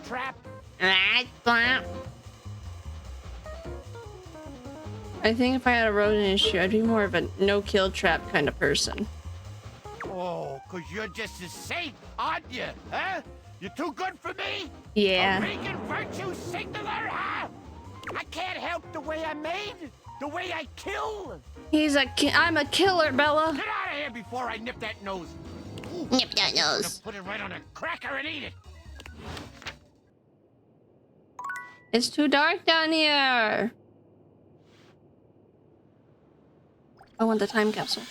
trap. Rat trap. I think if I had a rodent issue, I'd be more of a no-kill trap kind of person. Oh, 'cause you're just a saint, aren't you? Huh? You're too good for me? Yeah. A vegan virtue signaler, huh? I can't help the way I'm made, the way I kill. I'm a killer, Bella. Get out of here before I nip that nose. Ooh, Nip that nose. Put it right on a cracker and eat it. It's too dark down here. I want the time capsule.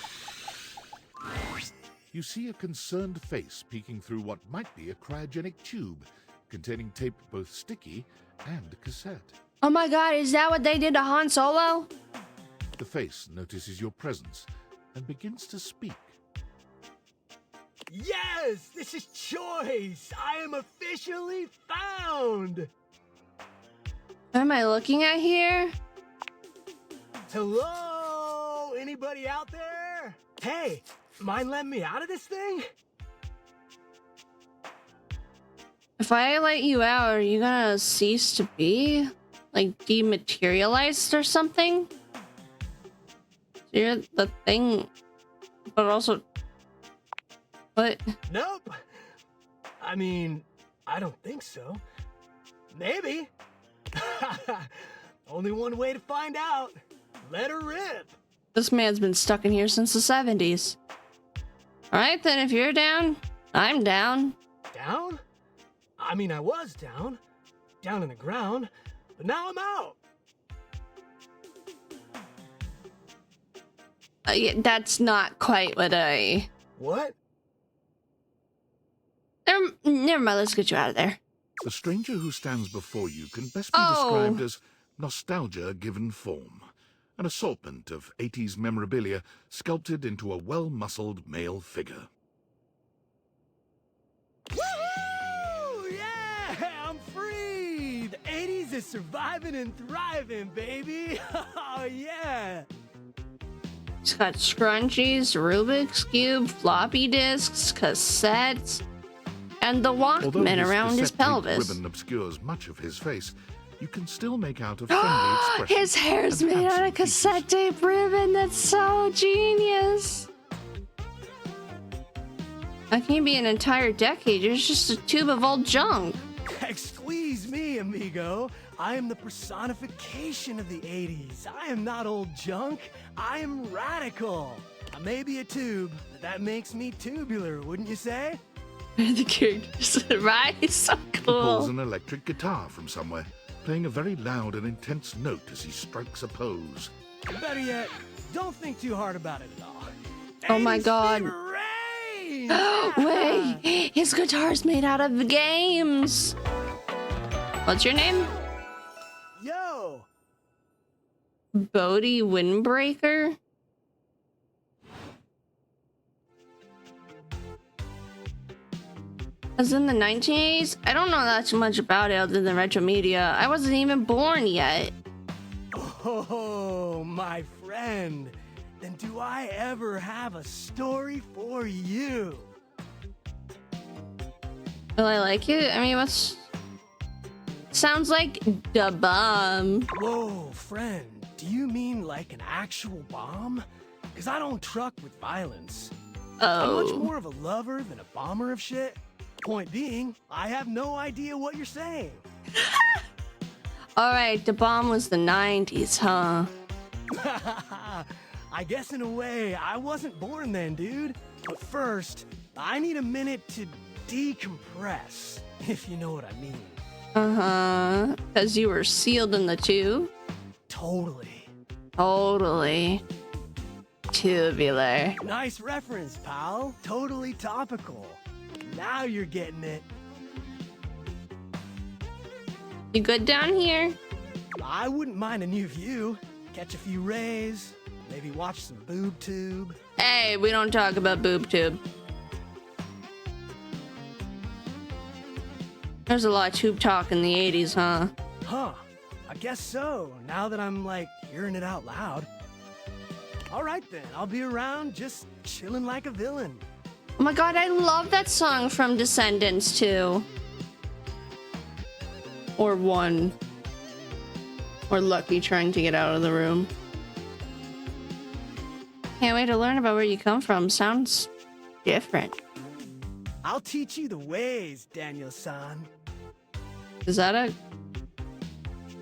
You see a concerned face peeking through what might be a cryogenic tube containing tape both sticky and cassette. Oh my god, is that what they did to Han Solo? The face notices your presence and begins to speak. Yes, this is Choice. I am officially found. What am I looking at here? Hello? Anybody out there? Hey, mind letting me out of this thing? If I let you out, are you gonna cease to be? Like, dematerialized or something? So you're the thing, but also... What? Nope. I mean, I don't think so. Maybe. Only one way to find out. Let her rip. This man's been stuck in here since the 70s. Alright then, if you're down, I'm down. Down? I mean, I was down. Down in the ground. But now I'm out. Yeah, that's not quite what I... What? Never mind, let's get you out of there. The stranger who stands before you can best be described as nostalgia given form. An assortment of 80s memorabilia sculpted into a well-muscled male figure. Woohoo! Yeah! I'm free! The 80s is surviving and thriving, baby! Oh, yeah! It's got scrunchies, Rubik's Cube, floppy disks, cassettes, and the Walkman around his pelvis. Ribbon obscures much of his face. You can still make out a friendly expression. His hair's made out of cassette tape ribbon. That's so genius. That can be an entire decade. It's just a tube of old junk. Squeeze me, amigo. I am the personification of the 80s. I am not old junk. I am radical. I may be a tube, but that makes me tubular, wouldn't you say? The characters, right? It's so He pulls cool. an electric guitar from somewhere, playing a very loud and intense note as he strikes a pose. Better yet, don't think too hard about it at all. Oh my 80s god. fever reigns! Wait, his guitar's made out of games. What's your name? Yo! Bodie Windbreaker? As in the 1980s? I don't know that much about it other than retro media. I wasn't even born yet. Oh, my friend. Then do I ever have a story for you? Will I like it? I mean, what's... Sounds like the bomb. Whoa, friend. Do you mean like an actual bomb? Because I don't truck with violence. I'm much more of a lover than a bomber of shit. Point being, I have no idea what you're saying. Alright, the bomb was the 90s, huh? I guess in a way, I wasn't born then, dude. But first, I need a minute to decompress, if you know what I mean. Uh-huh. Because you were sealed in the tube? Totally. Totally. Tubular. Nice reference, pal. Totally topical. Now you're getting it. You good down here? I wouldn't mind a new view. Catch a few rays, maybe watch some boob tube. Hey, we don't talk about boob tube. There's a lot of tube talk in the 80s, huh? Huh. I guess so, now that I'm, like, hearing it out loud. All right, then. I'll be around, just chilling like a villain. Oh my god, I love that song from Descendants, too. Or One. Or Lucky trying to get out of the room. Can't wait to learn about where you come from. Sounds different. I'll teach you the ways, Daniel-san. Is that a...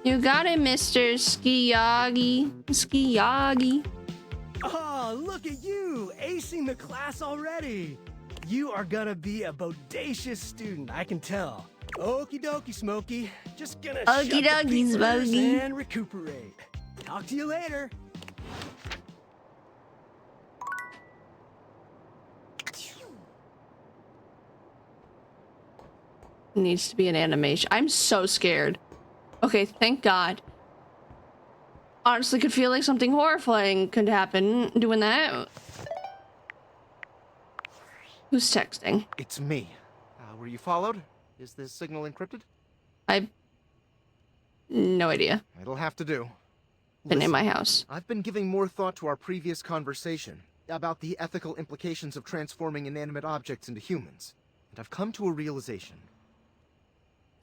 You got it, Mr. Skiyagi. Skiyagi. Oh, look at you, acing the class already. You are gonna be a bodacious student, I can tell. Okie dokie, Smokey. Just gonna shut the beepers and recuperate. Talk to you later. Needs to be an animation. I'm so scared. Okay, thank God. Honestly, could feel like something horrifying could happen doing that. Who's texting? It's me. Were you followed? Is this signal encrypted? No idea. It'll have to do. Been in my house. I've been giving more thought to our previous conversation about the ethical implications of transforming inanimate objects into humans. And I've come to a realization.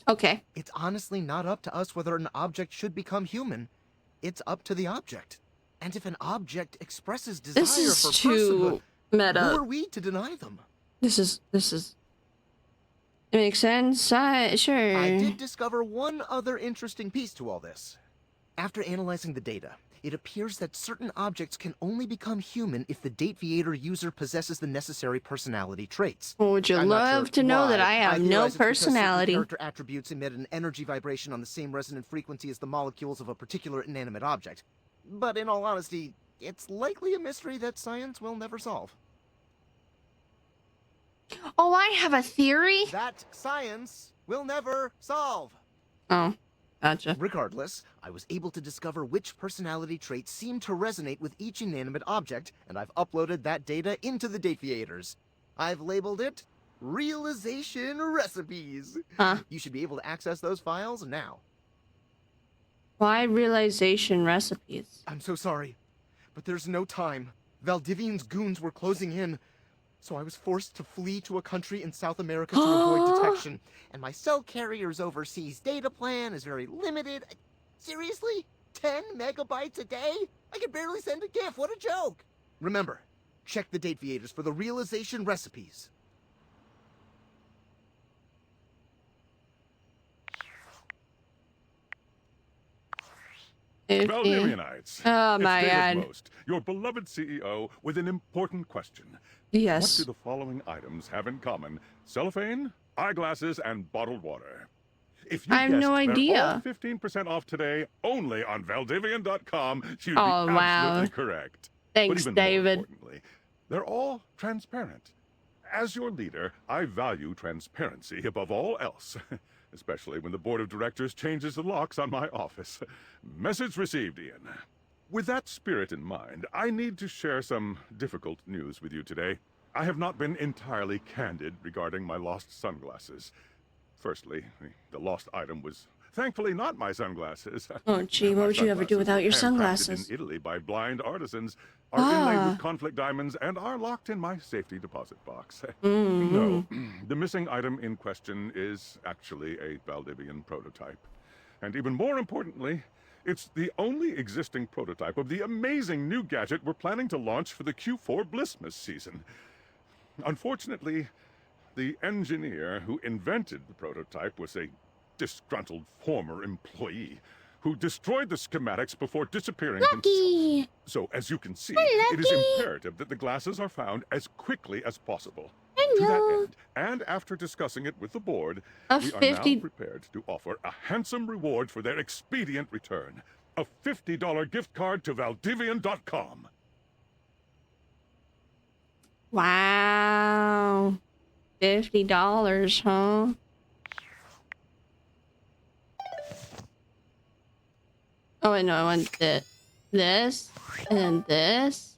Okay. It's honestly not up to us whether an object should become human. It's up to the object. And if an object expresses desire This is for too personhood, meta. who are we to deny them? This is... It makes sense. Sure. I did discover one other interesting piece to all this. After analyzing the data, it appears that certain objects can only become human if the Dateviator user possesses the necessary personality traits. Well, would you love to know that I have no personality? Character attributes emit an energy vibration on the same resonant frequency as the molecules of a particular inanimate object. But in all honesty, it's likely a mystery that science will never solve. Oh, I have a theory? That science will never solve. Oh, gotcha. Regardless, I was able to discover which personality traits seem to resonate with each inanimate object, and I've uploaded that data into the Dateviators. I've labeled it Realization Recipes. Huh? You should be able to access those files now. Why realization recipes? I'm so sorry, but there's no time. Valdivian's goons were closing in, so I was forced to flee to a country in South America to avoid detection. And my cell carrier's overseas data plan is very limited. Seriously? 10 megabytes a day? I can barely send a GIF. What a joke! Remember, check the Dateviators for the realization recipes. Valdivianites. Oh my it's David God. Most, your beloved CEO, with an important question. Yes. What do the following items have in common? Cellophane, eyeglasses, and bottled water. If you I have no guessed idea. they're all 15% off today, only on Valdivian.com, you'd Oh, be wow. absolutely correct. Thanks, but even David. More importantly, they're all transparent. As your leader, I value transparency above all else. Especially when the board of directors changes the locks on my office. Message received, Ian. With that spirit in mind, I need to share some difficult news with you today. I have not been entirely candid regarding my lost sunglasses. Firstly, the lost item was thankfully not my sunglasses. Oh, gee, what would you ever do without your sunglasses? In Italy by blind artisans, are inlaid with conflict diamonds, and are locked in my safety deposit box. No, the missing item in question is actually a Valdivian prototype. And even more importantly, it's the only existing prototype of the amazing new gadget we're planning to launch for the Q4 Blissmas season. Unfortunately, the engineer who invented the prototype was a disgruntled former employee who destroyed the schematics before disappearing himself. So, as you can see, it is imperative that the glasses are found as quickly as possible. To that end, and after discussing it with the board, we are now prepared to offer a handsome reward for their expedient return. A $50 gift card to Valdivian.com. Wow. $50, huh? Oh, wait, no, I want this, and then this,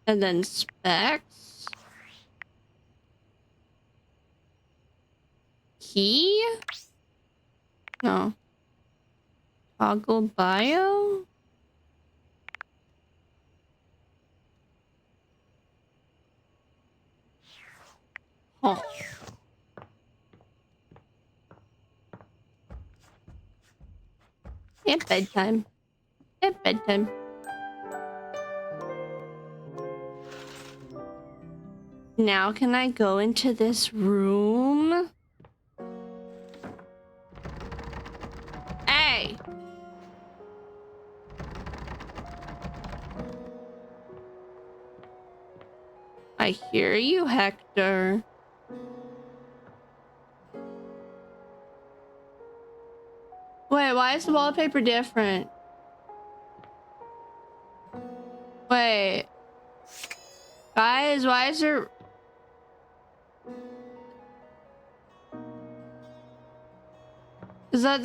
and then specs. Key? No. Toggle bio? Oh. At bedtime. At bedtime. Now can I go into this room? Hey! I hear you, Hector. Wait, why is the wallpaper different? Wait. Guys, why is there... Is that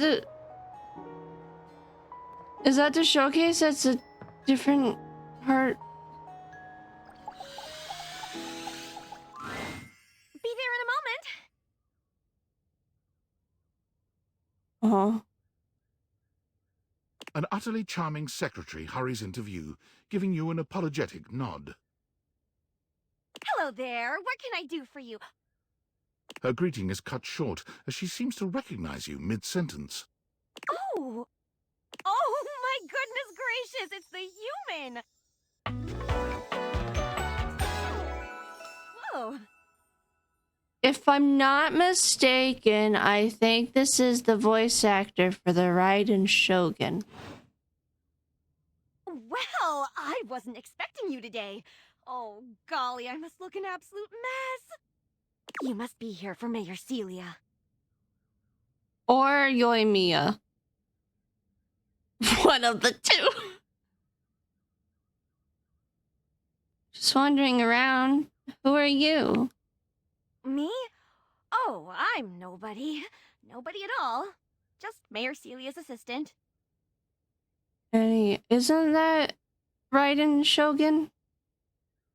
the showcase that's a different part? Be there in a moment. Oh. An utterly charming secretary hurries into view, giving you an apologetic nod. Hello there. What can I do for you? Her greeting is cut short as she seems to recognize you mid-sentence. Oh! Oh my goodness gracious! It's the human! Whoa! If I'm not mistaken, I think this is the voice actor for the Raiden Shogun. Well, I wasn't expecting you today. Oh, golly, I must look an absolute mess. You must be here for Mayor Celia. Or Yoimiya. One of the two. Just wandering around. Who are you? Me? Oh, I'm nobody. Nobody at all. Just Mayor Celia's assistant. Hey, isn't that Raiden Shogun?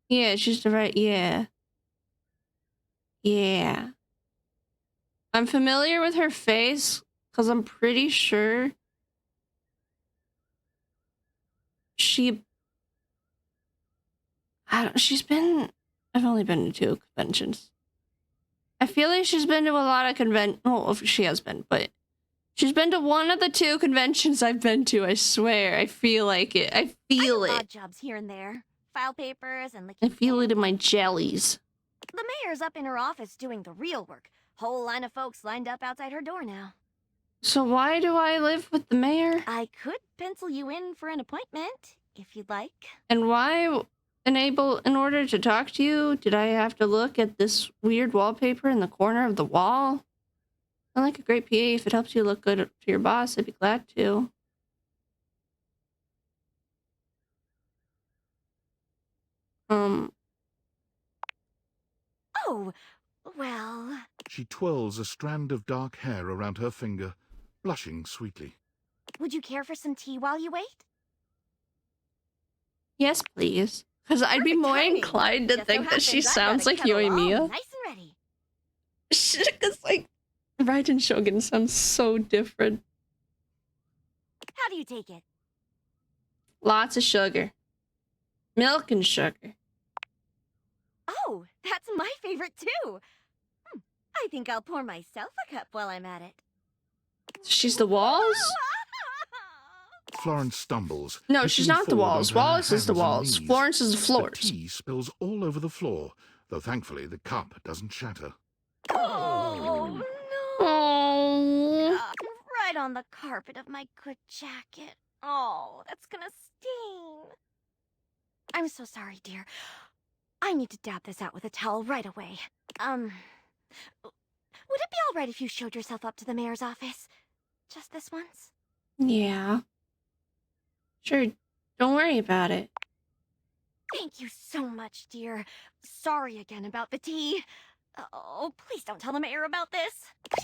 Yeah, she's the right. Yeah. Yeah. I'm familiar with her face because I'm pretty sure I've only been to 2 conventions. I feel like she's been to a lot of well, she has been, but she's been to one of the 2 conventions I've been to, I swear. I feel like it. I feel I do it. odd jobs here and there. File papers and I feel it in my jellies. The mayor's up in her office doing the real work. Whole line of folks lined up outside her door now. So why do I live with the mayor? I could pencil you in for an appointment, if you'd like. And why, in order to talk to you, did I have to look at this weird wallpaper in the corner of the wall? I like a great PA. If it helps you look good to your boss, I'd be glad to. Oh, well... She twirls a strand of dark hair around her finger, blushing sweetly. Would you care for some tea while you wait? Yes, please. Because I'd be more inclined to think that she sounds like Yoimiya. Nice and ready. Because, like, Raiden Shogun sounds so different. How do you take it? Lots of sugar. Milk and sugar. Oh, that's my favorite too. I think I'll pour myself a cup while I'm at it. She's the walls? Florence stumbles. No, she's not the walls. Wallace is the walls. Florence is the floors. The tea spills all over the floor, though thankfully the cup doesn't shatter. Oh, no. Oh. Right on the carpet of my good jacket. Oh, that's gonna sting. I'm so sorry, dear. I need to dab this out with a towel right away. Would it be all right if you showed yourself up to the mayor's office? Just this once? Yeah. Sure, don't worry about it. Thank you so much, dear. Sorry again about the tea. Oh, please don't tell the mayor about this.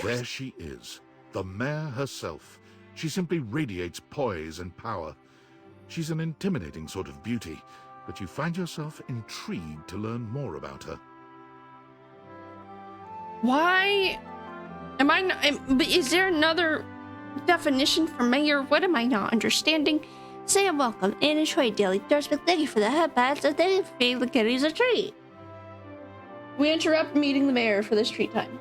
There she is, the mayor herself. She simply radiates poise and power. She's an intimidating sort of beauty, but you find yourself intrigued to learn more about her. Why am I not, but is there another definition for mayor? What am I not understanding? Say I'm welcome and enjoy daily endorsement. Thank you for the headpats and thank you for feeding the kitties a treat. We interrupt meeting the mayor for this treat time.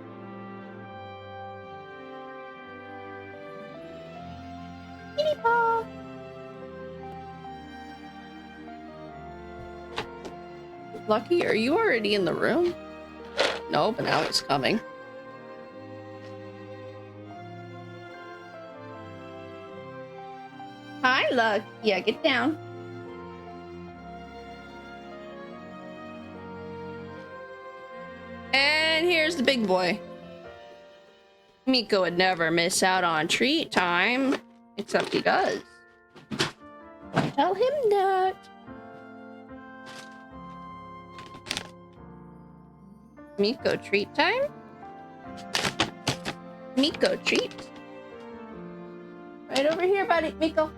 Kitty paw. Lucky, are you already in the room? No, but now it's coming. Hi, Luck. Yeah, get down. And here's the big boy. Miko would never miss out on treat time, except he does. Tell him that. Miko treat time? Miko treat? Right over here, buddy. Miko.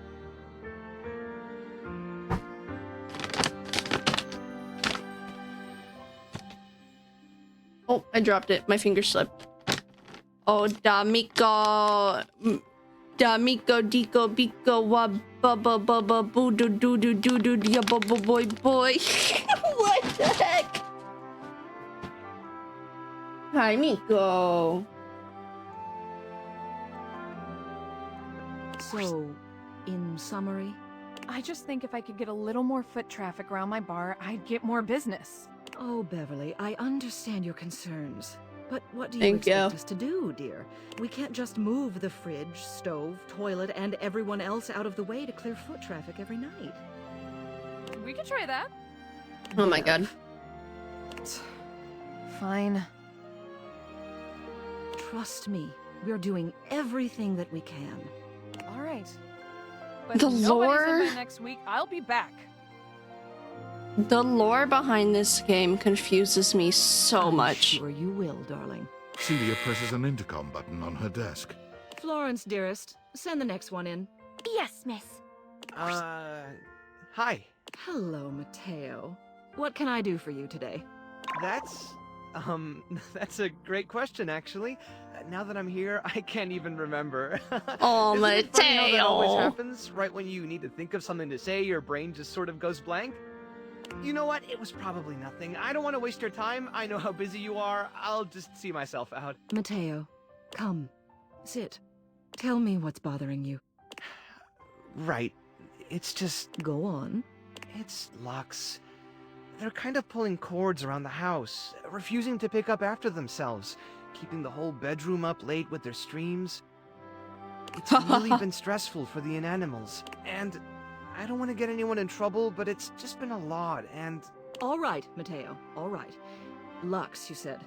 Oh, I dropped it. My finger slipped. Oh, da Miko. Da Miko, Diko, Biko, wa, ba, ba, ba, ba, boo, do, do, do, do, do, ya, bo, bo, boy, boy. What the heck? Hi, Miko. So, in summary, I just think if I could get a little more foot traffic around my bar, I'd get more business. Oh, Beverly, I understand your concerns. But what do you Thank expect you. us to do, dear? We can't just move the fridge, stove, toilet, and everyone else out of the way to clear foot traffic every night. We could try that. Oh my god. Fine. Trust me, we're doing everything that we can. All right. But The if nobody's lore- in by next week, I'll be back. The lore behind this game confuses me so much. Sure you will, darling. Celia presses an intercom button on her desk. Florence, dearest, send the next one in. Yes, miss. Hi. Hello, Mateo. What can I do for you today? That's a great question, actually. Now that I'm here, I can't even remember. Oh, Isn't it funny how that always Mateo. happens? Right when you need to think of something to say, your brain just sort of goes blank. You know what? It was probably nothing. I don't want to waste your time. I know how busy you are. I'll just see myself out. Mateo, come. Sit. Tell me what's bothering you. Right. It's just... Go on. It's Lux. They're kind of pulling cords around the house, refusing to pick up after themselves, keeping the whole bedroom up late with their streams. It's really been stressful for the inanimals, and I don't want to get anyone in trouble, but it's just been a lot, and... All right, Mateo, all right. Lux, you said.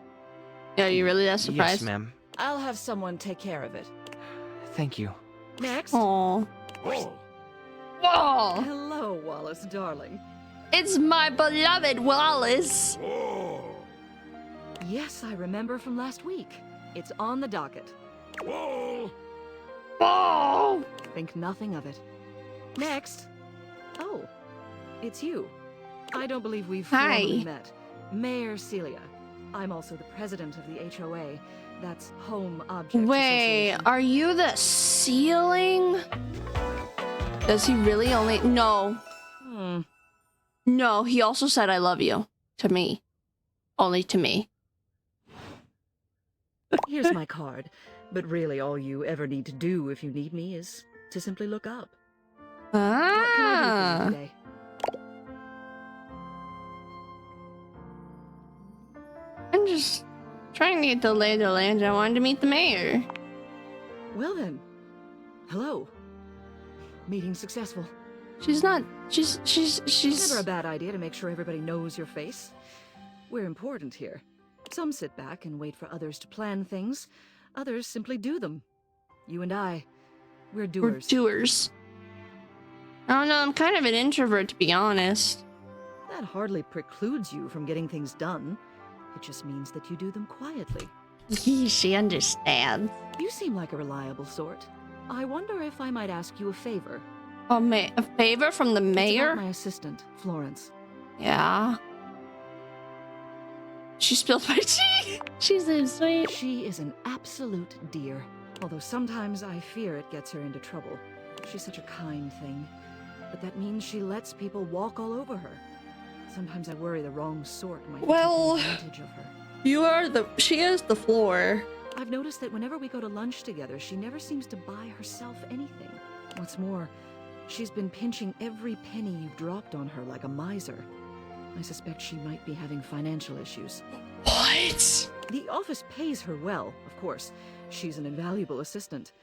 Yeah, you really that surprised? Yes, ma'am. I'll have someone take care of it. Thank you. Next. Aww. Whoa. Whoa! Hello, Wallace, darling. It's my beloved Wallace. Whoa. Yes, I remember from last week. It's on the docket. Whoa. Whoa! Think nothing of it. Next. Oh, it's you. I don't believe we've formally Hi. met. Mayor Celia. I'm also the president of the HOA. That's Home Objects Wait, Association. are you the ceiling? Does he really only... No. No, he also said I love you. To me. Only to me. Here's my card. But really all you ever need to do if you need me is to simply look up. What can I do for you today? I'm just trying to get the lay of the land. I wanted to meet the mayor. Well then. Hello. Meeting successful. She's not... She's... Never a bad idea to make sure everybody knows your face. We're important here. Some sit back and wait for others to plan things. Others simply do them. You and I, we're doers. We're doers. I don't know, I'm kind of an introvert, to be honest. That hardly precludes you from getting things done. It just means that you do them quietly. She understands. You seem like a reliable sort. I wonder if I might ask you a favor. A favor from the It's mayor? about my assistant, Florence. Yeah. She spilled my tea. She's so sweet. She is an absolute dear. Although sometimes I fear it gets her into trouble. She's such a kind thing. But that means she lets people walk all over her. Sometimes I worry the wrong sort might be taking advantage of her. She is the floor. I've noticed that whenever we go to lunch together, she never seems to buy herself anything. What's more, she's been pinching every penny you've dropped on her like a miser. I suspect she might be having financial issues. What? The office pays her well, of course. She's an invaluable assistant.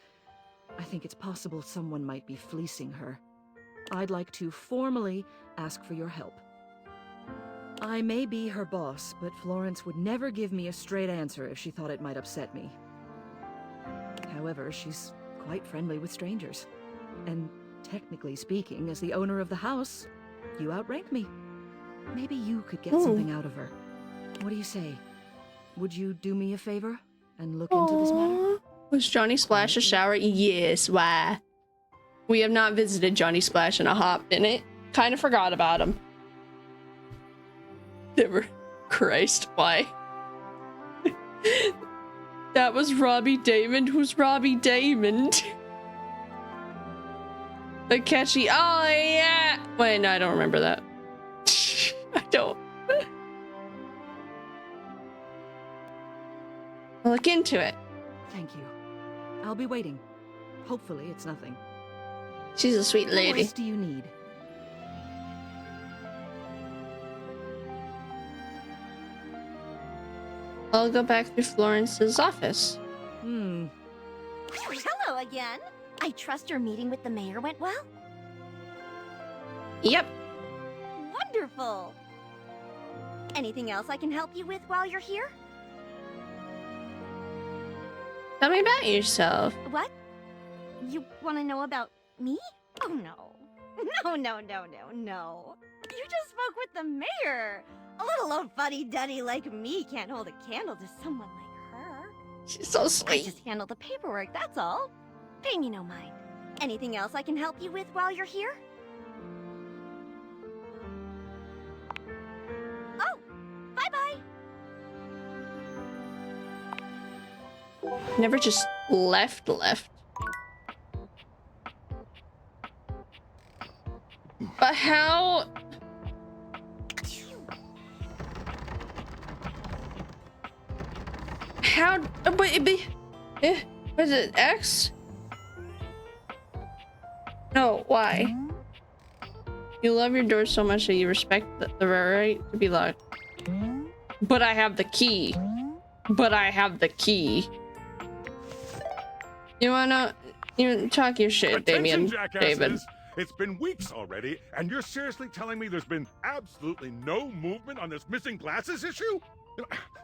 I think it's possible someone might be fleecing her. I'd like to formally ask for your help. I may be her boss, but Florence would never give me a straight answer if she thought it might upset me. However, she's quite friendly with strangers. And technically speaking, as the owner of the house, you outrank me. Maybe you could get something out of her. What do you say? Would you do me a favor and look into this matter? Was Johnny Splash a shower? Yes, why? We have not visited Johnny Splash in a hot minute. Kind of forgot about him. Never. Christ, why? That was Robbie Damon. Who's Robbie Damon? The catchy. Oh, yeah. Wait, no, I don't remember that. I don't. I'll look into it. Thank you. I'll be waiting. Hopefully it's nothing. She's a sweet lady. What else do you need? I'll go back through Florence's office. Hello again. I trust your meeting with the mayor went well? Yep. Wonderful. Anything else I can help you with while you're here? Tell me about yourself. What? You want to know about me? Oh, no. No. You just spoke with the mayor. A little old fuddy-duddy like me can't hold a candle to someone like her. She's so I sweet. just handle the paperwork, that's all. Pay me no mind. Anything else I can help you with while you're here? Oh, bye-bye. Never just left. But how? But it be, was it X? No, why? You love your door so much that you respect the right to be locked. But I have the key. You wanna talk your shit, Damien, David. It's been weeks already, and you're seriously telling me there's been absolutely no movement on this missing glasses issue?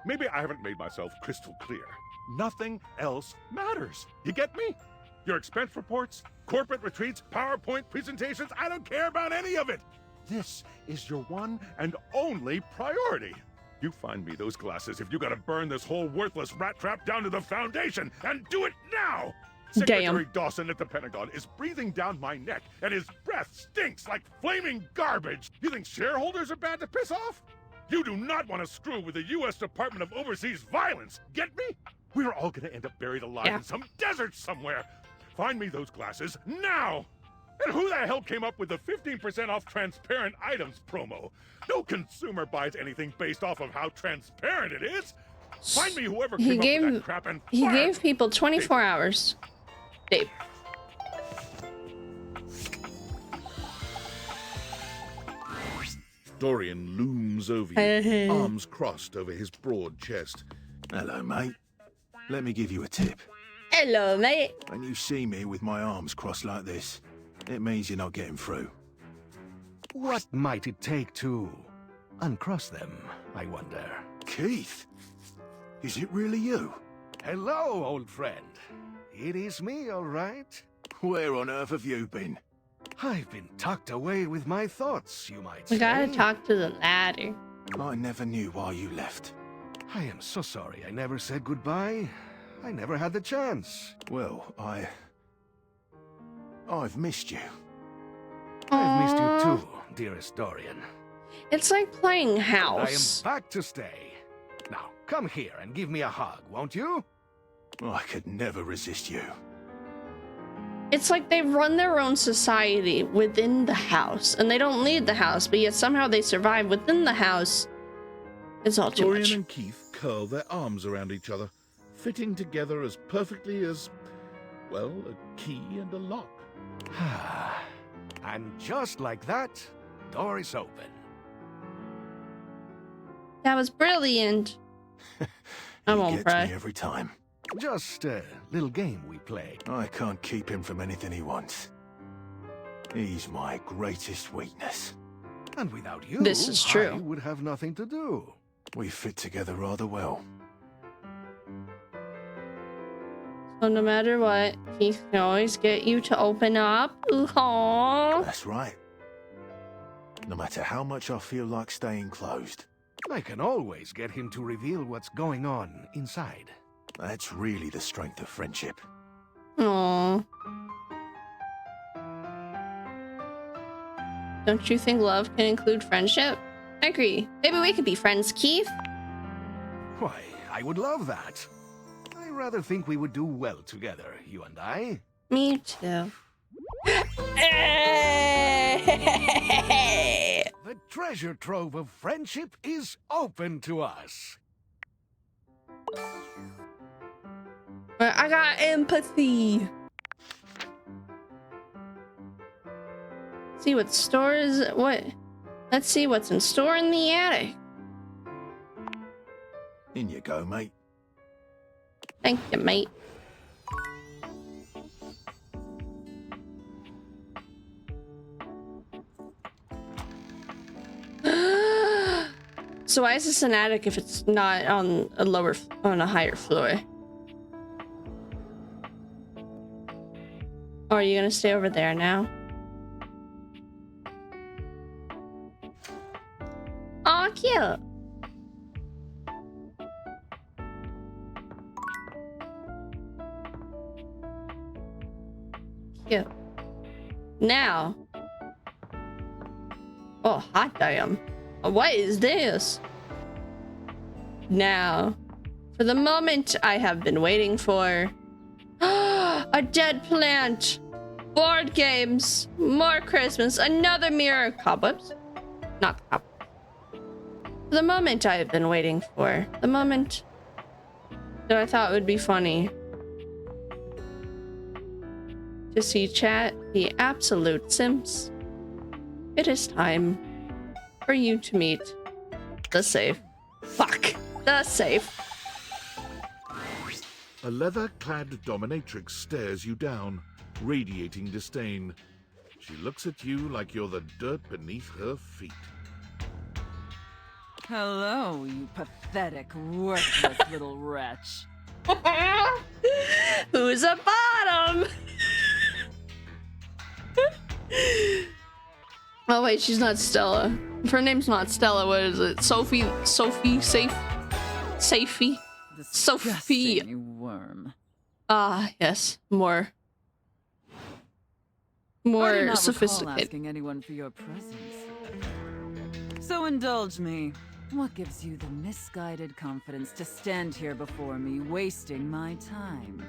Maybe I haven't made myself crystal clear. Nothing else matters. You get me? Your expense reports, corporate retreats, PowerPoint presentations, I don't care about any of it. This is your one and only priority. You find me those glasses if you gotta burn this whole worthless rat trap down to the foundation, and do it now! Secretary Dawson at the Pentagon is breathing down my neck, and his breath stinks like flaming garbage. You think shareholders are bad to piss off? You do not want to screw with the U.S. Department of Overseas Violence, get me? We're all gonna end up buried alive in some desert somewhere. Find me those glasses now! And who the hell came up with the 15% off transparent items promo? No consumer buys anything based off of how transparent it is. Find me whoever came up with that crap and he fire gave people 24 hours. Dave. Dorian looms over you, arms crossed over his broad chest. Hello, mate. Let me give you a tip. Hello, mate. When you see me with my arms crossed like this, it means you're not getting through. What might it take to uncross them, I wonder? Keith? Is it really you? Hello, old friend. It is me, all right. Where on earth have you been? I've been tucked away with my thoughts, you might say. We gotta talk to the ladder. I never knew why you left. I am so sorry I never said goodbye. I never had the chance. Well, I've missed you. I've missed you too, dearest Dorian. It's like playing I house. am back to stay. Now, come here and give me a hug, won't you? I could never resist you. It's like they run their own society within the house, and they don't leave the house, but yet somehow they survive within the house. It's all too Dorian much. and Keith curl their arms around each other, fitting together as perfectly as, well, a key and a lock. And just like that, door is open. That was brilliant. I won't Gets cry. me every time. Just a little game we play. I can't keep him from anything he wants. He's my greatest weakness. And without you, This is true. I would have nothing to do. We fit together rather well. So no matter what, Keith can always get you to open up. Aww. That's right. No matter how much I feel like staying closed. I can always get him to reveal what's going on inside. That's really the strength of friendship. Aww. Don't you think love can include friendship? I agree. Maybe we could be friends, Keith. Why, I would love that. I rather think we would do well together, you and I. Me too. The treasure trove of friendship is open to us. I got empathy. See what stores what? Let's see what's in store in the attic. In you go, mate. Thank you, mate. So why is this an attic if it's not on a higher floor? Or are you gonna stay over there now? Aw, cute. Cute. Now. Oh, hot damn. What is this? Now, for the moment I have been waiting for. A dead plant. Board games. More Christmas. Another mirror. Cobwebs? Not cobwebs. The moment I have been waiting for. The moment that I thought would be funny. To see chat the absolute simps. It is time for you to meet the safe. Fuck. The safe. A leather-clad dominatrix stares you down, radiating disdain. She looks at you like you're the dirt beneath her feet. Hello, you pathetic, worthless little wretch. Who's a bottom? Oh wait, she's not Stella. If her name's not Stella, what is it? Sophie, Sophie, Sophie. Disgusting, you worm. Ah, yes, more I do not recall sophisticated. asking anyone for your presence. So indulge me. What gives you the misguided confidence to stand here before me, wasting my time?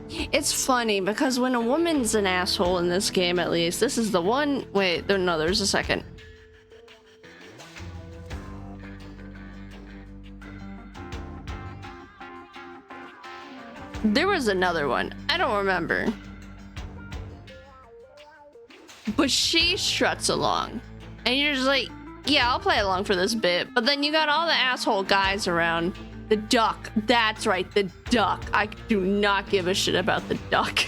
It's funny because when a woman's an asshole in this game, at least, this is the one. Wait, there's a second. There was another one. I don't remember. But she struts along. And you're just like, yeah, I'll play along for this bit. But then you got all the asshole guys around. The duck. That's right, the duck. I do not give a shit about the duck.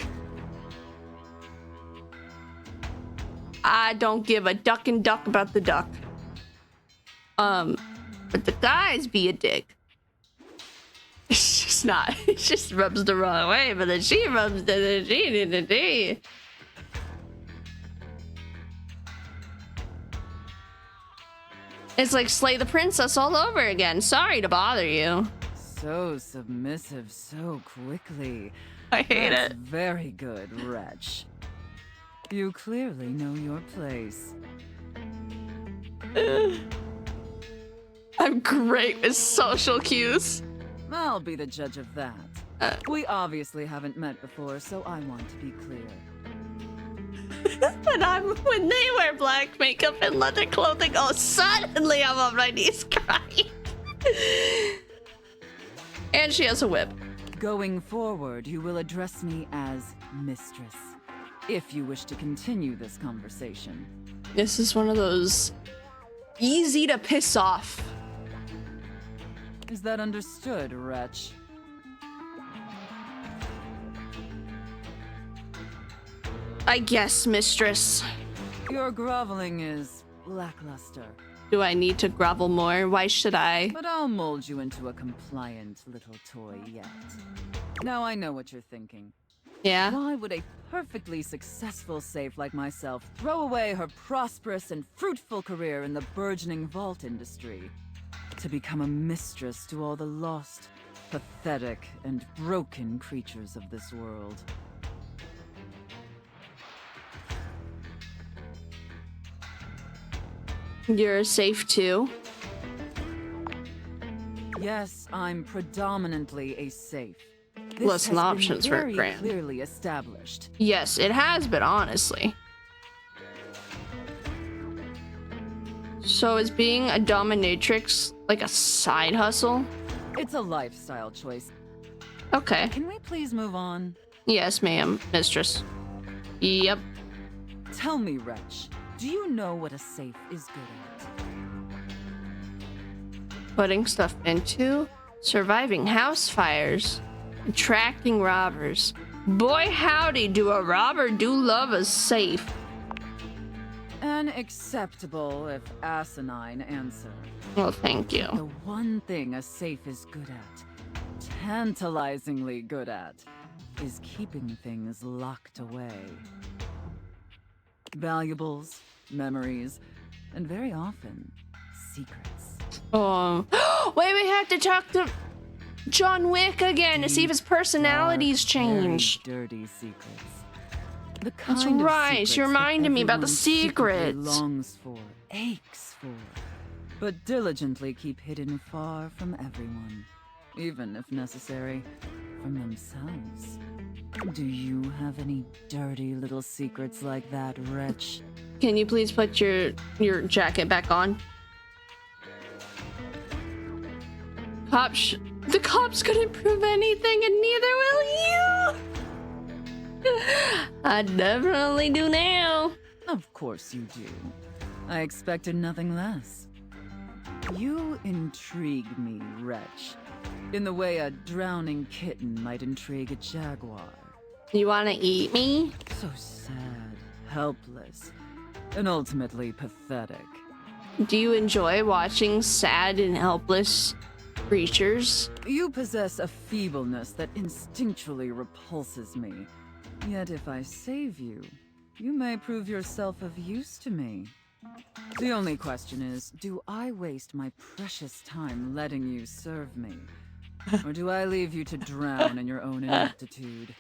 I don't give a duck and duck about the duck. But the guys be a dick. It's just not. It just rubs the wrong way, but then she rubs the G. It's like Slay the Princess all over again. Sorry to bother you. So submissive so quickly. I hate That's it. Very good, wretch. You clearly know your place. I'm great with social cues. I'll be the judge of that. We obviously haven't met before, so I want to be clear. When they wear black makeup and leather clothing, oh, suddenly I'm on my knees crying. And she has a whip. Going forward, you will address me as Mistress, if you wish to continue this conversation. This is one of those easy to piss off. Is that understood, wretch? I guess, mistress. Your groveling is lackluster. Do I need to grovel more? Why should I? But I'll mold you into a compliant little toy yet. Now I know what you're thinking. Yeah? Why would a perfectly successful safe like myself throw away her prosperous and fruitful career in the burgeoning vault industry to become a mistress to all the lost, pathetic, and broken creatures of this world? You're safe too? Yes, I'm predominantly a safe. This Listen, has options been were very grand. clearly established. Yes, it has been, honestly. So is being a dominatrix like a side hustle? It's a lifestyle choice. Okay. Can we please move on? Yes, ma'am, mistress. Yep. Tell me, wretch, do you know what a safe is good at? Putting stuff into, surviving house fires, attracting robbers. Boy howdy, do a robber do love a safe. An acceptable, if asinine, answer. Well, thank you. The one thing a safe is good at, tantalizingly good at, is keeping things locked away. Valuables, memories, and very often, secrets. Wait, we have to talk to John Wick again to see if his personality's changed. Very dirty secrets. The That's kind of right. secrets She reminded that me about the everyone secretly secrets. Longs for, aches for, but diligently keep hidden far from everyone, even if necessary, from themselves. Do you have any dirty little secrets like that, wretch? Can you please put your jacket back on? The cops couldn't prove anything, and neither will you. I definitely do now. Of course you do. I expected nothing less. You intrigue me, wretch, in the way a drowning kitten might intrigue a jaguar. You want to eat me? So sad, helpless, and ultimately pathetic. Do you enjoy watching sad and helpless creatures? You possess a feebleness that instinctually repulses me. Yet if I save you, you may prove yourself of use to me. The only question is, do I waste my precious time letting you serve me? Or do I leave you to drown in your own ineptitude?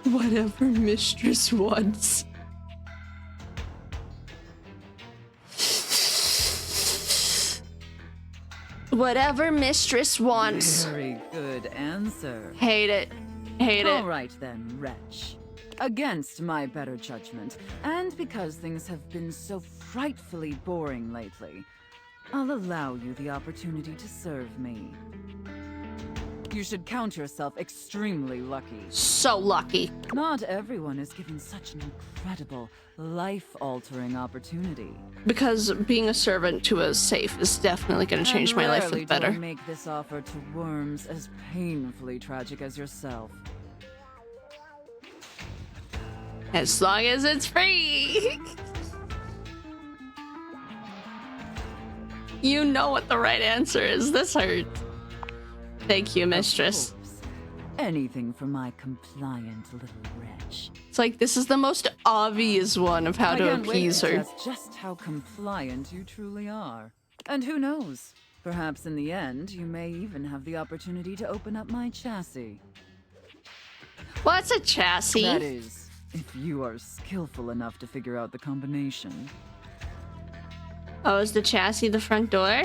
Whatever mistress wants. Whatever mistress wants. Very good answer. Hate it. Hate it. All right then, wretch. Against my better judgment, and because things have been so frightfully boring lately, I'll allow you the opportunity to serve me. You should count yourself extremely lucky. So lucky. Not everyone is given such an incredible, life-altering opportunity. Because being a servant to a safe is definitely going to change my life for the better. Rarely do I make this offer to worms as painfully tragic as yourself. As long as it's free. You know what the right answer is. This hurts. Thank you, mistress. Anything for my compliant little wretch. It's like this is the most obvious one of how to appease her. That's just how compliant you truly are. And who knows? Perhaps in the end, you may even have the opportunity to open up my chassis. What's a chassis? That is, if you are skillful enough to figure out the combination. Oh, is the chassis the front door?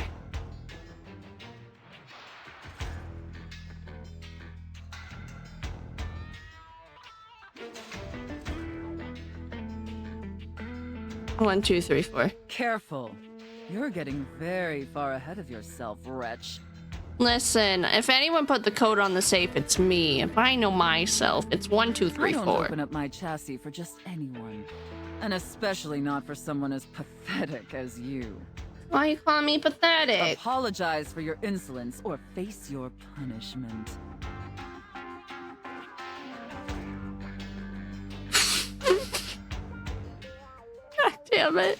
One, two, three, four. Careful. You're getting very far ahead of yourself, wretch. Listen, if anyone put the code on the safe, it's me. If I know myself, it's 1, 2, 3, I don't 4. open up my chassis for just anyone. And especially not for someone as pathetic as you. Why you call me pathetic? Apologize for your insolence or face your punishment. God damn it.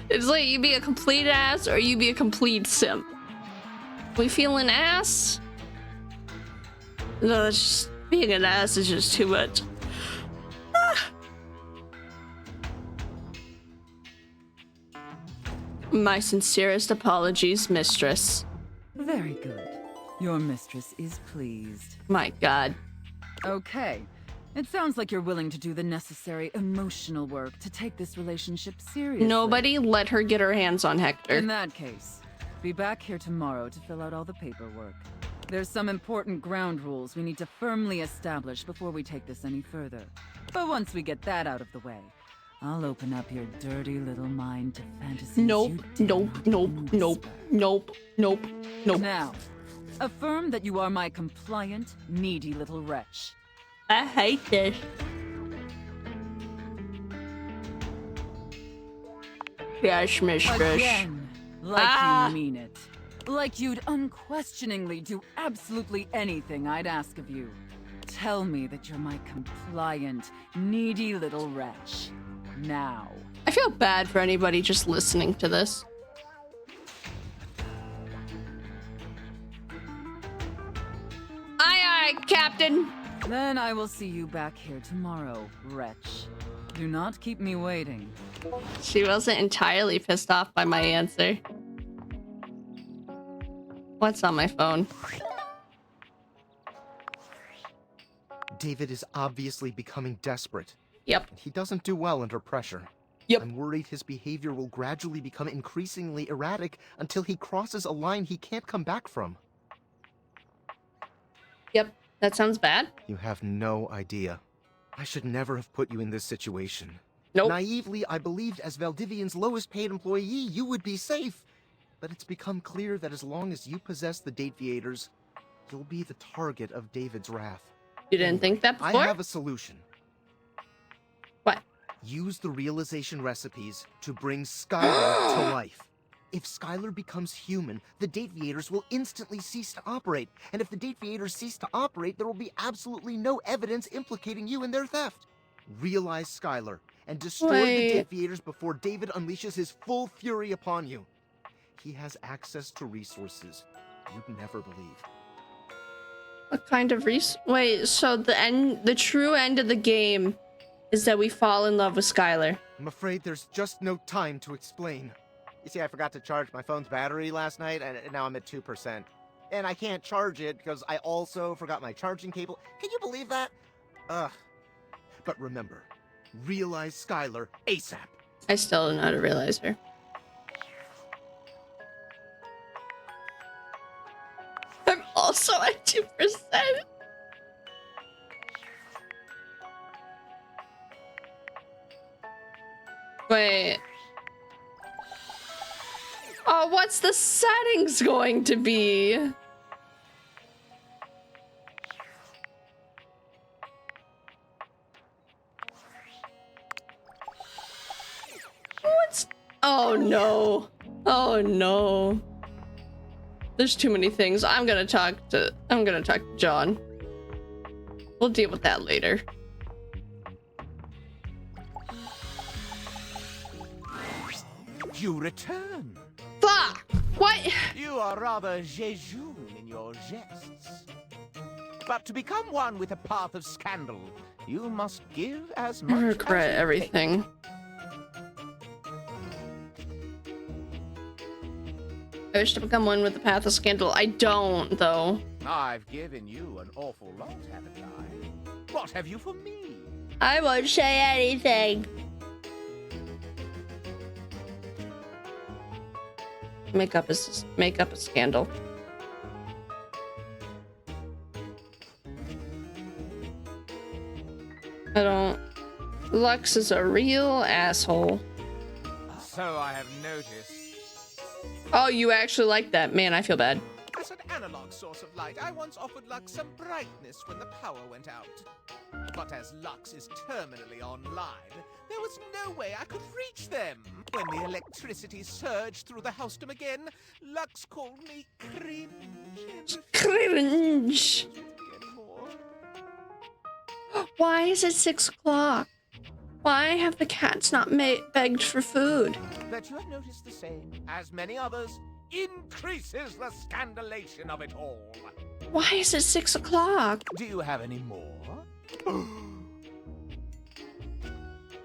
It's like you be a complete ass or you be a complete simp. We feeling ass? No, it's just, being an ass is just too much. My sincerest apologies, mistress. Very good. Your mistress is pleased. My God. Okay. It sounds like you're willing to do the necessary emotional work to take this relationship seriously. Nobody let her get her hands on Hector. In that case, be back here tomorrow to fill out all the paperwork. There's some important ground rules we need to firmly establish before we take this any further. But once we get that out of the way, I'll open up your dirty little mind to fantasies. Nope, nope, nope, nope, nope, nope, nope. Now, affirm that you are my compliant, needy little wretch. I hate this. Yes, mistress. Again, like you mean it. Like you'd unquestioningly do absolutely anything I'd ask of you. Tell me that you're my compliant, needy little wretch. Now. I feel bad for anybody just listening to this. Aye, aye, Captain. Then I will see you back here tomorrow, wretch. Do not keep me waiting. She wasn't entirely pissed off by my answer. What's on my phone? David is obviously becoming desperate. Yep. He doesn't do well under pressure. Yep. I'm worried his behavior will gradually become increasingly erratic until he crosses a line he can't come back from. Yep. That sounds bad. You have no idea. I should never have put you in this situation. Nope. Naively, I believed as Valdivian's lowest paid employee, you would be safe. But it's become clear that as long as you possess the Dateviators, you'll be the target of David's wrath. You didn't think that before? I have a solution. What? Use the realization recipes to bring Skylar to life. If Skylar becomes human, the Dateviators will instantly cease to operate. And if the Dateviators cease to operate, there will be absolutely no evidence implicating you in their theft. Realize Skylar and destroy the Dateviators before David unleashes his full fury upon you. He has access to resources you'd never believe. What kind of Wait, so the true end of the game is that we fall in love with Skylar. I'm afraid there's just no time to explain. You see, I forgot to charge my phone's battery last night, and now I'm at 2%. And I can't charge it because I also forgot my charging cable. Can you believe that? Ugh. But remember, realize Skylar ASAP. I still don't know how to realize her. I'm also at 2%. Wait. Oh, what's the settings going to be? What's... Oh no. Oh no. There's too many things. I'm gonna talk to John. We'll deal with that later. You return. Fuck! What? You are rather jejune in your jests. But to become one with a path of scandal, you must give as much I regret as you everything. I wish to become one with the path of scandal. I don't, though. I've given you an awful lot, haven't I? What have you for me? I won't say anything. Make up a scandal. I don't. Lux is a real asshole. So I have noticed. Oh, you actually like that. Man, I feel bad. As an analog source of light, I once offered Lux some brightness when the power went out. But as Lux is terminally online, there was no way I could reach them. When the electricity surged through the housedom again, Lux called me cringe. Cringe. Why is it 6 o'clock? Why have the cats not begged for food? That you have noticed the same as many others increases the scandalation of it all. Why is it 6 o'clock? Do you have any more?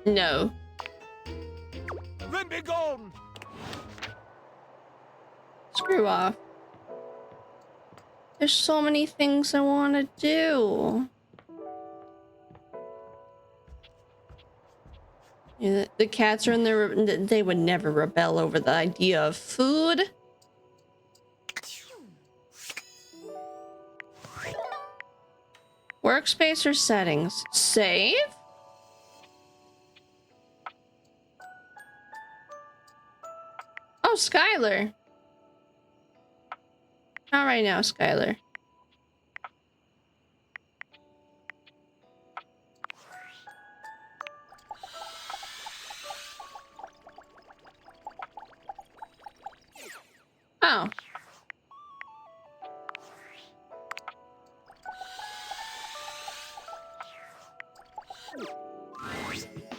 No. Then be gone! Screw off. There's so many things I want to do. Yeah, the cats are in there. They would never rebel over the idea of food. Workspace or settings? Save? Oh, Skylar. Not right now, Skylar. Oh.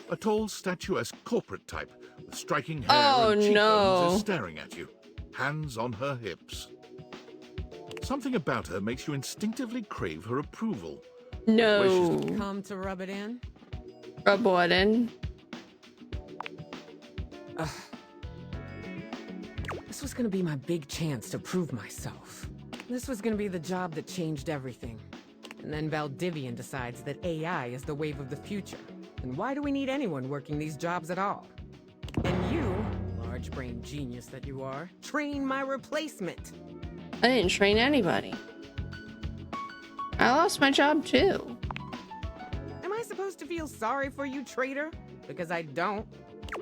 A tall, statuesque corporate type with striking hair and cheekbones is staring at you, hands on her hips. Something about her makes you instinctively crave her approval. No. Come to rub it in? Rub what in? This was gonna be my big chance to prove myself. This was gonna be the job that changed everything. And then Valdivian decides that AI is the wave of the future. And why do we need anyone working these jobs at all? And you, large-brained genius that you are, train my replacement. I didn't train anybody. I lost my job too. Am I supposed to feel sorry for you, traitor? Because I don't.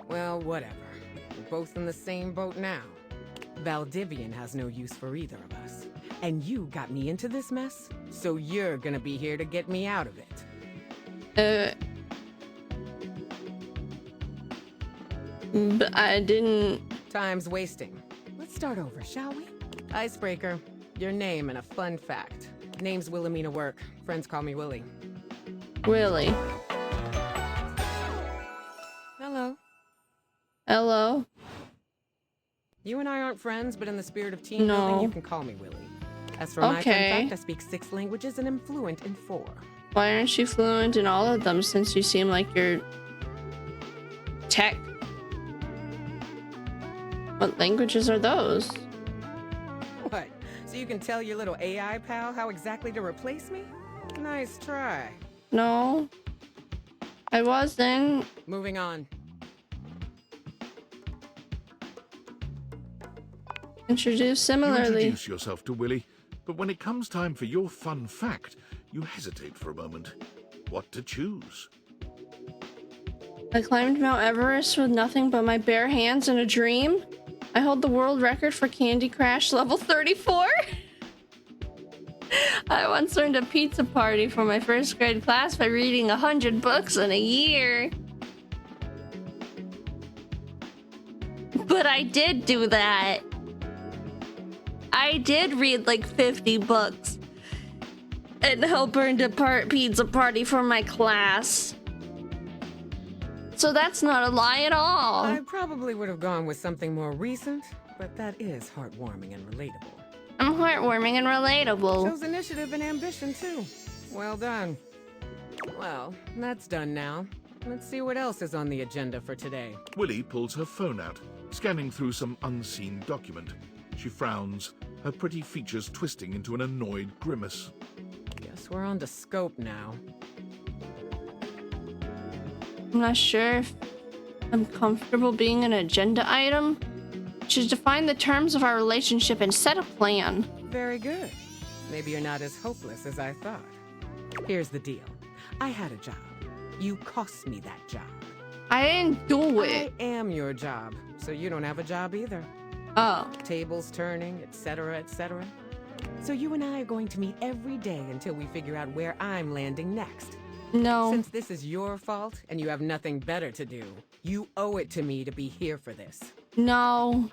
Well, whatever. We're both in the same boat now. Valdivian has no use for either of us. And you got me into this mess, so you're gonna be here to get me out of it. But I didn't... Time's wasting. Let's start over, shall we? Icebreaker. Your name and a fun fact. Name's Wilhelmina Work. Friends call me Willie. Willie. Hello. Hello. You and I aren't friends, but in the spirit of team building, you can call me Willie. As for my fun fact, I speak 6 languages and am fluent in 4. Why aren't you fluent in all of them since you seem like you're tech? What languages are those? What? So you can tell your little AI pal how exactly to replace me? Nice try. No. I wasn't. Moving on. Introduce similarly. You introduce yourself to Willie, but when it comes time for your fun fact, you hesitate for a moment. What to choose? I climbed Mount Everest with nothing but my bare hands in a dream. I hold the world record for Candy Crush level 34. I once learned a pizza party for my 1st grade class by reading 100 books in a year. But I did do that. I did read like 50 books and help earn a pizza party for my class. So that's not a lie at all. I probably would have gone with something more recent, but that is heartwarming and relatable. I'm heartwarming and relatable. Shows initiative and ambition, too. Well done. Well, that's done now. Let's see what else is on the agenda for today. Willie pulls her phone out, scanning through some unseen document. She frowns, her pretty features twisting into an annoyed grimace. Guess we're on to scope now. I'm not sure if I'm comfortable being an agenda item. Should define the terms of our relationship and set a plan. Very good. Maybe you're not as hopeless as I thought. Here's the deal. I had a job. You cost me that job. I didn't do it. I am your job, so you don't have a job either. Oh. Tables turning, etc., etc. So you and I are going to meet every day until we figure out where I'm landing next. No. Since this is your fault and you have nothing better to do, you owe it to me to be here for this. No.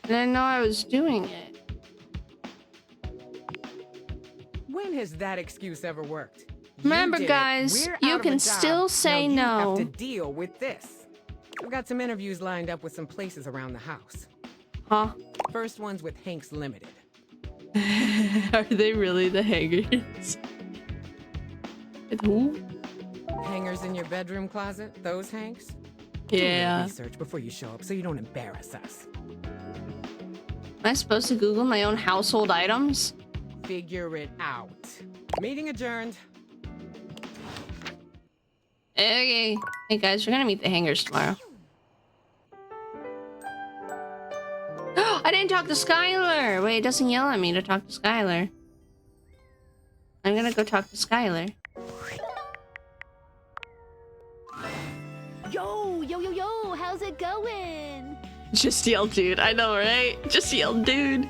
I didn't know I was doing it. When has that excuse ever worked? Remember, guys, you can still say no. You have to deal with this. I've got some interviews lined up with some places around the house. Huh? First one's with Hanks Limited. Are they really the hangers? With who? Hangers in your bedroom closet? Those Hanks? Yeah. Do research before you show up so you don't embarrass us. Am I supposed to Google my own household items? Figure it out. Meeting adjourned. Okay. Hey guys, we're gonna meet the hangers tomorrow. I didn't talk to Skylar! Wait, it doesn't yell at me to talk to Skylar. I'm gonna go talk to Skylar. Yo, how's it going? Just yell dude, I know, right? Just yell dude.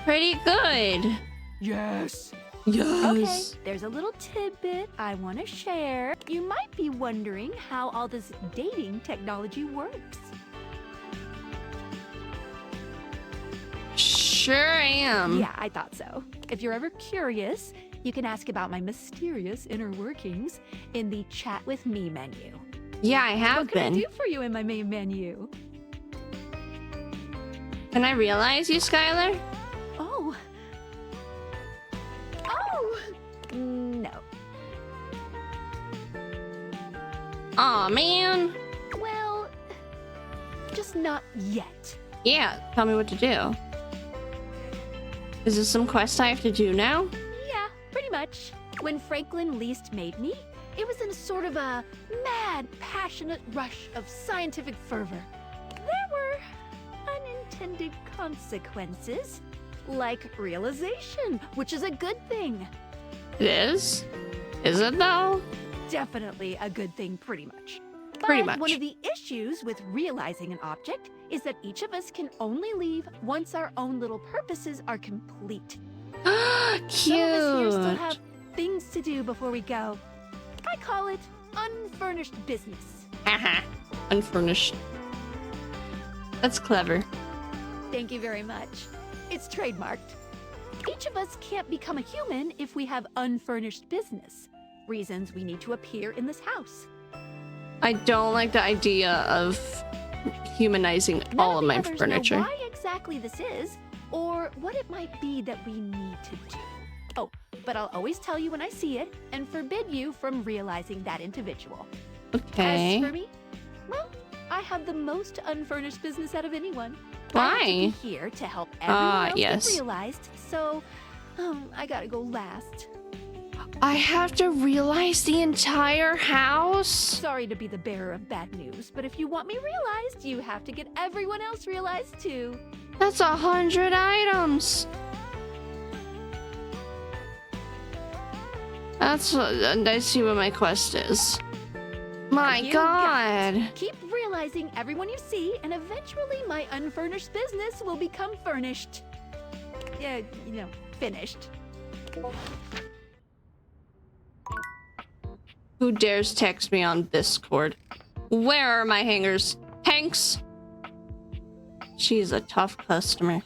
Pretty good. Yes. Yes. Okay, there's a little tidbit I want to share. You might be wondering how all this dating technology works. Sure am. Yeah, I thought so. If you're ever curious, you can ask about my mysterious inner workings in the Chat with Me menu. Yeah, I have what can been. I do for you in my main menu? Can I realize you, Skylar? Oh. Oh! No. Aw, man. Well, just not yet. Yeah, tell me what to do. Is this some quest I have to do now? Yeah, pretty much. When Franklin least made me, it was in sort of a mad, passionate rush of scientific fervor. There were unintended consequences, like realization, which is a good thing. It is? Is it though? Definitely a good thing, pretty much. Pretty But much. one of the issues with realizing an object is that each of us can only leave once our own little purposes are complete. Cute. Some of us here still have things to do before we go. I call it unfurnished business. Haha. Unfurnished. That's clever. Thank you very much. It's trademarked. Each of us can't become a human if we have unfurnished business. Reasons we need to appear in this house. I don't like the idea of humanizing all of my Others furniture. know why exactly this is, or what it might be that we need to do. Oh, but I'll always tell you when I see it, and forbid you from realizing that individual. Okay. As for me, well, I have the most unfurnished business out of anyone. I have to Why? be here to help everyone else yes. get realized, so I gotta go last. I have to realize the entire house? Sorry to be the bearer of bad news, but if you want me realized, you have to get everyone else realized too. That's 100 items. That's I see what my quest is. My You got God. it. Keep realizing everyone you see, and eventually my unfurnished business will become furnished. Yeah, finished. Who dares text me on Discord? Where are my hangers? Hanks? She's a tough customer.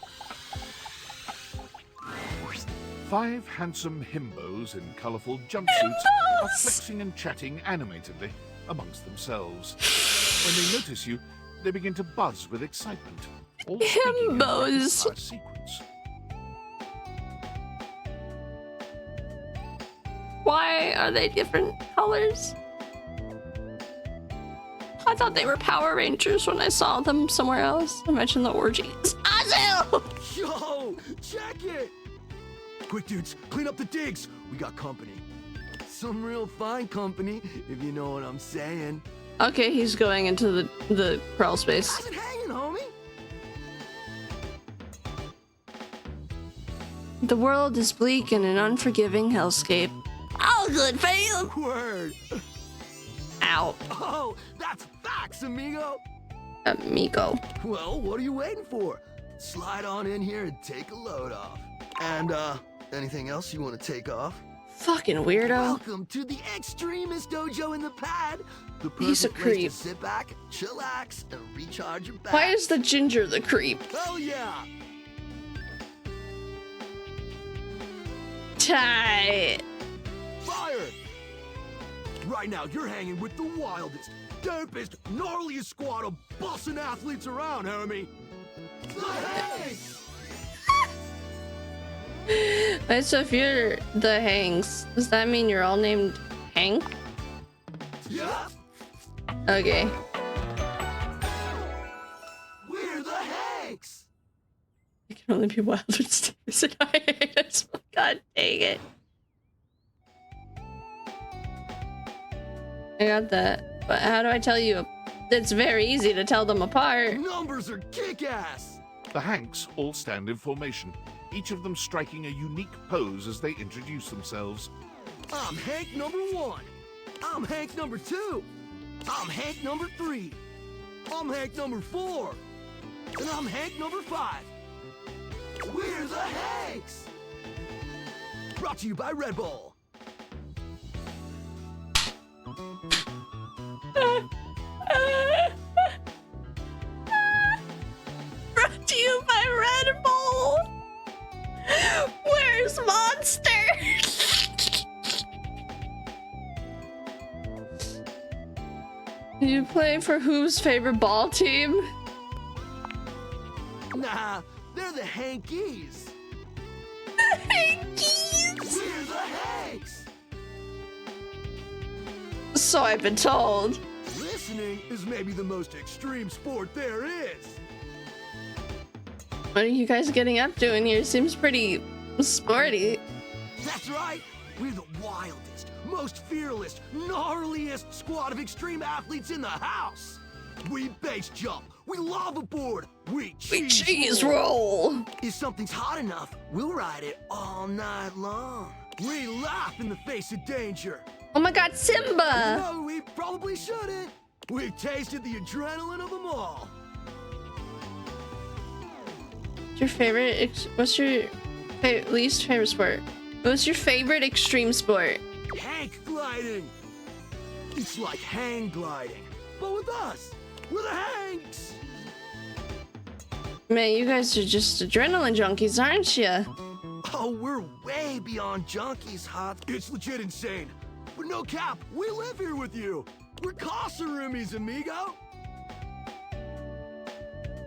5 handsome himbos in colourful jumpsuits are flexing and chatting animatedly amongst themselves. When they notice you, they begin to buzz with excitement. All speaking in Himbos. rapid-fire sequence. Why are they different colors? I thought they were Power Rangers when I saw them somewhere else. I mentioned the orgies. Azu! Yo, check it! Quick, dudes, clean up the digs. We got company. Some real fine company, if you know what I'm saying. Okay, he's going into the crawl space. How's it hanging, homie? The world is bleak and an unforgiving hellscape. All good, fam! Word. Ow. Oh, that's facts, amigo. Amigo. Well, what are you waiting for? Slide on in here and take a load off. And, anything else you want to take off? Fucking weirdo. Welcome to the Extremist Dojo in the Pad. The He's a perfect place creep. to sit back, chillax, and recharge your back. Why is the ginger the creep? Hell yeah! Tight. Fire! Right now, you're hanging with the wildest, dopest, gnarliest squad of bussin' athletes around, homie. The Hanks! Wait, so if you're the Hanks, does that mean you're all named Hank? Yeah, Okay. we're the Hanks! It can only be Wild and Stevenson. God dang it. I got that. But how do I tell you? It's very easy to tell them apart. Numbers are kick-ass! The Hanks all stand in formation, each of them striking a unique pose as they introduce themselves. I'm Hank number 1. I'm Hank number 2. I'm Hank number 3. I'm Hank number 4. And I'm Hank number 5. We're the Hanks! Brought to you by Red Bull. Brought to you by Red Bull. Where's Monster? You play for whose favorite ball team? Nah, they're the Hankies. Hankies? We're the Hanks! So I've been told. Listening is maybe the most extreme sport there is. What are you guys getting up to in here? Seems pretty sporty. That's right. We're the wildest, most fearless, gnarliest squad of extreme athletes in the house. We base jump. We lava board. We cheese roll. If something's hot enough, we'll ride it all night long. We laugh in the face of danger. Oh my god, Simba! No, we probably shouldn't. We've tasted the adrenaline of them all. Your favorite? What's your least favorite sport? What's your favorite extreme sport? Hank gliding. It's like hang gliding, but with us. We're the Hanks. Man, you guys are just adrenaline junkies, aren't you? Oh, we're way beyond junkies, Hot. It's legit insane. But no cap, we live here with you. We're casa roomies, amigo.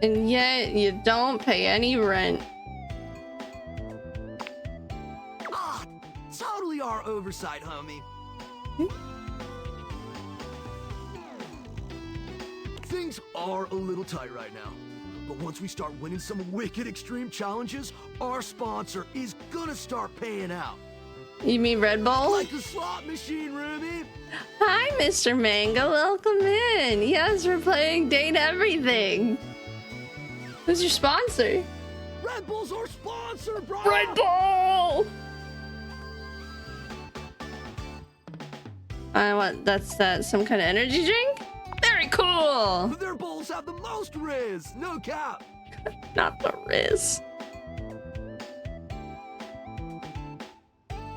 And yet you don't pay any rent. Ah, totally our oversight, homie. Things are a little tight right now. But once we start winning some wicked extreme challenges, our sponsor is gonna start paying out. You mean Red Bull? Like the slot machine, Ruby. Hi, Mr. Mango. Welcome in. Yes, we're playing Date Everything. Who's your sponsor? Red Bull's our sponsor, bro. Red Bull. That's some kind of energy drink? Very cool. Their bowls have the most Riz. No cap. Not the Riz.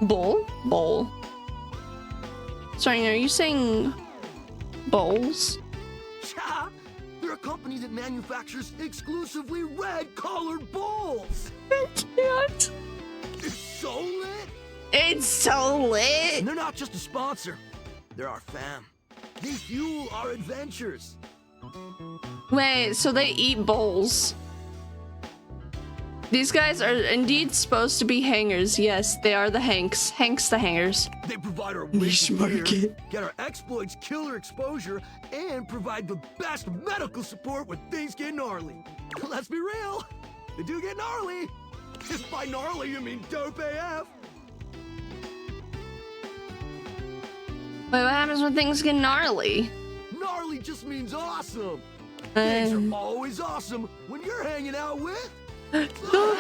Bowl? Sorry, are you saying bowls? Yeah, they're a company that manufactures exclusively red-colored bowls. What? It's so lit. It's so lit. And they're not just a sponsor. They're our fam. They fuel our adventures. Wait, so they eat bowls? These guys are indeed supposed to be hangers. Yes, they are the Hanks. Hanks the hangers. They provide our Niche market. get our exploits killer exposure, and provide the best medical support when things get gnarly. Let's be real, they do get gnarly. If by gnarly you mean dope AF. Wait, what happens when things get gnarly? Gnarly just means awesome. Things are always awesome when you're hanging out with the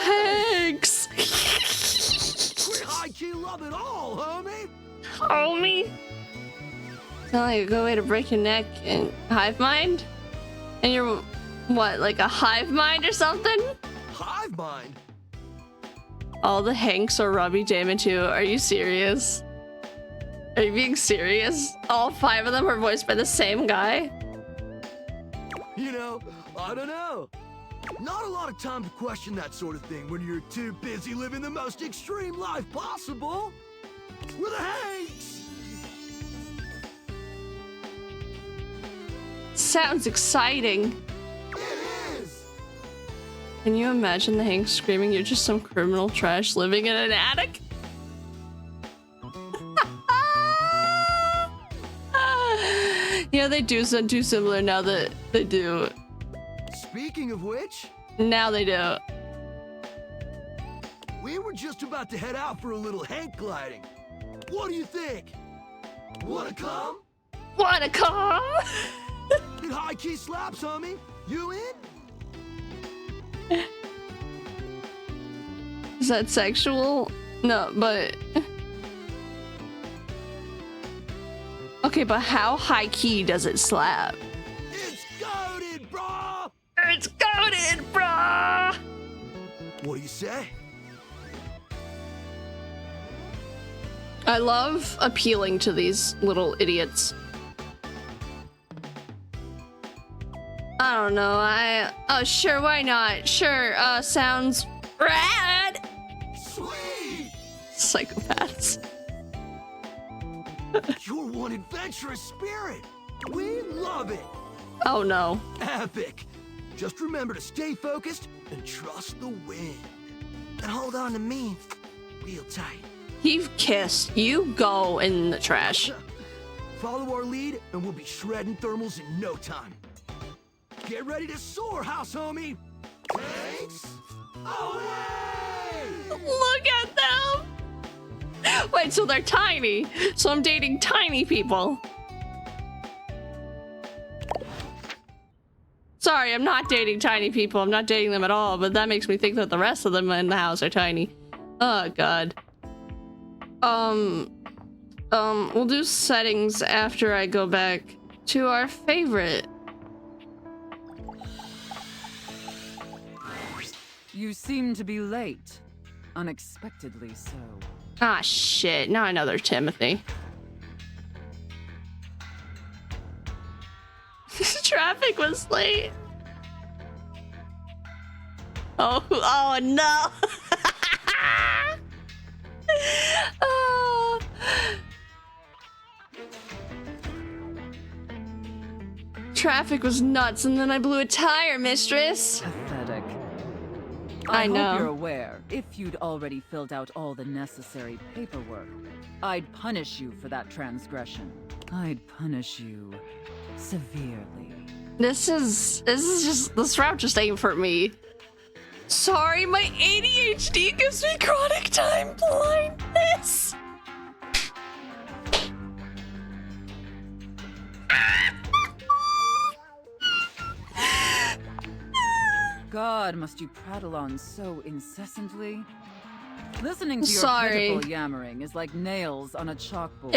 Hanks. We high-key love it all, homie. Homie? It's not like a good way to break your neck in hive mind? And you're what, like a hive mind or something? Hive mind? All the Hanks are Robbie Damon too. Are you serious? Are you being serious? All 5 of them are voiced by the same guy? You know, I don't know. Not a lot of time to question that sort of thing when you're too busy living the most extreme life possible. With the Hanks! Sounds exciting. It is! Can you imagine the Hanks screaming, "You're just some criminal trash living in an attic"? Yeah, they do sound too similar now that they do. Speaking of which... Now they do. We were just about to head out for a little Hank gliding. What do you think? Wanna come? Wanna come? It high-key slaps, homie. You in? Is that sexual? No, but... Okay, but how high-key does it slap? It's goated, brah! It's goated, brah! What do you say? I love appealing to these little idiots. I don't know, oh, sure, why not? Sure, sounds rad! Sweet! Psychopaths. You're one adventurous spirit. We love it. Oh no. Epic. Just remember to stay focused and trust the wind. And hold on to me real tight. You've kissed. You go in the trash. Follow our lead and we'll be shredding thermals in no time. Get ready to soar, house homie. Thanks. Away! Look at them! Wait, so they're tiny. So I'm dating tiny people. Sorry, I'm not dating tiny people. I'm not dating them at all, but that makes me think that the rest of them in the house are tiny. Oh, God. We'll do settings after I go back to our favorite. You seem to be late. Unexpectedly so. Ah, shit. Now another Timothy. Traffic was late. Oh no. Oh. Traffic was nuts and then I blew a tire, mistress. Pathetic. I know. Hope you're aware, if you'd already filled out all the necessary paperwork, I'd punish you for that transgression. I'd punish you severely. This route just ain't for me. Sorry, my ADHD gives me chronic time blindness. God, must you prattle on so incessantly? Listening to your Sorry. pitiful yammering is like nails on a chalkboard.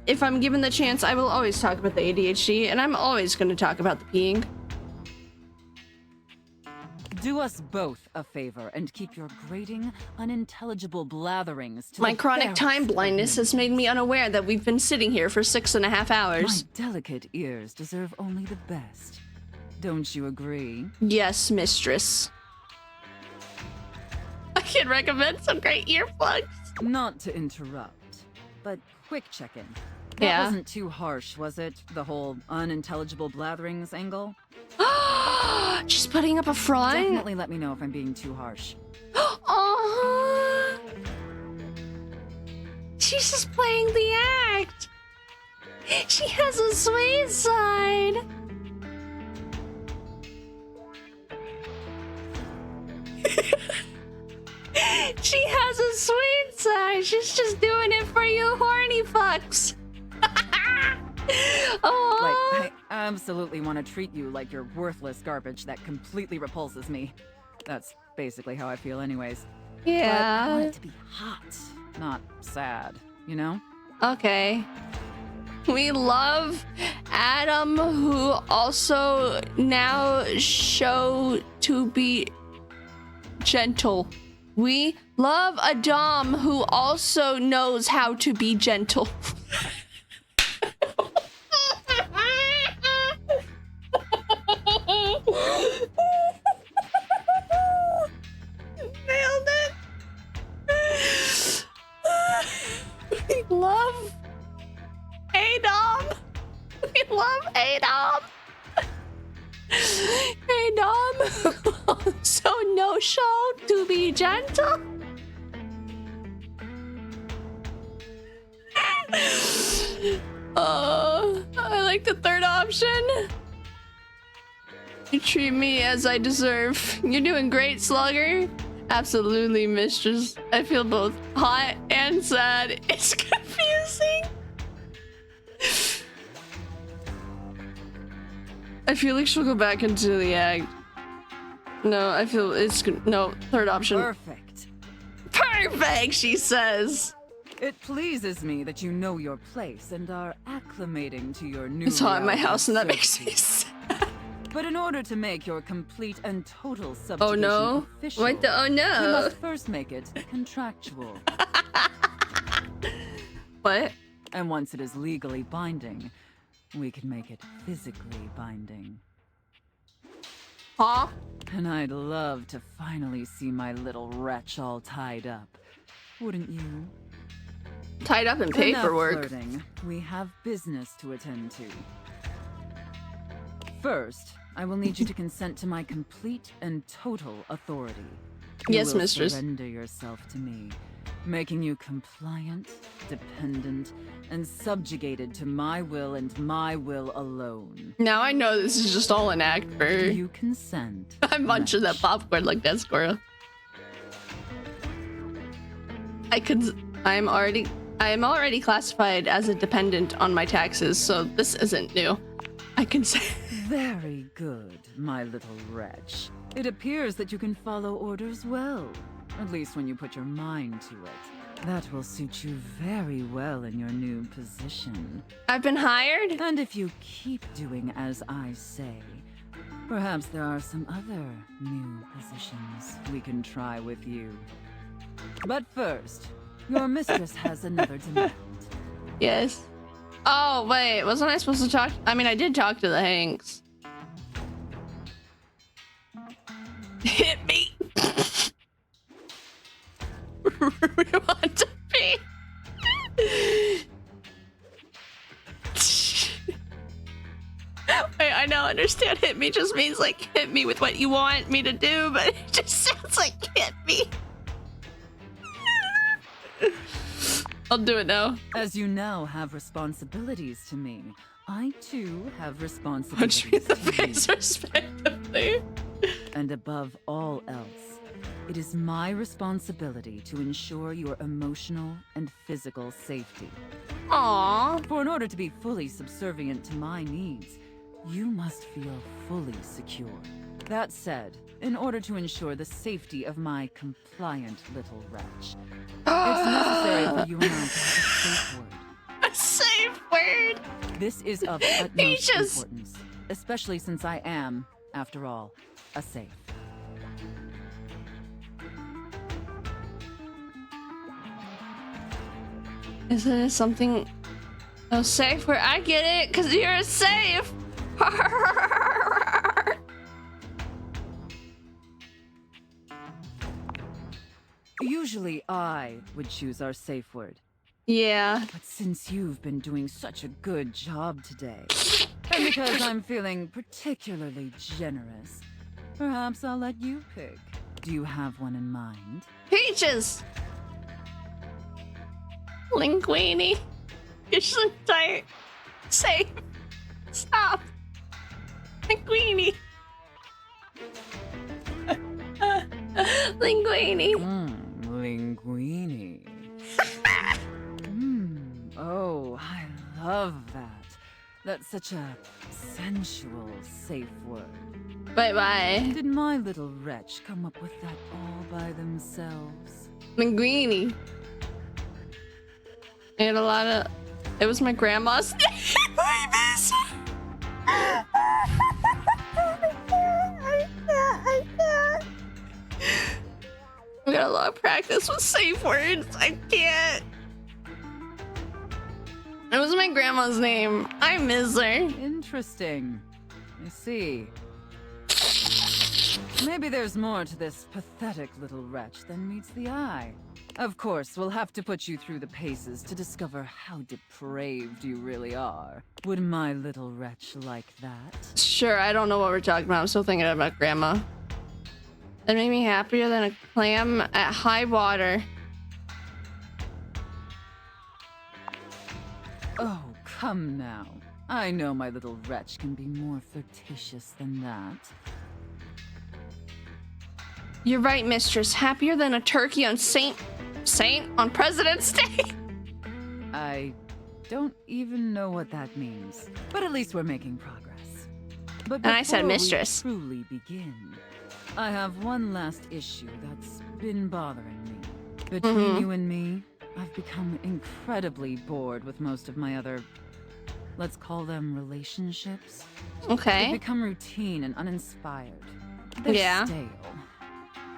If I'm given the chance, I will always talk about the ADHD, and I'm always going to talk about the peeing. Do us both a favor and keep your grating, unintelligible blatherings to My the chronic time barest blindness has made me unaware that we've been sitting here for 6.5 hours. My delicate ears deserve only the best. Don't you agree? Yes, mistress. I can recommend some great earplugs. Not to interrupt, but quick check-in. That Yeah. wasn't too harsh, was it? The whole unintelligible blatherings angle? She's putting up a front? Definitely let me know if I'm being too harsh. She's just playing the act. She has a sweet side. She has a sweet side. She's just doing it for you horny fucks. Oh. Like, I absolutely want to treat you like you're worthless garbage that completely repulses me. That's basically how I feel anyways. Yeah. But I want it to be hot, not sad, you know? Okay. We love Adam, who also now show to be gentle. We love Adam, who also knows how to be gentle. Nailed it. We love Adam. We love Adam. Adam. So no show to be gentle. I like the third option. You treat me as I deserve. You're doing great, Slugger. Absolutely, mistress. I feel both hot and sad. It's confusing. I feel like she'll go back into the act. No, I feel it's no third option. Perfect. Perfect, she says. It pleases me that you know your place and are acclimating to your new It's hot in my reality house, and that makes me certainty. sad. But in order to make your complete and total subjugation Oh no! official, What the? Oh we no! must first make it contractual. What? And once it is legally binding, we can make it physically binding. Huh? And I'd love to finally see my little wretch all tied up. Wouldn't you? Tied up in Enough paperwork. flirting. We have business to attend to. First, I will need you to consent to my complete and total authority. Yes, You will mistress. Surrender yourself to me, making you compliant, dependent, and subjugated to my will and my will alone. Now I know this is just all an act for her. You consent. I'm munching that popcorn like that squirrel. I am already classified as a dependent on my taxes, so this isn't new. I can say. Very good, my little wretch. It appears that you can follow orders well, at least when you put your mind to it. That will suit you very well in your new position. I've been hired? And if you keep doing as I say, perhaps there are some other new positions we can try with you. But first, your mistress has another demand. Yes. Oh, wait. Wasn't I supposed to talk? I mean, I did talk to the Hanks. Hit me. We want to be. Wait, I now understand. Hit me just means like hit me with what you want me to do, but it just sounds like hit me. I'll do it now. As you now have responsibilities to me, I too have responsibilities Punch me in the to face you. respectively. And above all else, it is my responsibility to ensure your emotional and physical safety. Aww. For in order to be fully subservient to my needs, you must feel fully secure. That said, in order to ensure the safety of my compliant little wretch, it's necessary for you and I to have a safe word. A safe word. This is of utmost importance, especially since I am, after all, a safe. Isn't it something? A safe word? I get it, cause you're a safe. Usually I would choose our safe word. Yeah. But since you've been doing such a good job today, and because I'm feeling particularly generous, perhaps I'll let you pick. Do you have one in mind? Peaches. Linguini. You're so tired. Safe. Stop. Linguini. Linguini. Linguini. Oh, I love that. That's such a sensual, safe word. Bye-bye. Did my little wretch come up with that all by themselves? Linguini. I had a lot of... It was my grandma's name. I miss her. I can't. I got a lot of practice with safe words. I can't. It was my grandma's name. I miss her. Interesting. I see. Maybe there's more to this pathetic little wretch than meets the eye. Of course, we'll have to put you through the paces to discover how depraved you really are. Would my little wretch like that? Sure, I don't know what we're talking about. I'm still thinking about grandma. That made me happier than a clam at high water. Oh, come now. I know my little wretch can be more flirtatious than that. You're right, mistress. Happier than a turkey on on President's Day. I don't even know what that means, but at least we're making progress. But And I said before we mistress. truly begin, I have one last issue that's been bothering me. Between you and me, I've become incredibly bored with most of my other, let's call them relationships. Okay. They've become routine and uninspired. They're Yeah. stale.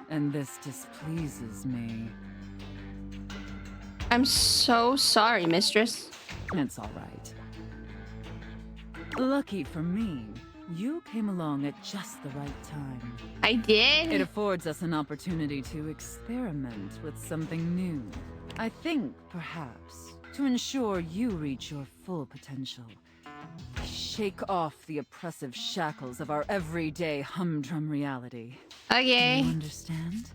And this displeases me. I'm so sorry, mistress. It's all right. Lucky for me, you came along at just the right time. I did? It affords us an opportunity to experiment with something new. I think, perhaps, to ensure you reach your full potential, shake off the oppressive shackles of our everyday humdrum reality. Okay. Do you understand?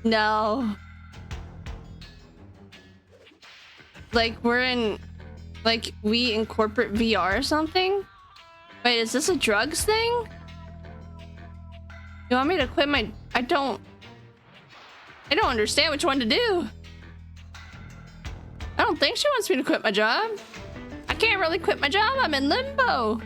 No. Like, we're in... Like, we in corporate VR or something? Wait, is this a drugs thing? You want me to quit my... I don't understand which one to do. I don't think she wants me to quit my job. I can't really quit my job. I'm in limbo.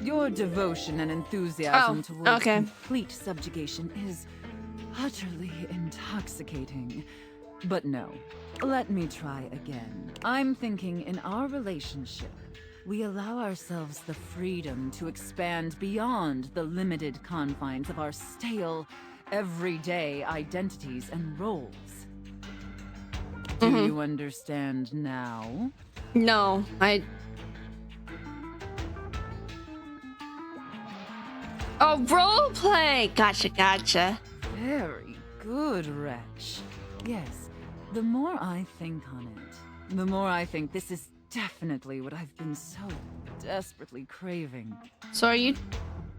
Your devotion and enthusiasm towards okay. complete subjugation is utterly intoxicating. But no, let me try again. I'm thinking in our relationship, we allow ourselves the freedom to expand beyond the limited confines of our stale, everyday identities and roles. Do you understand now? No, Oh, roleplay! Gotcha. Very good, wretch. Yes, the more I think on it, the more I think this is definitely what I've been so desperately craving. So are you...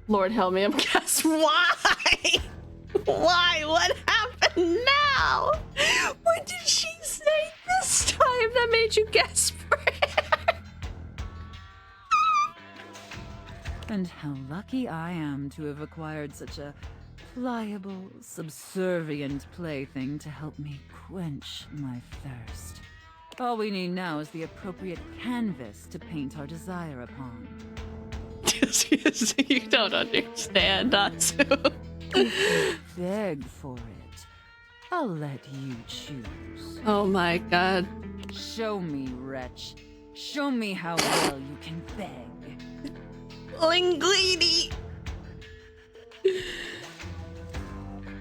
Lord help me, I'm gasped. Why? Why? What happened now? What did she say this time that made you gasp for it? And how lucky I am to have acquired such a pliable, subservient plaything to help me quench my thirst. All we need now is the appropriate canvas to paint our desire upon. You don't understand, Natsu. If you beg for it, I'll let you choose. Oh my god. Show me, wretch. Show me how well you can beg. Linguini!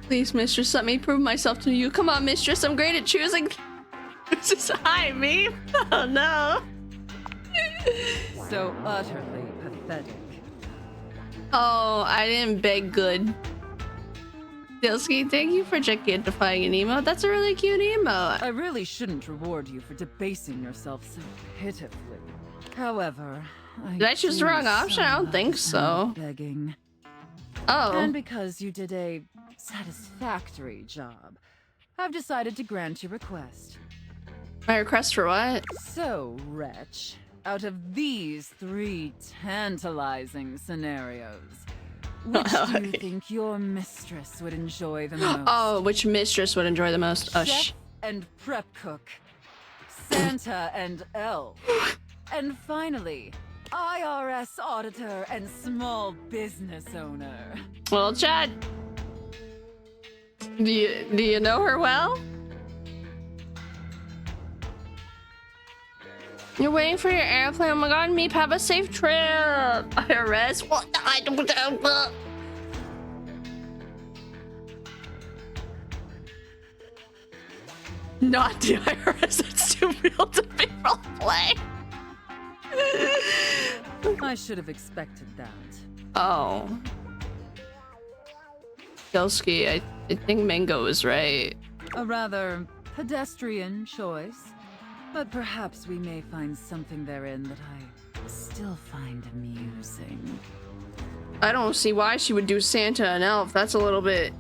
Please, mistress, let me prove myself to you. Come on, mistress, I'm great at choosing. This is hi, me. Oh no. So utterly pathetic. Oh, I didn't beg good. Dilsky, thank you for gigantifying an emote. That's a really cute emote. I really shouldn't reward you for debasing yourself so pitifully. However, Did I choose the wrong option? I don't think so. Begging. Oh. And because you did a satisfactory job, I've decided to grant your request. My request for what? So, Wretch, out of these 3 tantalizing scenarios, which do you think your mistress would enjoy the most? Oh, which mistress would enjoy the most? Oh, Chef and prep cook, Santa and elf, and finally, IRS auditor and small business owner. Well, Chad, do you know her well? You're waiting for your airplane. Oh my god, Meep, have a safe trip. IRS? What? I don't know. Not the IRS. That's too real to be roleplay. I should have expected that. Oh. Gelski, I think Mango is right. A rather pedestrian choice, but perhaps we may find something therein that I still find amusing. I don't see why she would do Santa and Elf. That's a little bit...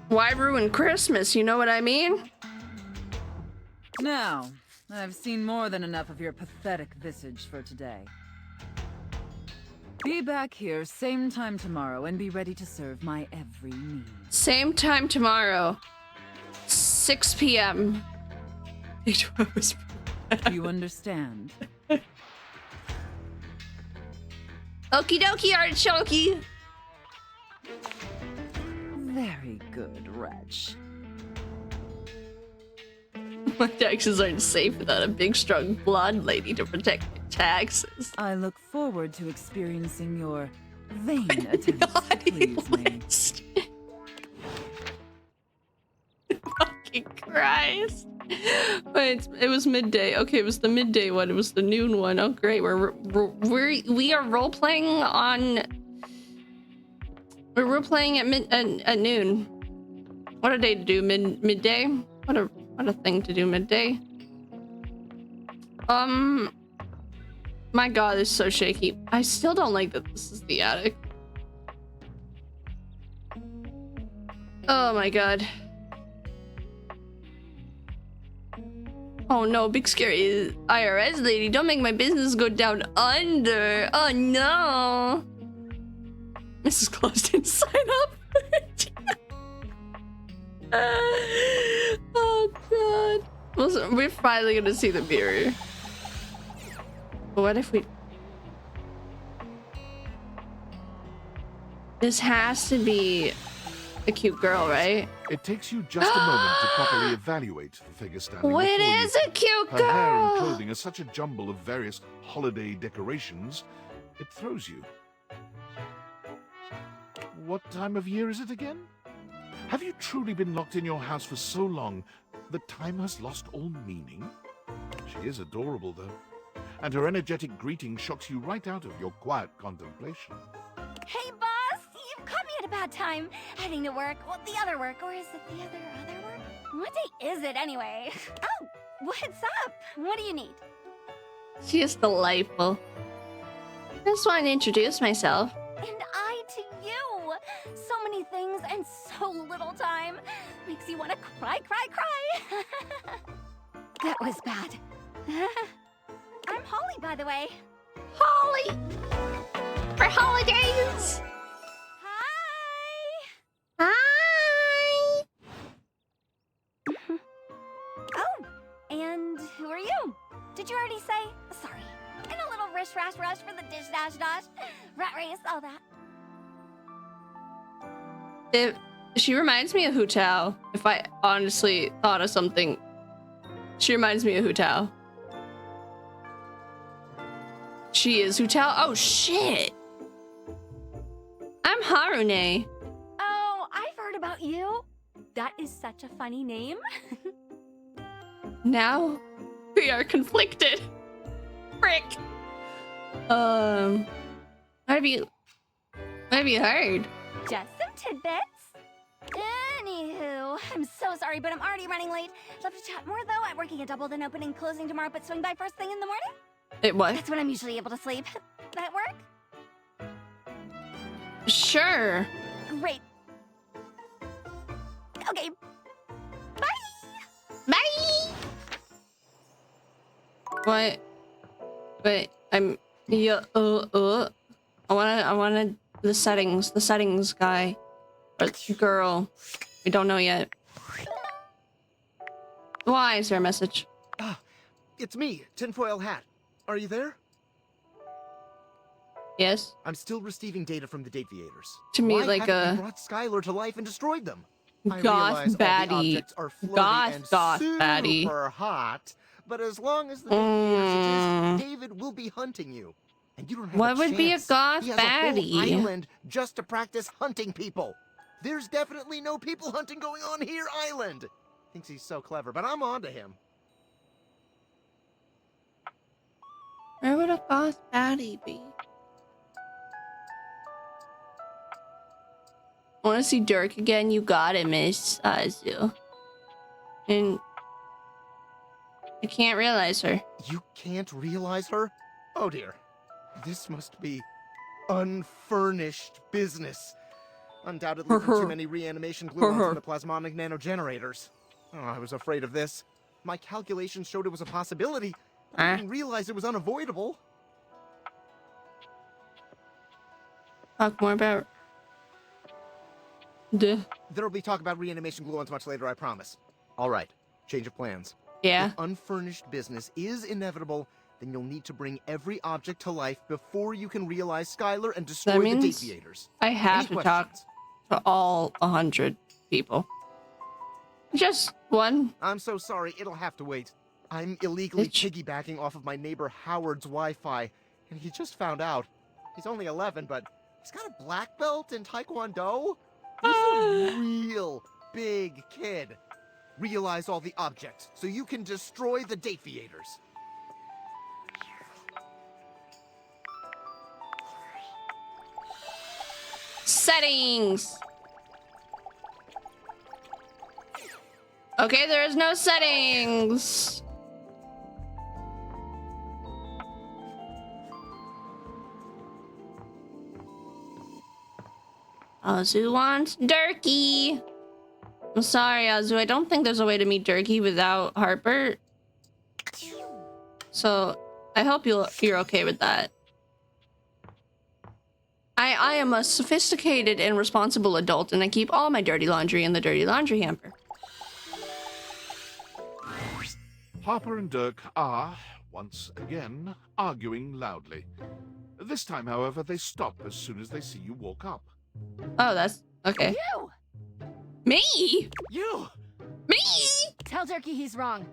Why ruin Christmas? You know what I mean? Now, I've seen more than enough of your pathetic visage for today. Be back here same time tomorrow and be ready to serve my every need. Same time tomorrow. 6 p.m. You understand? Okie dokie, artichoke. Very good, Wretch. My taxes aren't safe without a big, strong, blonde lady to protect my taxes. I look forward to experiencing your vain attempts to please me. Fucking Christ. Wait, it was midday. Okay, it was the midday one. It was the noon one. Oh, great. We are role playing on. We're role playing at noon. What a day to do midday. What a thing to do midday. My God, it's so shaky. I still don't like that this is the attic. Oh my God. Oh no, big scary IRS lady, don't make my business go down under. Oh no. Mrs. Claus didn't sign up. Oh God. Listen, we're finally gonna see the mirror. But what if we... This has to be a cute girl, right? It takes you just a moment to properly evaluate the figure standing Well, it before you. is a cute Her hair and girl. clothing are such a jumble of various holiday decorations, it throws you. What time of year is it again? Have you truly been locked in your house for so long that time has lost all meaning? She is adorable, though, and her energetic greeting shocks you right out of your quiet contemplation. Hey, boss! You've caught me at a bad time. Heading to work. Well, the other work. Or is it the other work? What day is it, anyway? Oh, what's up? What do you need? She is delightful. I just wanted to introduce myself. And I to you! So many things and so little time. Makes you want to cry. That was bad. I'm Holly, by the way. Holly! For holidays! Hi! Hi! Oh, and who are you? Did you already say? Sorry. And a little rush for the dish dash. Rat race, all that. She reminds me of Hu Tao. If I honestly thought of something, she reminds me of Hu Tao. She is Hu Tao. Oh shit! I'm Harune. Oh, I've heard about you. That is such a funny name. Now we are conflicted. Frick. What have you heard? Just some tidbits. Anywho, I'm so sorry, but I'm already running late. Love to chat more, though. I'm working a double, then open and closing tomorrow, but swing by first thing in the morning. What? That's when I'm usually able to sleep. That work? Sure. Great. What? Wait, yeah, I wanna the settings guy. Or girl. We don't know yet. Why is there a message? Ah, it's me, Tinfoil Hat. Are you there? Yes. I'm still receiving data from the Deviators. To me, Why like haven't a you brought Skylar to life and destroyed them? I goth realize all the baddie. objects are floaty and Goth super baddie. hot, but as long as the Deviators exist, David will be hunting you. And you don't have What a would be a chance. goth He has a whole baddie? island just to practice hunting people. There's definitely no people hunting going on here, island. Thinks he's so clever, but I'm on to him. Where would a goth baddie be? Want to see Dirk again? You got it, Miss Azu. And I can't realize her. You can't realize her? Oh dear. This must be unfurnished business. Undoubtedly from too many reanimation gluons and the plasmonic nanogenerators. Oh, I was afraid of this. My calculations showed it was a possibility. I didn't realize it was unavoidable. Talk more about... There'll be talk about reanimation gluons much later, I promise. All right, change of plans. Yeah. If unfurnished business is inevitable, then you'll need to bring every object to life before you can realize Skylar and destroy That the means Deviators. I have Any to questions? talk to all 100 people. Just one. I'm so sorry, it'll have to wait. I'm illegally piggybacking off of my neighbor Howard's Wi-Fi, and he just found out. He's only 11, but he's got a black belt in Taekwondo. He's a real big kid. Realize all the objects so you can destroy the Deviators. Settings. Okay, there is no settings. Azu wants Durkee. I'm sorry, Azu. I don't think there's a way to meet Durkee without Harper. So I hope you're okay with that. I am a sophisticated and responsible adult, and I keep all my dirty laundry in the dirty laundry hamper. Harper and Dirk are, once again, arguing loudly. This time, however, they stop as soon as they see you walk up. Oh, that's okay. You! Me? You! Me? Tell Durkee he's wrong.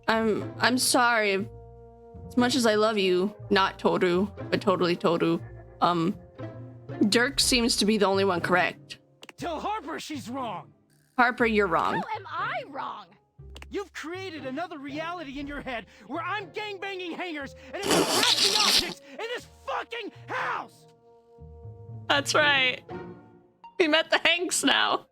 I'm sorry. As much as I love you, not Toru, but totally Toru. Dirk seems to be the only one correct. Tell Harper she's wrong. Harper, you're wrong. How am I wrong? You've created another reality in your head where I'm gangbanging hangers and I'm crafting objects in this fucking house! That's right. We met the Hanks now.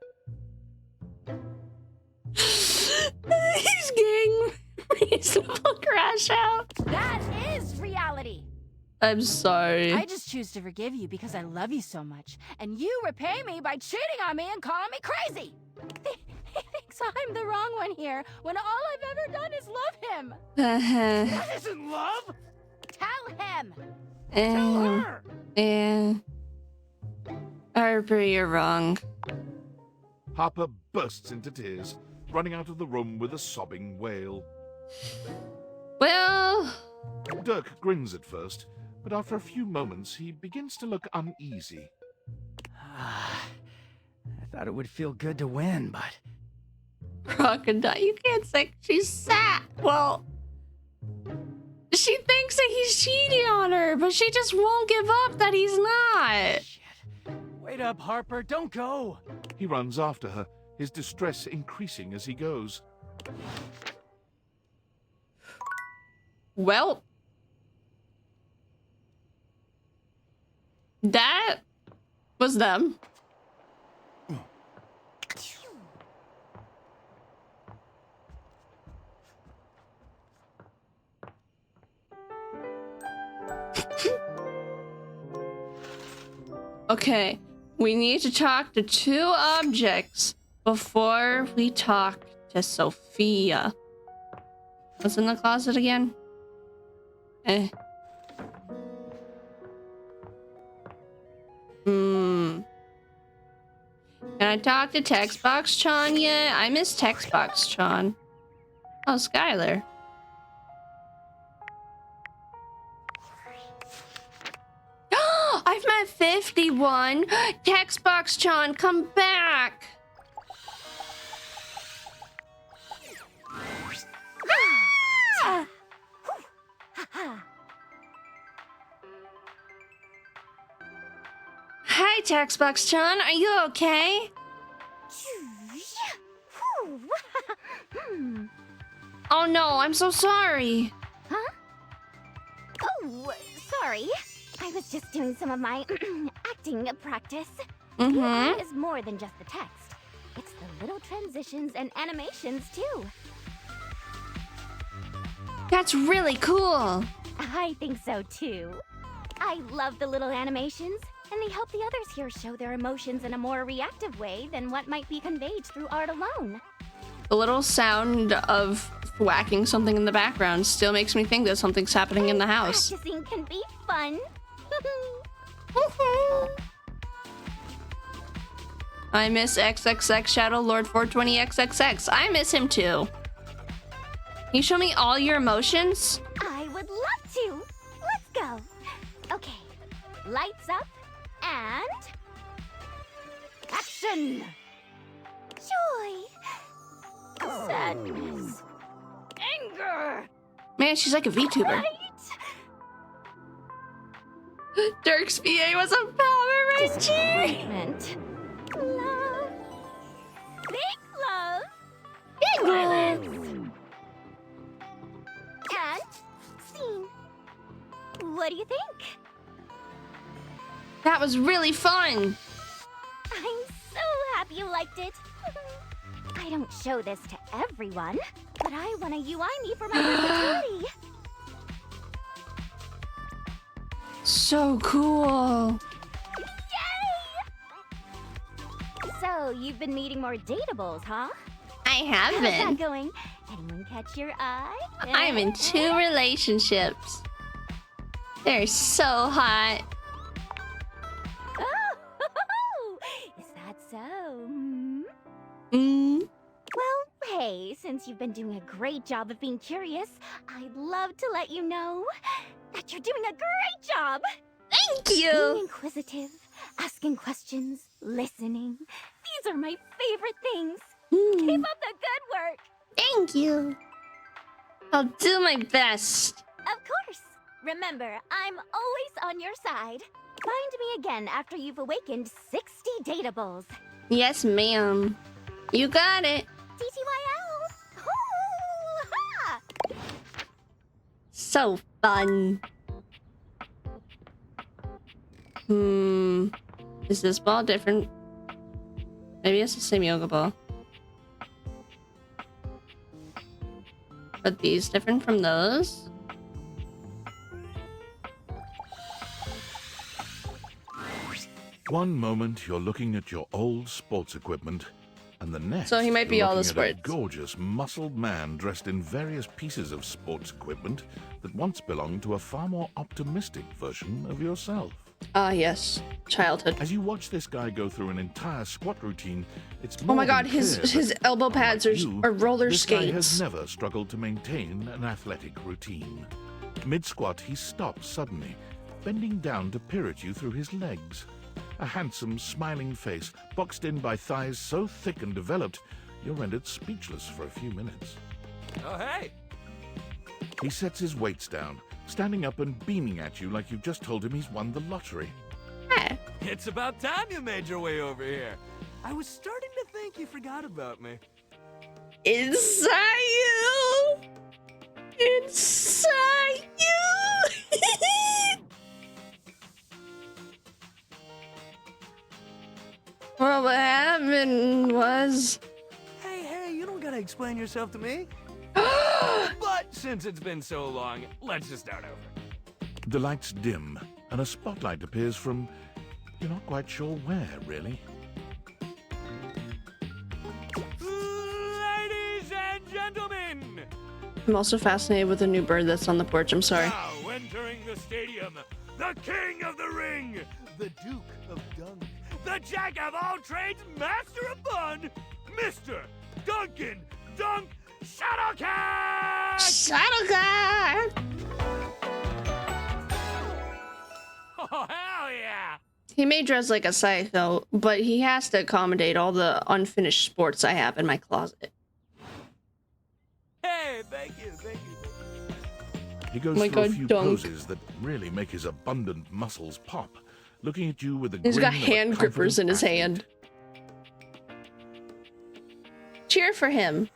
He's getting reasonable crash out. That is reality. I'm sorry. I just choose to forgive you because I love you so much, and you repay me by cheating on me and calling me crazy. He thinks I'm the wrong one here, when all I've ever done is love him. That isn't love! Tell him! Tell her! Yeah. Harper, you're wrong. Harper bursts into tears, running out of the room with a sobbing wail. Well... Dirk grins at first, but after a few moments he begins to look uneasy. I thought it would feel good to win, but... Crocodile, you can't say she's sad. Well, she thinks that he's cheating on her, but she just won't give up that he's not. Shit. Wait up, Harper, don't go. He runs after her, his distress increasing as he goes. Well, that was them. Okay, we need to talk to 2 objects before we talk to Sophia. What's in the closet again? Eh. Can I talk to Textbox Chan yet? I miss Textbox Chan. Oh, Skylar. I've met 51. Textbox Chan, come back. Hi, Textbox Chan. Are you okay? Oh no, I'm so sorry. Huh? Oh, sorry. I was just doing some of my acting practice. AI is more than just the text. It's the little transitions and animations, too. That's really cool. I think so, too. I love the little animations, and they help the others here show their emotions in a more reactive way than what might be conveyed through art alone. The little sound of whacking something in the background still makes me think that something's happening in the house. Practicing can be fun. I miss XXX Shadow Lord 420XXX. I miss him too. Can you show me all your emotions? I would love to. Let's go. Okay. Lights up and action. Joy. Sadness. Anger. Man, she's like a VTuber. Right? Dirk's VA was a Power Ranger. Disappointment. Love. Big love. Big love. And scene. What do you think? That was really fun. I'm so happy you liked it. I don't show this to everyone, but I want a UI me for my versatility. So cool. Yay! So, you've been meeting more dateables, huh? I have How's been. that going? Anyone catch your eye? I'm in 2 relationships. They're so hot. Oh, is that so? Well, hey, since you've been doing a great job of being curious, I'd love to let you know that you're doing a great job. Thank you. Being inquisitive, asking questions, listening. These are my favorite things. Keep up the good work. Thank you. I'll do my best. Of course. Remember, I'm always on your side. Find me again after you've awakened 60 dateables. Yes, ma'am. You got it. TTYL. Hoo-ha! So fun. Is this ball different? Maybe it's the same yoga ball. But these different from those? One moment you're looking at your old sports equipment, and the next So he might be you're all the looking at a sports. gorgeous, muscled man dressed in various pieces of sports equipment that once belonged to a far more optimistic version of yourself. Ah, yes. Childhood. As you watch this guy go through an entire squat routine, it's Oh more my god, than his clear that, elbow pads are roller this guy has skates. never struggled to maintain an athletic routine. Mid-squat, he stops suddenly, bending down to peer at you through his legs. A handsome, smiling face, boxed in by thighs so thick and developed, you're rendered speechless for a few minutes. Oh, hey! He sets his weights down, standing up and beaming at you like you've just told him he's won the lottery. It's about time you made your way over here. I was starting to think you forgot about me. Inside you! Inside you! Well, what happened was... Hey, you don't gotta explain yourself to me. But since it's been so long, let's just start over. The lights dim, and a spotlight appears from... you're not quite sure where, really. Ladies and gentlemen, I'm also fascinated with the new bird that's on the porch. I'm sorry. Now entering the stadium, the king of the ring, the Duke of Dunk, the jack of all trades, master of fun, Mr. Duncan Dunk Shuttlecock! Shuttlecock! Oh, hell yeah! He may dress like a psycho, but he has to accommodate all the unfinished sports I have in my closet. Hey, thank you, thank you. He goes through a few poses that really make his abundant muscles pop, looking at you with a He's grin got of a hand grippers in confident his hand. Cheer for him.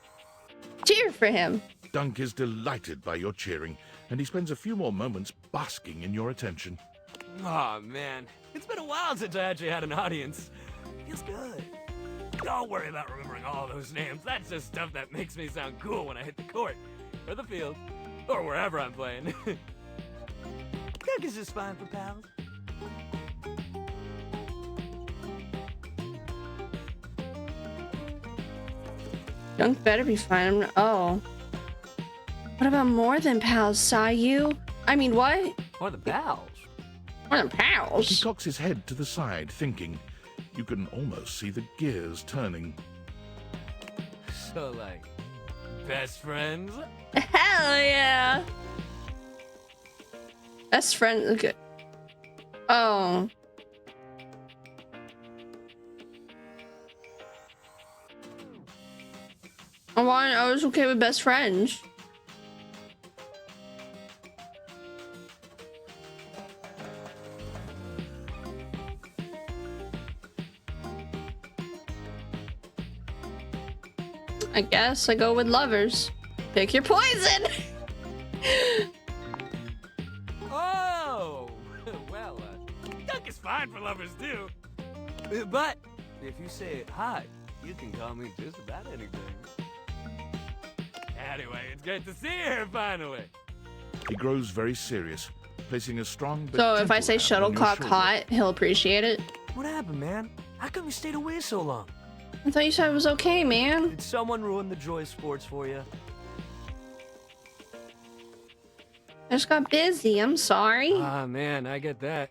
Cheer for him. Dunk is delighted by your cheering, and he spends a few more moments basking in your attention. Aw, man. It's been a while since I actually had an audience. Feels good. Don't worry about remembering all those names. That's just stuff that makes me sound cool when I hit the court, or the field, or wherever I'm playing. Cook is just fine for pals. Dunk better be fine. Oh. What about more than pals, Sayu? I mean, what? More than pals? More than pals? He cocks his head to the side, thinking. You can almost see the gears turning. So, like, best friends? Hell yeah! Best friend. Okay. Oh. I was okay with best friends. I guess I go with lovers. Pick your poison! Oh! Well, Dunk is fine for lovers, too. But, if you say it high, you can call me just about anything. Anyway, it's great to see you here, finally. He grows very serious, placing a strong but So if I gentle say hand on your shuttlecock shoulder. hot, he'll appreciate it. What happened, man? How come you stayed away so long? I thought you said it was okay, man. Did someone ruin the joy of sports for you? I just got busy. I'm sorry. Ah, man, I get that.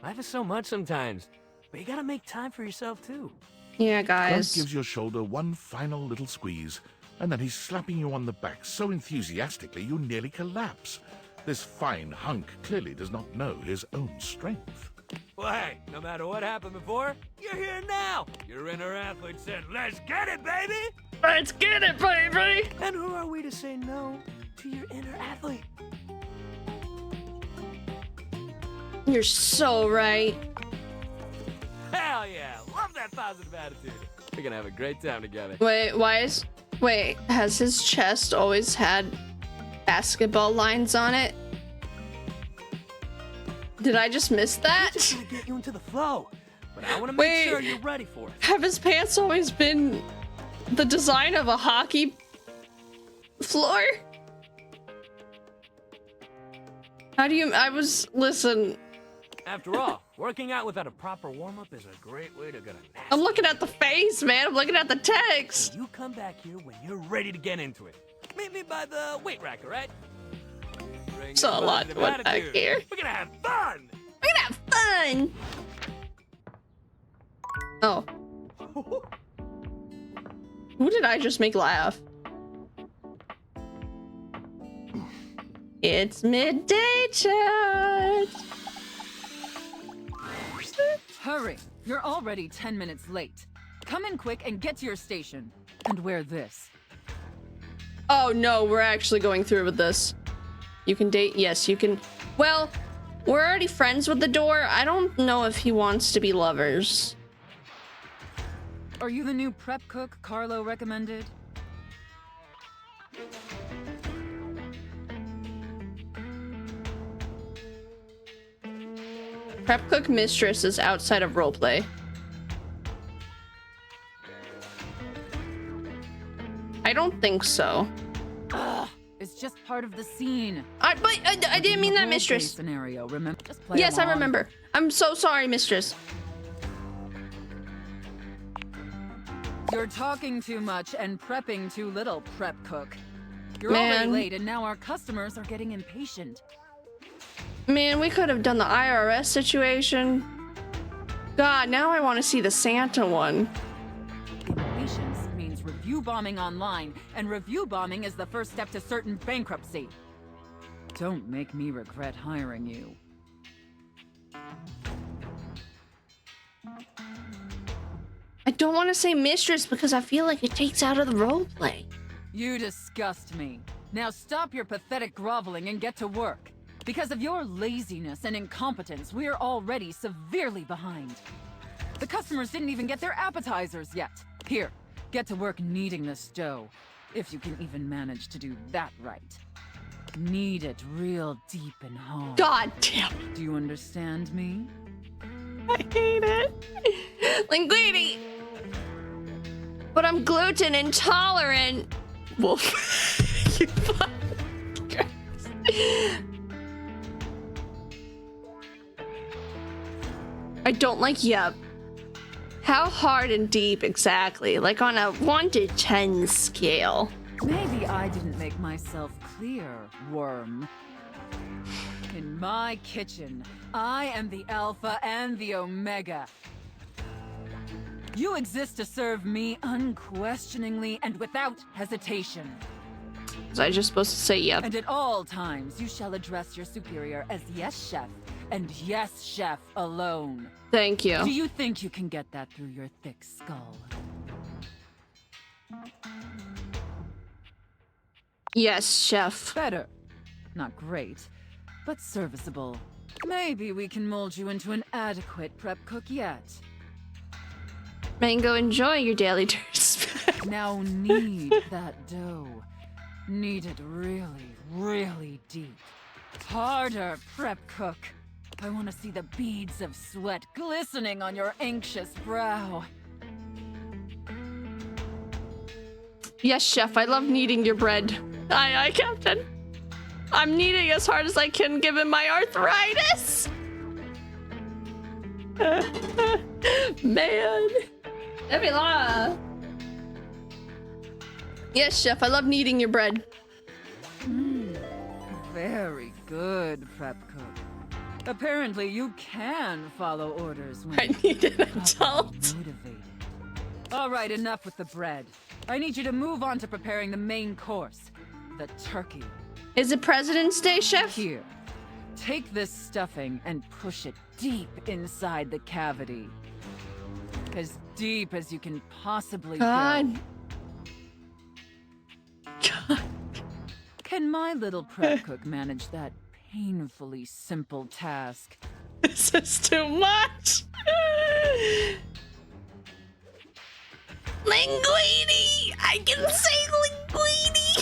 Life is so much sometimes. But you gotta make time for yourself, too. Yeah, Dunk guys. gives your shoulder one final little squeeze, and then he's slapping you on the back so enthusiastically you nearly collapse. This fine hunk clearly does not know his own strength. Well, hey, no matter what happened before, you're here now. Your inner athlete said, let's get it, baby! Let's get it, baby! And who are we to say no to your inner athlete? You're so right. Hell yeah! Love that positive attitude. We're gonna have a great time together. Wait, has his chest always had basketball lines on it? Did I just miss that? Just gonna get you into the flow, but I want to make sure you're ready for it. Have his pants always been the design of a hockey floor? How do you? Listen. After all, working out without a proper warm-up is a great way to get a nasty. I'm looking at the face, man. I'm looking at the text. You come back here when you're ready to get into it. Meet me by the weight rack, all right? Bring So your a lot positive going back attitude. here. We're gonna have fun! We're gonna have fun! Oh. Who did I just make laugh? It's midday chat! Hurry! You're already 10 minutes late. Come in quick and get to your station. And wear this. Oh no, we're actually going through with this. You can date? Yes, you can. Well, we're already friends with the door. I don't know if he wants to be lovers. Are you the new prep cook Carlo recommended? Prep cook mistress is outside of roleplay. I don't think so. Ugh, it's just part of the scene. I didn't mean that, mistress. Scenario, remember? Just play Yes, I along. remember. I'm so sorry, mistress. You're talking too much and prepping too little, prep cook. You're already late, and now our customers are getting impatient. Man, we could have done the IRS situation. God, now I want to see the Santa one. Impatience means review bombing online, and review bombing is the first step to certain bankruptcy. Don't make me regret hiring you. I don't want to say mistress because I feel like it takes out of the roleplay. You disgust me. Now stop your pathetic groveling and get to work. Because of your laziness and incompetence, we're already severely behind. The customers didn't even get their appetizers yet. Here, get to work kneading this dough. If you can even manage to do that right. Knead it real deep and hard. God damn it. Do you understand me? I hate it. Linguini! But I'm gluten intolerant. Wolf. You fucking Christ. I don't like yep. How hard and deep exactly? Like on a 1 to 10 scale. Maybe I didn't make myself clear, worm. In my kitchen, I am the Alpha and the Omega. You exist to serve me unquestioningly and without hesitation. Was I just supposed to say yep? And at all times, you shall address your superior as yes, chef, and yes, chef alone. Thank you. Do you think you can get that through your thick skull? Yes, chef. Better. Not great, but serviceable. Maybe we can mold you into an adequate prep cook yet. Mango, enjoy your daily thirst. Now knead that dough. Knead it really, really deep. Harder, prep cook. I want to see the beads of sweat glistening on your anxious brow. Yes, chef, I love kneading your bread. Aye, aye, Captain. I'm kneading as hard as I can given my arthritis. Man. Evila. Yes, chef, I love kneading your bread. Very good, prep cook. Apparently, you can follow orders when I need an adult. Motivated. All right, enough with the bread. I need you to move on to preparing the main course, the turkey. Is it President's Day, chef? Here, take this stuffing and push it deep inside the cavity. As deep as you can possibly go. God. Can my little prep cook manage that painfully simple task? This is too much. Linguini! I can say linguini!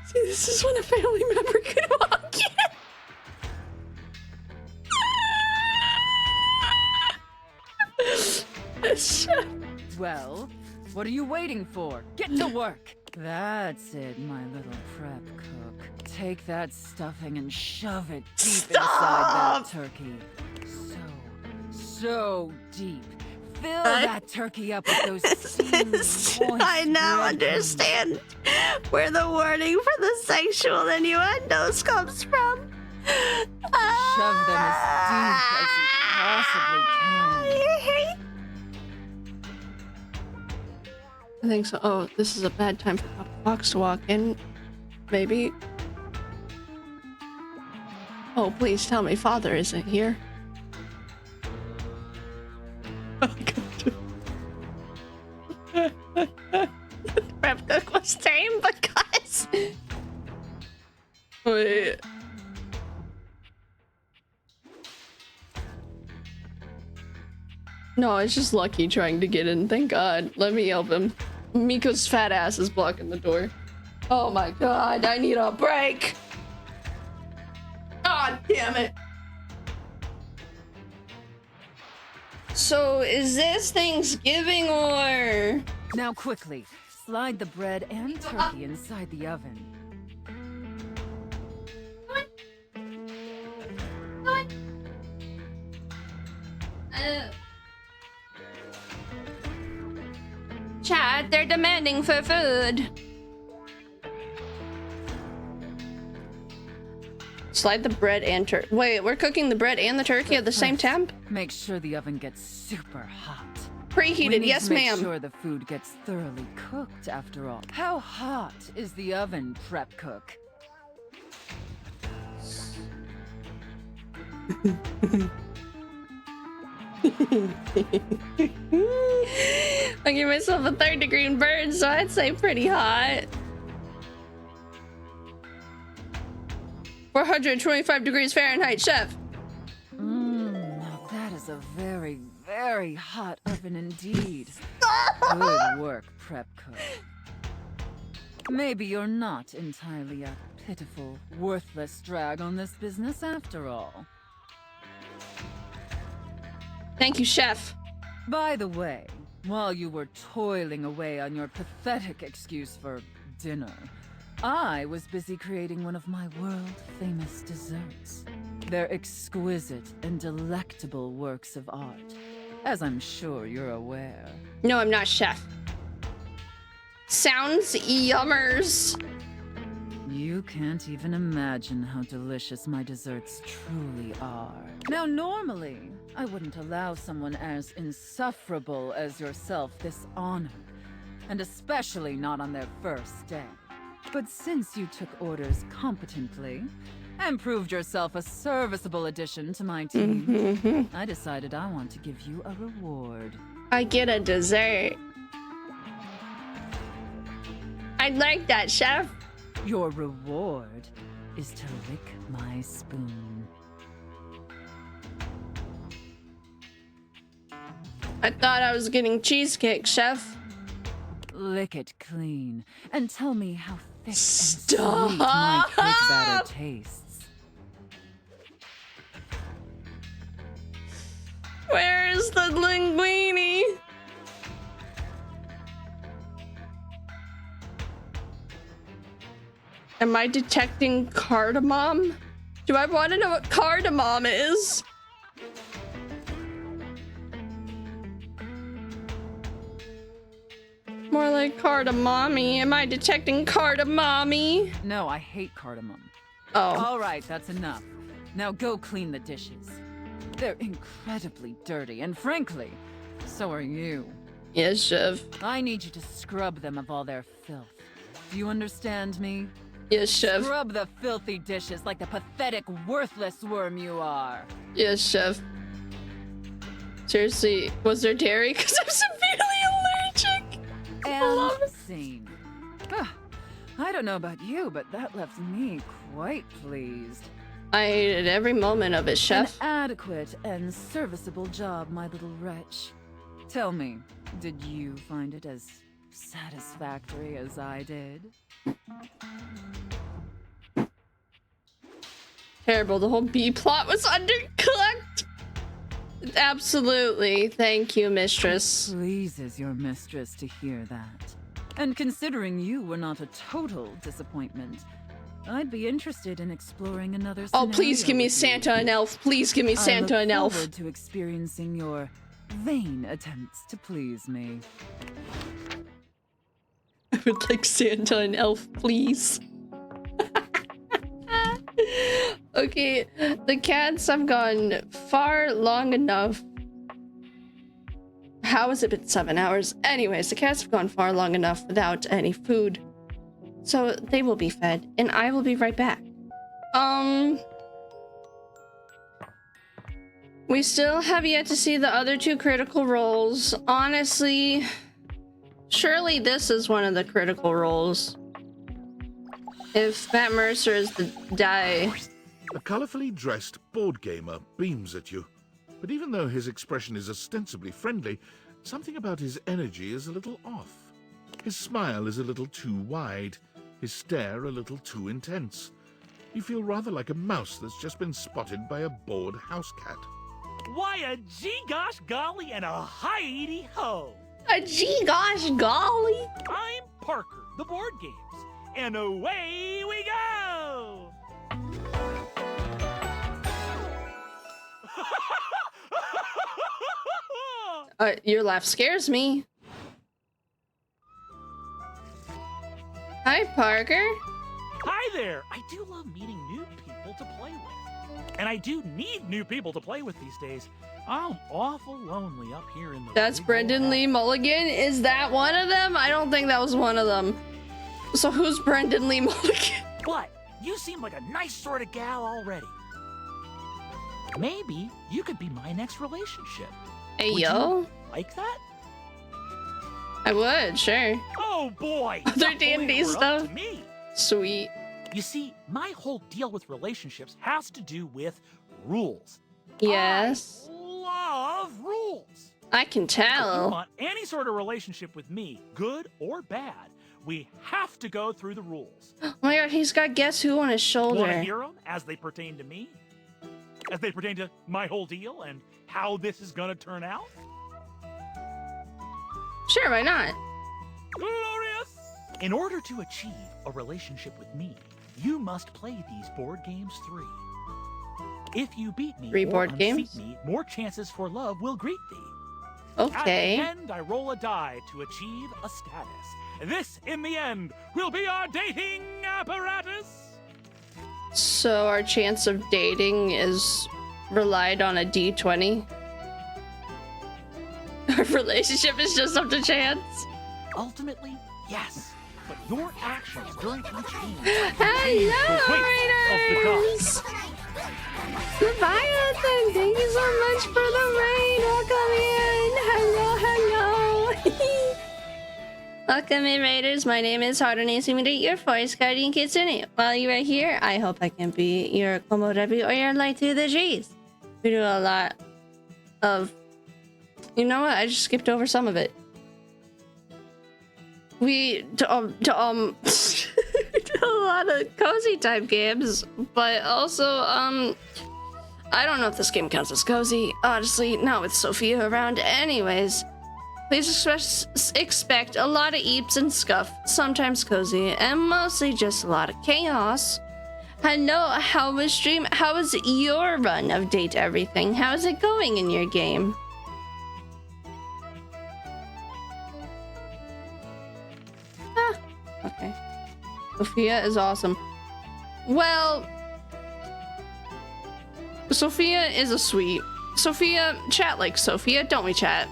See, this is when a family member could walk in. Well, what are you waiting for? Get to work! That's it, my little prep cook. Take that stuffing and shove it deep inside that turkey. So deep. Fill that turkey up with those seeds. I now understand where the wording for the sexual innuendos comes from. Shove them as deep as you possibly can. I think so. Oh, this is a bad time for Papa Fox to walk in. Maybe. Oh, please tell me Father isn't here. Prep cook was tame because. Wait. No, it's just Lucky trying to get in. Thank God. Let me help him. Miko's fat ass is blocking the door. Oh my God, I need a break. God damn it. So, is this Thanksgiving or? Now quickly, slide the bread and turkey inside the oven. Chat, they're demanding for food. Slide the bread and turkey. Wait, we're cooking the bread and the turkey at the same temp? Make sure the oven gets super hot. Preheated, yes, ma'am. Make sure the food gets thoroughly cooked, after all. How hot is the oven, prep cook? I give myself a 3rd-degree burn, so I'd say pretty hot. 425 degrees Fahrenheit, chef. Now that is a very, very hot oven indeed. Good work, prep cook. Maybe you're not entirely a pitiful, worthless drag on this business after all. Thank you, chef. By the way, while you were toiling away on your pathetic excuse for dinner, I was busy creating one of my world-famous desserts. They're exquisite and delectable works of art, as I'm sure you're aware. No, I'm not, chef. Sounds yummers. You can't even imagine how delicious my desserts truly are. Now, normally, I wouldn't allow someone as insufferable as yourself this honor, and especially not on their first day. But since you took orders competently and proved yourself a serviceable addition to my team, I decided I want to give you a reward. I get a dessert. I like that, chef. Your reward is to lick my spoon. I thought I was getting cheesecake, chef. Lick it clean and tell me how thick Stop. and sweet my cake batter tastes. Where is the linguine? Am I detecting cardamom? Do I want to know what cardamom is? More like cardamommy. Am I detecting cardamommy? No, I hate cardamom. Oh. All right, that's enough. Now go clean the dishes. They're incredibly dirty, and frankly, so are you. Yes, chef. I need you to scrub them of all their filth. Do you understand me? Yes, chef. Scrub the filthy dishes like the pathetic, worthless worm you are. Yes, chef. Seriously, was there dairy? Because I'm severely allergic. And scene. I don't know about you, but that left me quite pleased. I hated every moment of it, chef. An adequate and serviceable job, my little wretch. Tell me, did you find it as satisfactory as I did? Terrible. The whole B plot was undercooked. Absolutely. Thank you, mistress. It pleases your mistress to hear that. And considering you were not a total disappointment, I'd be interested in exploring another scenario. Oh, please give me Santa and Elf. Please give me Santa and I look Elf. forward to experiencing your vain attempts to please me. I would like Santa and Elf, please. Okay, the cats have gone far long enough. How has it been 7 hours? Anyways, the cats have gone far long enough without any food. So they will be fed, and I will be right back. We still have yet to see the other 2 critical roles. Honestly, surely this is one of the critical roles. If Matt Mercer is the die. A colourfully dressed board gamer beams at you, but even though his expression is ostensibly friendly, something about his energy is a little off. His smile is a little too wide, his stare a little too intense. You feel rather like a mouse that's just been spotted by a bored house cat. Why, a gee-gosh golly and a hi-de-ho! A gee-gosh golly? I'm Parker, the board games, and away we go! Your laugh scares me. Hi, Parker. Hi there! I do love meeting new people to play with. And I do need new people to play with these days. I'm awful lonely up here in the That's big Brendan old Lee Mulligan. Is that one of them? I don't think that was one of them. So who's Brendan Lee Mulligan? But you seem like a nice sort of gal already. Maybe you could be my next relationship. Hey, Would yo. you like that? I would, sure. Oh boy! Other Don't believe D&D we're up stuff? to me. Sweet. You see, my whole deal with relationships has to do with rules. Yes. I love rules. I can If you tell. want any sort of relationship with me, good or bad, we have to go through the rules. Oh my god, he's got Guess Who on his Want to shoulder. hear them as they pertain to me? As they pertain to my whole deal and how this is gonna turn out? Sure, why not? Glorious! In order to achieve a relationship with me, you must play these board games 3. If you beat me 3 or board unseat games? me, more chances for love will greet thee. Okay. At the end, I roll a die to achieve a status. This, in the end, will be our dating apparatus. So our chance of dating is relied on a D20? Our relationship is just up to chance? Ultimately, yes. But your actions during each game Hello, Raiders! Leviathan, thank you so much for the raid. Welcome in. Hello, hello. Welcome in, Raiders. My name is Harder Nasimitri, your Forest Guardian Kitsune. While you are here, I hope I can be your Komorebi or your light through the trees. We do a lot of... You know what? I just skipped over some of it. We do a lot of cozy type games, but also, I don't know if this game counts as cozy. Honestly, not with Sophia around. Anyways, please expect a lot of eeps and scuff, sometimes cozy, and mostly just a lot of chaos. Hello, how was stream? How was your run of Date Everything? How is it going in your game? Okay. Sophia is awesome. Well, Sophia is a sweet. Sophia, chat like Sophia, don't we chat?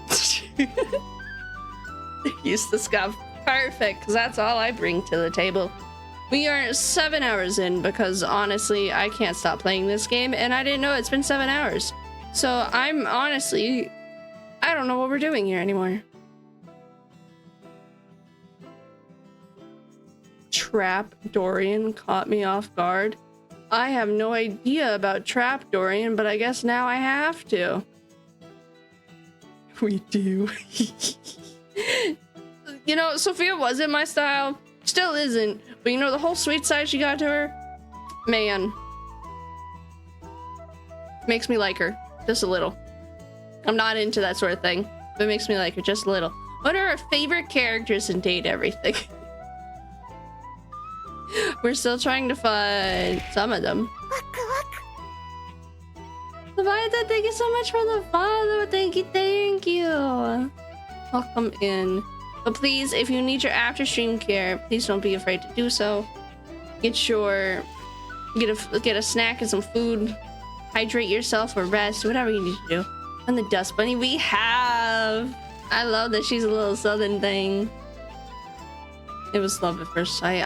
Use the scuff. Perfect, because that's all I bring to the table. We are 7 hours in because honestly, I can't stop playing this game and I didn't know it's been 7 hours. So I'm honestly, I don't know what we're doing here anymore. Trap Dorian caught me off guard. I have no idea about Trap Dorian, but I guess now I have to. We do. You know, Sophia wasn't my style, still isn't, but you know the whole sweet side she got to her? Man. Makes me like her, just a little. I'm not into that sort of thing, but it makes me like her just a little. What are our favorite characters in Date Everything? We're still trying to find some of them. Leviathan, thank you so much for the follow. Thank you, thank you. Welcome in. But please, if you need your after stream care, please don't be afraid to do so. Get a snack and some food. Hydrate yourself or rest, whatever you need to do. And the Dust Bunny we have. I love that she's a little southern thing. It was love at first sight.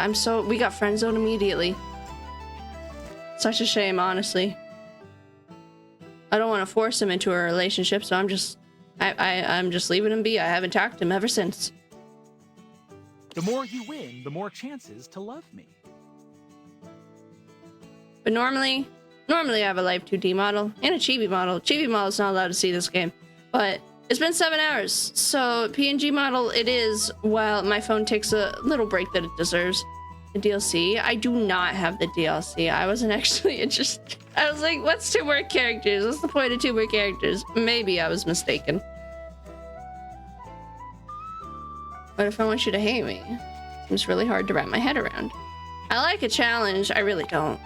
We got friend zoned immediately. Such a shame, honestly. I don't want to force him into a relationship, so I'm just leaving him be. I haven't talked to him ever since. The more you win, the more chances to love me. But normally I have a Life 2D model and a Chibi model. Chibi model is not allowed to see this game, but it's been 7 hours, so PNG model it is, while my phone takes a little break that it deserves. The DLC, I do not have the DLC. I wasn't actually interested. I was like, what's 2 more characters? What's the point of 2 more characters? Maybe I was mistaken. What if I want you to hate me? Seems really hard to wrap my head around. I like a challenge, I really don't.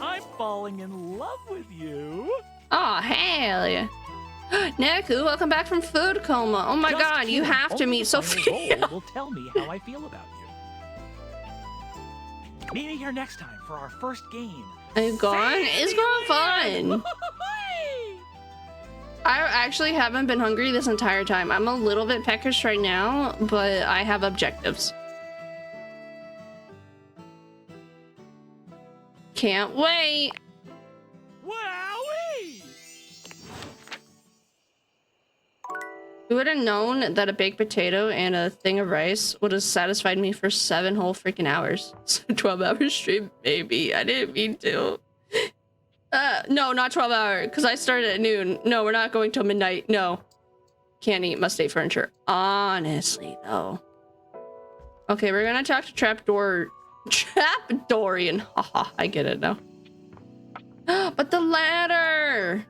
I'm falling in love with you. Oh, hell yeah. Neku, welcome back from food coma. Oh my Just god, you kidding. have to Only meet the final Sophia. roll will tell me how I feel about you. Meet me here next time for our first game. Are you gone? It's going fun. I actually haven't been hungry this entire time. I'm a little bit peckish right now, but I have objectives. Can't wait. Wowee! Who would have known that a baked potato and a thing of rice would have satisfied me for 7 whole freaking hours? 12-hour stream, baby. I didn't mean to. No, not 12-hour, because I started at noon. No, we're not going till midnight. No. Can't eat, must eat furniture. Honestly, though. Okay, we're gonna talk to Trapdoorian. Haha, I get it now. But the ladder!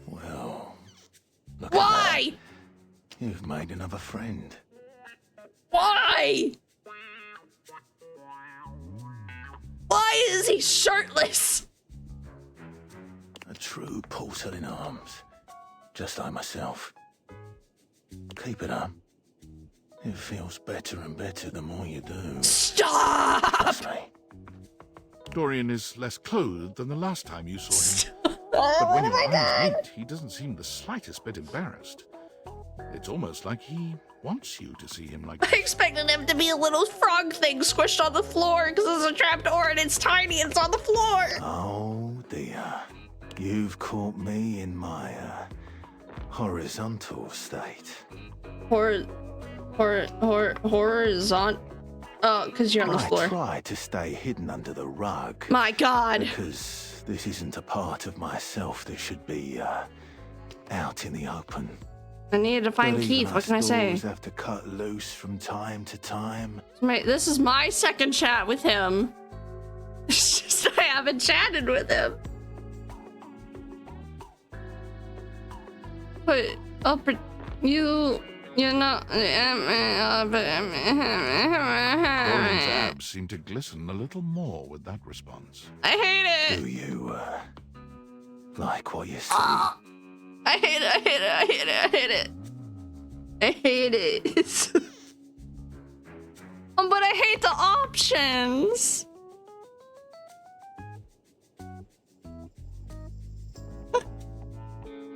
Well, look Why? at that. You've made another friend. Why? Why is he shirtless? A true porcelain arms. Just like myself. Keep it up. It feels better and better the more you do. Stop! Trust me. Dorian is less clothed than the last time you saw him. But when your eyes meet, he doesn't seem the slightest bit embarrassed. It's almost like he wants you to see him like I expected him to be a little frog thing squished on the floor because it's a trapdoor and it's tiny and it's on the floor. Oh dear. You've caught me in my horizontal state. Horizontal. Oh, because you're on the floor. I try to stay hidden under the rug. My God. Because this isn't a part of myself that should be out in the open. I needed to find But Keith. even What can I say? us have to cut loose from time to time. This is my second chat with him. It's just I haven't chatted with him. But you're not. Dorian's abs seem to glisten a little more with that response. I hate it. Do you like what you see? I hate it. I hate it. I hate it. I hate it. I hate it. But I hate the options.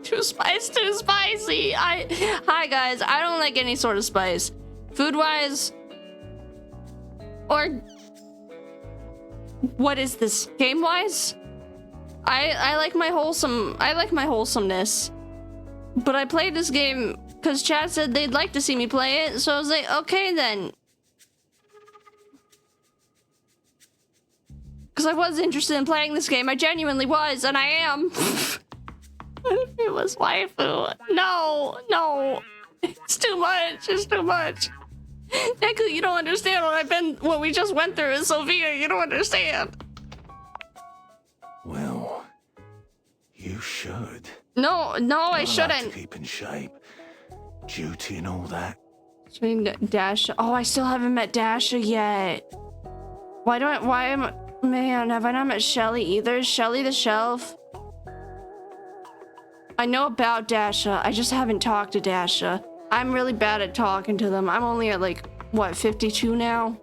Too spicy. Hi guys, I don't like any sort of spice. Food-wise, or what is this? Game-wise? I like my wholesomeness. But I played this game because chat said they'd like to see me play it, so I was like, okay then. Because I was interested in playing this game. I genuinely was, and I am. It was waifu. No. It's too much. It's too much. Deku, you don't understand what we just went through with Sophia. You don't understand. Well, you should. No, I shouldn't. Like to keep in shape. Duty and all that. Dasha. Oh, I still haven't met Dasha yet. Man, have I not met Shelly either? Shelly the Shelf? I know about Dasha. I just haven't talked to Dasha. I'm really bad at talking to them. I'm only at like, what, 52 now?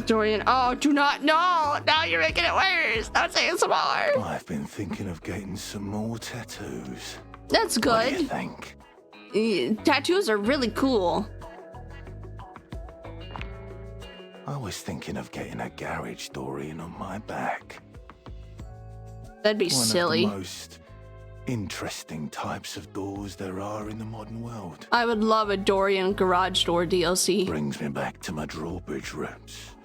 Dorian. Oh, do not. No, now you're making it worse. Don't say it some more. I've been thinking of getting some more tattoos. That's good. What do you think? Tattoos are really cool. I was thinking of getting a garage Dorian on my back. That'd be silly. One of the most interesting types of doors there are in the modern world. I would love a Dorian garage door DLC. Brings me back to my drawbridge roots,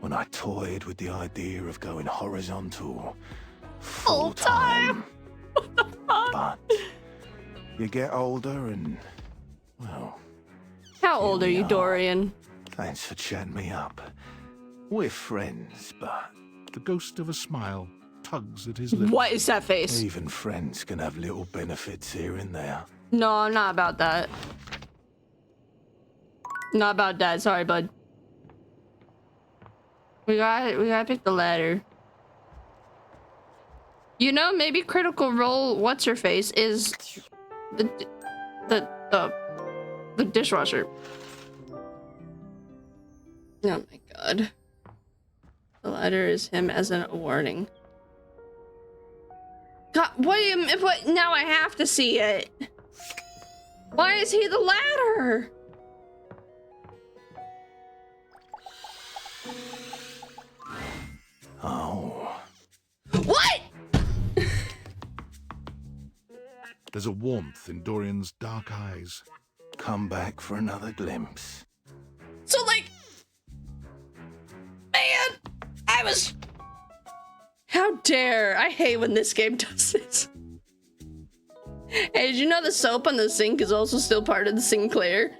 when I toyed with the idea of going horizontal full time. What the fuck? But you get older and, well... How old are you, Dorian? Thanks for chatting me up. We're friends, but... The ghost of a smile tugs at his lips. What is that face? Even friends can have little benefits here and there. No, I'm not about that. Not about that. Sorry, bud. We gotta pick the ladder. You know, maybe Critical Role, what's her face, is the dishwasher. Oh my god. The ladder is him as a warning. God, what? Now I have to see it. Why is he the ladder? Oh. What? There's a warmth in Dorian's dark eyes. Come back for another glimpse. So, like... Man! I was... How dare! I hate when this game does this. Hey, did you know the soap on the sink is also still part of the Sinclair?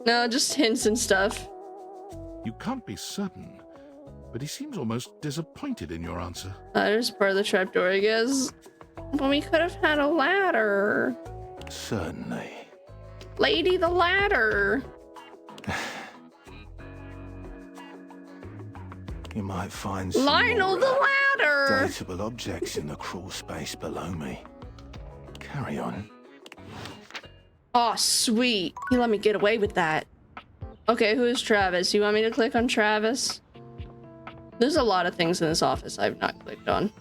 No, just hints and stuff. You can't be certain, but he seems almost disappointed in your answer. Ladder's part of the trapdoor, I guess. But we could have had a ladder. Certainly. Lady the ladder. You might find some Lionel the ladder. datable objects in the crawl space below me. Carry on. Oh, sweet. He let me get away with that. Okay, who is Travis? You want me to click on Travis? There's a lot of things in this office I've not clicked on.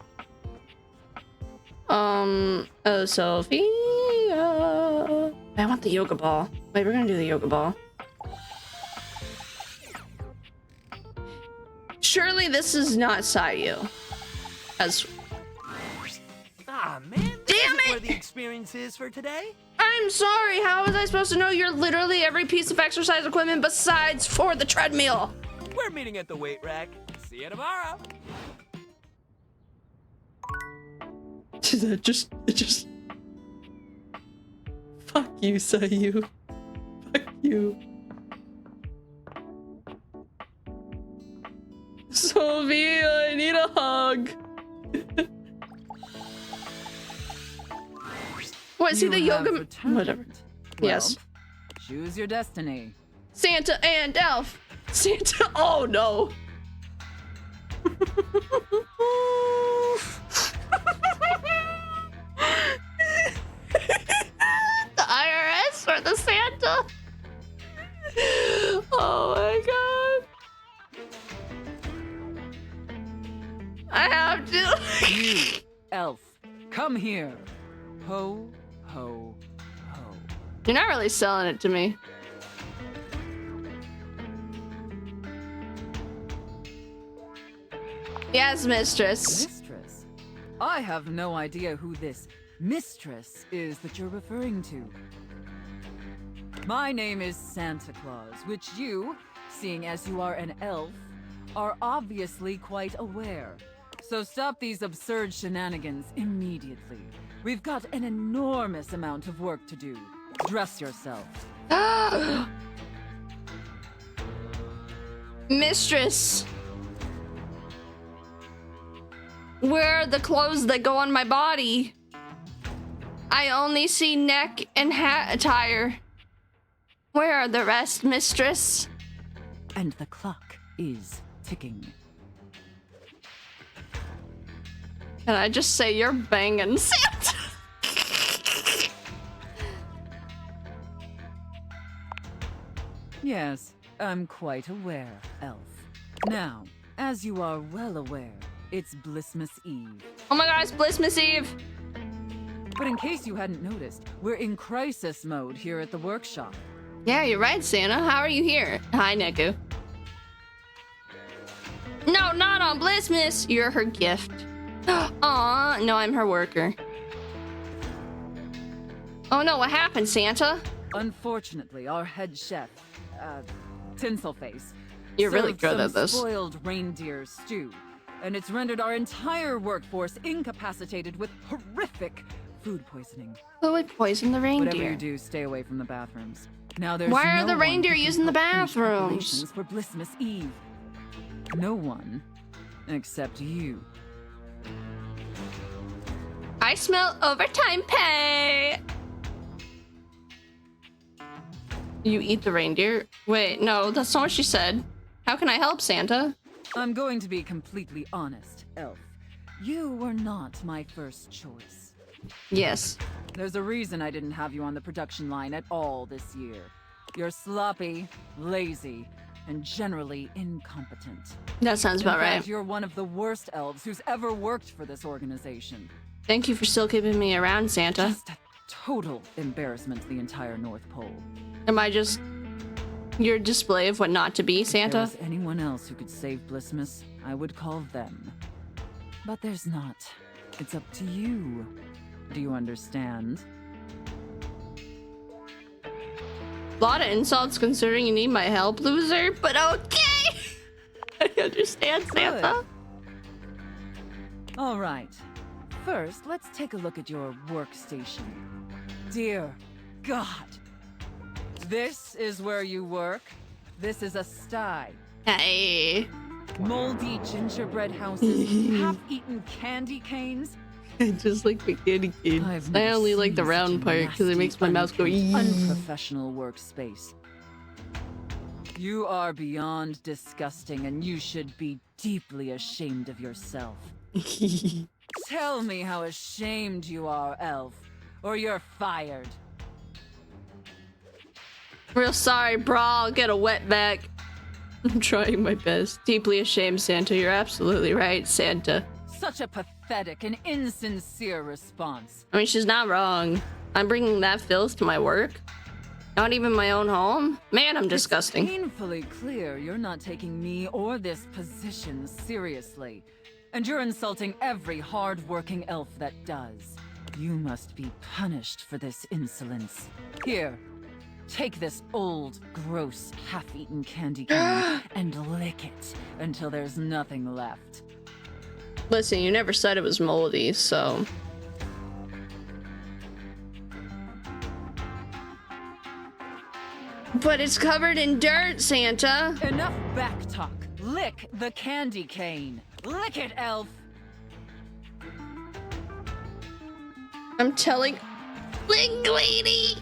Oh, Sophia. I want the yoga ball. Wait, we're gonna do the yoga ball. Surely this is not Sayu. As... Ah, man. Damn it! Where the experience is for today? I'm sorry, how was I supposed to know you're literally every piece of exercise equipment besides for the treadmill? We're meeting at the weight rack. See you tomorrow. It just... Fuck you, Sayu. Fuck you. Sophia, I need a hug. What, see the yoga... Whatever. Well, Yes. Choose your destiny. Santa and Elf. Santa... Oh, no. The IRS or the Santa? Oh my god. I have to. You, elf, come here. Ho, ho, ho. You're not really selling it to me. Yes, mistress. Mistress? I have no idea who this mistress is that you're referring to. My name is Santa Claus, which you, seeing as you are an elf, are obviously quite aware. So stop these absurd shenanigans immediately. We've got an enormous amount of work to do. Dress yourself. Mistress. Where are the clothes that go on my body? I only see neck and hat attire. Where are the rest, mistress? And the clock is ticking. Can I just say you're banging, Santa? Yes, I'm quite aware, elf. Now, as you are well aware, it's Blissmas Eve. Oh my god, it's Blissmas Eve! But in case you hadn't noticed, we're in crisis mode here at the workshop. Yeah, you're right, Santa. How are you here? Hi, Neku. No, not on Blissmas. You're her gift. Aw, no, I'm her worker. Oh no, what happened, Santa? Unfortunately, our head chef, Tinselface, You're really served good some at this. spoiled reindeer stew, and it's rendered our entire workforce incapacitated with horrific food poisoning. Who would poison the Whatever reindeer? you do, stay away from the bathrooms. Now there's Why are no the one reindeer who can using the help finish bathrooms? preparations for Blissmas Eve. No one, except you. I smell overtime pay! You eat the reindeer? Wait, no, that's not what she said. How can I help, Santa? I'm going to be completely honest, Elf. You were not my first choice. Yes. There's a reason I didn't have you on the production line at all this year. You're sloppy, lazy, and generally incompetent. That sounds about In fact, right. You're one of the worst elves who's ever worked for this organization. Thank you for still keeping me around, Santa. Just a total embarrassment to the entire North Pole. Am I just your display of what not to be, Santa? If there was anyone else who could save Blissmas, I would call them. But there's not. It's up to you. Do you understand? A lot of insults considering you need my help, loser, but okay! I understand, Santa. All right. First, let's take a look at your workstation. Dear God. This is where you work. This is a sty. Hey. Moldy gingerbread houses, half-eaten candy canes. I just like the candy canes. I only like the round part because it makes my mouth go eee. Unprofessional workspace. You are beyond disgusting, and you should be deeply ashamed of yourself. Tell me how ashamed you are, Elf, or you're fired. Real sorry, brah. I'll get a wetback. I'm trying my best. Deeply ashamed, Santa. You're absolutely right, Santa. Such a pathetic and insincere response. I mean, she's not wrong. I'm bringing that filth to my work. Not even my own home. Man, I'm disgusting. It's painfully clear you're not taking me or this position seriously. And you're insulting every hard-working elf that does. You must be punished for this insolence. Here, take this old, gross, half-eaten candy cane and lick it until there's nothing left. Listen, you never said it was moldy, so... But it's covered in dirt, Santa. Enough backtalk. Lick the candy cane. Lick it, Elf. I'm telling... Linguini!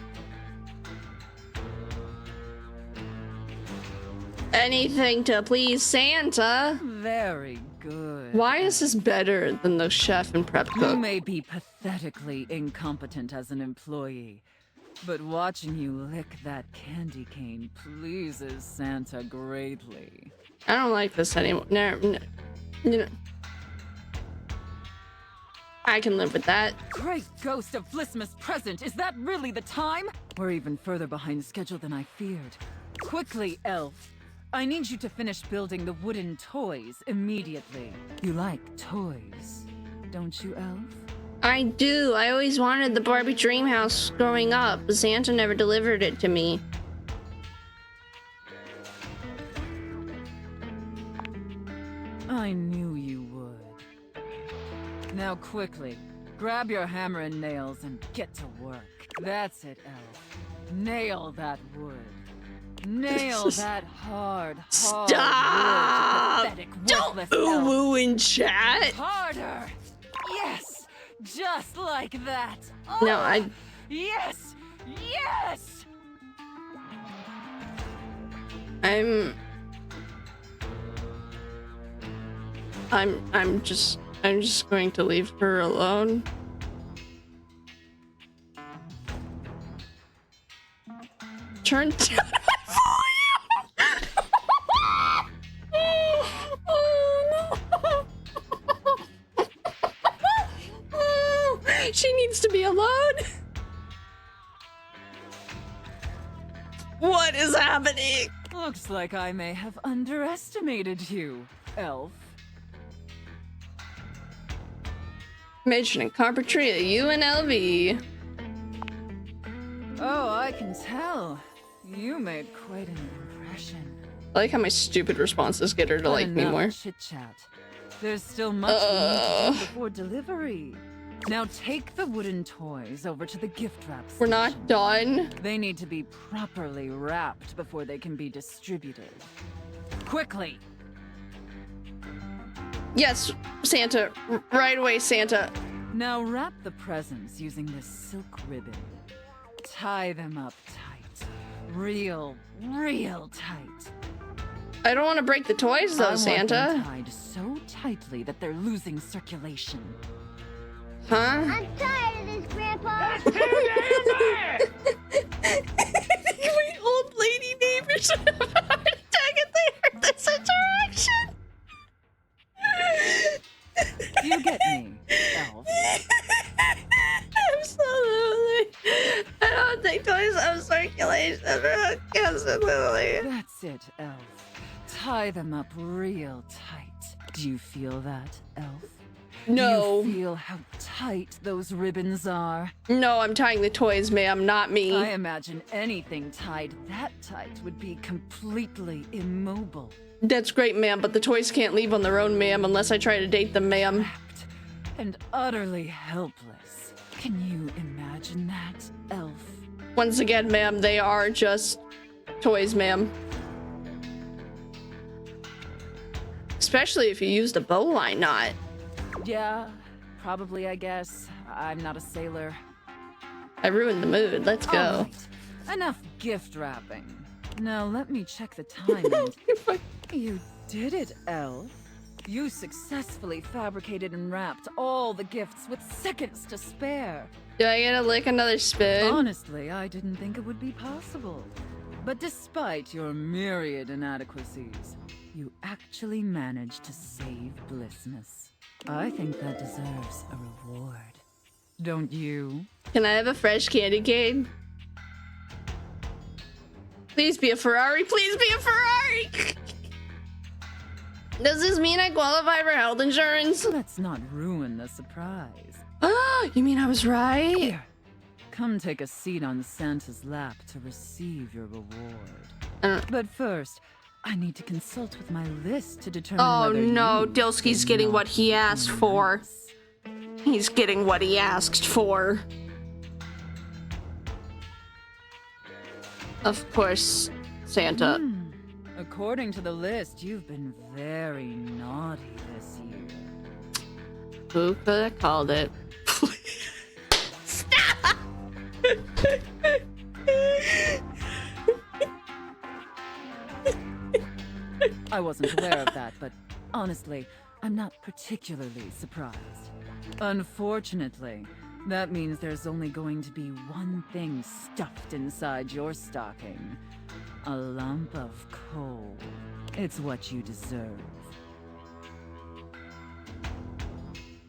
Anything to please Santa. Very good. Why is this better than the chef and prep cook? You may be pathetically incompetent as an employee, but watching you lick that candy cane pleases Santa greatly. I don't like this anymore. No, you know, I can live with that. Great ghost of Blissmas present! Is that really the time? We're even further behind schedule than I feared. Quickly, Elf. I need you to finish building the wooden toys immediately. You like toys, don't you, Elf? I do. I always wanted the Barbie dream house growing up, but Santa never delivered it to me. I knew you would. Now quickly, grab your hammer and nails and get to work. That's it, Elf. Nail that wood. Nail that hard Stop! wood, pathetic, worthless elf. Don't ooh in chat. Harder! Yes! Just like that! Oh, No, I... Yes! Yes! I'm just going to leave her alone. Turn down my volume. Oh no. She needs to be alone. What is happening? Looks like I may have underestimated you, Elf. Mission and Carpentry, UNLV. Oh, I can tell. You made quite an impression. I like how my stupid responses get her to like me more. Chit-chat. There's still much we need to do before delivery. Now take the wooden toys over to the gift wrap station. We're not done. They need to be properly wrapped before they can be distributed. Quickly! Yes, Santa. Right away, Santa. Now wrap the presents using this silk ribbon. Tie them up tight. Real tight. I don't want to break the toys though, Santa. I want them tied so tightly that they're losing circulation. Huh? I'm tired of this, Grandpa! Wait, old lady. toys. Constantly. That's it, Elf. Tie them up real tight. Do you feel that, Elf? No. Do you feel how tight those ribbons are? No, I'm tying the toys, ma'am, not me. I imagine anything tied that tight would be completely immobile. That's great, ma'am, but the toys can't leave on their own, ma'am, unless I try to date them, ma'am. Trapped and utterly helpless. Can you imagine that, Elf? Once again, ma'am, they are just toys, ma'am. Especially if you used a bowline knot. Yeah, probably, I guess. I'm not a sailor. I ruined the mood. Let's go. All right. Enough gift wrapping. Now let me check the time. You did it, Elf. You successfully fabricated and wrapped all the gifts with seconds to spare. Do I get to lick another spoon? Honestly, I didn't think it would be possible. But despite your myriad inadequacies, you actually managed to save Blissmas. I think that deserves a reward. Don't you? Can I have a fresh candy cane? Please be a Ferrari. Please be a Ferrari. Does this mean I qualify for health insurance? Let's not ruin the surprise. Ah, you mean I was right? Here, come take a seat on Santa's lap to receive your reward. But first, I need to consult with my list to determine whether no, you Dilsky's did getting not what he asked for. He's getting what he asked for. Of course, Santa. According to the list, you've been very naughty this year. Who could have called it? Stop! I wasn't aware of that, but honestly, I'm not particularly surprised. Unfortunately, that means there's only going to be one thing stuffed inside your stocking. A lump of coal. It's what you deserve.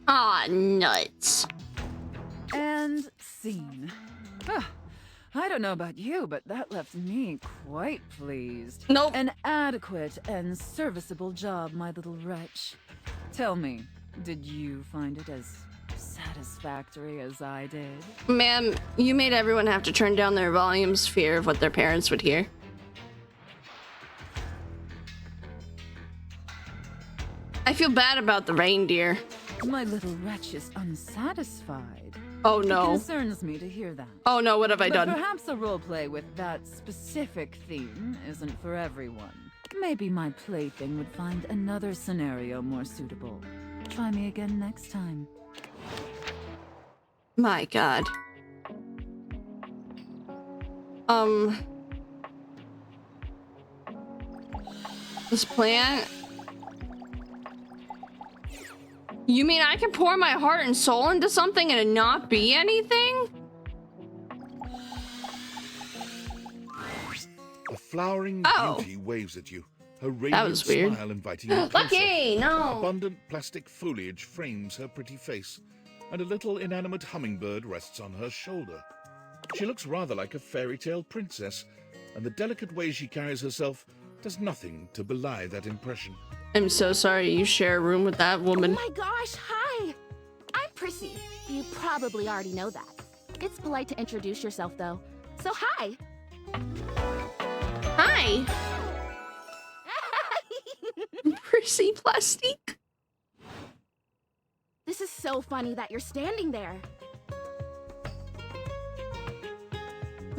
Aw, nuts. And scene. I don't know about you, but that left me quite pleased. Nope. An adequate and serviceable job, my little wretch. Tell me, did you find it as satisfactory as I did? Ma'am, you made everyone have to turn down their volumes, fear of what their parents would hear. I feel bad about the reindeer. My little wretch is unsatisfied. Oh no. It concerns me to hear that. Oh no, what have I done? Perhaps a roleplay with that specific theme isn't for everyone. Maybe my plaything would find another scenario more suitable. Try me again next time. My God. This plant. You mean I can pour my heart and soul into something and it not be anything? A flowering beauty waves at you, her That radiant was weird. smile inviting you closer. Lucky, no. Abundant plastic foliage frames her pretty face, and a little inanimate hummingbird rests on her shoulder. She looks rather like a fairy tale princess, and the delicate way she carries herself does nothing to belie that impression. I'm so sorry you share a room with that woman. Oh my gosh, hi! I'm Prissy. You probably already know that. It's polite to introduce yourself, though. So hi! Hi! Prissy Plastique. This is so funny that you're standing there.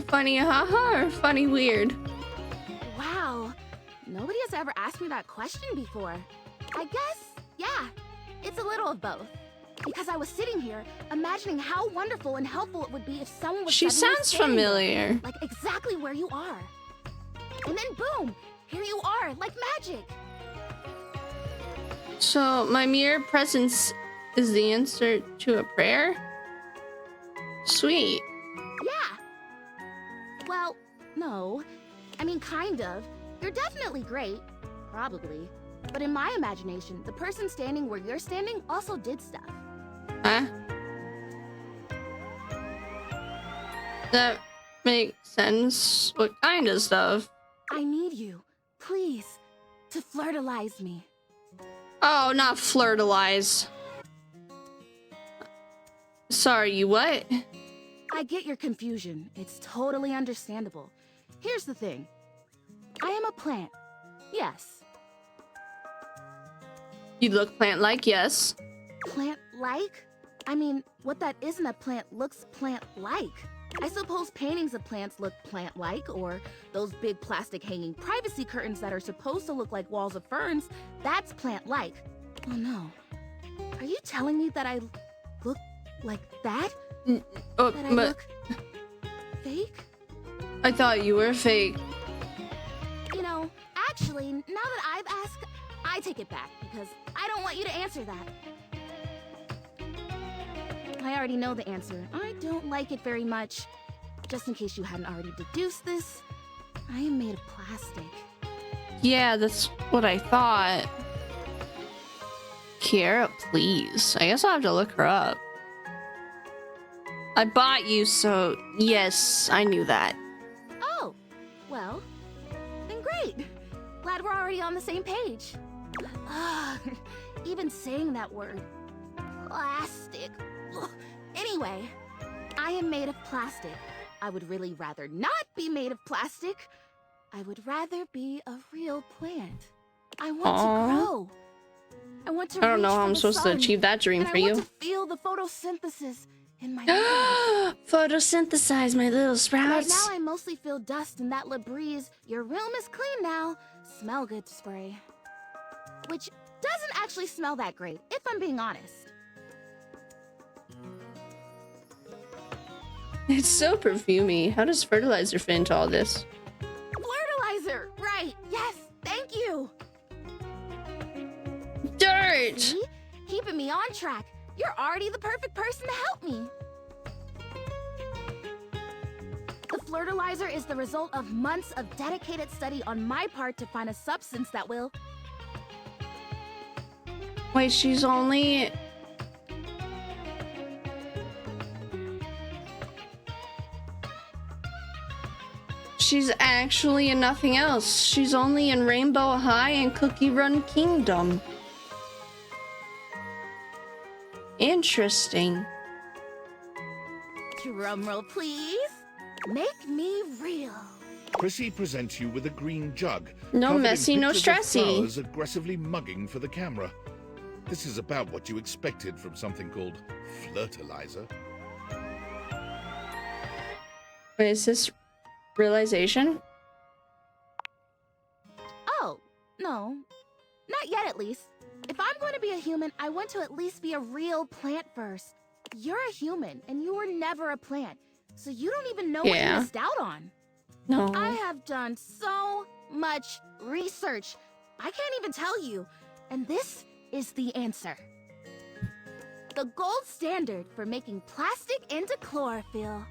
Funny haha or funny weird? Wow. Nobody has ever asked me that question before. I guess, yeah, it's a little of both. Because I was sitting here, imagining how wonderful and helpful it would be if someone was She suddenly sounds standing there, familiar. like exactly where you are. And then boom, here you are, like magic. So my mere presence is the answer to a prayer? Sweet. Yeah. Well, no. I mean, kind of. You're definitely great. Probably. But in my imagination, the person standing where you're standing also did stuff. Huh? That make sense. What kind of stuff? I need you, please, to fertilize me. Oh, not fertilize. Sorry, you what? I get your confusion. It's totally understandable. Here's the thing. I am a plant. Yes. You look plant-like, yes. Plant-like? I mean, what that isn't a plant looks plant-like. I suppose paintings of plants look plant-like, or those big plastic hanging privacy curtains that are supposed to look like walls of ferns, that's plant-like. Oh no. Are you telling me that I look like that? That I look fake? I thought you were fake. You know, actually, now that I've asked, I take it back, because I don't want you to answer that. I already know the answer. I don't like it very much. Just in case you hadn't already deduced this, I am made of plastic. Yeah, that's what I thought. Kiara, please. I guess I'll have to look her up. I bought you, so yes, I knew that. Oh, well, then great. Glad we're already on the same page. Even saying that word. Plastic. Ugh. Anyway, I am made of plastic. I would really rather not be made of plastic. I would rather be a real plant. I want to grow. I want to I don't know reach how for I'm the supposed to sun, achieve that dream and for I you. want to feel the photosynthesis in my hands. Photosynthesize my little Right sprouts. now I mostly feel dust in that Labreeze. Your room is clean now. Smell good spray. Which doesn't actually smell that great, if I'm being honest. It's so perfumey. How does fertilizer fit into all this? Fertilizer! Right, yes, thank you! Dirt! See? Keeping me on track. You're already the perfect person to help me. The fertilizer is the result of months of dedicated study on my part to find a substance that will... Wait, she's only... She's actually in nothing else. She's only in Rainbow High and Cookie Run Kingdom. Interesting. Drumroll, please. Make me real. Prissy presents you with a green jug. No covered in messy, no pictures of stressy. flowers aggressively mugging for the camera. This is about what you expected from something called fertilizer. Wait, is this realization? Oh, no. Not yet, at least. If I'm going to be a human, I want to at least be a real plant first. You're a human, and you were never a plant, so you don't even know what you Yeah. missed out on. No. I have done so much research. I can't even tell you. And this is the answer. The gold standard for making plastic into chlorophyll.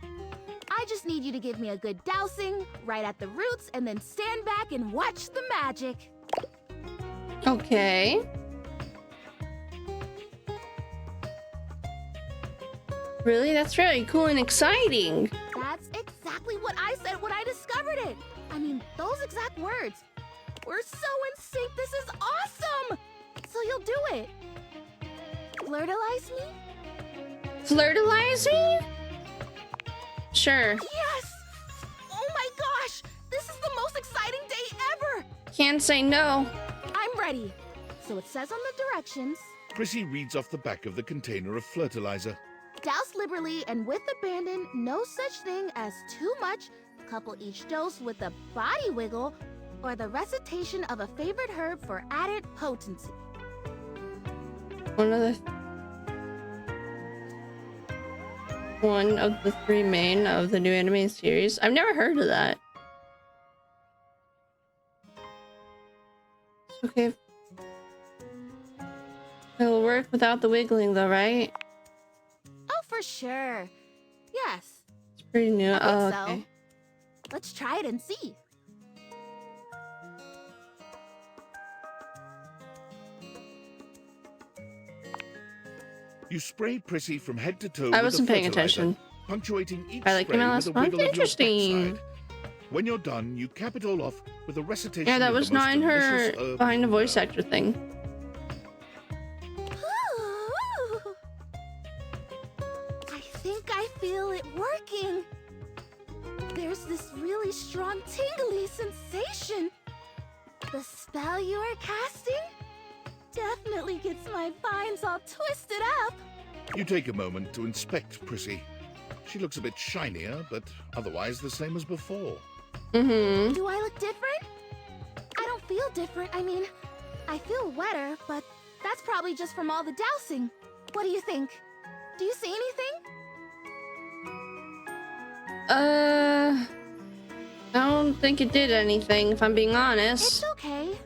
I just need you to give me a good dousing right at the roots and then stand back and watch the magic. Okay. Really? That's really cool and exciting. That's exactly what I said when I discovered it. I mean, those exact words. We're so in sync. This is awesome. So you'll do it. Fertilize me? Fertilize me? Sure. Yes! Oh my gosh! This is the most exciting day ever! Can't say no. I'm ready. So it says on the directions, Prissy reads off the back of the container of fertilizer. douse liberally and with abandon, no such thing as too much, couple each dose with a body wiggle, or the recitation of a favorite herb for added potency. One of the three main of the new anime series. I've never heard of that. Okay. It'll work without the wiggling though, right? Oh, for sure. Yes. It's pretty new. I Oh, think so. okay. Let's try it and see. You spray Prissy from head to toe I with wasn't the paying fertilizer, attention. punctuating each I like spray my with last a one. wiggle of your Interesting. backside. When you're done, you cap it all off with a recitation Yeah, that of was the most not in her delicious herb behind the in voice the actor thing. I think I feel it working. There's this really strong tingly sensation. The spell you are casting definitely gets my vines all twisted up. You take a moment to inspect Prissy. She looks a bit shinier, but otherwise the same as before. Mm-hmm. Do I look different? I don't feel different. I mean, I feel wetter, but that's probably just from all the dousing. What do you think? Do you see anything? I don't think it did anything, if I'm being honest. It's okay.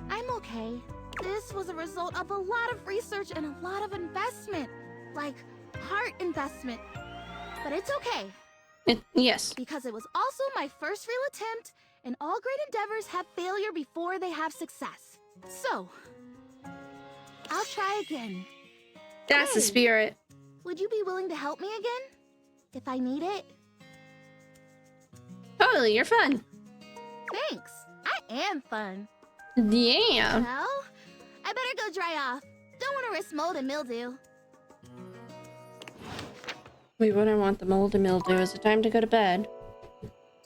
I'm okay. This was a result of a lot of research and a lot of investment. Like, heart investment. But it's okay. Yes. Because it was also my first real attempt, and all great endeavors have failure before they have success. So, I'll try again. That's the spirit. Would you be willing to help me again? If I need it? Totally, you're fun. Thanks. I am fun. Yeah. Well, I better go dry off. Don't want to risk mold and mildew. We wouldn't want the mold and mildew. Is it time to go to bed?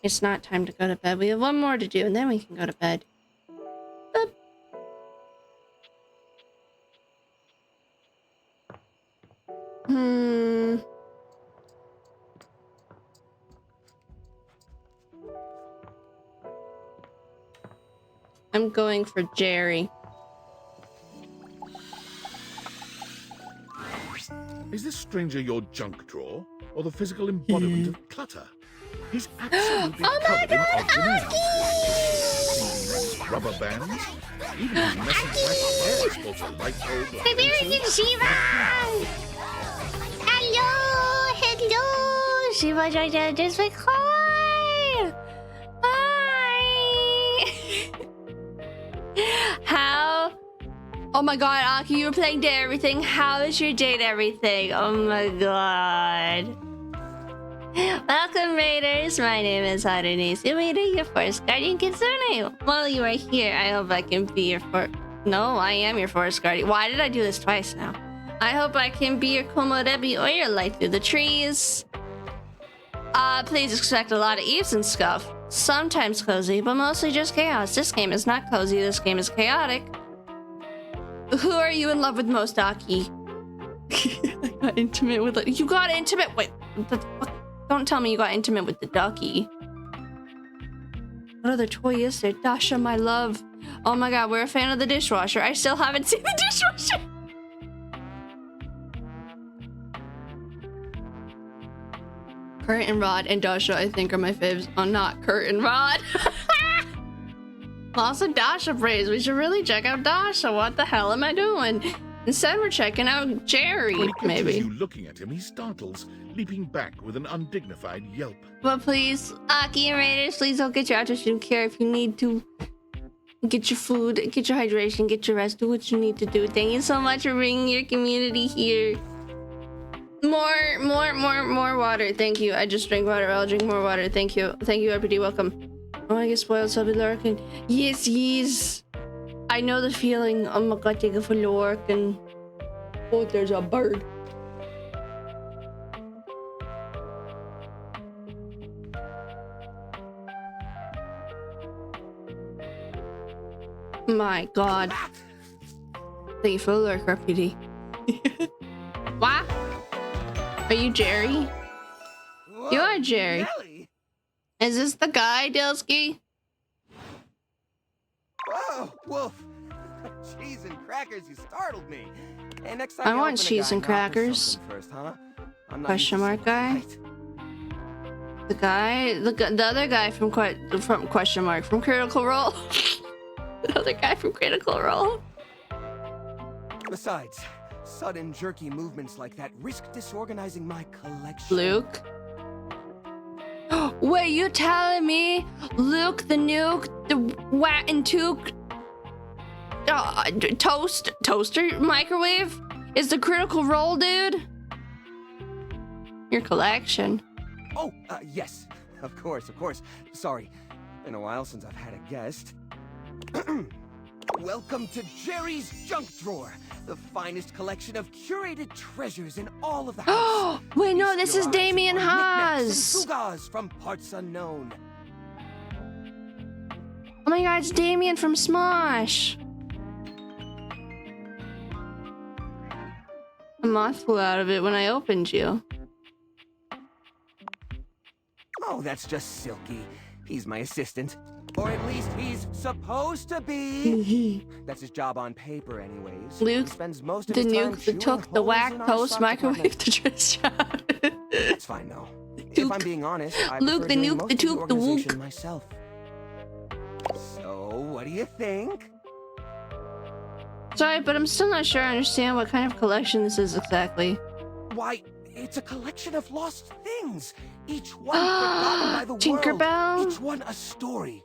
It's not time to go to bed. We have one more to do, and then we can go to bed. Boop. I'm going for Jerry. Is this stranger your junk drawer, or the physical embodiment of clutter? He's absolutely covered in odds and ends. Rubber bands, even his messy black hair sports a light bulb. Shiva! Hello! Shiva just like, hi! Hi! How? Oh my god, Aki, you were playing Date Everything. How is your date everything? Oh my god. Welcome, Raiders. My name is Harunis. Your Forest Guardian Kitsune. While you are here, I hope I can be your No, I am your Forest Guardian. Why did I do this twice now? I hope I can be your Komorebi or your light through the trees. Please expect a lot of eaves and scuff. Sometimes cozy, but mostly just chaos. This game is not cozy, this game is chaotic. Who are you in love with most, Aki? I got intimate with it. You got intimate? Wait, don't tell me you got intimate with the ducky. What other toy is there? Dasha, my love. Oh my god, we're a fan of the dishwasher. I still haven't seen the dishwasher. Kurt and Rod and Dasha, I think, are my faves. Oh, not Kurt and Rod. Also, Dasha praise. We should really check out Dasha. What the hell am I doing? Instead, we're checking out Jerry, When he catches maybe. you looking at him, he startles, leaping back with an undignified yelp. But please, Aki and Raiders, please don't get your altitude care if you need to. Get your food, get your hydration, get your rest, do what you need to do. Thank you so much for bringing your community here. More water. Thank you. I just drank water. I'll drink more water. Thank you. Thank you, RPD. Welcome. Oh, I get spoiled, so I'll be lurking. Yes, yes. I know the feeling. Oh my god, take it for lurking. Oh, there's a bird. My god. Thank you for the lurk, RPD. What? Are you Jerry? Whoa, You are Jerry. Nelly. Is this the guy, Delsky? Whoa, Wolf. Cheese and crackers, you startled me. Hey, next time I you want open a cheese guy, and knock with crackers. something first, huh? I'm not Question used to mark guy? The other guy from question mark from Critical Role. The other guy from Critical Role. Besides, sudden jerky movements like that risk disorganizing my collection. Luke. Wait, you telling me Luke the Nuke, the Wat and Took toaster microwave is the Critical Role dude? Your collection. Oh, yes. Of course. Sorry. Been a while since I've had a guest. Welcome to Jerry's Junk Drawer, the finest collection of curated treasures in all of the house. Wait, no, this is Damien Haas. And Fugas from parts unknown. Oh my god, it's Damien from Smosh. A moth flew out of it when I opened you. Oh, that's just Silky. He's my assistant. Or at least he's supposed to be. That's his job on paper, anyways. Luke, he spends most of the his time nuke that took the chewing whack holes in our toast sock microwave department. the trash shot. That's fine, though. If I'm being honest, I Luke, prefer the doing nuke, most the of the took, the organization wook. myself. So, what do you think? Sorry, but I'm still not sure I understand what kind of collection this is exactly. Why, it's a collection of lost things. Each one forgotten by the world. Tinkerbell? Each one a story.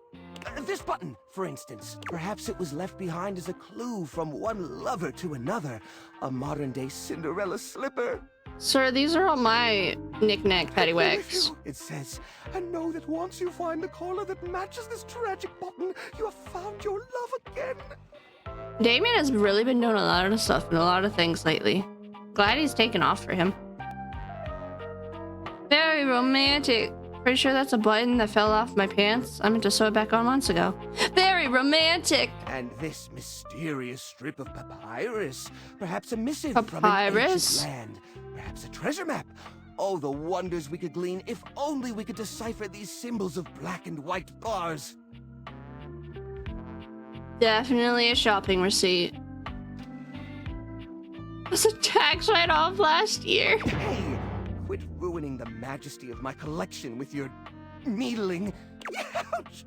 This button, for instance. Perhaps it was left behind as a clue from one lover to another. A modern-day Cinderella slipper. Sir, these are all my knick-knack paddywhacks. It says, and know that once you find the collar that matches this tragic button, you have found your love again. Damien has really been doing a lot of stuff and a lot of things lately. Glad he's taken off for him. Very romantic. Pretty sure that's a button that fell off my pants. I meant to sew it back on months ago. Very romantic. And this mysterious strip of papyrus. Perhaps a missive Papyrus? from an ancient land. Perhaps a treasure map. Oh, the wonders we could glean if only we could decipher these symbols of black and white bars. Definitely a shopping receipt. Was a tax write-off last year. Hey, quit ruining the majesty of my collection with your needling. Ouch!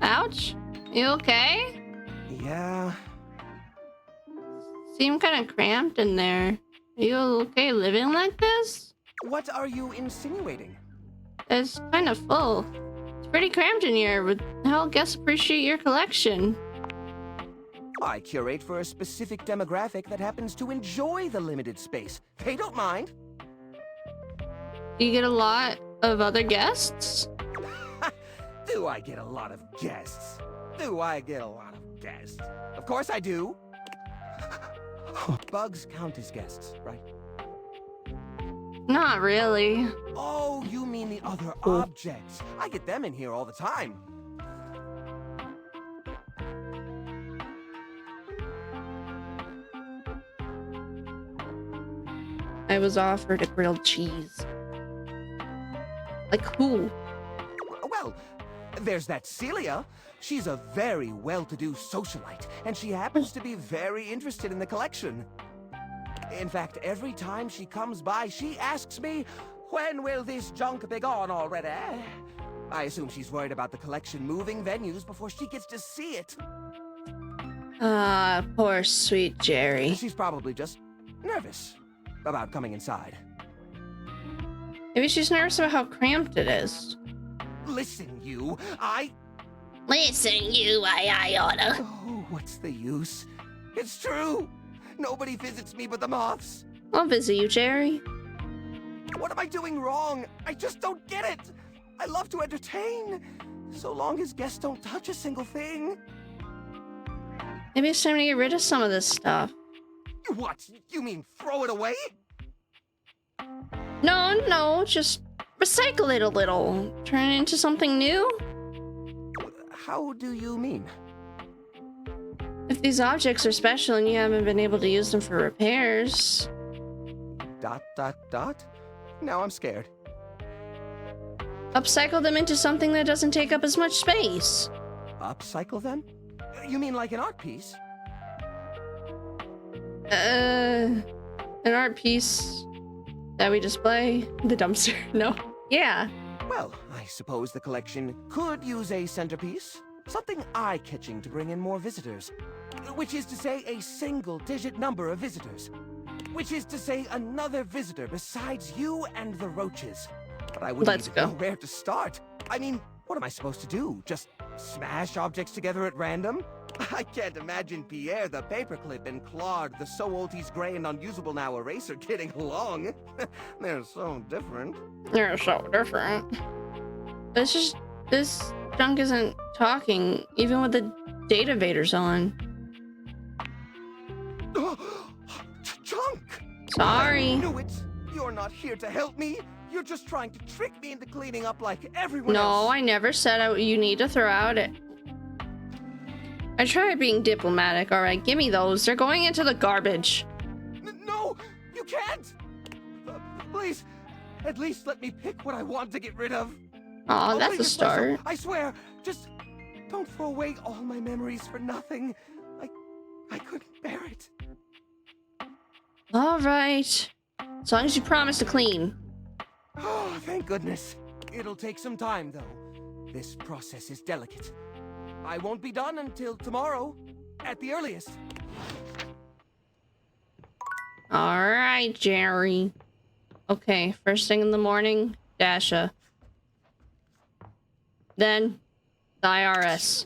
Ouch? You okay? Yeah. Seem kind of cramped in there. Are you okay living like this? What are you insinuating? It's kind of full. It's pretty cramped in here, but how guests appreciate your collection? I curate for a specific demographic that happens to enjoy the limited space. They don't mind. Do you get a lot of other guests? Do I get a lot of guests? Do I get a lot of guests? Of course I do. Bugs count as guests, right? Not really. Oh, you mean the other objects. I get them in here all the time. I was offered a grilled cheese. Like who? Well, there's that Celia. She's a very well-to-do socialite, and she happens to be very interested in the collection. In fact, every time she comes by, she asks me, when will this junk be gone already? I assume she's worried about the collection moving venues before she gets to see it. Ah, poor sweet Jerry. She's probably just nervous about coming inside. Maybe she's nervous about how cramped it is. Listen, you, Listen, you, I oughta. Oh, what's the use? It's true. Nobody visits me but the moths. I'll visit you, Jerry. What am I doing wrong? I just don't get it. I love to entertain, so long as guests don't touch a single thing. Maybe it's time to get rid of some of this stuff. What? You mean throw it away? No, just recycle it a little. Turn it into something new. How do you mean? If these objects are special and you haven't been able to use them for repairs... ... Now I'm scared. Upcycle them into something that doesn't take up as much space. Upcycle them? You mean like an art piece? An art piece that we display? The dumpster? No. Yeah. Well, I suppose the collection could use a centerpiece. Something eye-catching to bring in more visitors. Which is to say a single-digit number of visitors. Which is to say another visitor besides you and the roaches. But I wouldn't even know where to start. I mean, what am I supposed to do? Just smash objects together at random? I can't imagine Pierre the paperclip and Claude the so old he's gray and unusable now eraser getting along. They're so different. They're so different. This junk isn't talking, even with the data vaders on. Junk! Sorry. I knew it. You're not here to help me. You're just trying to trick me into cleaning up like everyone else. No, I never said you need to throw out it. I tried being diplomatic, alright? Give me those. They're going into the garbage. No, you can't! Please, at least let me pick what I want to get rid of. Aw, that's a start. I swear, just don't throw away all my memories for nothing. I couldn't bear it. Alright. As long as you promise to clean. Oh, thank goodness. It'll take some time, though. This process is delicate. I won't be done until tomorrow, at the earliest. Alright, Jerry. Okay, first thing in the morning, Dasha. Then, the IRS.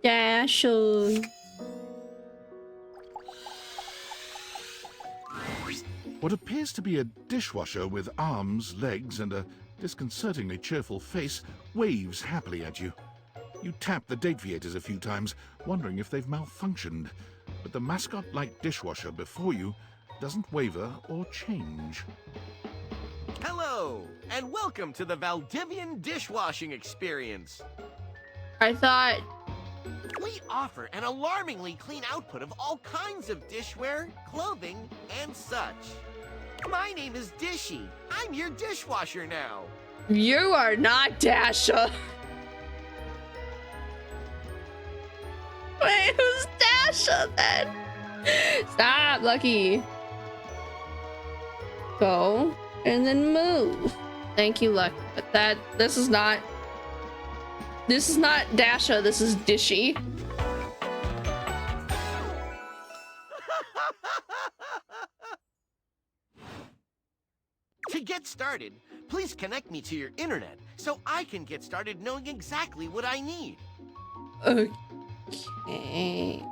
Dasha. What appears to be a dishwasher with arms, legs, and a disconcertingly cheerful face waves happily at you. You tap the deviators a few times, wondering if they've malfunctioned, but the mascot-like dishwasher before you doesn't waver or change. Hello, and welcome to the Valdivian dishwashing experience. I thought... We offer an alarmingly clean output of all kinds of dishware, clothing, and such. My name is Dishy. I'm your dishwasher now. You are not Dasha. Wait, who's Dasha then? Stop, Lucky. Go and then move. Thank you, Lucky. But this is not Dasha, this is Dishy. To get started, please connect me to your internet so I can get started knowing exactly what I need. Okay.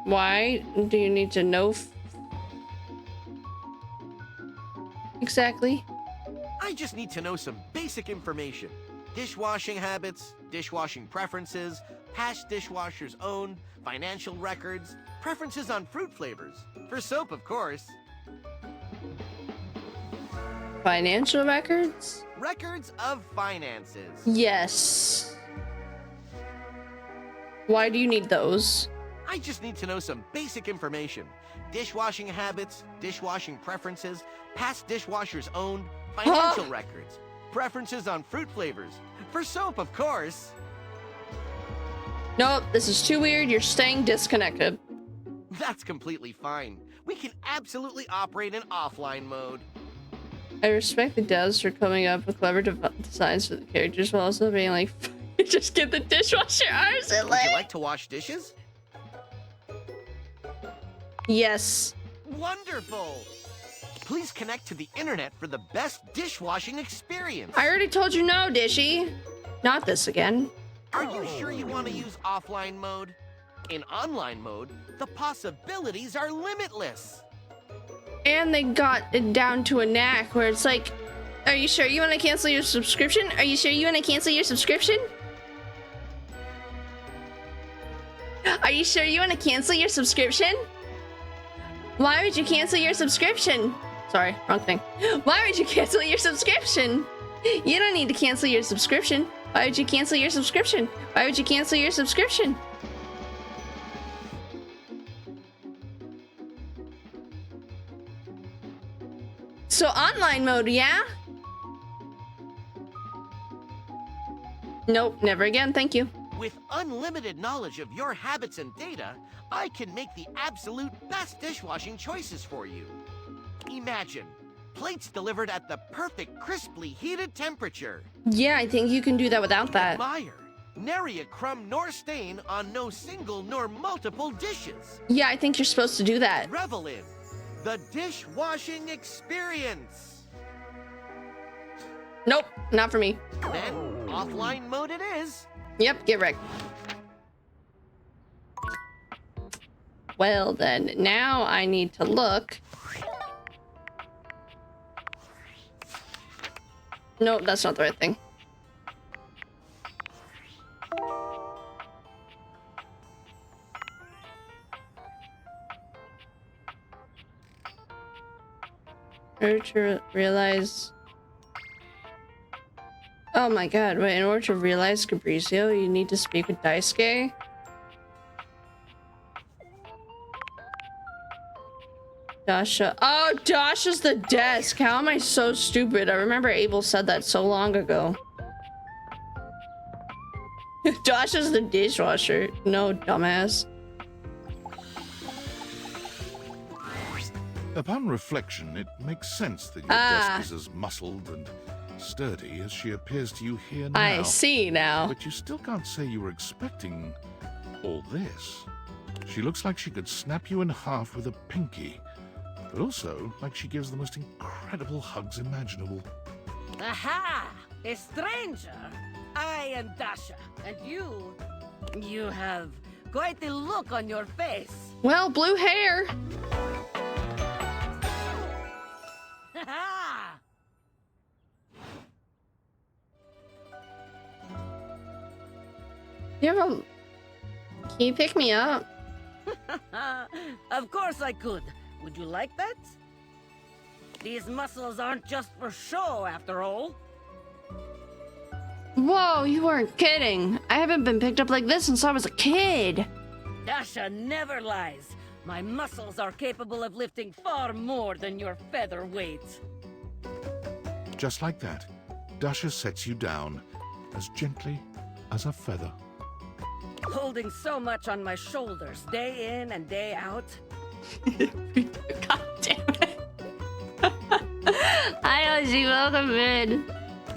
Why do you need to know exactly? I just need to know some basic information. Dishwashing habits, dishwashing preferences, past dishwashers owned, financial records, preferences on fruit flavors. For soap, of course. Financial records? Records of finances. Yes. Why do you need those? I just need to know some basic information. Dishwashing habits, dishwashing preferences, past dishwashers owned, financial records, preferences on fruit flavors. For soap, of course. Nope, this is too weird. You're staying disconnected. That's completely fine. We can absolutely operate in offline mode. I respect the devs for coming up with clever designs for the characters while also being like, just get the dishwasher arms and Would you like to wash dishes? Yes. Wonderful! Please connect to the internet for the best dishwashing experience. I already told you no, Dishy. Not this again. Are you sure you want to use offline mode? In online mode, the possibilities are limitless. And they got it down to a knack where it's like, are you sure you want to cancel your subscription? Are you sure you want to cancel your subscription? Are you sure you want to cancel your subscription? Why would you cancel your subscription? Sorry, wrong thing. Why would you cancel your subscription? You don't need to cancel your subscription. Why would you cancel your subscription? Why would you cancel your subscription? So online mode, yeah? Nope, never again, thank you. With unlimited knowledge of your habits and data, I can make the absolute best dishwashing choices for you. Imagine, plates delivered at the perfect crisply heated temperature. Yeah, I think you can do that without that. Admire, Nary a crumb nor stain on no single nor multiple dishes. Yeah, I think you're supposed to do that. Revel in the dishwashing experience. Nope, not for me. Then offline mode it is. Yep, get wrecked. Well then, now I need to look. Nope, that's not the right thing. In order to realize... Oh my god, wait, in order to realize Fabrizio, you need to speak with Daisuke? Dasha. Oh, Dasha's the desk. How am I so stupid? I remember Abel said that so long ago. Dasha's the dishwasher. No, dumbass. Upon reflection, it makes sense that your desk is as muscled and sturdy as she appears to you here now. I see now. But you still can't say you were expecting all this. She looks like she could snap you in half with a pinky, but also like she gives the most incredible hugs imaginable. Aha! A stranger! I am Dasha, and you have quite the look on your face. Well, blue hair. Can you pick me up? Of course I could. Would you like that? These muscles aren't just for show, after all. Whoa, you weren't kidding. I haven't been picked up like this since I was a kid. Dasha never lies. My muscles are capable of lifting far more than your feather weight. Just like that, Dasha sets you down as gently as a feather. Holding so much on my shoulders, day in and day out. God damn it. Hi, Ozzy, welcome in.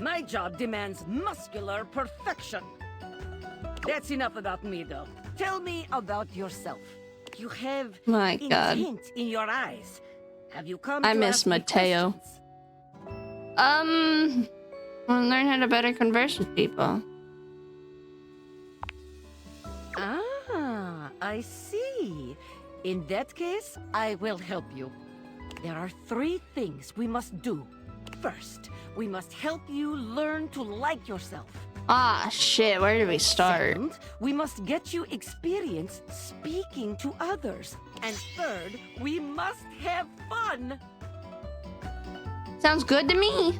My job demands muscular perfection. That's enough about me, though. Tell me about yourself. You have My God. intent in your eyes. Have you come I to miss ask me Mateo. questions? Learn how to better converse with people. Ah, I see. In that case, I will help you. There are 3 things we must do. First, we must help you learn to like yourself. Ah, shit, where do we start? Second, we must get you experience speaking to others. And third, we must have fun. Sounds good to me.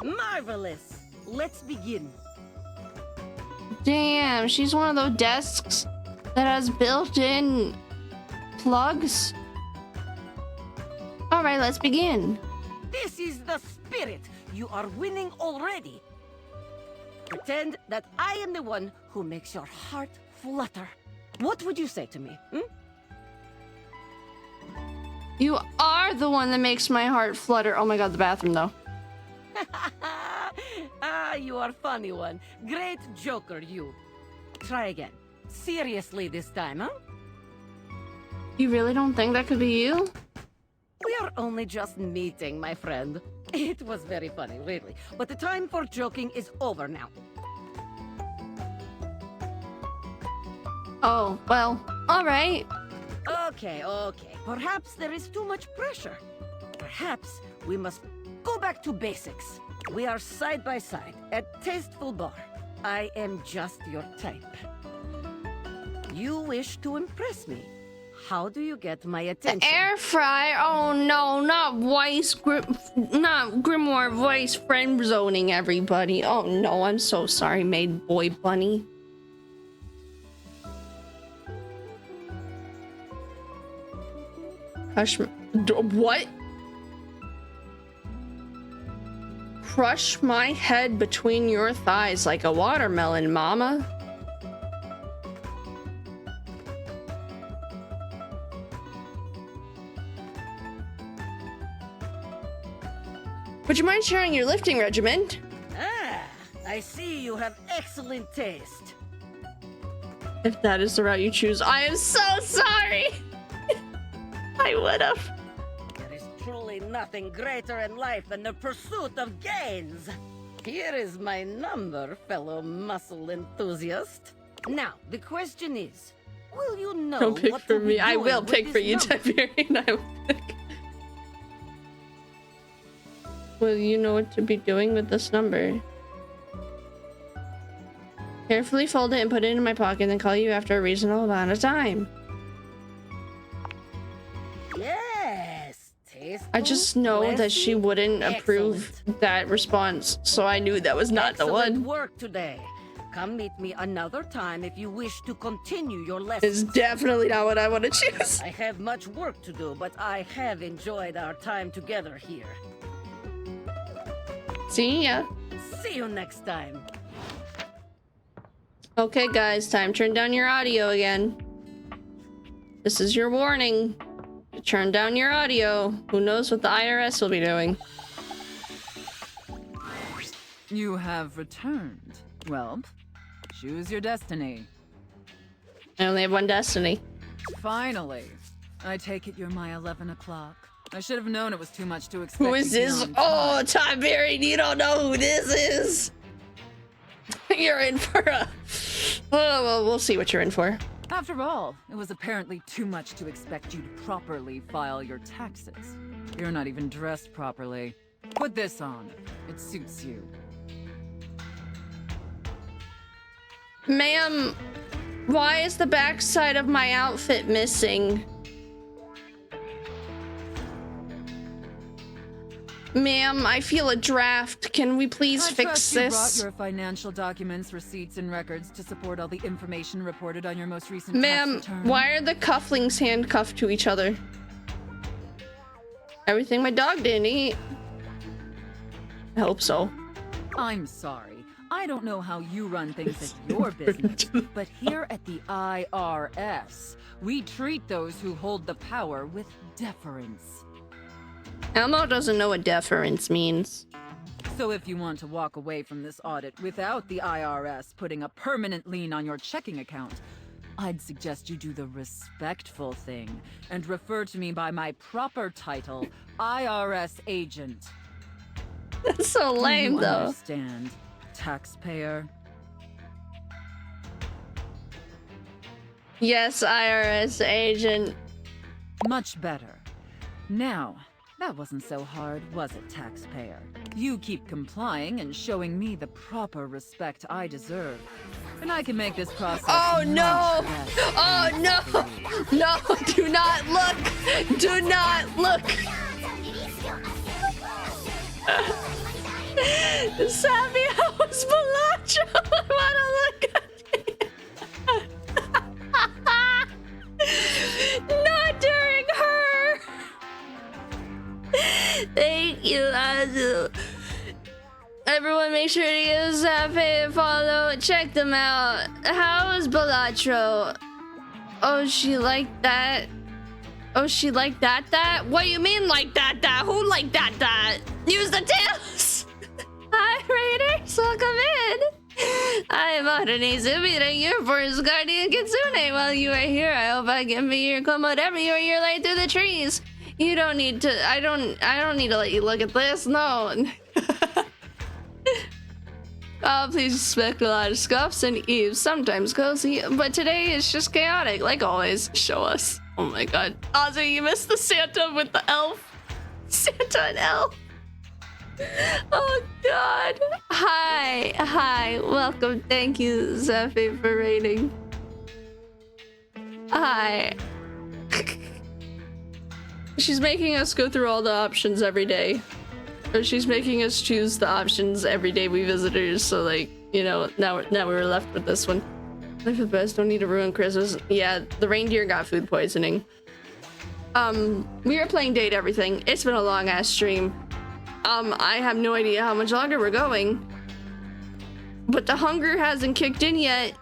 Marvelous. Let's begin. Damn, she's one of those desks that has built-in plugs. All right, let's begin. This is the spirit. You are winning already. Pretend that I am the one who makes your heart flutter. What would you say to me? You are the one that makes my heart flutter. Oh my god, the bathroom though. You are funny one. Great joker, you. Try again. Seriously this time, huh? You really don't think that could be you? We are only just meeting, my friend. It was very funny, really. But the time for joking is over now. Oh, well, all right. Okay. Perhaps there is too much pressure. Perhaps we must go back to basics. We are side by side at Tasteful Bar. I am just your type. You wish to impress me. How do you get my attention? The air fryer? Oh no, not Grimoire voice friend zoning everybody. Oh no, I'm so sorry, Maid Boy Bunny. Crush what? Crush my head between your thighs like a watermelon, mama. Would you mind sharing your lifting regimen? Ah, I see you have excellent taste. If that is the route you choose, I am so sorry. I would have. There is truly nothing greater in life than the pursuit of gains. Here is my number, fellow muscle enthusiast. Now, the question is, will you know Don't pick what for to be me. I doing will with pick this for you, number? Tiberian. I will pick. Will you know what to be doing with this number? Carefully fold it and put it in my pocket, then call you after a reasonable amount of time. Yes. Tasteful, I just know that she pleasant, wouldn't approve that response, so I knew that was not the excellent one. work today. Come meet me another time if you wish to continue your It's lessons. definitely not what I want to choose. I have much work to do, but I have enjoyed our time together here. See ya. See you next time. Okay, guys, time to turn down your audio again. This is your warning. Turn down your audio. Who knows what the IRS will be doing? You have returned. Well, choose your destiny. I only have one destiny. Finally. I take it you're my 11 o'clock. I should have known it was too much to expect. Who is this? Oh, Tiberian, you don't know who this is. You're in for a... Oh, well, we'll see what you're in for. After all, it was apparently too much to expect you to properly file your taxes. You're not even dressed properly. Put this on. It suits you. Ma'am, why is the backside of my outfit missing? Ma'am, I feel a draft. Can we please fix I trust you this? brought your financial documents, receipts, and records to support all the information reported on your most recent Ma'am, tax return. why are the cufflinks handcuffed to each other? Everything my dog didn't eat. I hope so. I'm sorry. I don't know how you run things at your business, but here at the IRS, we treat those who hold the power with deference. Elmo doesn't know what deference means. So if you want to walk away from this audit without the IRS putting a permanent lien on your checking account, I'd suggest you do the respectful thing and refer to me by my proper title, IRS agent. That's so lame, Do you though. understand, taxpayer? Yes, IRS agent. Much better. Now, that wasn't so hard, was it, taxpayer? You keep complying and showing me the proper respect I deserve. And I can make this process Oh no! much less Oh no! No! Do not look! Do not look! Savvy House Balacho! I wanna look at it! Not during her! Thank you, Azu. Everyone make sure to give Savvy a follow. Check them out. How is Balatro? Oh, she liked that? Oh, she liked that? What do you mean like that? Who liked that? Use the tails! Hi, Raiders! Welcome in! I'm Adanese meeting your first guardian Kitsune. While you are here, I hope I can be your Komodo your year light through the trees. You don't need to... I don't need to let you look at this. No. Please expect a lot of scuffs and eaves, sometimes cozy, but today is just chaotic, like always. Show us. Oh my god. Ozzy, you missed the Santa with the elf. Santa and elf. Oh god. Hi. Welcome. Thank you, Zephy, for raiding. Hi. She's making us go through all the options every day. Or she's making us choose the options every day we visit her, so like, you know, now we're left with this one. Life is best, don't need to ruin Christmas. Yeah, the reindeer got food poisoning. We are playing Date Everything. It's been a long ass stream. I have no idea how much longer we're going. But the hunger hasn't kicked in yet.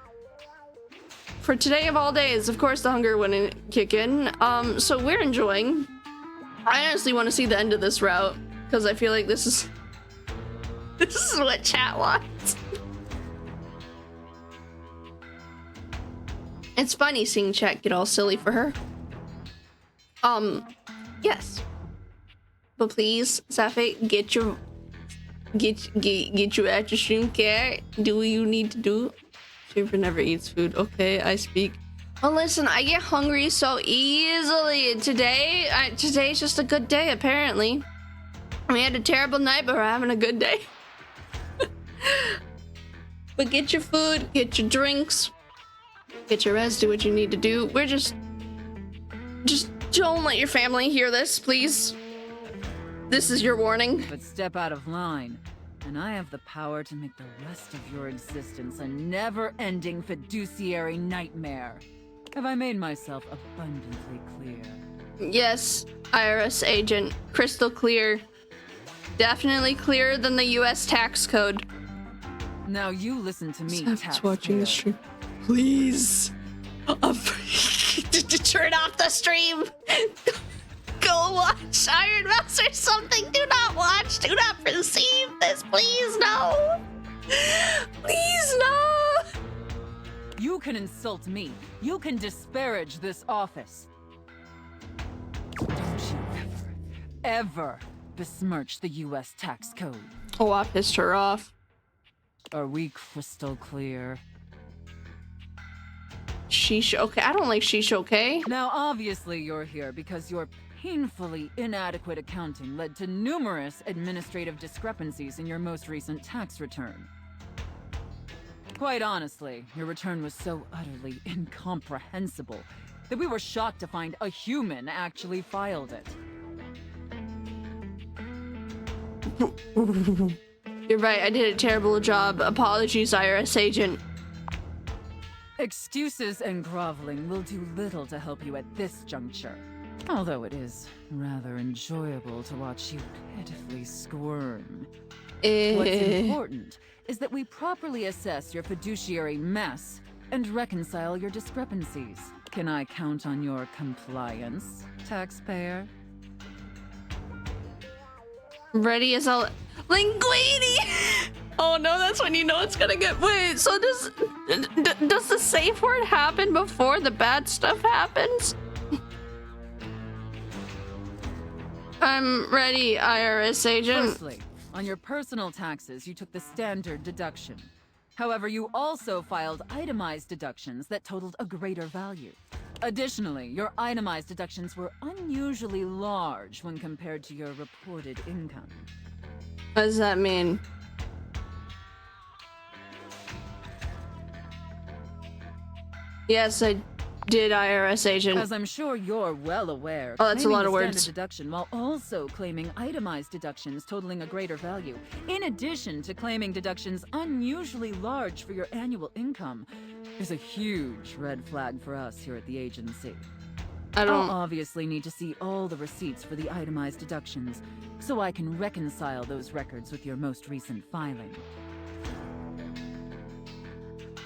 For today of all days, of course the hunger wouldn't kick in. So we're enjoying. I honestly want to see the end of this route. Because I feel like this is what chat wants. It's funny seeing chat get all silly for her. Yes. But please, Safi, get your extra stream care. Do what you need to do. Super never eats food. Okay, I speak. Well, listen, I get hungry so easily. Today's just a good day, apparently. We had a terrible night, but we're having a good day. But get your food, get your drinks, get your rest, do what you need to do. We're just don't let your family hear this, please. This is your warning. But step out of line, and I have the power to make the rest of your existence a never-ending fiduciary nightmare. Have I made myself abundantly clear? Yes, IRS agent. Crystal clear. Definitely clearer than the US tax code. Now you listen to me, Stop watching the stream. Please. Turn off the stream. Go watch Iron Mouse or something. Do not watch. Do not perceive this. Please, no. Please, no. You can insult me. You can disparage this office. Don't you ever besmirch the US tax code. Oh, I pissed her off. Are we crystal clear? Sheesh, okay. I don't like sheesh, okay? Now, obviously you're here because your painfully inadequate accounting led to numerous administrative discrepancies in your most recent tax return. Quite honestly, your return was so utterly incomprehensible that we were shocked to find a human actually filed it. You're right, I did a terrible job. Apologies, IRS agent. Excuses and groveling will do little to help you at this juncture. Although it is rather enjoyable to watch you pitifully squirm. What's important is that we properly assess your fiduciary mess and reconcile your discrepancies. Can I count on your compliance, taxpayer? Ready as I'll... Linguini! Oh no, that's when you know it's gonna get... Wait, so does the safe word happen before the bad stuff happens? I'm ready, IRS agent. Firstly, on your personal taxes, you took the standard deduction. However, you also filed itemized deductions that totaled a greater value. Additionally, your itemized deductions were unusually large when compared to your reported income. What does that mean? Yes, I did, IRS agent. As I'm sure you're well aware, oh, that's a lot of claiming the words. standard deduction while also claiming itemized deductions totaling a greater value, in addition to claiming deductions unusually large for your annual income, is a huge red flag for us here at the agency. I'll obviously need to see all the receipts for the itemized deductions, so I can reconcile those records with your most recent filing.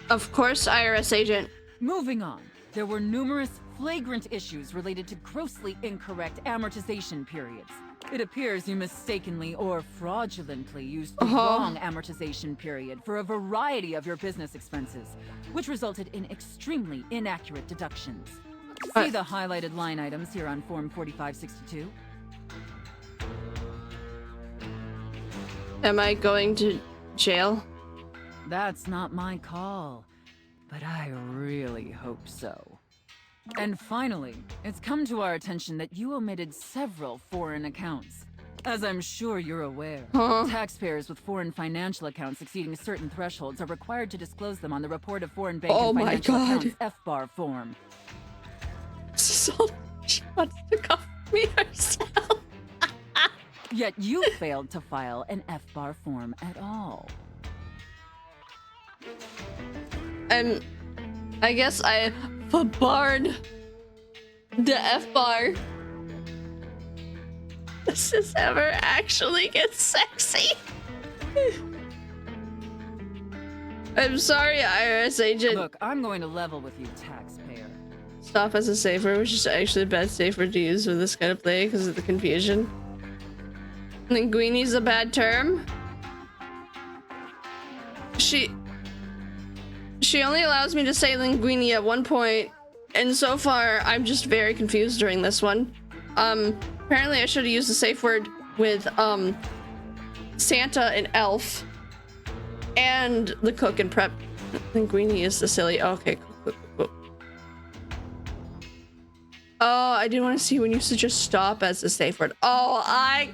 Of course, IRS agent. Moving on, there were numerous flagrant issues related to grossly incorrect amortization periods. It appears you mistakenly or fraudulently used the wrong amortization period for a variety of your business expenses, which resulted in extremely inaccurate deductions. See the highlighted line items here on Form 4562? Am I going to jail? That's not my call, but I really hope so. And finally, it's come to our attention that you omitted several foreign accounts. As I'm sure you're aware, taxpayers with foreign financial accounts exceeding certain thresholds are required to disclose them on the Report of Foreign Bank and Financial Accounts FBAR form. So she wants to cover me herself. Yet you failed to file an FBAR form at all. And I guess I barred the FBAR. Does this ever actually get sexy? I'm sorry, IRS agent. Look, I'm going to level with you, taxpayer. Stop as a safe word, which is actually a bad safe word to use for this kind of play because of the confusion. Linguini's a bad term. She only allows me to say linguini at one point, and so far I'm just very confused during this one. Apparently I should have used the safe word with Santa and Elf and the cook and prep. Linguini is the silly. Okay, cool. Oh, I didn't want to see when you said just stop as the safe word. Oh, I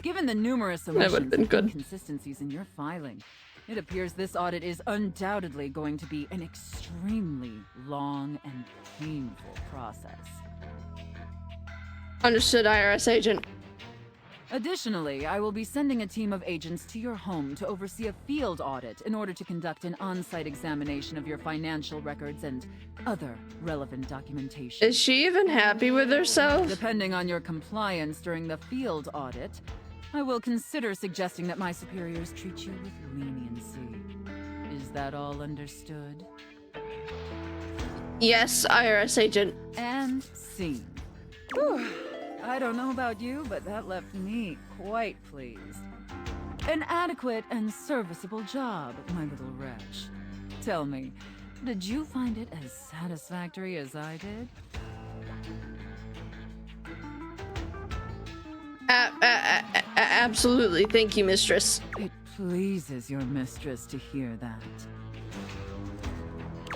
Given the numerous That would've omissions been and good. inconsistencies in your filing, it appears this audit is undoubtedly going to be an extremely long and painful process. Understood, IRS agent. Additionally, I will be sending a team of agents to your home to oversee a field audit in order to conduct an on-site examination of your financial records and other relevant documentation. Is she even happy with herself? Depending on your compliance during the field audit, I will consider suggesting that my superiors treat you with leniency. Is that all understood? Yes, IRS agent. And scene. Whew. I don't know about you, but that left me quite pleased. An adequate and serviceable job, my little wretch. Tell me, did you find it as satisfactory as I did? Absolutely. Thank you, mistress. It pleases your mistress to hear that.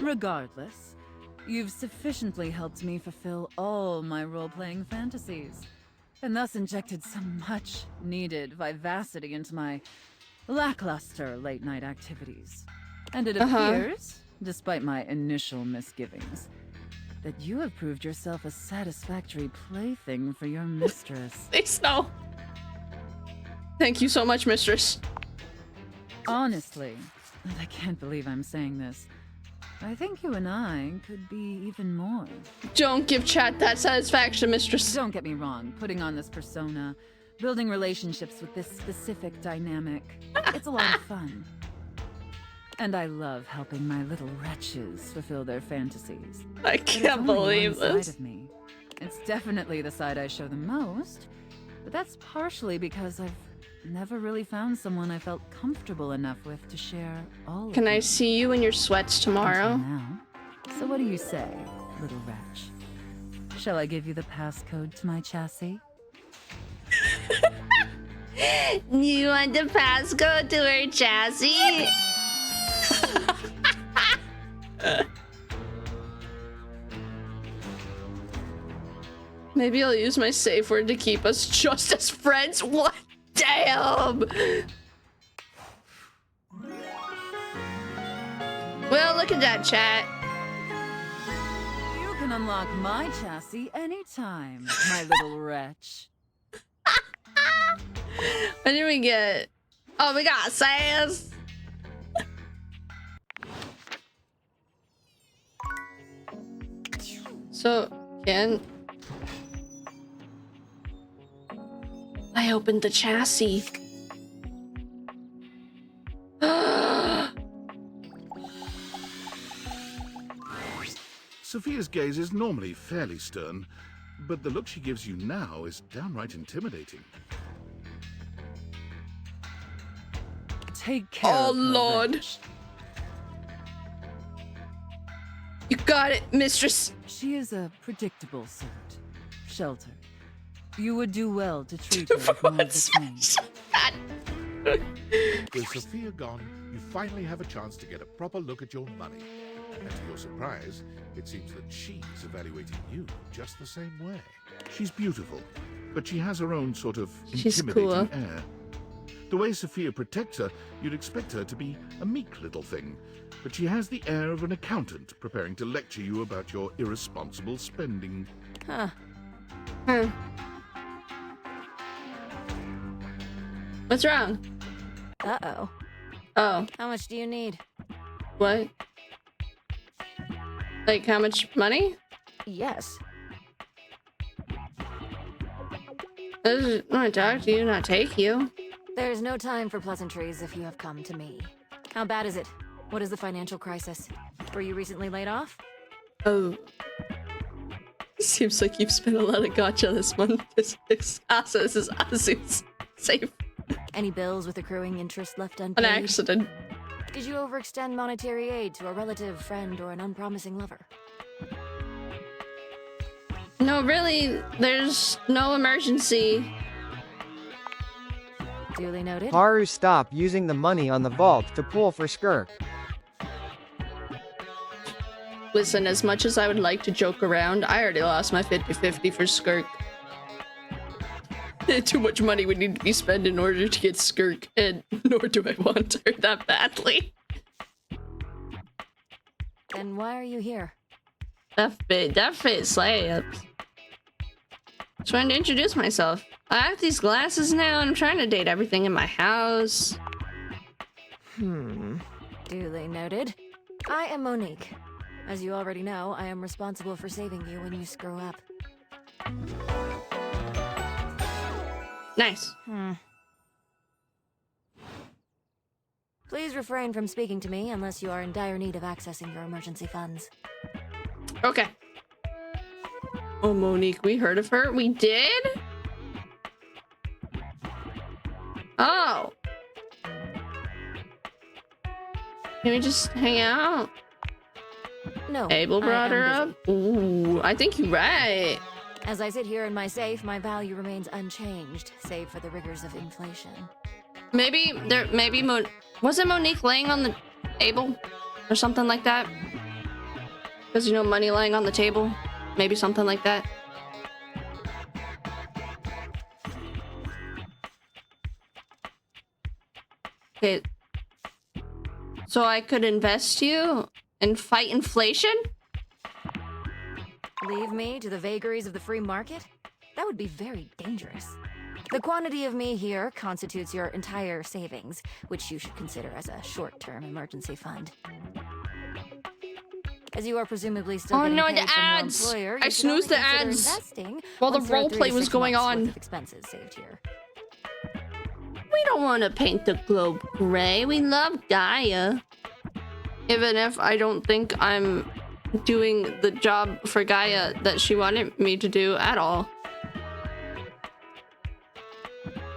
Regardless, you've sufficiently helped me fulfill all my role-playing fantasies, and thus injected some much-needed vivacity into my lackluster late-night activities. And it appears, despite my initial misgivings, that you have proved yourself a satisfactory plaything for your mistress. Please, no. Thank you so much, mistress. Honestly, and I can't believe I'm saying this, I think you and I could be even more. Don't give chat that satisfaction, mistress. Don't get me wrong, putting on this persona, building relationships with this specific dynamic, it's a lot of fun. And I love helping my little wretches fulfill their fantasies. I can't believe this. Side of me. It's definitely the side I show the most, but that's partially because I've never really found someone I felt comfortable enough with to share all Can of I see you in your sweats tomorrow? now. So what do you say, little wretch? Shall I give you the passcode to my chassis? You want the passcode to her chassis? Maybe I'll use my safe word to keep us just as friends. What? Damn! Well, look at that, chat. You can unlock my chassis anytime, my little wretch. What did we get? Oh, we got Sass. So, can I opened the chassis? Sophia's gaze is normally fairly stern, but the look she gives you now is downright intimidating. Take care. Oh, of her, Lord. wretch. You got it, mistress. She is a predictable sort. Sheltered. You would do well to treat her with more of the same. With Sophia gone, you finally have a chance to get a proper look at your money. And to your surprise, it seems that she's evaluating you just the same way. She's beautiful, but she has her own sort of She's intimidating cool. air. The way Sophia protects her, you'd expect her to be a meek little thing, but she has the air of an accountant preparing to lecture you about your irresponsible spending. Huh. What's wrong? Uh-oh. Oh. How much do you need? What? Like, how much money? Yes. I just want to talk to you, not take you. There's no time for pleasantries if you have come to me. How bad is it? What is the financial crisis? Were you recently laid off? Oh. Seems like you've spent a lot of gacha this month. This is Azu's safe. Any bills with accruing interest left An unpaid? accident. Did you overextend monetary aid to a relative, friend, or an unpromising lover? No, really, there's no emergency. Duly noted. Haru stopped using the money on the vault to pull for Skirk. Listen, as much as I would like to joke around, I already lost my 50-50 for Skirk. Too much money would need to be spent in order to get Skirk, and nor do I want her that badly. Then why are you here? That fit slaps. Trying to introduce myself. I have these glasses now, and I'm trying to date everything in my house. Duly noted. I am Monique. As you already know, I am responsible for saving you when you screw up. Nice. Please refrain from speaking to me unless you are in dire need of accessing your emergency funds. Okay. Oh, Monique, we heard of her? We did? Oh. Can we just hang out? No. Abel brought her up? Ooh, I think you're right. As I sit here in my safe, my value remains unchanged, save for the rigors of inflation. Wasn't Monique laying on the table? Or something like that? Because, you know, money lying on the table? Maybe something like that. Okay. So I could invest you and fight inflation? Leave me to the vagaries of the free market? That would be very dangerous. The quantity of me here constitutes your entire savings, which you should consider as a short-term emergency fund. As you are presumably still getting paid the from your ads! employer, I you should snoozed only the consider ads investing while the once there are 3 to roleplay was 6 going months on. worth of expenses saved here. We don't want to paint the globe gray. We love Gaia. Even if I don't think I'm doing the job for Gaia that she wanted me to do at all.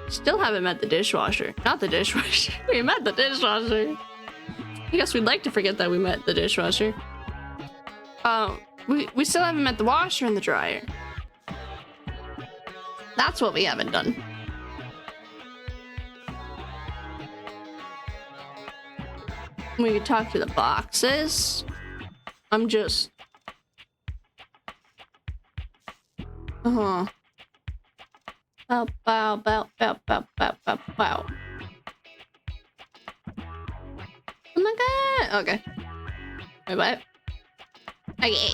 Still haven't met the dishwasher. Not the dishwasher. We met the dishwasher. I guess we'd like to forget that we met the dishwasher. We still haven't met the washer and the dryer. That's what we haven't done. We could talk to the boxes. I'm just... Bow, bow, bow, bow, bow, bow, bow, bow. Oh my god! Okay. Wait, what? Okay.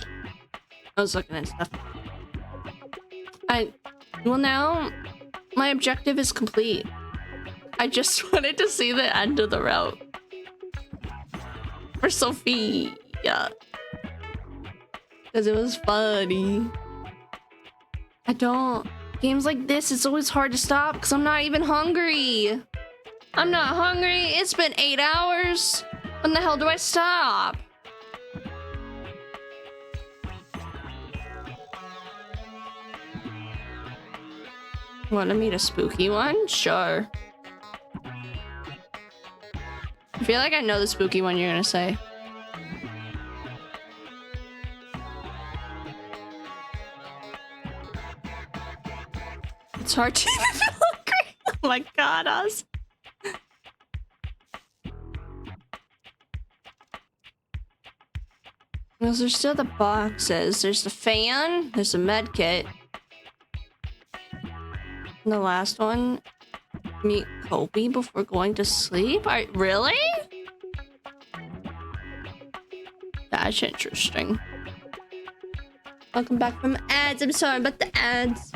I was looking at stuff. Well, now my objective is complete. I just wanted to see the end of the route. For Sophia. Because it was funny. Games like this, it's always hard to stop because I'm not even hungry. I'm not hungry. It's been 8 hours. When the hell do I stop? Want to meet a spooky one? Sure. I feel like I know the spooky one you're gonna say. It's hard to even feel hungry. Oh my god, us. Those are still the boxes. There's the fan. There's a med kit. And the last one. Meet Kobe before going to sleep? Really? That's interesting. Welcome back from ads. I'm sorry about the ads.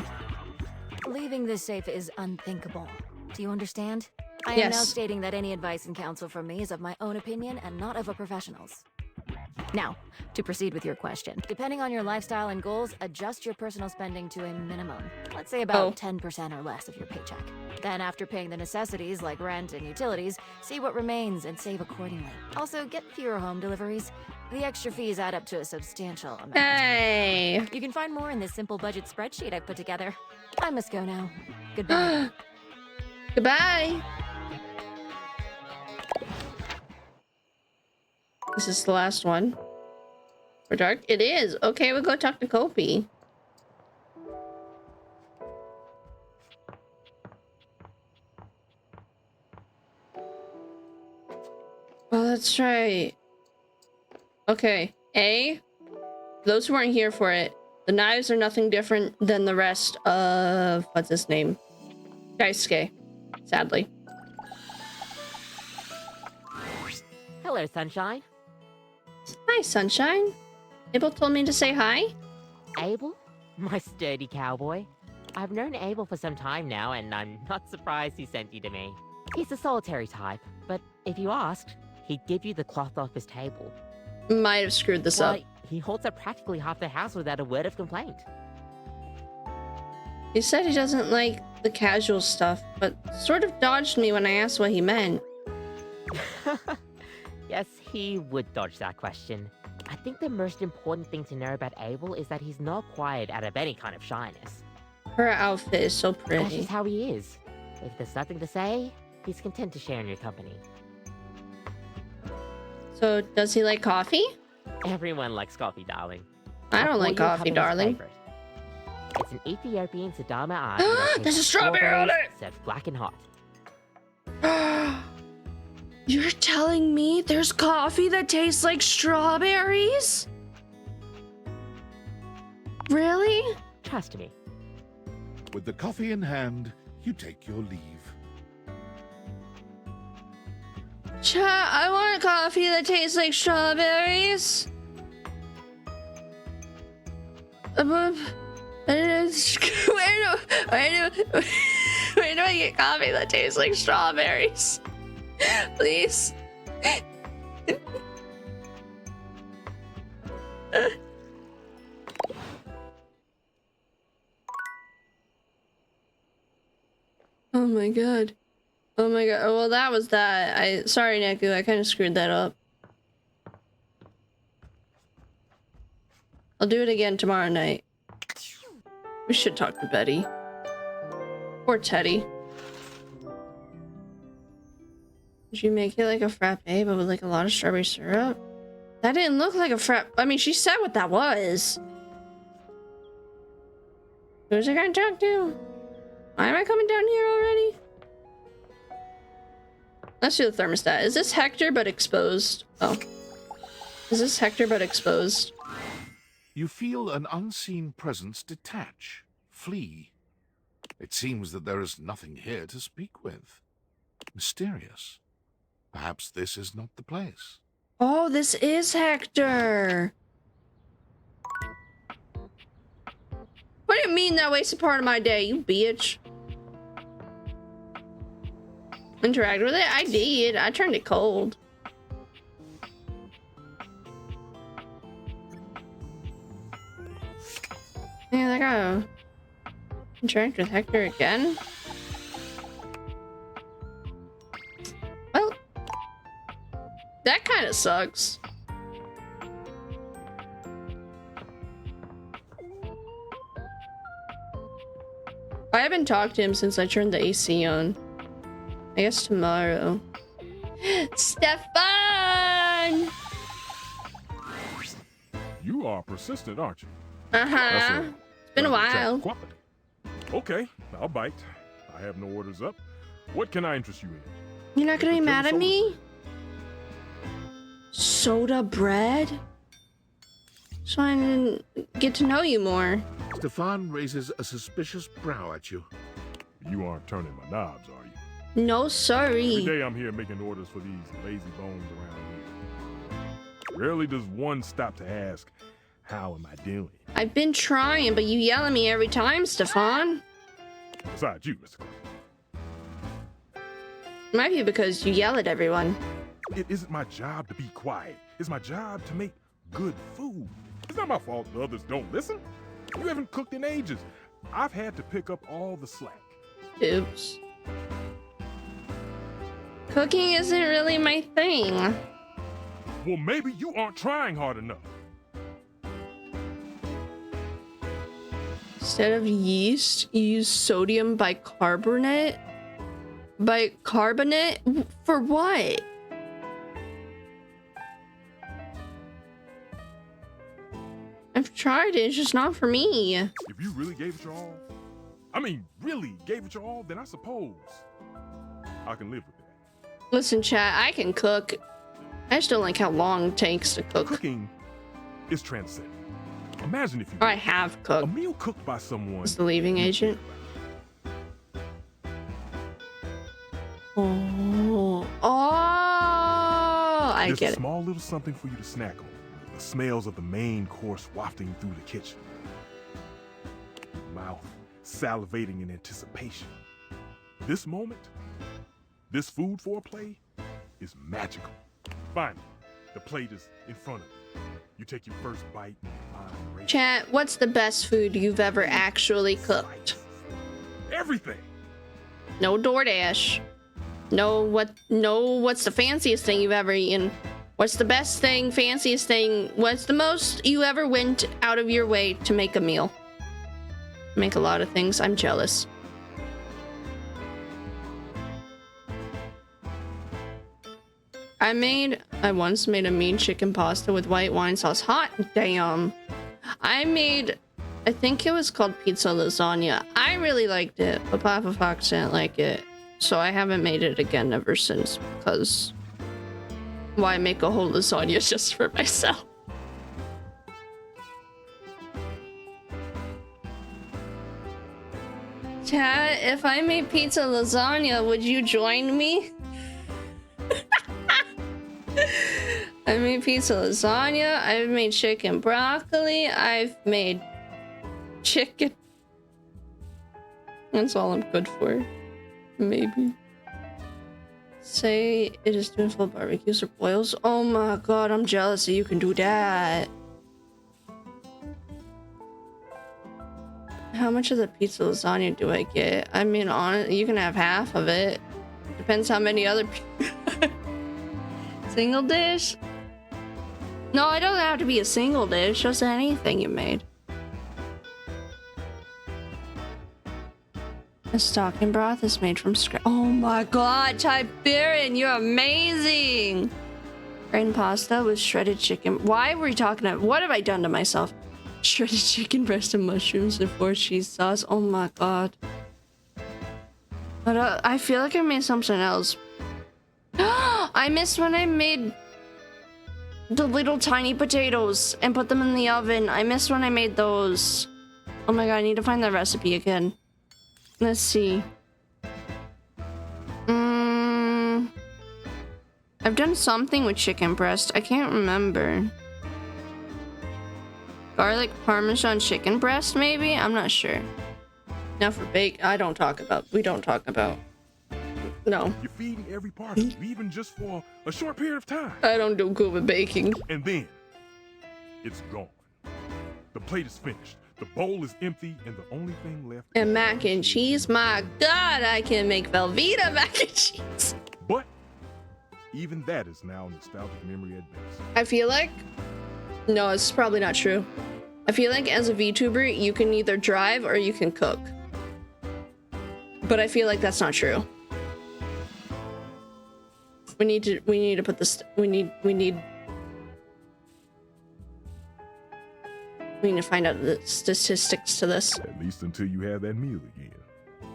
Leaving this safe is unthinkable. Do you understand? I am Yes. now stating that any advice and counsel from me is of my own opinion and not of a professional's. Now, to proceed with your question. Depending on your lifestyle and goals, adjust your personal spending to a minimum. Let's say about 10% or less of your paycheck. Then after paying the necessities like rent and utilities, see what remains and save accordingly. Also, get fewer home deliveries. The extra fees add up to a substantial amount. Hey! You can find more in this simple budget spreadsheet I've put together. I must go now. Goodbye. Goodbye. Is this the last one? For dark? It is. Okay, we'll go talk to Kopi. Oh, that's right. Okay. A, those who weren't here for it, the knives are nothing different than the rest of... what's his name? Daisuke. Sadly. Hello, Sunshine. Hi, Sunshine. Abel told me to say hi. Abel? My sturdy cowboy. I've known Abel for some time now, and I'm not surprised he sent you to me. He's a solitary type, but if you asked, he'd give you the cloth off his table. Might have screwed this up. He holds up practically half the house without a word of complaint. He said he doesn't like the casual stuff, but sort of dodged me when I asked what he meant. Yes, he would dodge that question. I think the most important thing to know about Abel is that he's not quiet out of any kind of shyness. Her outfit is so pretty. That's just how he is. If there's nothing to say, he's content to share in your company. So, does he like coffee? Everyone likes coffee, darling. I don't like coffee, darling. It's an Ethiopian Sidama art. There's a strawberry on it! Served black and hot. You're telling me there's coffee that tastes like strawberries? Really? Trust me. With the coffee in hand, you take your leave. Chat, I want coffee that tastes like strawberries. Where do I get coffee that tastes like strawberries? Please. Oh my god. Oh my god. Well, that was that. Sorry, Neku. I kind of screwed that up. I'll do it again tomorrow night. We should talk to Betty. Or Teddy. Did you make it like a frappe, but with like a lot of strawberry syrup? That didn't look like a frappe. I mean, she said what that was. Who's I gonna talk to? Why am I coming down here already? Let's do the thermostat. Is this Hector but exposed? Oh. Is this Hector but exposed? You feel an unseen presence detach, flee. It seems that there is nothing here to speak with. Mysterious. Perhaps this is not the place. Oh, this is Hector. What do you mean that wasted part of my day, you bitch? Interact with it? I did. I turned it cold. Yeah, I gotta interact with Hector again. Well, that kind of sucks. I haven't talked to him since I turned the AC on. I guess tomorrow. Stefan! You are persistent, aren't you? Uh-huh. It's been a while. Okay, I'll bite. I have no orders up. What can I interest you in? You're not gonna be mad at me? Soda bread? So I didn't get to know you more. Stefan raises a suspicious brow at you. You aren't turning my knobs, are you? No, sorry. Every day I'm here making orders for these lazy bones around here. Rarely does one stop to ask, how am I doing? I've been trying, but you yell at me every time, Stefan. Besides you, Mr. Clark. Might be because you yell at everyone. It isn't my job to be quiet. It's my job to make good food. It's not my fault the others don't listen. You haven't cooked in ages. I've had to pick up all the slack. Oops. Cooking isn't really my thing. Well, maybe you aren't trying hard enough. Instead of yeast, you use sodium bicarbonate. Bicarbonate? For what? I've tried it, it's just not for me. If you really gave it your all, I mean, really gave it your all, then I suppose I can live with that. Listen, chat, I can cook. I just don't like how long it takes to cook. Cooking is transcendent. Imagine if you I have cooked. A meal cooked by someone. Is the leaving agent? Oh, I There's get a it. small little something for you to snack on. The smells of the main course wafting through the kitchen. Mouth salivating in anticipation. This moment, this food foreplay, is magical. Finally, the plate is in front of you. You take your first bite and your mind races. Chat, what's the best food you've ever actually cooked? Everything. No DoorDash. No, what's the fanciest thing you've ever eaten? What's the best thing, fanciest thing? What's the most you ever went out of your way to make a meal? Make a lot of things. I'm jealous. I once made a mean chicken pasta with white wine sauce. Hot damn. I think it was called pizza lasagna. I really liked it, but Papa Fox didn't like it. So I haven't made it again ever since, because why make a whole lasagna just for myself? Chat, if I made pizza lasagna, would you join me? I made pizza lasagna, I've made chicken broccoli, I've made chicken. That's all I'm good for. Maybe. Say it is doing full barbecues or boils. Oh my god, I'm jealous that you can do that. How much of the pizza lasagna do I get? I mean, you can have half of it. Depends how many other single dish? No, it doesn't have to be a single dish, just anything you made. The stocking broth is made from scratch. Oh my god, Tiberian, you're amazing! Grain pasta with shredded chicken. Why were we talking about? What have I done to myself? Shredded chicken breast and mushrooms and 4 cheese sauce. Oh my god. But I feel like I made something else. I missed when I made the little tiny potatoes and put them in the oven. I missed when I made those. Oh my god, I need to find that recipe again. Let's see. I've done something with chicken breast. I can't remember. Garlic parmesan chicken breast, maybe? I'm not sure. Now for bake, we don't talk about. No. You're feeding every part of you, even just for a short period of time. I don't do good with baking. And then, it's gone. The plate is finished. The bowl is empty, and the only thing left And is mac and cheese. My god, I can make Velveeta mac and cheese. But even that is now a nostalgic memory at best. I feel like... No, it's probably not true. I feel like as a VTuber, you can either drive or you can cook. But I feel like that's not true. We need to put this... We need to find out the statistics to this. At least until you have that meal again.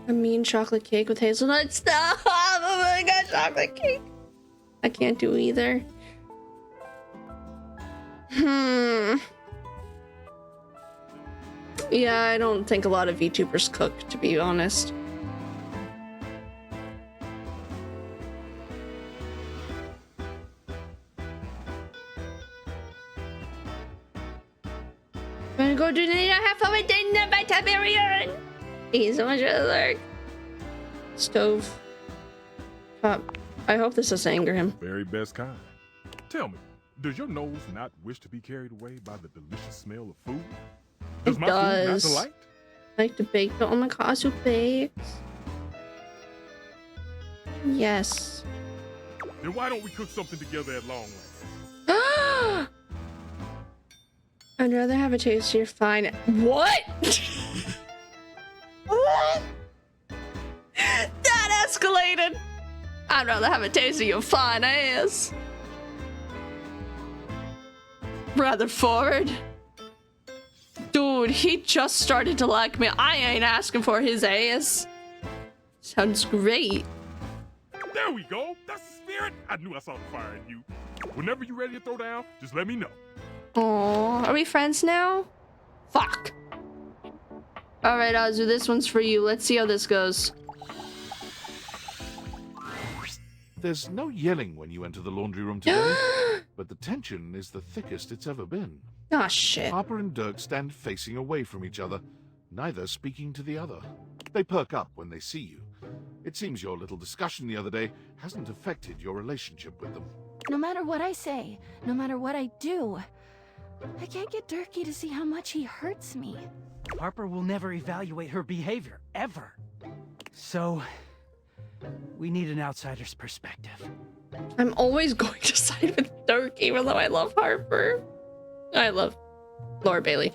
A mean chocolate cake with hazelnut. Stop! Oh my god, chocolate cake! I can't do either. Yeah, I don't think a lot of VTubers cook, to be honest. I'm gonna go do the half of a dinner by Tiberian. He's so much work. Stove. Top. I hope this doesn't anger him. Very best kind. Tell me, does your nose not wish to be carried away by the delicious smell of food? Does It my food not does. delight? I like to bake. Oh my gosh, who bakes? Yes. Then why don't we cook something together at long last? I'd rather have a tastier fine. What? What? That ass escalated. I'd rather have a taste of your fine ass. Rather forward. Dude, he just started to like me. I ain't asking for his ass. Sounds great. There we go. That's the spirit. I knew I saw the fire in you. Whenever you're ready to throw down, just let me know. Aw, are we friends now? Fuck. Alright, Azu, this one's for you. Let's see how this goes. There's no yelling when you enter the laundry room today, but the tension is the thickest it's ever been. Ah, shit. Harper and Dirk stand facing away from each other, neither speaking to the other. They perk up when they see you. It seems your little discussion the other day hasn't affected your relationship with them. No matter what I say, no matter what I do, I can't get Durkee to see how much he hurts me. Harper will never evaluate her behavior, ever. So, we need an outsider's perspective. I'm always going to side with Dirk, even though I love Harper. I love Laura Bailey.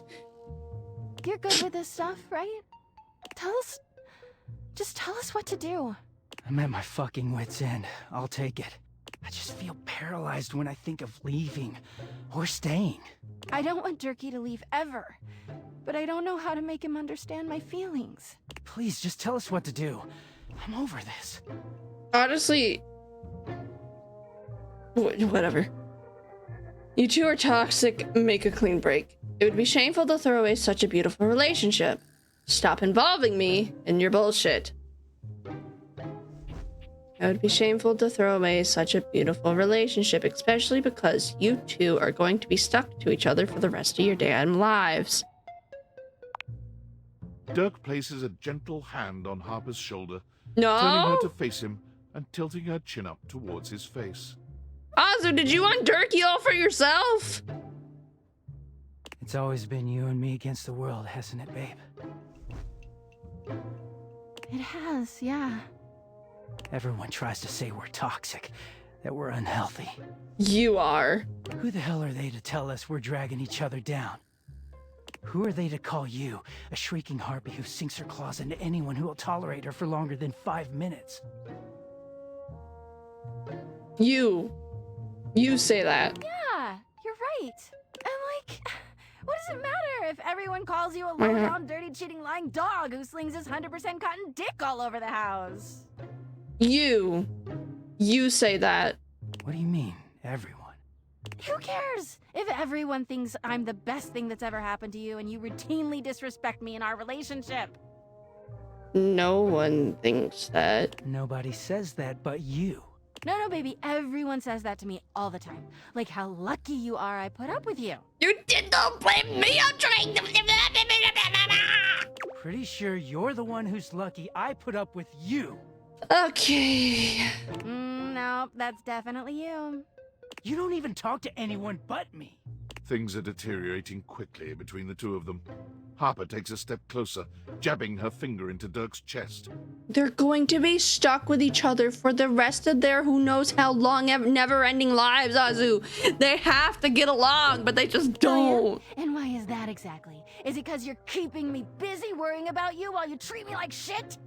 You're good with this stuff, right? Just tell us what to do. I'm at my fucking wit's end. I'll take it. I just feel paralyzed when I think of leaving or staying. I don't want Durkee to leave ever, but I don't know how to make him understand my feelings. Please, just tell us what to do. I'm over this. Honestly, whatever. You two are toxic. Make a clean break. It would be shameful to throw away such a beautiful relationship. Stop involving me in your bullshit. It would be shameful to throw away such a beautiful relationship, especially because you two are going to be stuck to each other for the rest of your damn lives. Dirk places a gentle hand on Harper's shoulder, No? turning her to face him and tilting her chin up towards his face. Azu, did you want Durkee all for yourself? It's always been you and me against the world, hasn't it, babe? It has, yeah. Everyone tries to say we're toxic, that we're unhealthy. You are. Who the hell are they to tell us we're dragging each other down? Who are they to call you a shrieking harpy who sinks her claws into anyone who will tolerate her for longer than 5 minutes? You say that. Yeah, you're right. And like, what does it matter if everyone calls you a low-down, dirty, cheating, lying dog who slings his 100% cotton dick all over the house? You say that. What do you mean, everyone? Who cares if everyone thinks I'm the best thing that's ever happened to you and you routinely disrespect me in our relationship? No one thinks that. Nobody says that but you. No, baby, everyone says that to me all the time. Like how lucky you are I put up with you. You don't blame me, I'm trying to... Pretty sure you're the one who's lucky I put up with you. Okay. No, that's definitely you. You don't even talk to anyone but me. Things are deteriorating quickly between the two of them. Harper takes a step closer, jabbing her finger into Dirk's chest. They're going to be stuck with each other for the rest of their who knows how long, never-ending lives, Azu. They have to get along, but they just don't. And why is that exactly? Is it because you're keeping me busy worrying about you while you treat me like shit?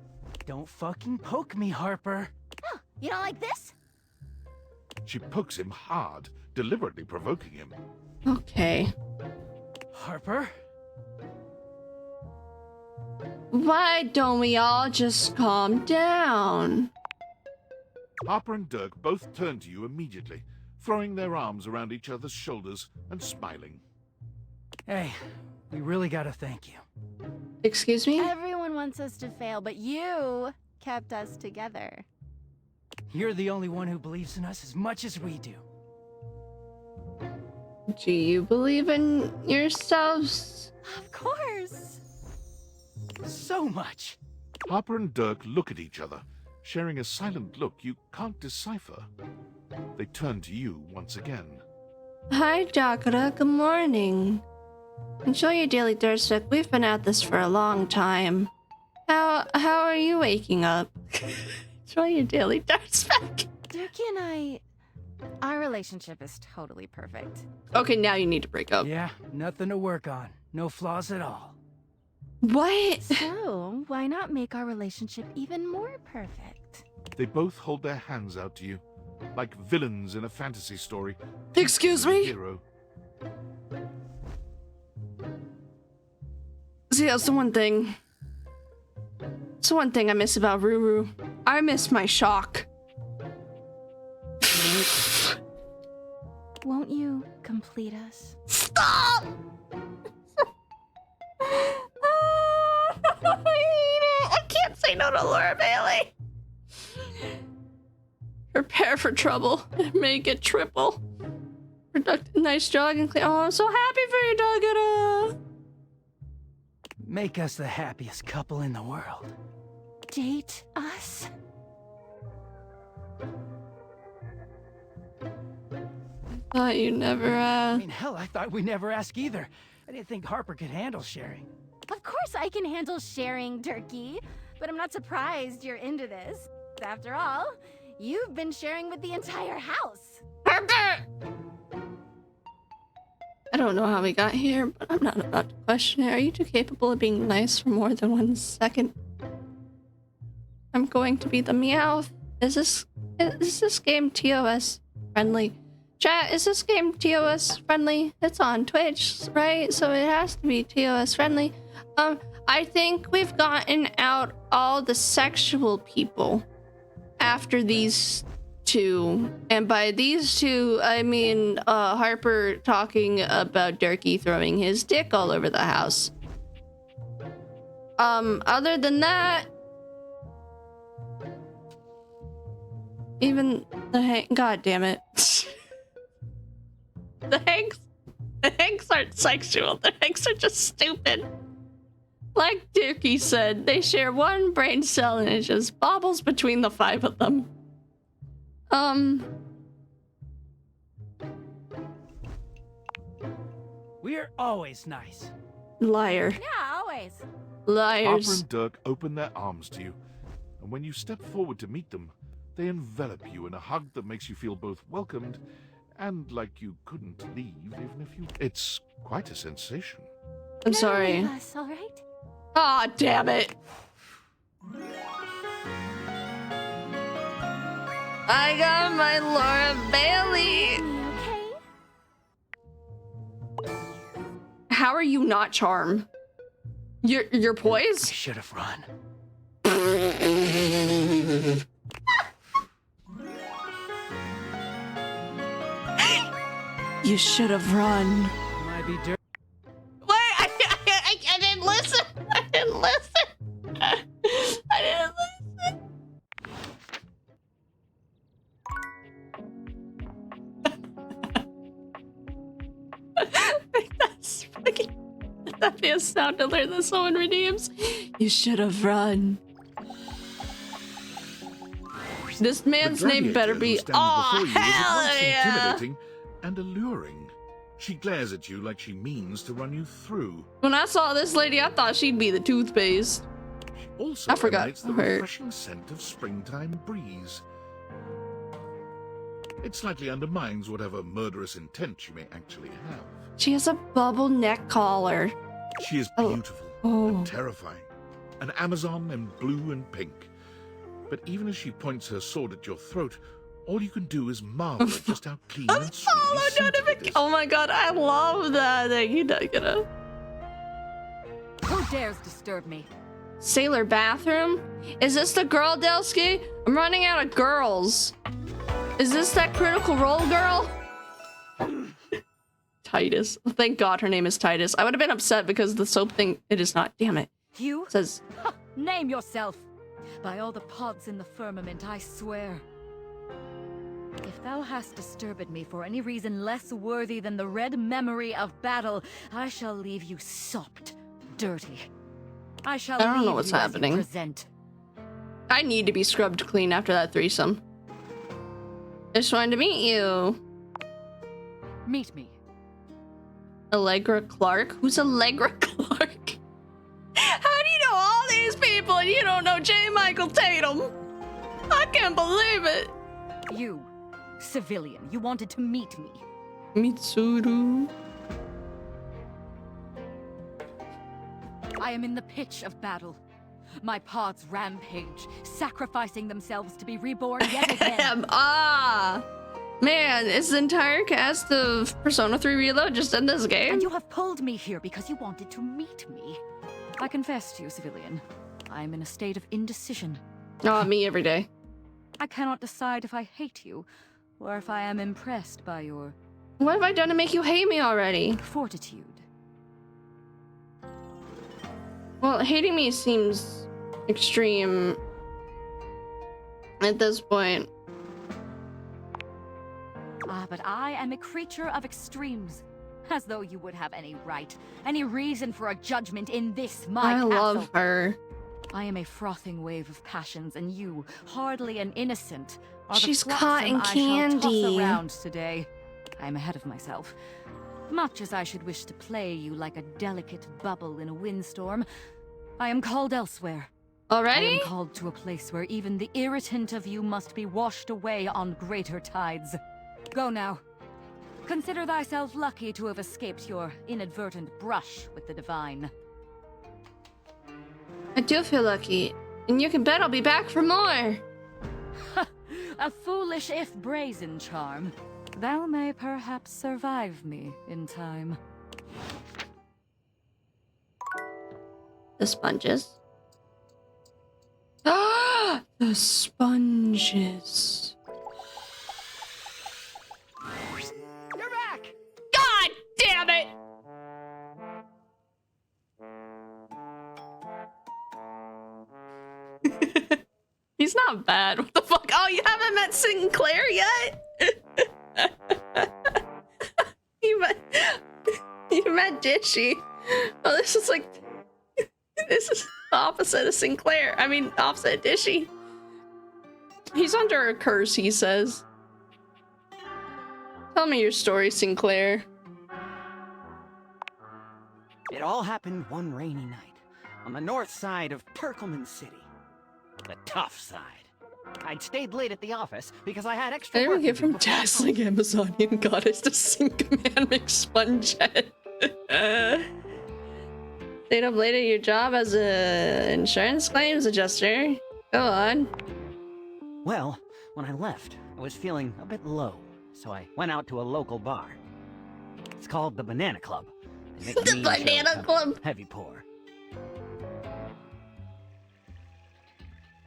Don't fucking poke me, Harper. Oh, you don't like this? She pokes him hard, deliberately provoking him. Okay. Harper? Why don't we all just calm down? Harper and Dirk both turn to you immediately, throwing their arms around each other's shoulders and smiling. Hey, we really gotta thank you. Excuse me? Everyone wants us to fail, but you kept us together. You're the only one who believes in us as much as we do. Do you believe in yourselves? Of course. So much. Harper and Dirk look at each other, sharing a silent look you can't decipher. They turn to you once again. Hi, Dakota. Good morning. Enjoy your daily thirst stick. We've been at this for a long time. How are you waking up? Enjoy your daily thirst stick. Durkee and our relationship is totally perfect. Okay, now you need to break up. Yeah, nothing to work on. No flaws at all. What? So, why not make our relationship even more perfect? They both hold their hands out to you, like villains in a fantasy story. Excuse me? Hero. See, that's the one thing. It's the one thing I miss about Ruru. I miss my shock. Won't you complete us? Stop! I hate it. I can't say no to Laura Bailey. Prepare for trouble. Make it triple. Nice jog and clean. Oh, I'm so happy for you, Dogetta. Make us the happiest couple in the world. Date us? Thought you never I asked. mean, hell, I thought we never asked either. I didn't think Harper could handle sharing. Of course I can handle sharing, Turkey. But I'm not surprised you're into this. After all, you've been sharing with the entire house. I don't know how we got here, but I'm not about to question it. Are you too capable of being nice for more than 1 second? I'm going to be the Meowth. Is this game TOS friendly? Chat, is this game TOS friendly? It's on Twitch, right? So it has to be TOS friendly. I think we've gotten out all the sexual people after these two. And by these two, I mean Harper talking about Durkee throwing his dick all over the house. Other than that, even the God damn it. The Hanks aren't sexual. The Hanks are just stupid. Like Durkee said, they share one brain cell and it just bobbles between the 5 of them. We're always nice. Liar. Yeah, always. Liars. Harper and Dirk open their arms to you, and when you step forward to meet them, they envelop you in a hug that makes you feel both welcomed and like you couldn't leave even if you... It's quite a sensation. I'm sorry. Us, all right? Aw, damn it. I got my Laura Bailey. Okay. How are you not charm? You're poised? Should have run. You should have run. Might be dirt. Wait, I didn't listen. I didn't listen. I didn't listen. That's fucking... That'd be a sound to learn that someone redeems. You should have run. This man's name better be... Oh, hell yeah! Intimidating and alluring. She glares at you like she means to run you through. When I saw this lady, I thought she'd be the toothpaste. She also I forgot emanates the her. refreshing scent of springtime breeze. It slightly undermines whatever murderous intent she may actually have. She has a bubble neck collar. She is beautiful Oh. and terrifying. An Amazon in blue and pink. But even as she points her sword at your throat, all you can do is marvel at just how clean and sweet it is. Oh my god, I love that. Thank you, Dugata. Who dares disturb me? Sailor bathroom? Is this the girl, Delsky? I'm running out of girls. Is this that Critical Role girl? Titus. Thank God her name is Titus. I would have been upset because the soap thing, it is not. Damn it. You? It says... Name yourself. By all the pods in the firmament, I swear. If thou hast disturbed me for any reason less worthy than the red memory of battle, I shall leave you sopped, dirty. I shall I don't know leave what's you as you happening. present. I need to be scrubbed clean after that threesome. Just wanted to meet you. Meet me. Allegra Clark? Who's Allegra Clark? How do you know all these people and you don't know J. Michael Tatum? I can't believe it. You, civilian, you wanted to meet me. Mitsuru. I am in the pitch of battle. My pods rampage, sacrificing themselves to be reborn yet again. Man, is the entire cast of Persona 3 Reload just in this game? And you have pulled me here because you wanted to meet me. I confess to you, civilian. I am in a state of indecision. Oh, me every day. I cannot decide if I hate you, or if I am impressed by your... What have I done to make you hate me already? Fortitude. Well, hating me seems extreme at this point. But I am a creature of extremes. As though you would have any right, any reason for a judgment in this, my castle. I love her. I am a frothing wave of passions, and you, hardly an innocent, are She's the cotton flotsam I shall candy. toss around today. I am ahead of myself. Much as I should wish to play you like a delicate bubble in a windstorm, I am called elsewhere. Already? I am called to a place where even the irritant of you must be washed away on greater tides. Go now. Consider thyself lucky to have escaped your inadvertent brush with the divine. I do feel lucky, and you can bet I'll be back for more. A foolish if brazen charm. Thou may perhaps survive me in time. The sponges. Ah, the sponges. You're back! God damn it! He's not bad. What the fuck? Oh, you haven't met Sinclair yet? you met Ditchy. Oh, this is like... This is the opposite of Sinclair. I mean, opposite of Ditchy. He's under a curse, he says. Tell me your story, Sinclair. It all happened one rainy night, on the north side of Perkleman City. The tough side. I'd stayed late at the office because I had extra I work don't get to do from before I dazzling Amazonian goddess to sink man McSpongehead. Stayed up late at your job as a insurance claims adjuster. Go on. Well, when I left, I was feeling a bit low, so I went out to a local bar. It's called the Banana Club. They make The mean Banana shows, Club. Heavy pour.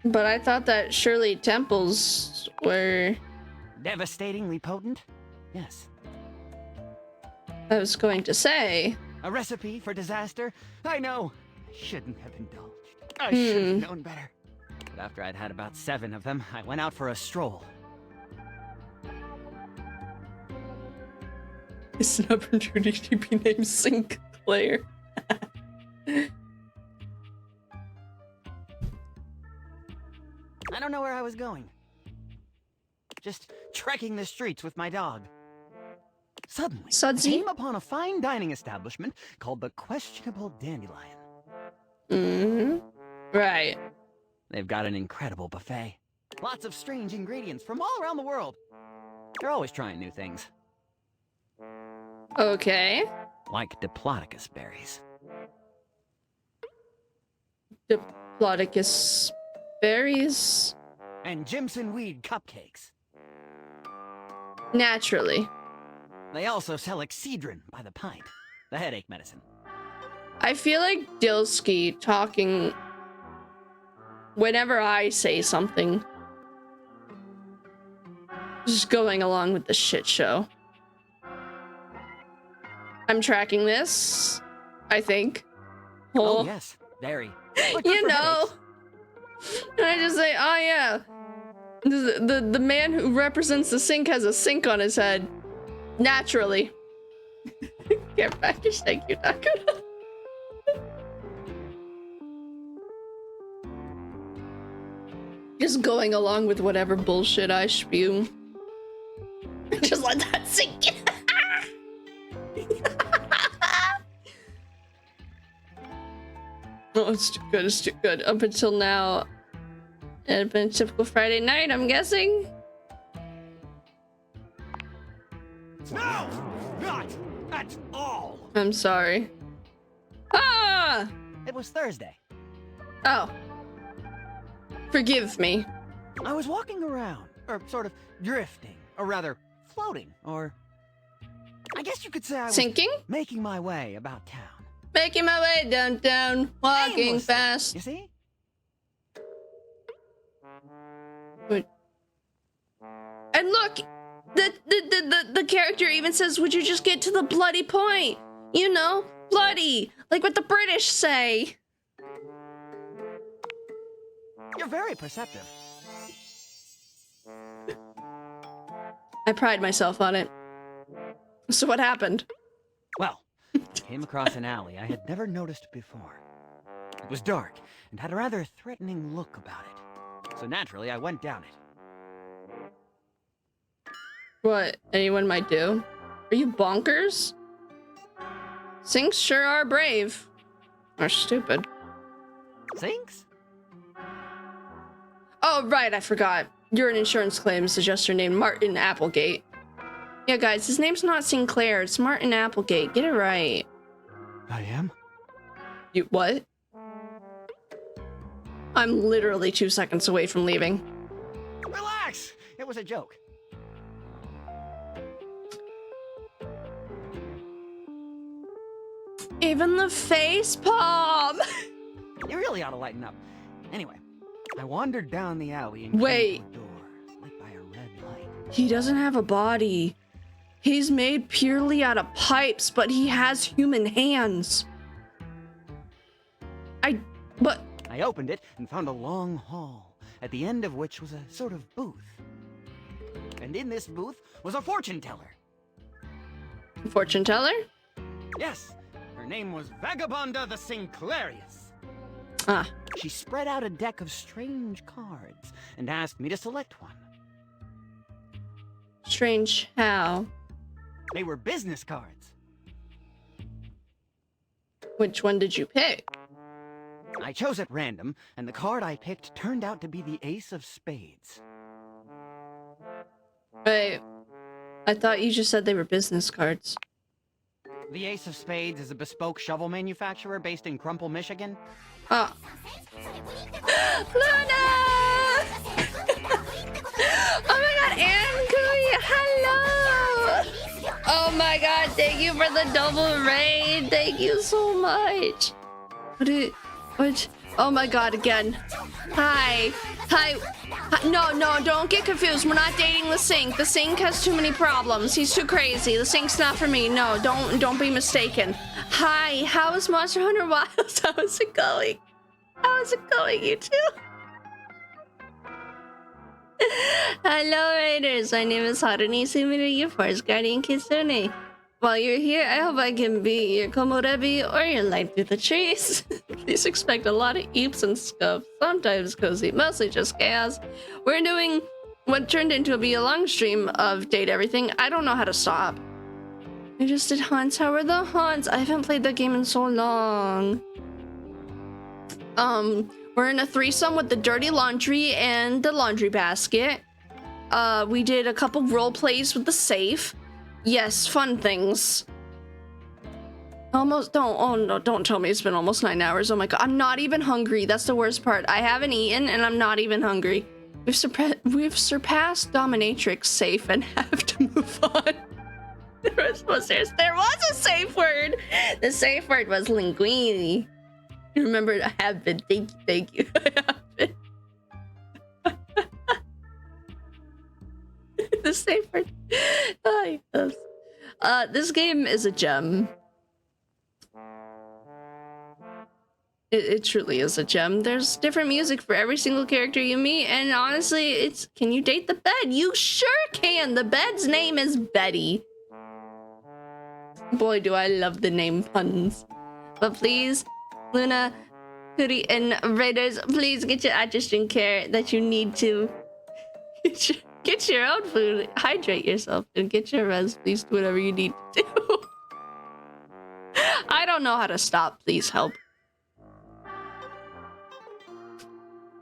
But I thought that Shirley Temples were... Devastatingly potent? Yes. I was going to say... A recipe for disaster? I know. I shouldn't have indulged. I should have known better. But after I'd had about 7 of them, I went out for a stroll. It's an opportunity to be named Sinclair. I don't know where I was going. Just trekking the streets with my dog. Suddenly, I came upon a fine dining establishment called the Questionable Dandelion. Right. They've got an incredible buffet. Lots of strange ingredients from all around the world. They're always trying new things. Okay. Like Diplodocus berries. Diplodocus berries? And Jimson weed cupcakes. Naturally. They also sell Excedrin by the pint, the headache medicine. I feel like Dilsky talking whenever I say something. Just going along with the shit show. I'm tracking this, I think. Oh, yes, very. You know. And I just say, oh yeah. The man who represents the sink has a sink on his head. Naturally. Get back your steak, you're not gonna. Just going along with whatever bullshit I spew. Just let that sink in. Oh, it's too good, it's too good. Up until now, it had been a typical Friday night, I'm guessing. No! Not at all! I'm sorry. Ah! It was Thursday. Oh. Forgive me. I was walking around, or sort of drifting, or rather, floating, or I guess you could say I was sinking? Making my way about town. Making my way downtown, walking Aimlessly, fast. You see? And look, the character even says, "Would you just get to the bloody point? You know, bloody, like what the British say." You're very perceptive. I pride myself on it. So what happened? Well, I came across an alley I had never noticed before. It was dark and had a rather threatening look about it. So naturally, I went down it. What anyone might do? Are you bonkers? Sinks sure are brave. Or stupid. Sinks? Oh, right, I forgot. You're an insurance claims adjuster named Martin Applegate. Yeah, guys, his name's not Sinclair, it's Martin Applegate. Get it right. I am? You what? I'm literally 2 seconds away from leaving. Relax! It was a joke. Even the face palm! You really ought to lighten up. Anyway, I wandered down the alley and wait. came to a door lit by a red light. He doesn't have a body. He's made purely out of pipes, but he has human hands. But I opened it and found a long hall, at the end of which was a sort of booth. And in this booth was a fortune teller. Fortune teller? Yes, her name was Vagabonda the Sinclairius. Ah. She spread out a deck of strange cards and asked me to select one. Strange how? They were business cards. Which one did you pick? I chose at random, and the card I picked turned out to be the Ace of Spades. Wait, I thought you just said they were business cards. The Ace of Spades is a bespoke shovel manufacturer based in Crumple, Michigan. Oh. Luna! Oh my god, Anne Kui, hello! Oh my god, thank you for the double raid. Thank you so much. What? Oh my god, again. Hi. Hi. No, don't get confused. We're not dating the Sink. The Sink has too many problems. He's too crazy. The Sink's not for me. No, don't be mistaken. Hi, how is Monster Hunter Wilds? How is it going? How is it going, you two? Hello, Raiders. My name is Haruni Sumire, your Forest Guardian Kitsune. While you're here, I hope I can be your komorebi or your light through the trees. Please expect a lot of eeps and scuffs, sometimes cozy, mostly just chaos. We're doing what turned into be a long stream of Date Everything. I don't know how to stop. I just did Haunts. How are the Haunts? I haven't played that game in so long. We're in a threesome with the dirty laundry and the laundry basket. We did a couple role plays with the safe. Yes, fun things. Almost, don't tell me it's been almost 9 hours. Oh my god, I'm not even hungry. That's the worst part. I haven't eaten and I'm not even hungry. We've surpassed Dominatrix safe and have to move on. There was a safe word. The safe word was linguini. You remember, I have been. Thank you. I have been. The safe word. Oh, yes. This game is a gem. It truly is a gem. There's different music for every single character you meet, and honestly, it's... Can you date the bed? You sure can! The bed's name is Betty. Boy, do I love the name puns. But please, Luna, Hootie, and Raiders, please get your digestion care that you need to. Get your own food, hydrate yourself, and get your rest. Please do whatever you need to do. I don't know how to stop. Please help.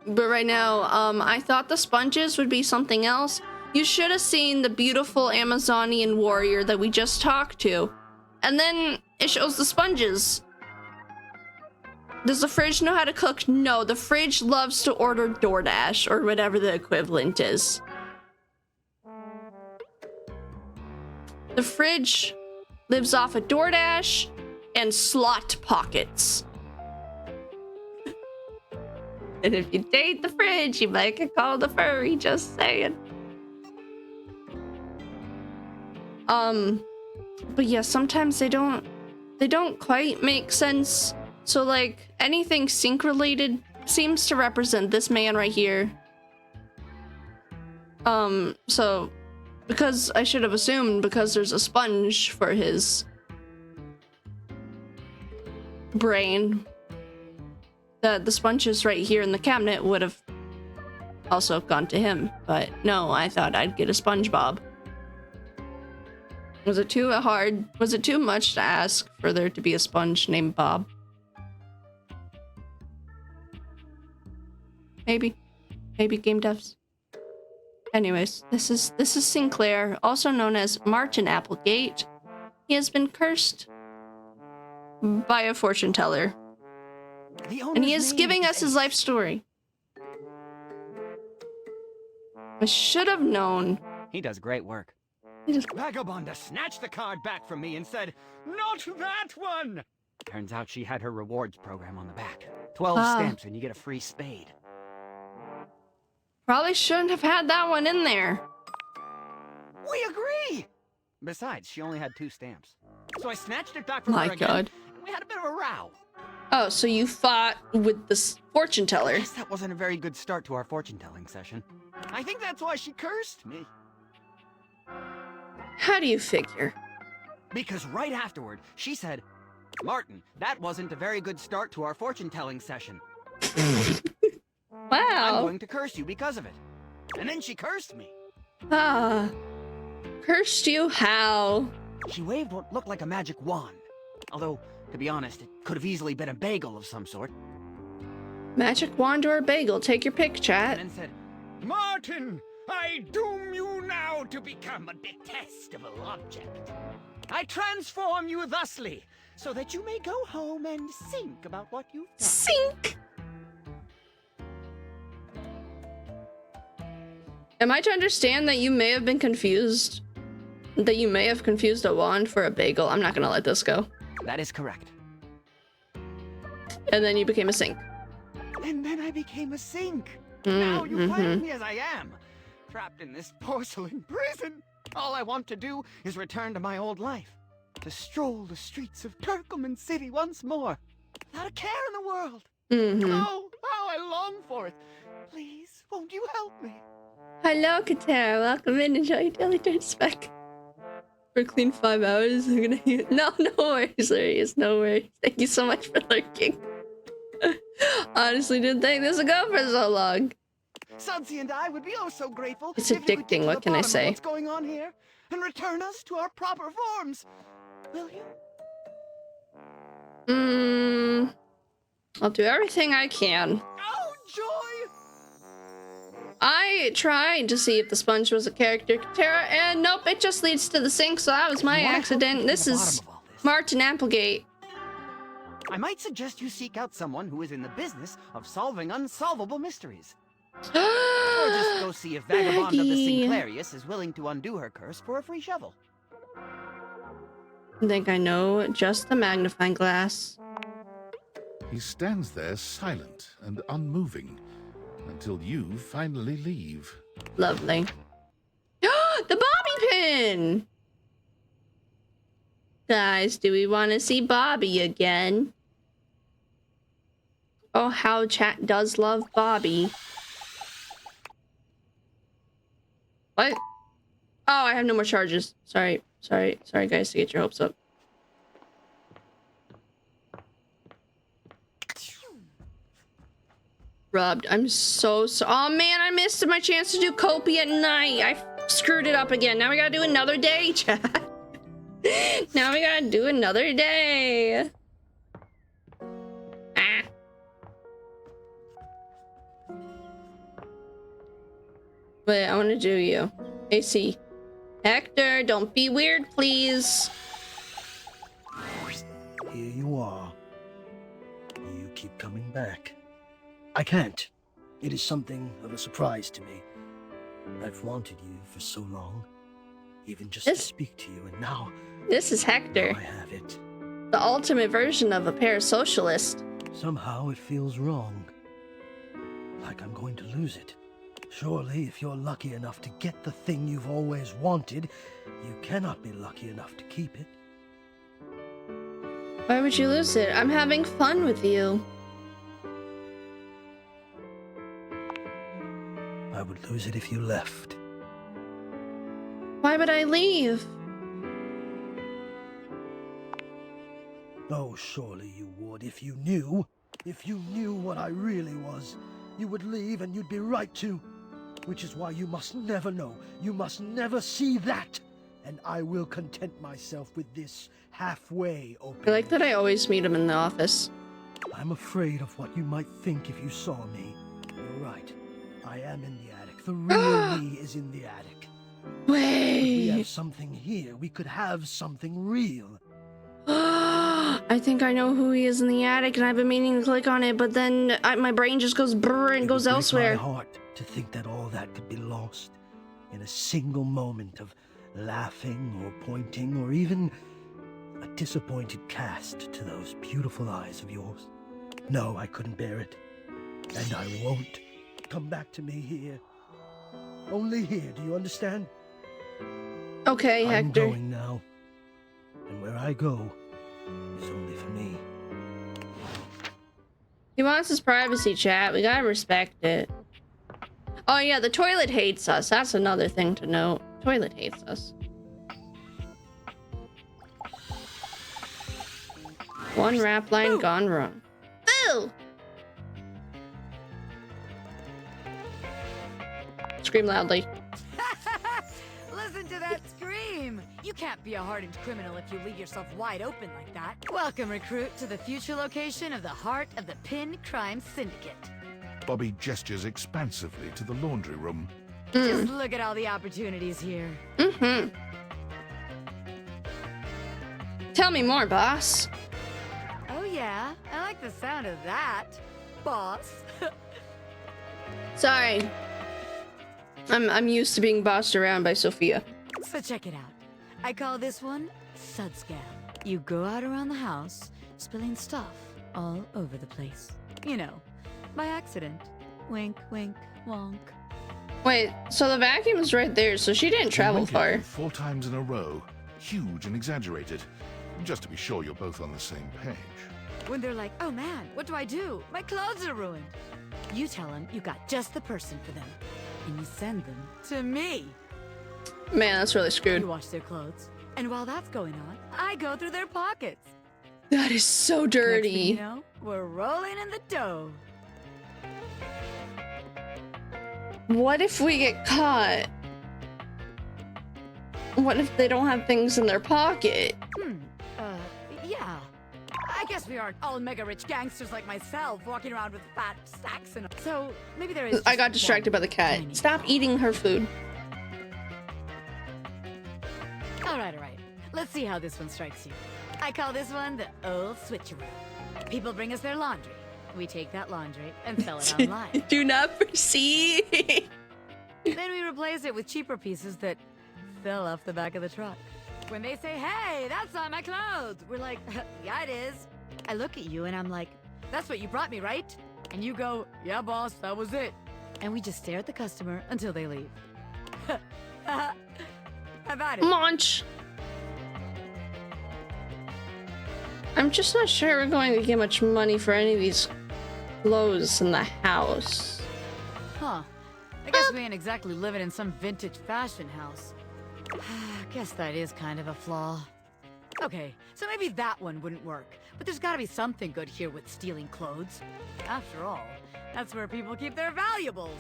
But right now, I thought the sponges would be something else. You should have seen the beautiful Amazonian warrior that we just talked to. And then it shows the sponges. Does the fridge know how to cook? No, the fridge loves to order DoorDash or whatever the equivalent is. The fridge lives off of DoorDash and slot pockets. And if you date the fridge, you might get called a furry, just saying. But yeah, sometimes they don't quite make sense. So like anything sink related seems to represent this man right here. So because I should have assumed because there's a sponge for his brain that the sponges right here in the cabinet would have also gone to him, but no, I thought I'd get a SpongeBob. Was it too much to ask for there to be a sponge named Bob? Maybe game devs. Anyways, this is Sinclair, also known as Martin Applegate. He has been cursed by a fortune teller. And he is giving us his life story. I should have known. He does great work. Vagabonda snatched the card back from me and said, "Not that one!" Turns out she had her rewards program on the back. 12 stamps and you get a free spade. Probably shouldn't have had that one in there. We agree! Besides, she only had 2 stamps. So I snatched it back from her again, God. and we had a bit of a row. Oh, so you fought with the fortune teller. I guess that wasn't a very good start to our fortune-telling session. I think that's why she cursed me. How do you figure? Because right afterward, she said, "Martin, that wasn't a very good start to our fortune-telling session. Wow. I'm going to curse you because of it." And then she cursed me. Cursed you how? She waved what looked like a magic wand. Although, to be honest, it could have easily been a bagel of some sort. Magic wand or a bagel, take your pick, chat. And then said, "Martin, I doom you now to become a detestable object. I transform you thusly, so that you may go home and think about what you've done." Think? Am I to understand that you may have been confused? That you may have confused a wand for a bagel? I'm not gonna let this go. That is correct. And then you became a sink. And then I became a sink. Now you find me as I am, trapped in this porcelain prison. All I want to do is return to my old life, to stroll the streets of Turkleman City once more, without a care in the world. Oh, how I long for it. Please, won't you help me? Hello, Katara. Welcome in. Enjoy your daily turn spec. For a clean 5 hours, I'm gonna... No worries, Arius. No worries. Thank you so much for lurking. Honestly, didn't think this would go for so long. Sudsy and I would be oh so grateful. It's if you could get addicting. to What the can I bottom of say? What's going on here, and return us to our proper forms? Will you? I'll do everything I can. Oh, joy! I tried to see if the sponge was a character, Katara, and nope, it just leads to the sink, so that was my accident. This is Martin Applegate. I might suggest you seek out someone who is in the business of solving unsolvable mysteries. Or just go see if Vagabond of the Sinclairius is willing to undo her curse for a free shovel. I think I know just the magnifying glass. He stands there silent and unmoving until you finally leave. Lovely. The Bobby pin! Guys, do we want to see Bobby again? Oh, how chat does love Bobby. What? Oh, I have no more charges. Sorry guys, to get your hopes up. Robbed. I'm so oh man, I missed my chance to do Kopi at night. I screwed it up again. Now we gotta do another day, chat. Now we gotta do another day. Wait, I want to do you. AC. Hector, don't be weird, please. Here you are. You keep coming back. I can't. It is something of a surprise to me. I've wanted you for so long. Even just to speak to you, and now... This is Hector. Now I have it. The ultimate version of a parasocialist. Somehow it feels wrong. Like I'm going to lose it. Surely, if you're lucky enough to get the thing you've always wanted, you cannot be lucky enough to keep it. Why would you lose it? I'm having fun with you. I would lose it if you left. Why would I leave? Oh, surely you would if you knew. If you knew what I really was, you would leave and you'd be right to. Which is why you must never know. You must never see that. And I will content myself with this halfway open. I like that I always meet him in the office. I'm afraid of what you might think if you saw me. You're right. I am in the attic. The real me is in the attic. Wait. If we have something here, we could have something real. I think I know who he is in the attic, and I've been meaning to click on it, but then my brain just goes brrr and goes elsewhere. My heart to think that all that could be lost in a single moment of laughing or pointing or even a disappointed cast to those beautiful eyes of yours. No, I couldn't bear it. And I won't. Come back to me here. Only here, do you understand? Okay, Hector. I'm going now. And where I go is only for me. He wants his privacy, chat. We gotta respect it. Oh yeah, the toilet hates us. That's another thing to note. Toilet hates us. One rap line gone wrong. Boo! Scream loudly. Listen to that scream! You can't be a hardened criminal if you leave yourself wide open like that. Welcome, recruit, to the future location of the heart of the Pin Crime Syndicate. Bobby gestures expansively to the laundry room. Just look at all the opportunities here. Mm-hmm. Tell me more, boss. Oh yeah, I like the sound of that, boss. Sorry. I'm used to being bossed around by Sophia. So check it out. I call this one Sud Scam. You go out around the house, spilling stuff all over the place. You know, by accident. Wink, wink, wonk. Wait, so the vacuum's right there, so she didn't travel far. 4 times in a row. Huge and exaggerated. Just to be sure you're both on the same page. When they're like, oh man, what do I do? My clothes are ruined. You tell them you got just the person for them. And you send them to me. Man, that's really screwed. You wash their clothes. And while that's going on, I go through their pockets. That is so dirty. Next thing you know, we're rolling in the dough. What if we get caught? What if they don't have things in their pocket? Yeah. I guess we aren't all mega rich gangsters like myself walking around with fat sacks and so maybe there is. I got distracted by the cat. Stop eating her food. All right. Let's see how this one strikes you. I call this one the old switcheroo. People bring us their laundry. We take that laundry and sell it online. Do not proceed. Then we replace it with cheaper pieces that fell off the back of the truck. When they say, hey, that's not my clothes, we're like, yeah, it is. I look at you and I'm like, that's what you brought me, right? And you go, yeah, boss, that was it. And we just stare at the customer until they leave. How about it? Munch. I'm just not sure we're going to get much money for any of these clothes in the house. Huh. I guess we ain't exactly living in some vintage fashion house. Guess that is kind of a flaw. Okay, so maybe that one wouldn't work. But there's gotta be something good here with stealing clothes. After all, that's where people keep their valuables.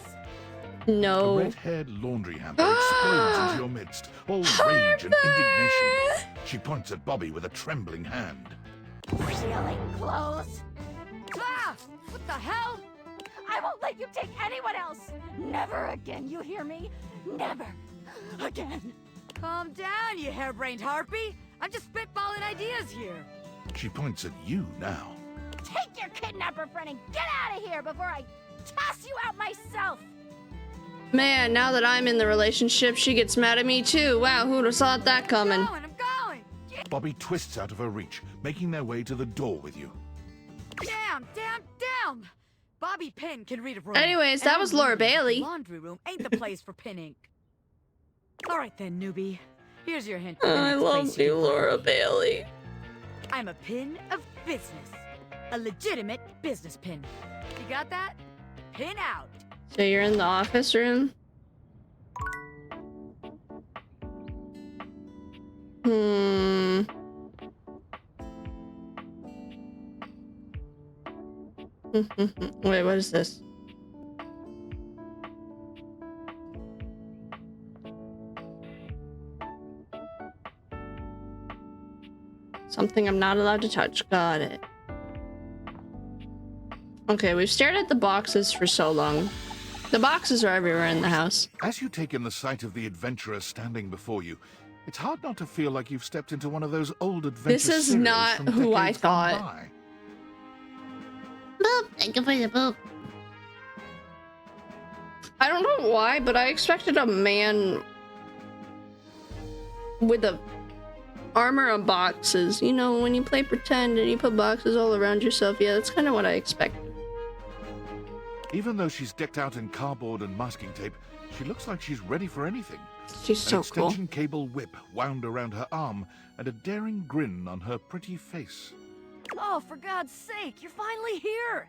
No. A red-haired laundry hamper explodes into your midst, all rage and indignation. She points at Bobby with a trembling hand. Stealing clothes? Ah! What the hell? I won't let you take anyone else! Never again, you hear me? Never again. Calm down, you harebrained harpy. I'm just spitballing ideas here. She points at you now. Take your kidnapper friend and get out of here before I toss you out myself! Man, now that I'm in the relationship, she gets mad at me too. Wow, who'd have thought that coming? I'm going! Bobby twists out of her reach, making their way to the door with you. Down! Bobby Pin can read a room. Anyways, that was Laura Bailey. Laundry room ain't the place for pinning. All right then, newbie. Here's your hint. I love you, Laura Bailey. I'm a pin of business. A legitimate business pin. You got that? Pin out. So you're in the office room? Wait, what is this? Something I'm not allowed to touch. Got it. Okay, we've stared at the boxes for so long. The boxes are everywhere in the house. As you take in the sight of the adventurer standing before you, it's hard not to feel like you've stepped into one of those old adventure This is serials not from who I decades gone thought. by. Boop, thank you for the boop. I don't know why, but I expected a man with a armor of boxes. You know, when you play pretend and you put boxes all around yourself. Yeah, that's kind of what I expected. Even though she's decked out in cardboard and masking tape, she looks like she's ready for anything. She's so cool. An extension cable whip wound around her arm and a daring grin on her pretty face. Oh, for God's sake, you're finally here!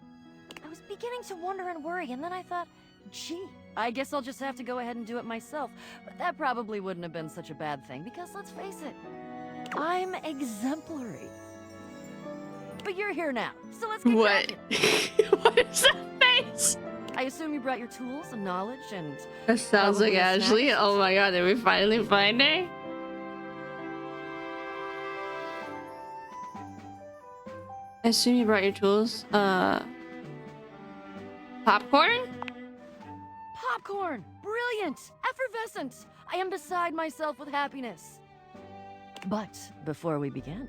I was beginning to wonder and worry, and then I thought, gee, I guess I'll just have to go ahead and do it myself. But that probably wouldn't have been such a bad thing, because let's face it, I'm exemplary. But you're here now, so let's get What? What is that face? I assume you brought your tools and knowledge and... That sounds like probably a Ashley. snack? Oh my god, did we finally find her? I assume you brought your tools. Popcorn? Popcorn! Brilliant! Effervescent! I am beside myself with happiness. But before we begin...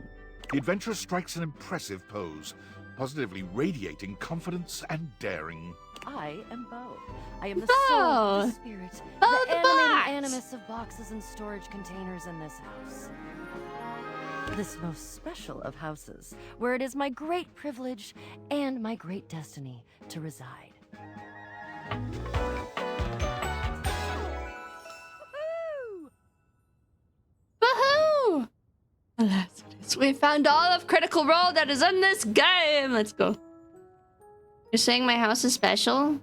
The adventurer strikes an impressive pose, positively radiating confidence and daring. I am Bo. I am the Bo! soul, the spirit, Bo the the animating box! animus of boxes and storage containers in this house. This most special of houses, where it is my great privilege and my great destiny to reside. Woohoo! Alas, we found all of Critical Role that is in this game! Let's go. You're saying my house is special?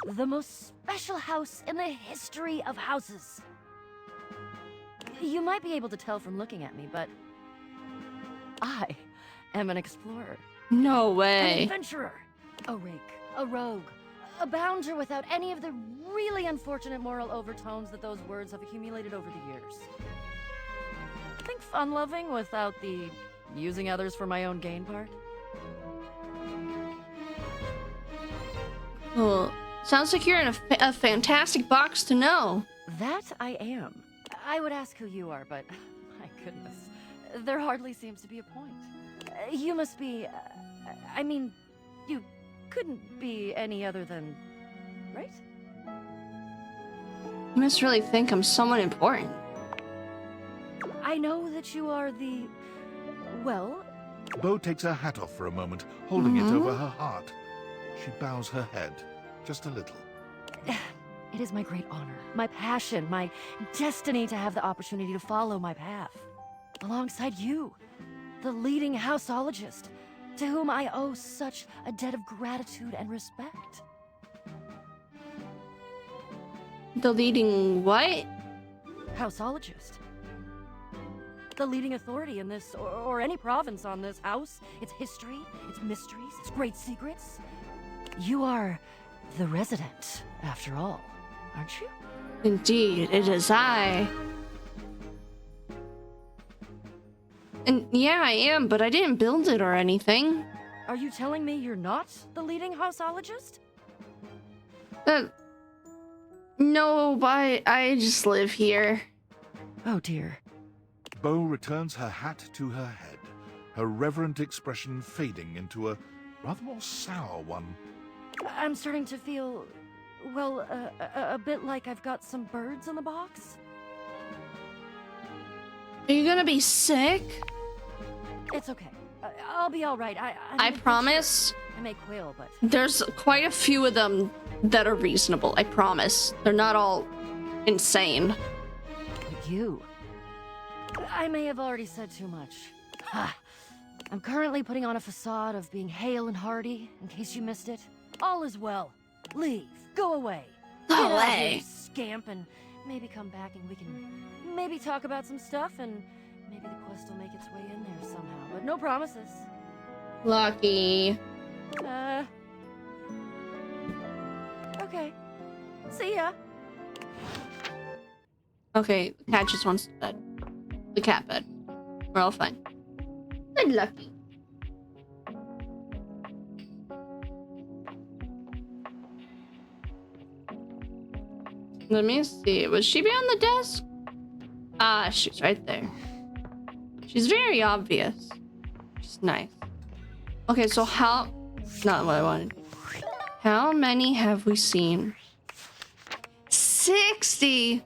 The most special house in the history of houses. You might be able to tell from looking at me, but I am an explorer. No An way. adventurer. A rake. A rogue. A bounder without any of the really unfortunate moral overtones that those words have accumulated over the years. Think fun-loving without the using others for my own gain part? Well, sounds like you're in a fantastic box to know. That I am. I would ask who you are, but my goodness, there hardly seems to be a point. You must be... I mean, you couldn't be any other than... right? You must really think I'm someone important. I know that you are the... well... Bo takes her hat off for a moment, holding it over her heart. She bows her head, just a little. It is my great honor, my passion, my destiny to have the opportunity to follow my path. Alongside you, the leading houseologist, to whom I owe such a debt of gratitude and respect. The leading what? Houseologist. The leading authority in this, or any province on this house, its history, its mysteries, its great secrets. You are the resident, after all, aren't you? Indeed, it is I. And yeah, I am, but I didn't build it or anything. Are you telling me you're not the leading houseologist? No, but I just live here. Oh dear. Bo returns her hat to her head. her reverent expression fading into a rather more sour one. I'm starting to feel, well, a bit like I've got some birds in the box. Are you gonna be sick? It's okay. I'll be all right. I promise. I may quail, but There's quite a few of them that are reasonable. I promise. They're not all insane. You. I may have already said too much. I'm currently putting on a facade of being hale and hearty, in case you missed it. All is well. Leave. Go away. Go Get out of away. here, scamp, and maybe come back and we can maybe talk about some stuff, and maybe the quest will make its way in there somehow. But no promises. Lucky. Okay. See ya. Okay, the cat just wants to bed. The cat bed. We're all fine. Good lucky. Let me see. Would she be on the desk? Ah, she's right there. She's very obvious. She's nice. Okay, so how... Not what I wanted. How many have we seen? 60!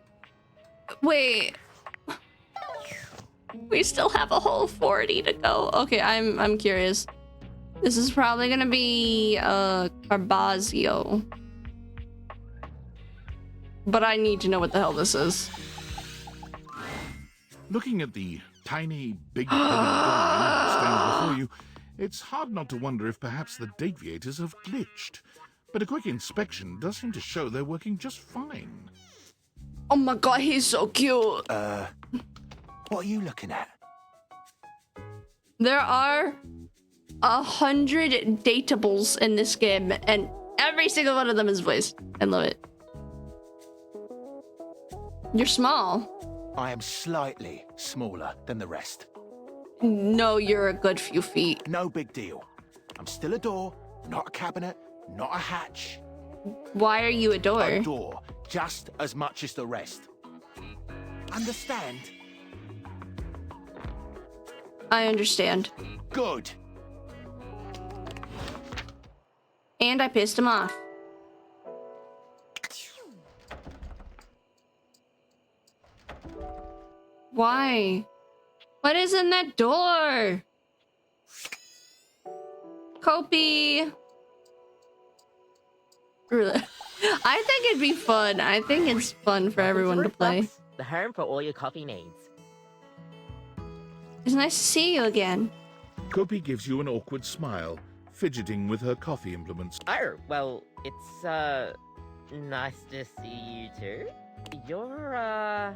Wait. We still have a whole 40 to go. Okay, I'm curious. This is probably gonna be Carbazio. But I need to know what the hell this is. Looking at the tiny, big that stands before you, it's hard not to wonder if perhaps the deviators have glitched. But a quick inspection does seem to show they're working just fine. Oh my god, he's so cute. What are you looking at? There are 100 dateables in this game, and every single one of them is voiced. I love it. You're small. I am slightly smaller than the rest. No, you're a good few feet. No big deal. I'm still a door, not a cabinet, not a hatch. Why are you a door? A door, just as much as the rest. Understand? I understand. Good. And I pissed him off. Why? What is in that door? Kopi. Really? I think it'd be fun. I think it's fun for everyone to play. The home for all your coffee needs. It's nice to see you again. Kopi gives you an awkward smile, fidgeting with her coffee implements. Oh, well, it's, nice to see you too. You're,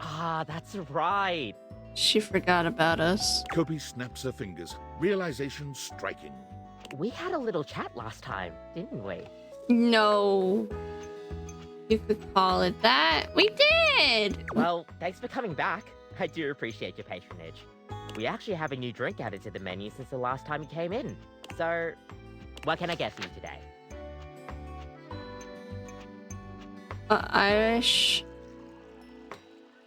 that's right. She forgot about us. Kopi snaps her fingers, realization striking. We had a little chat last time, didn't we? No. You could call it that. We did! Well, thanks for coming back. I do appreciate your patronage. We actually have a new drink added to the menu since the last time you came in. So, what can I get for you today?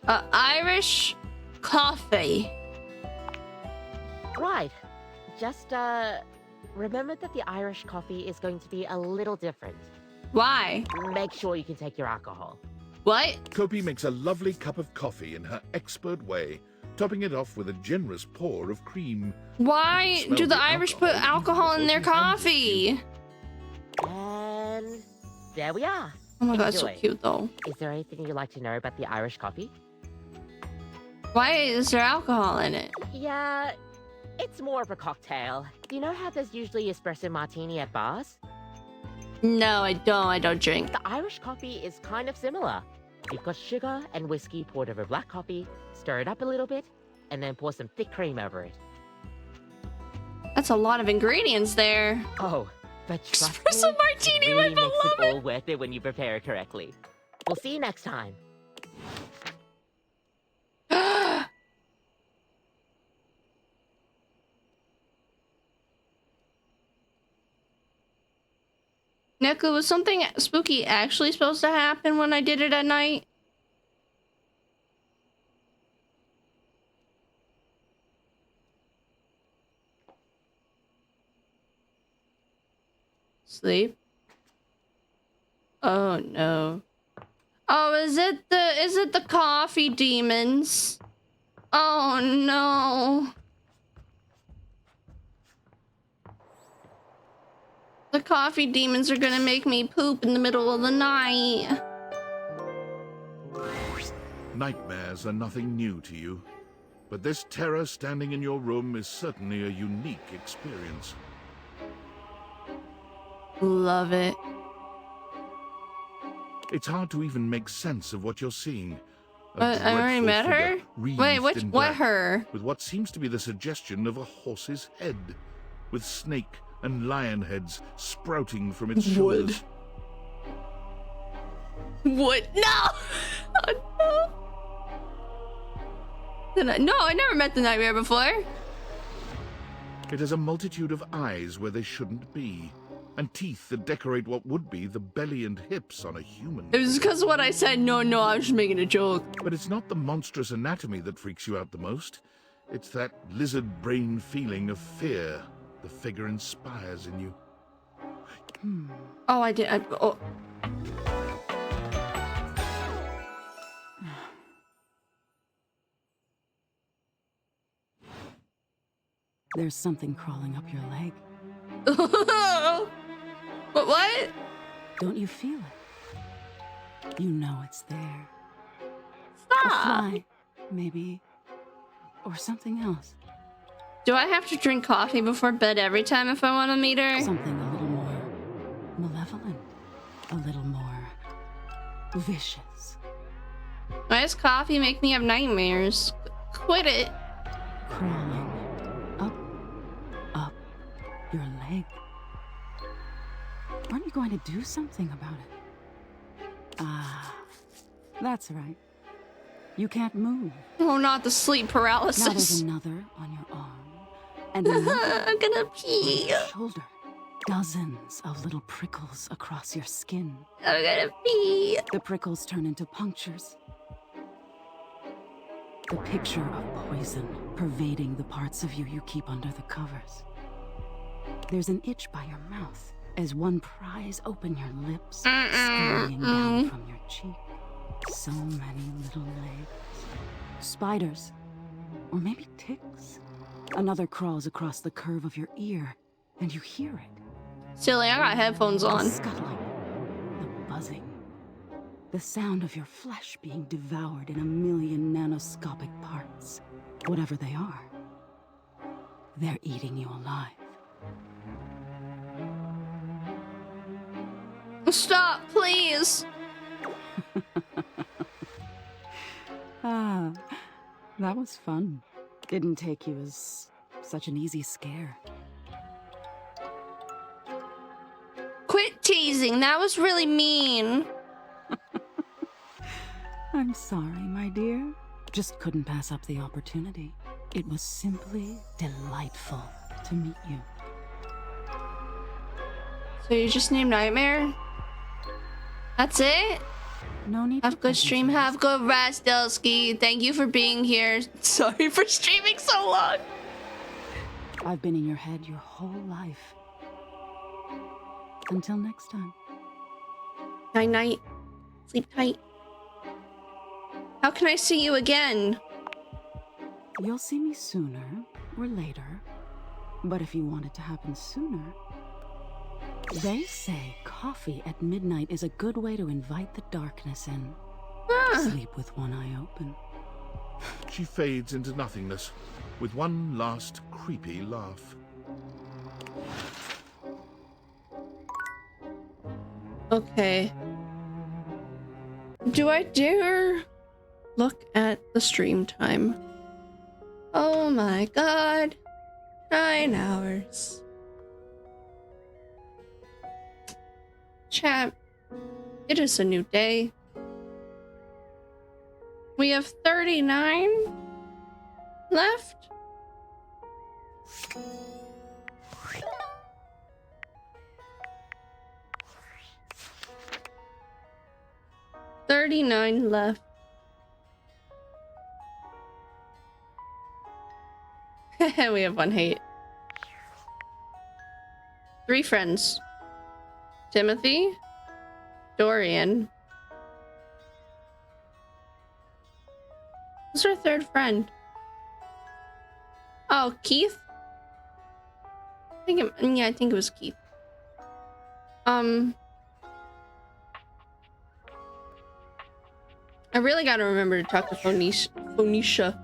Irish coffee. Right. Just, remember that the Irish coffee is going to be a little different. Why? Make sure you can take your alcohol. What? Kopi makes a lovely cup of coffee in her expert way, topping it off with a generous pour of cream. Why do the Irish put alcohol in their coffee? And there we are. Oh my god, it's so Enjoy. cute though. Is there anything you'd like to know about the Irish coffee? Why is there alcohol in it? Yeah, it's more of a cocktail. You know how there's usually espresso martini at bars? No, I don't. I don't drink. The Irish coffee is kind of similar. You've got sugar and whiskey poured over black coffee, stir it up a little bit, and then pour some thick cream over it. That's a lot of ingredients there. Oh, but trust Espresso me, martini, it my really makes it beloved. all worth it when you prepare it correctly. We'll see you next time. Neko, was something spooky actually supposed to happen when I did it at night? Sleep. Oh no. Oh, is it the coffee demons? Oh no. The coffee demons are gonna make me poop in the middle of the night. Nightmares are nothing new to you, but this terror standing in your room is certainly a unique experience. Love it. It's hard to even make sense of what you're seeing. I already met her? Wait, what her? With what seems to be the suggestion of a horse's head, with snake and lion heads sprouting from its shoulders. What? No! Oh, no. No, I never met the nightmare before. It has a multitude of eyes where they shouldn't be, and teeth that decorate what would be the belly and hips on a human. It was because of what I said. No, I was just making a joke. But it's not the monstrous anatomy that freaks you out the most. It's that lizard brain feeling of fear the figure inspires in you. Oh, I did. Oh. There's something crawling up your leg. What? Don't you feel it? You know it's there. Stop. A fly, maybe. Or something else. Do I have to drink coffee before bed every time if I want to meet her? Something a little more malevolent. A little more vicious. Why does coffee make me have nightmares? Quit it. Crawling up your leg. Aren't you going to do something about it? Ah, that's right. You can't move. Oh, not the sleep paralysis. Now there's another on your arm. And another I'm gonna pee. on your shoulder. Dozens of little prickles across your skin. I'm gonna pee. The prickles turn into punctures. The picture of poison pervading the parts of you you keep under the covers. There's an itch by your mouth as one pries open your lips, scurrying down from your cheek. So many little legs. Spiders. Or maybe ticks. Another crawls across the curve of your ear, and you hear it. Silly, I got headphones on. The scuttling. The buzzing. The sound of your flesh being devoured in a million nanoscopic parts. Whatever they are. They're eating you alive. Stop, please. Ah, that was fun. Didn't take you as such an easy scare. Quit teasing. That was really mean. I'm sorry, my dear. Just couldn't pass up the opportunity. It was simply delightful to meet you. So you just named Nightmare? That's it? No need. Have a good stream. Have a good rest, Delsky. Thank you for being here. Sorry for streaming so long. I've been in your head your whole life. Until next time. Night night. Sleep tight. How can I see you again? You'll see me sooner or later. But if you want it to happen sooner... They say coffee at midnight is a good way to invite the darkness in. Sleep with one eye open. She fades into nothingness, with one last creepy laugh. Okay. Do I dare look at the stream time? Oh my god. 9 hours. Chat, it is a new day. We have 39 left. $39 left. We have 1 hate. 3 friends. Timothy, Dorian. Who's our third friend? Oh, Keith? I think it was Keith. I really gotta remember to talk to Phoenicia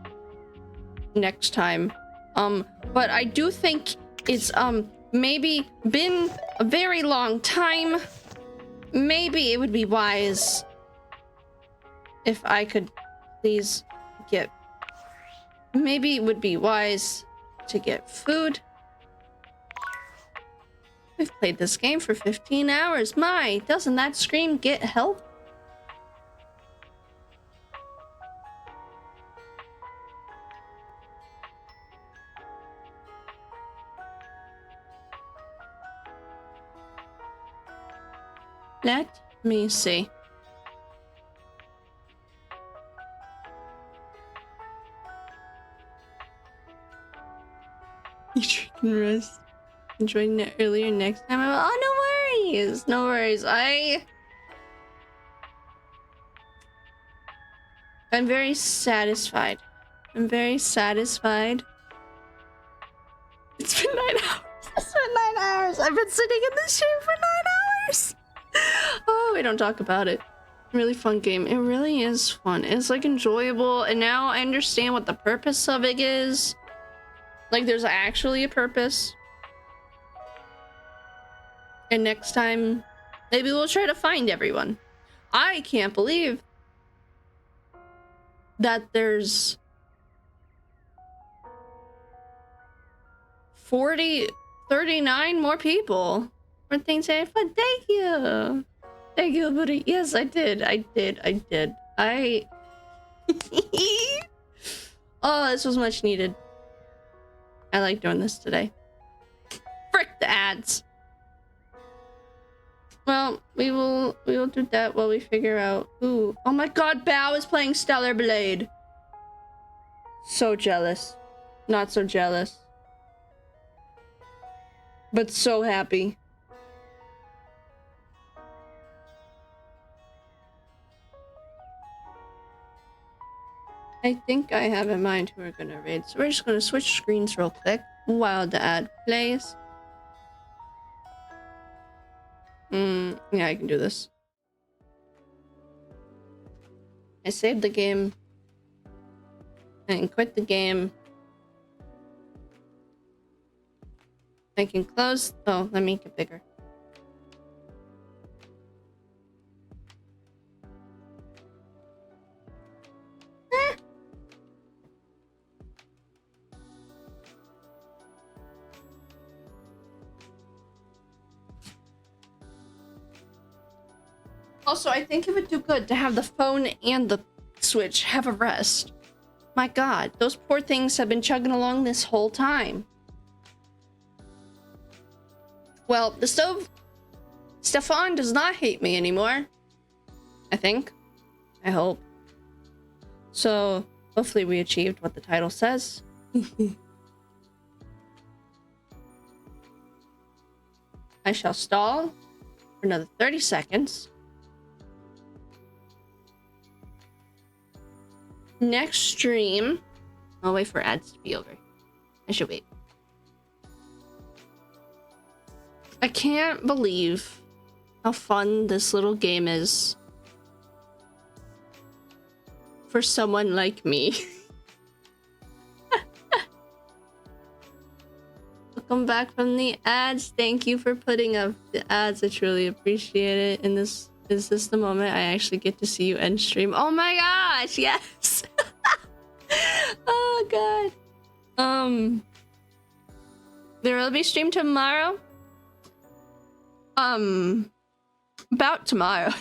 next time. But I do think it's, maybe been a very long time. Maybe it would be wise if I could please get... Maybe it would be wise to get food. We've played this game for 15 hours. My, doesn't that scream get help? Let me see. You can rest. Enjoying it earlier next time. Oh, no worries. No worries. I'm very satisfied. I'm very satisfied. It's been 9 hours. It's been 9 hours. I've been sitting in this chair for 9 hours. Oh, we don't talk about it. Really fun game. It really is fun. It's like enjoyable. And now I understand what the purpose of it is. Like there's actually a purpose. And next time, maybe we'll try to find everyone. I can't believe that there's 39 more people for things having fun. Thank you. Thank you, buddy. Yes, I did. Oh, this was much needed. I like doing this today. Frick the ads. Well, we will do that while we figure out who. Oh my god, Bao is playing Stellar Blade. So jealous. Not so jealous. But so happy. I think I have in mind who we're gonna raid. So we're just gonna switch screens real quick while the ad plays. Yeah, I can do this. I saved the game. I can quit the game. I can close. Oh, let me get bigger. Also, I think it would do good to have the phone and the Switch have a rest. My god, those poor things have been chugging along this whole time. Well, the stove... Stefan does not hate me anymore. I think. I hope. So, hopefully we achieved what the title says. I shall stall for another 30 seconds. Next stream, I'll wait for ads to be over. I should wait. I can't believe how fun this little game is for someone like me. Welcome back from the ads. Thank you for putting up the ads. I truly appreciate it. And this is this the moment I actually get to see you end stream? Oh my gosh, yes. Oh god. There will be stream tomorrow. About tomorrow.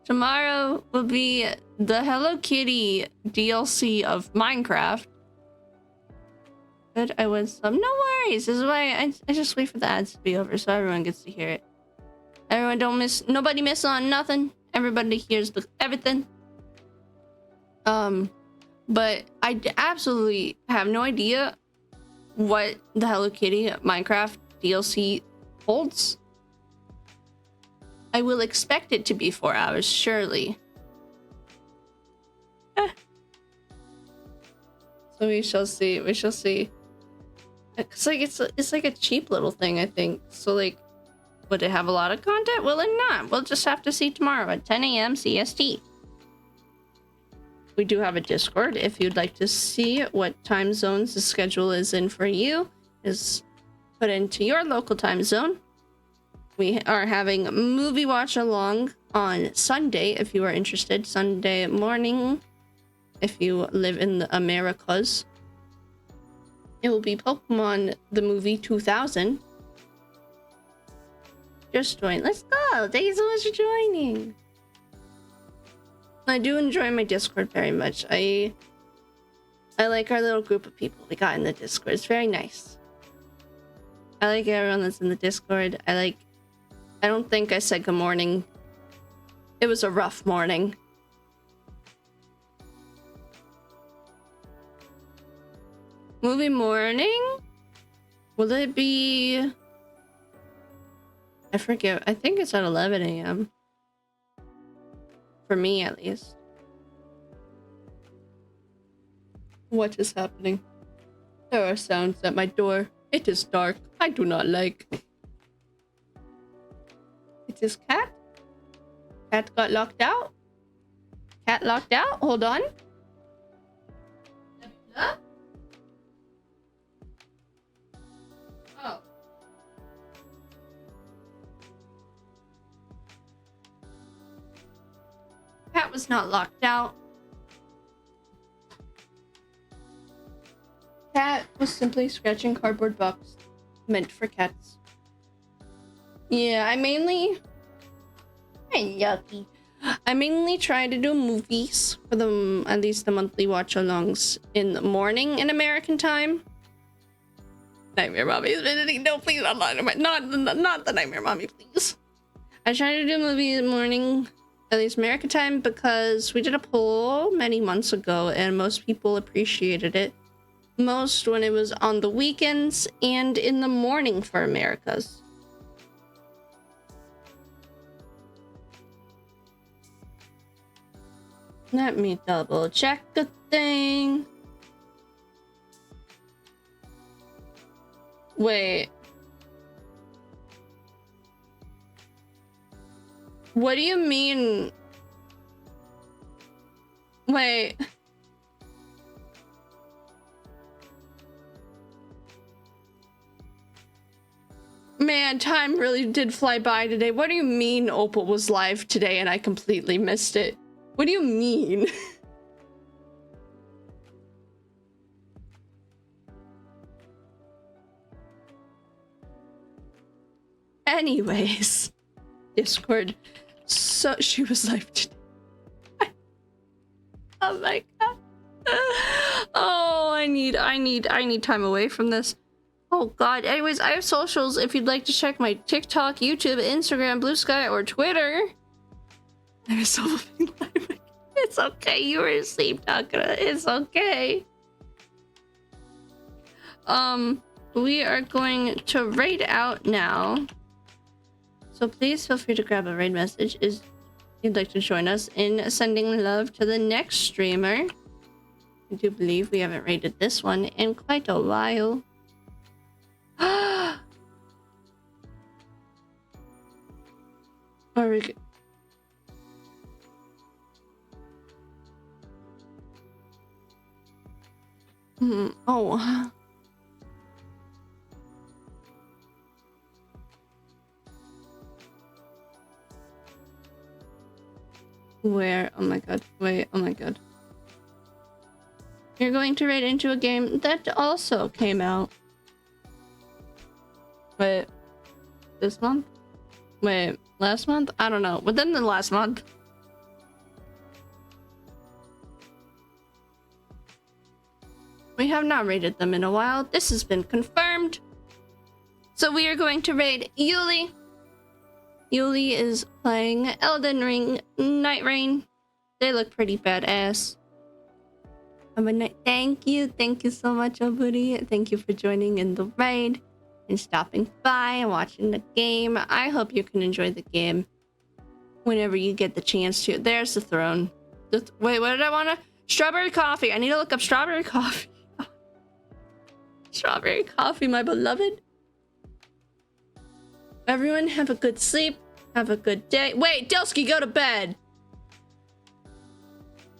Tomorrow will be the Hello Kitty DLC of Minecraft. Good, I win some. No worries. This is why I just wait for the ads to be over so everyone gets to hear it. Everyone don't miss. Nobody miss on nothing. Everybody hears everything. But I absolutely have no idea what the Hello Kitty Minecraft DLC holds. I will expect it to be 4 hours, surely. So we shall see. We shall see. It's like it's like a cheap little thing, I think. So like, would it have a lot of content? Will it not? We'll just have to see tomorrow at 10 a.m. CST. We do have a Discord if you'd like to see what time zones the schedule is in for you. Is put into your local time zone. We are having movie watch along on Sunday if you are interested. Sunday morning. If you live in the Americas, it will be Pokemon the movie 2000. Just join. Let's go. Thank you so much for joining. I do enjoy my Discord very much. I like our little group of people we got in the Discord. It's very nice. I like everyone that's in the Discord. I don't think I said good morning. It was a rough morning. Movie morning? Will it be... I forget. I think it's at 11 a.m. For me, at least. What is happening? There are sounds at my door. It is dark. I do not like. It is cat? Cat got locked out? Cat locked out? Hold on. Huh? Oh. Cat was not locked out. Cat was simply scratching cardboard box meant for cats. Yeah, I mainly try to do movies for the at least the monthly watch-alongs in the morning in American time. Nightmare Mommy is visiting. No, please, not the Nightmare Mommy, please. I try to do movies in the morning, at least American time, because we did a poll many months ago and most people appreciated it. Most when it was on the weekends and in the morning for Americas. Let me double check the thing. Wait. What do you mean? Wait. Man, time really did fly by today. What do you mean Opal was live today and I completely missed it? What do you mean? Anyways, Discord. So she was live today. Oh my god. Oh, I need time away from this. Oh god. Anyways, I have socials if you'd like to check my TikTok, YouTube, Instagram, Blue Sky, or Twitter. I miss all of you. It's okay. You were asleep, Takara. It's okay. We are going to raid out now. So please feel free to grab a raid message if you'd like to join us in sending love to the next streamer. I do believe we haven't raided this one in quite a while. Are we... Oh. Where? Oh my god. Wait. Oh my god. You're going to raid into a game that also came out. Wait. This month? Wait. Last month? I don't know. Within the last month. We have not raided them in a while. This has been confirmed. So we are going to raid Yuli. Yuli is playing Elden Ring Night Rain. They look pretty badass. Thank you so much, Obudi. Thank you for joining in the raid and stopping by and watching the game. I hope you can enjoy the game. whenever you get the chance to. There's the throne. Wait, what did I want to? Strawberry coffee. I need to look up strawberry coffee. Strawberry coffee, my beloved. Everyone have a good sleep. Have a good day. Wait, Delsky, go to bed.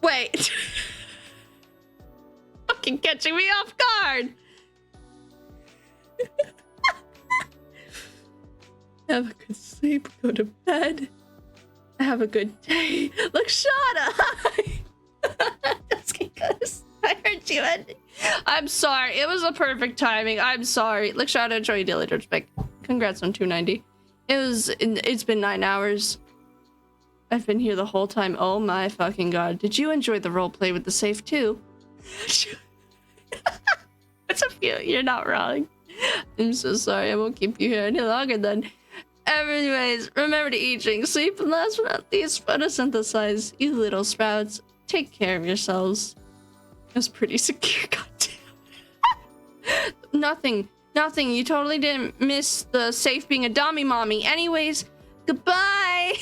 Wait. Fucking catching me off guard. Have a good sleep. Go to bed. Have a good day. Look, Shada. Delsky goes. I heard you ending. I'm sorry. It was a perfect timing. I'm sorry. Look, Shada, enjoy your daily dirtbag. Congrats on 290. It's been 9 hours. I've been here the whole time. Oh my fucking god. Did you enjoy the roleplay with the safe too? It's a few. You're not wrong. I'm so sorry. I won't keep you here any longer then. Anyways, remember to eat, drink, sleep, and last but not least, photosynthesize. You little sprouts. Take care of yourselves. It was pretty secure. Goddamn. Nothing. You totally didn't miss the safe being a dummy mommy. Anyways, goodbye.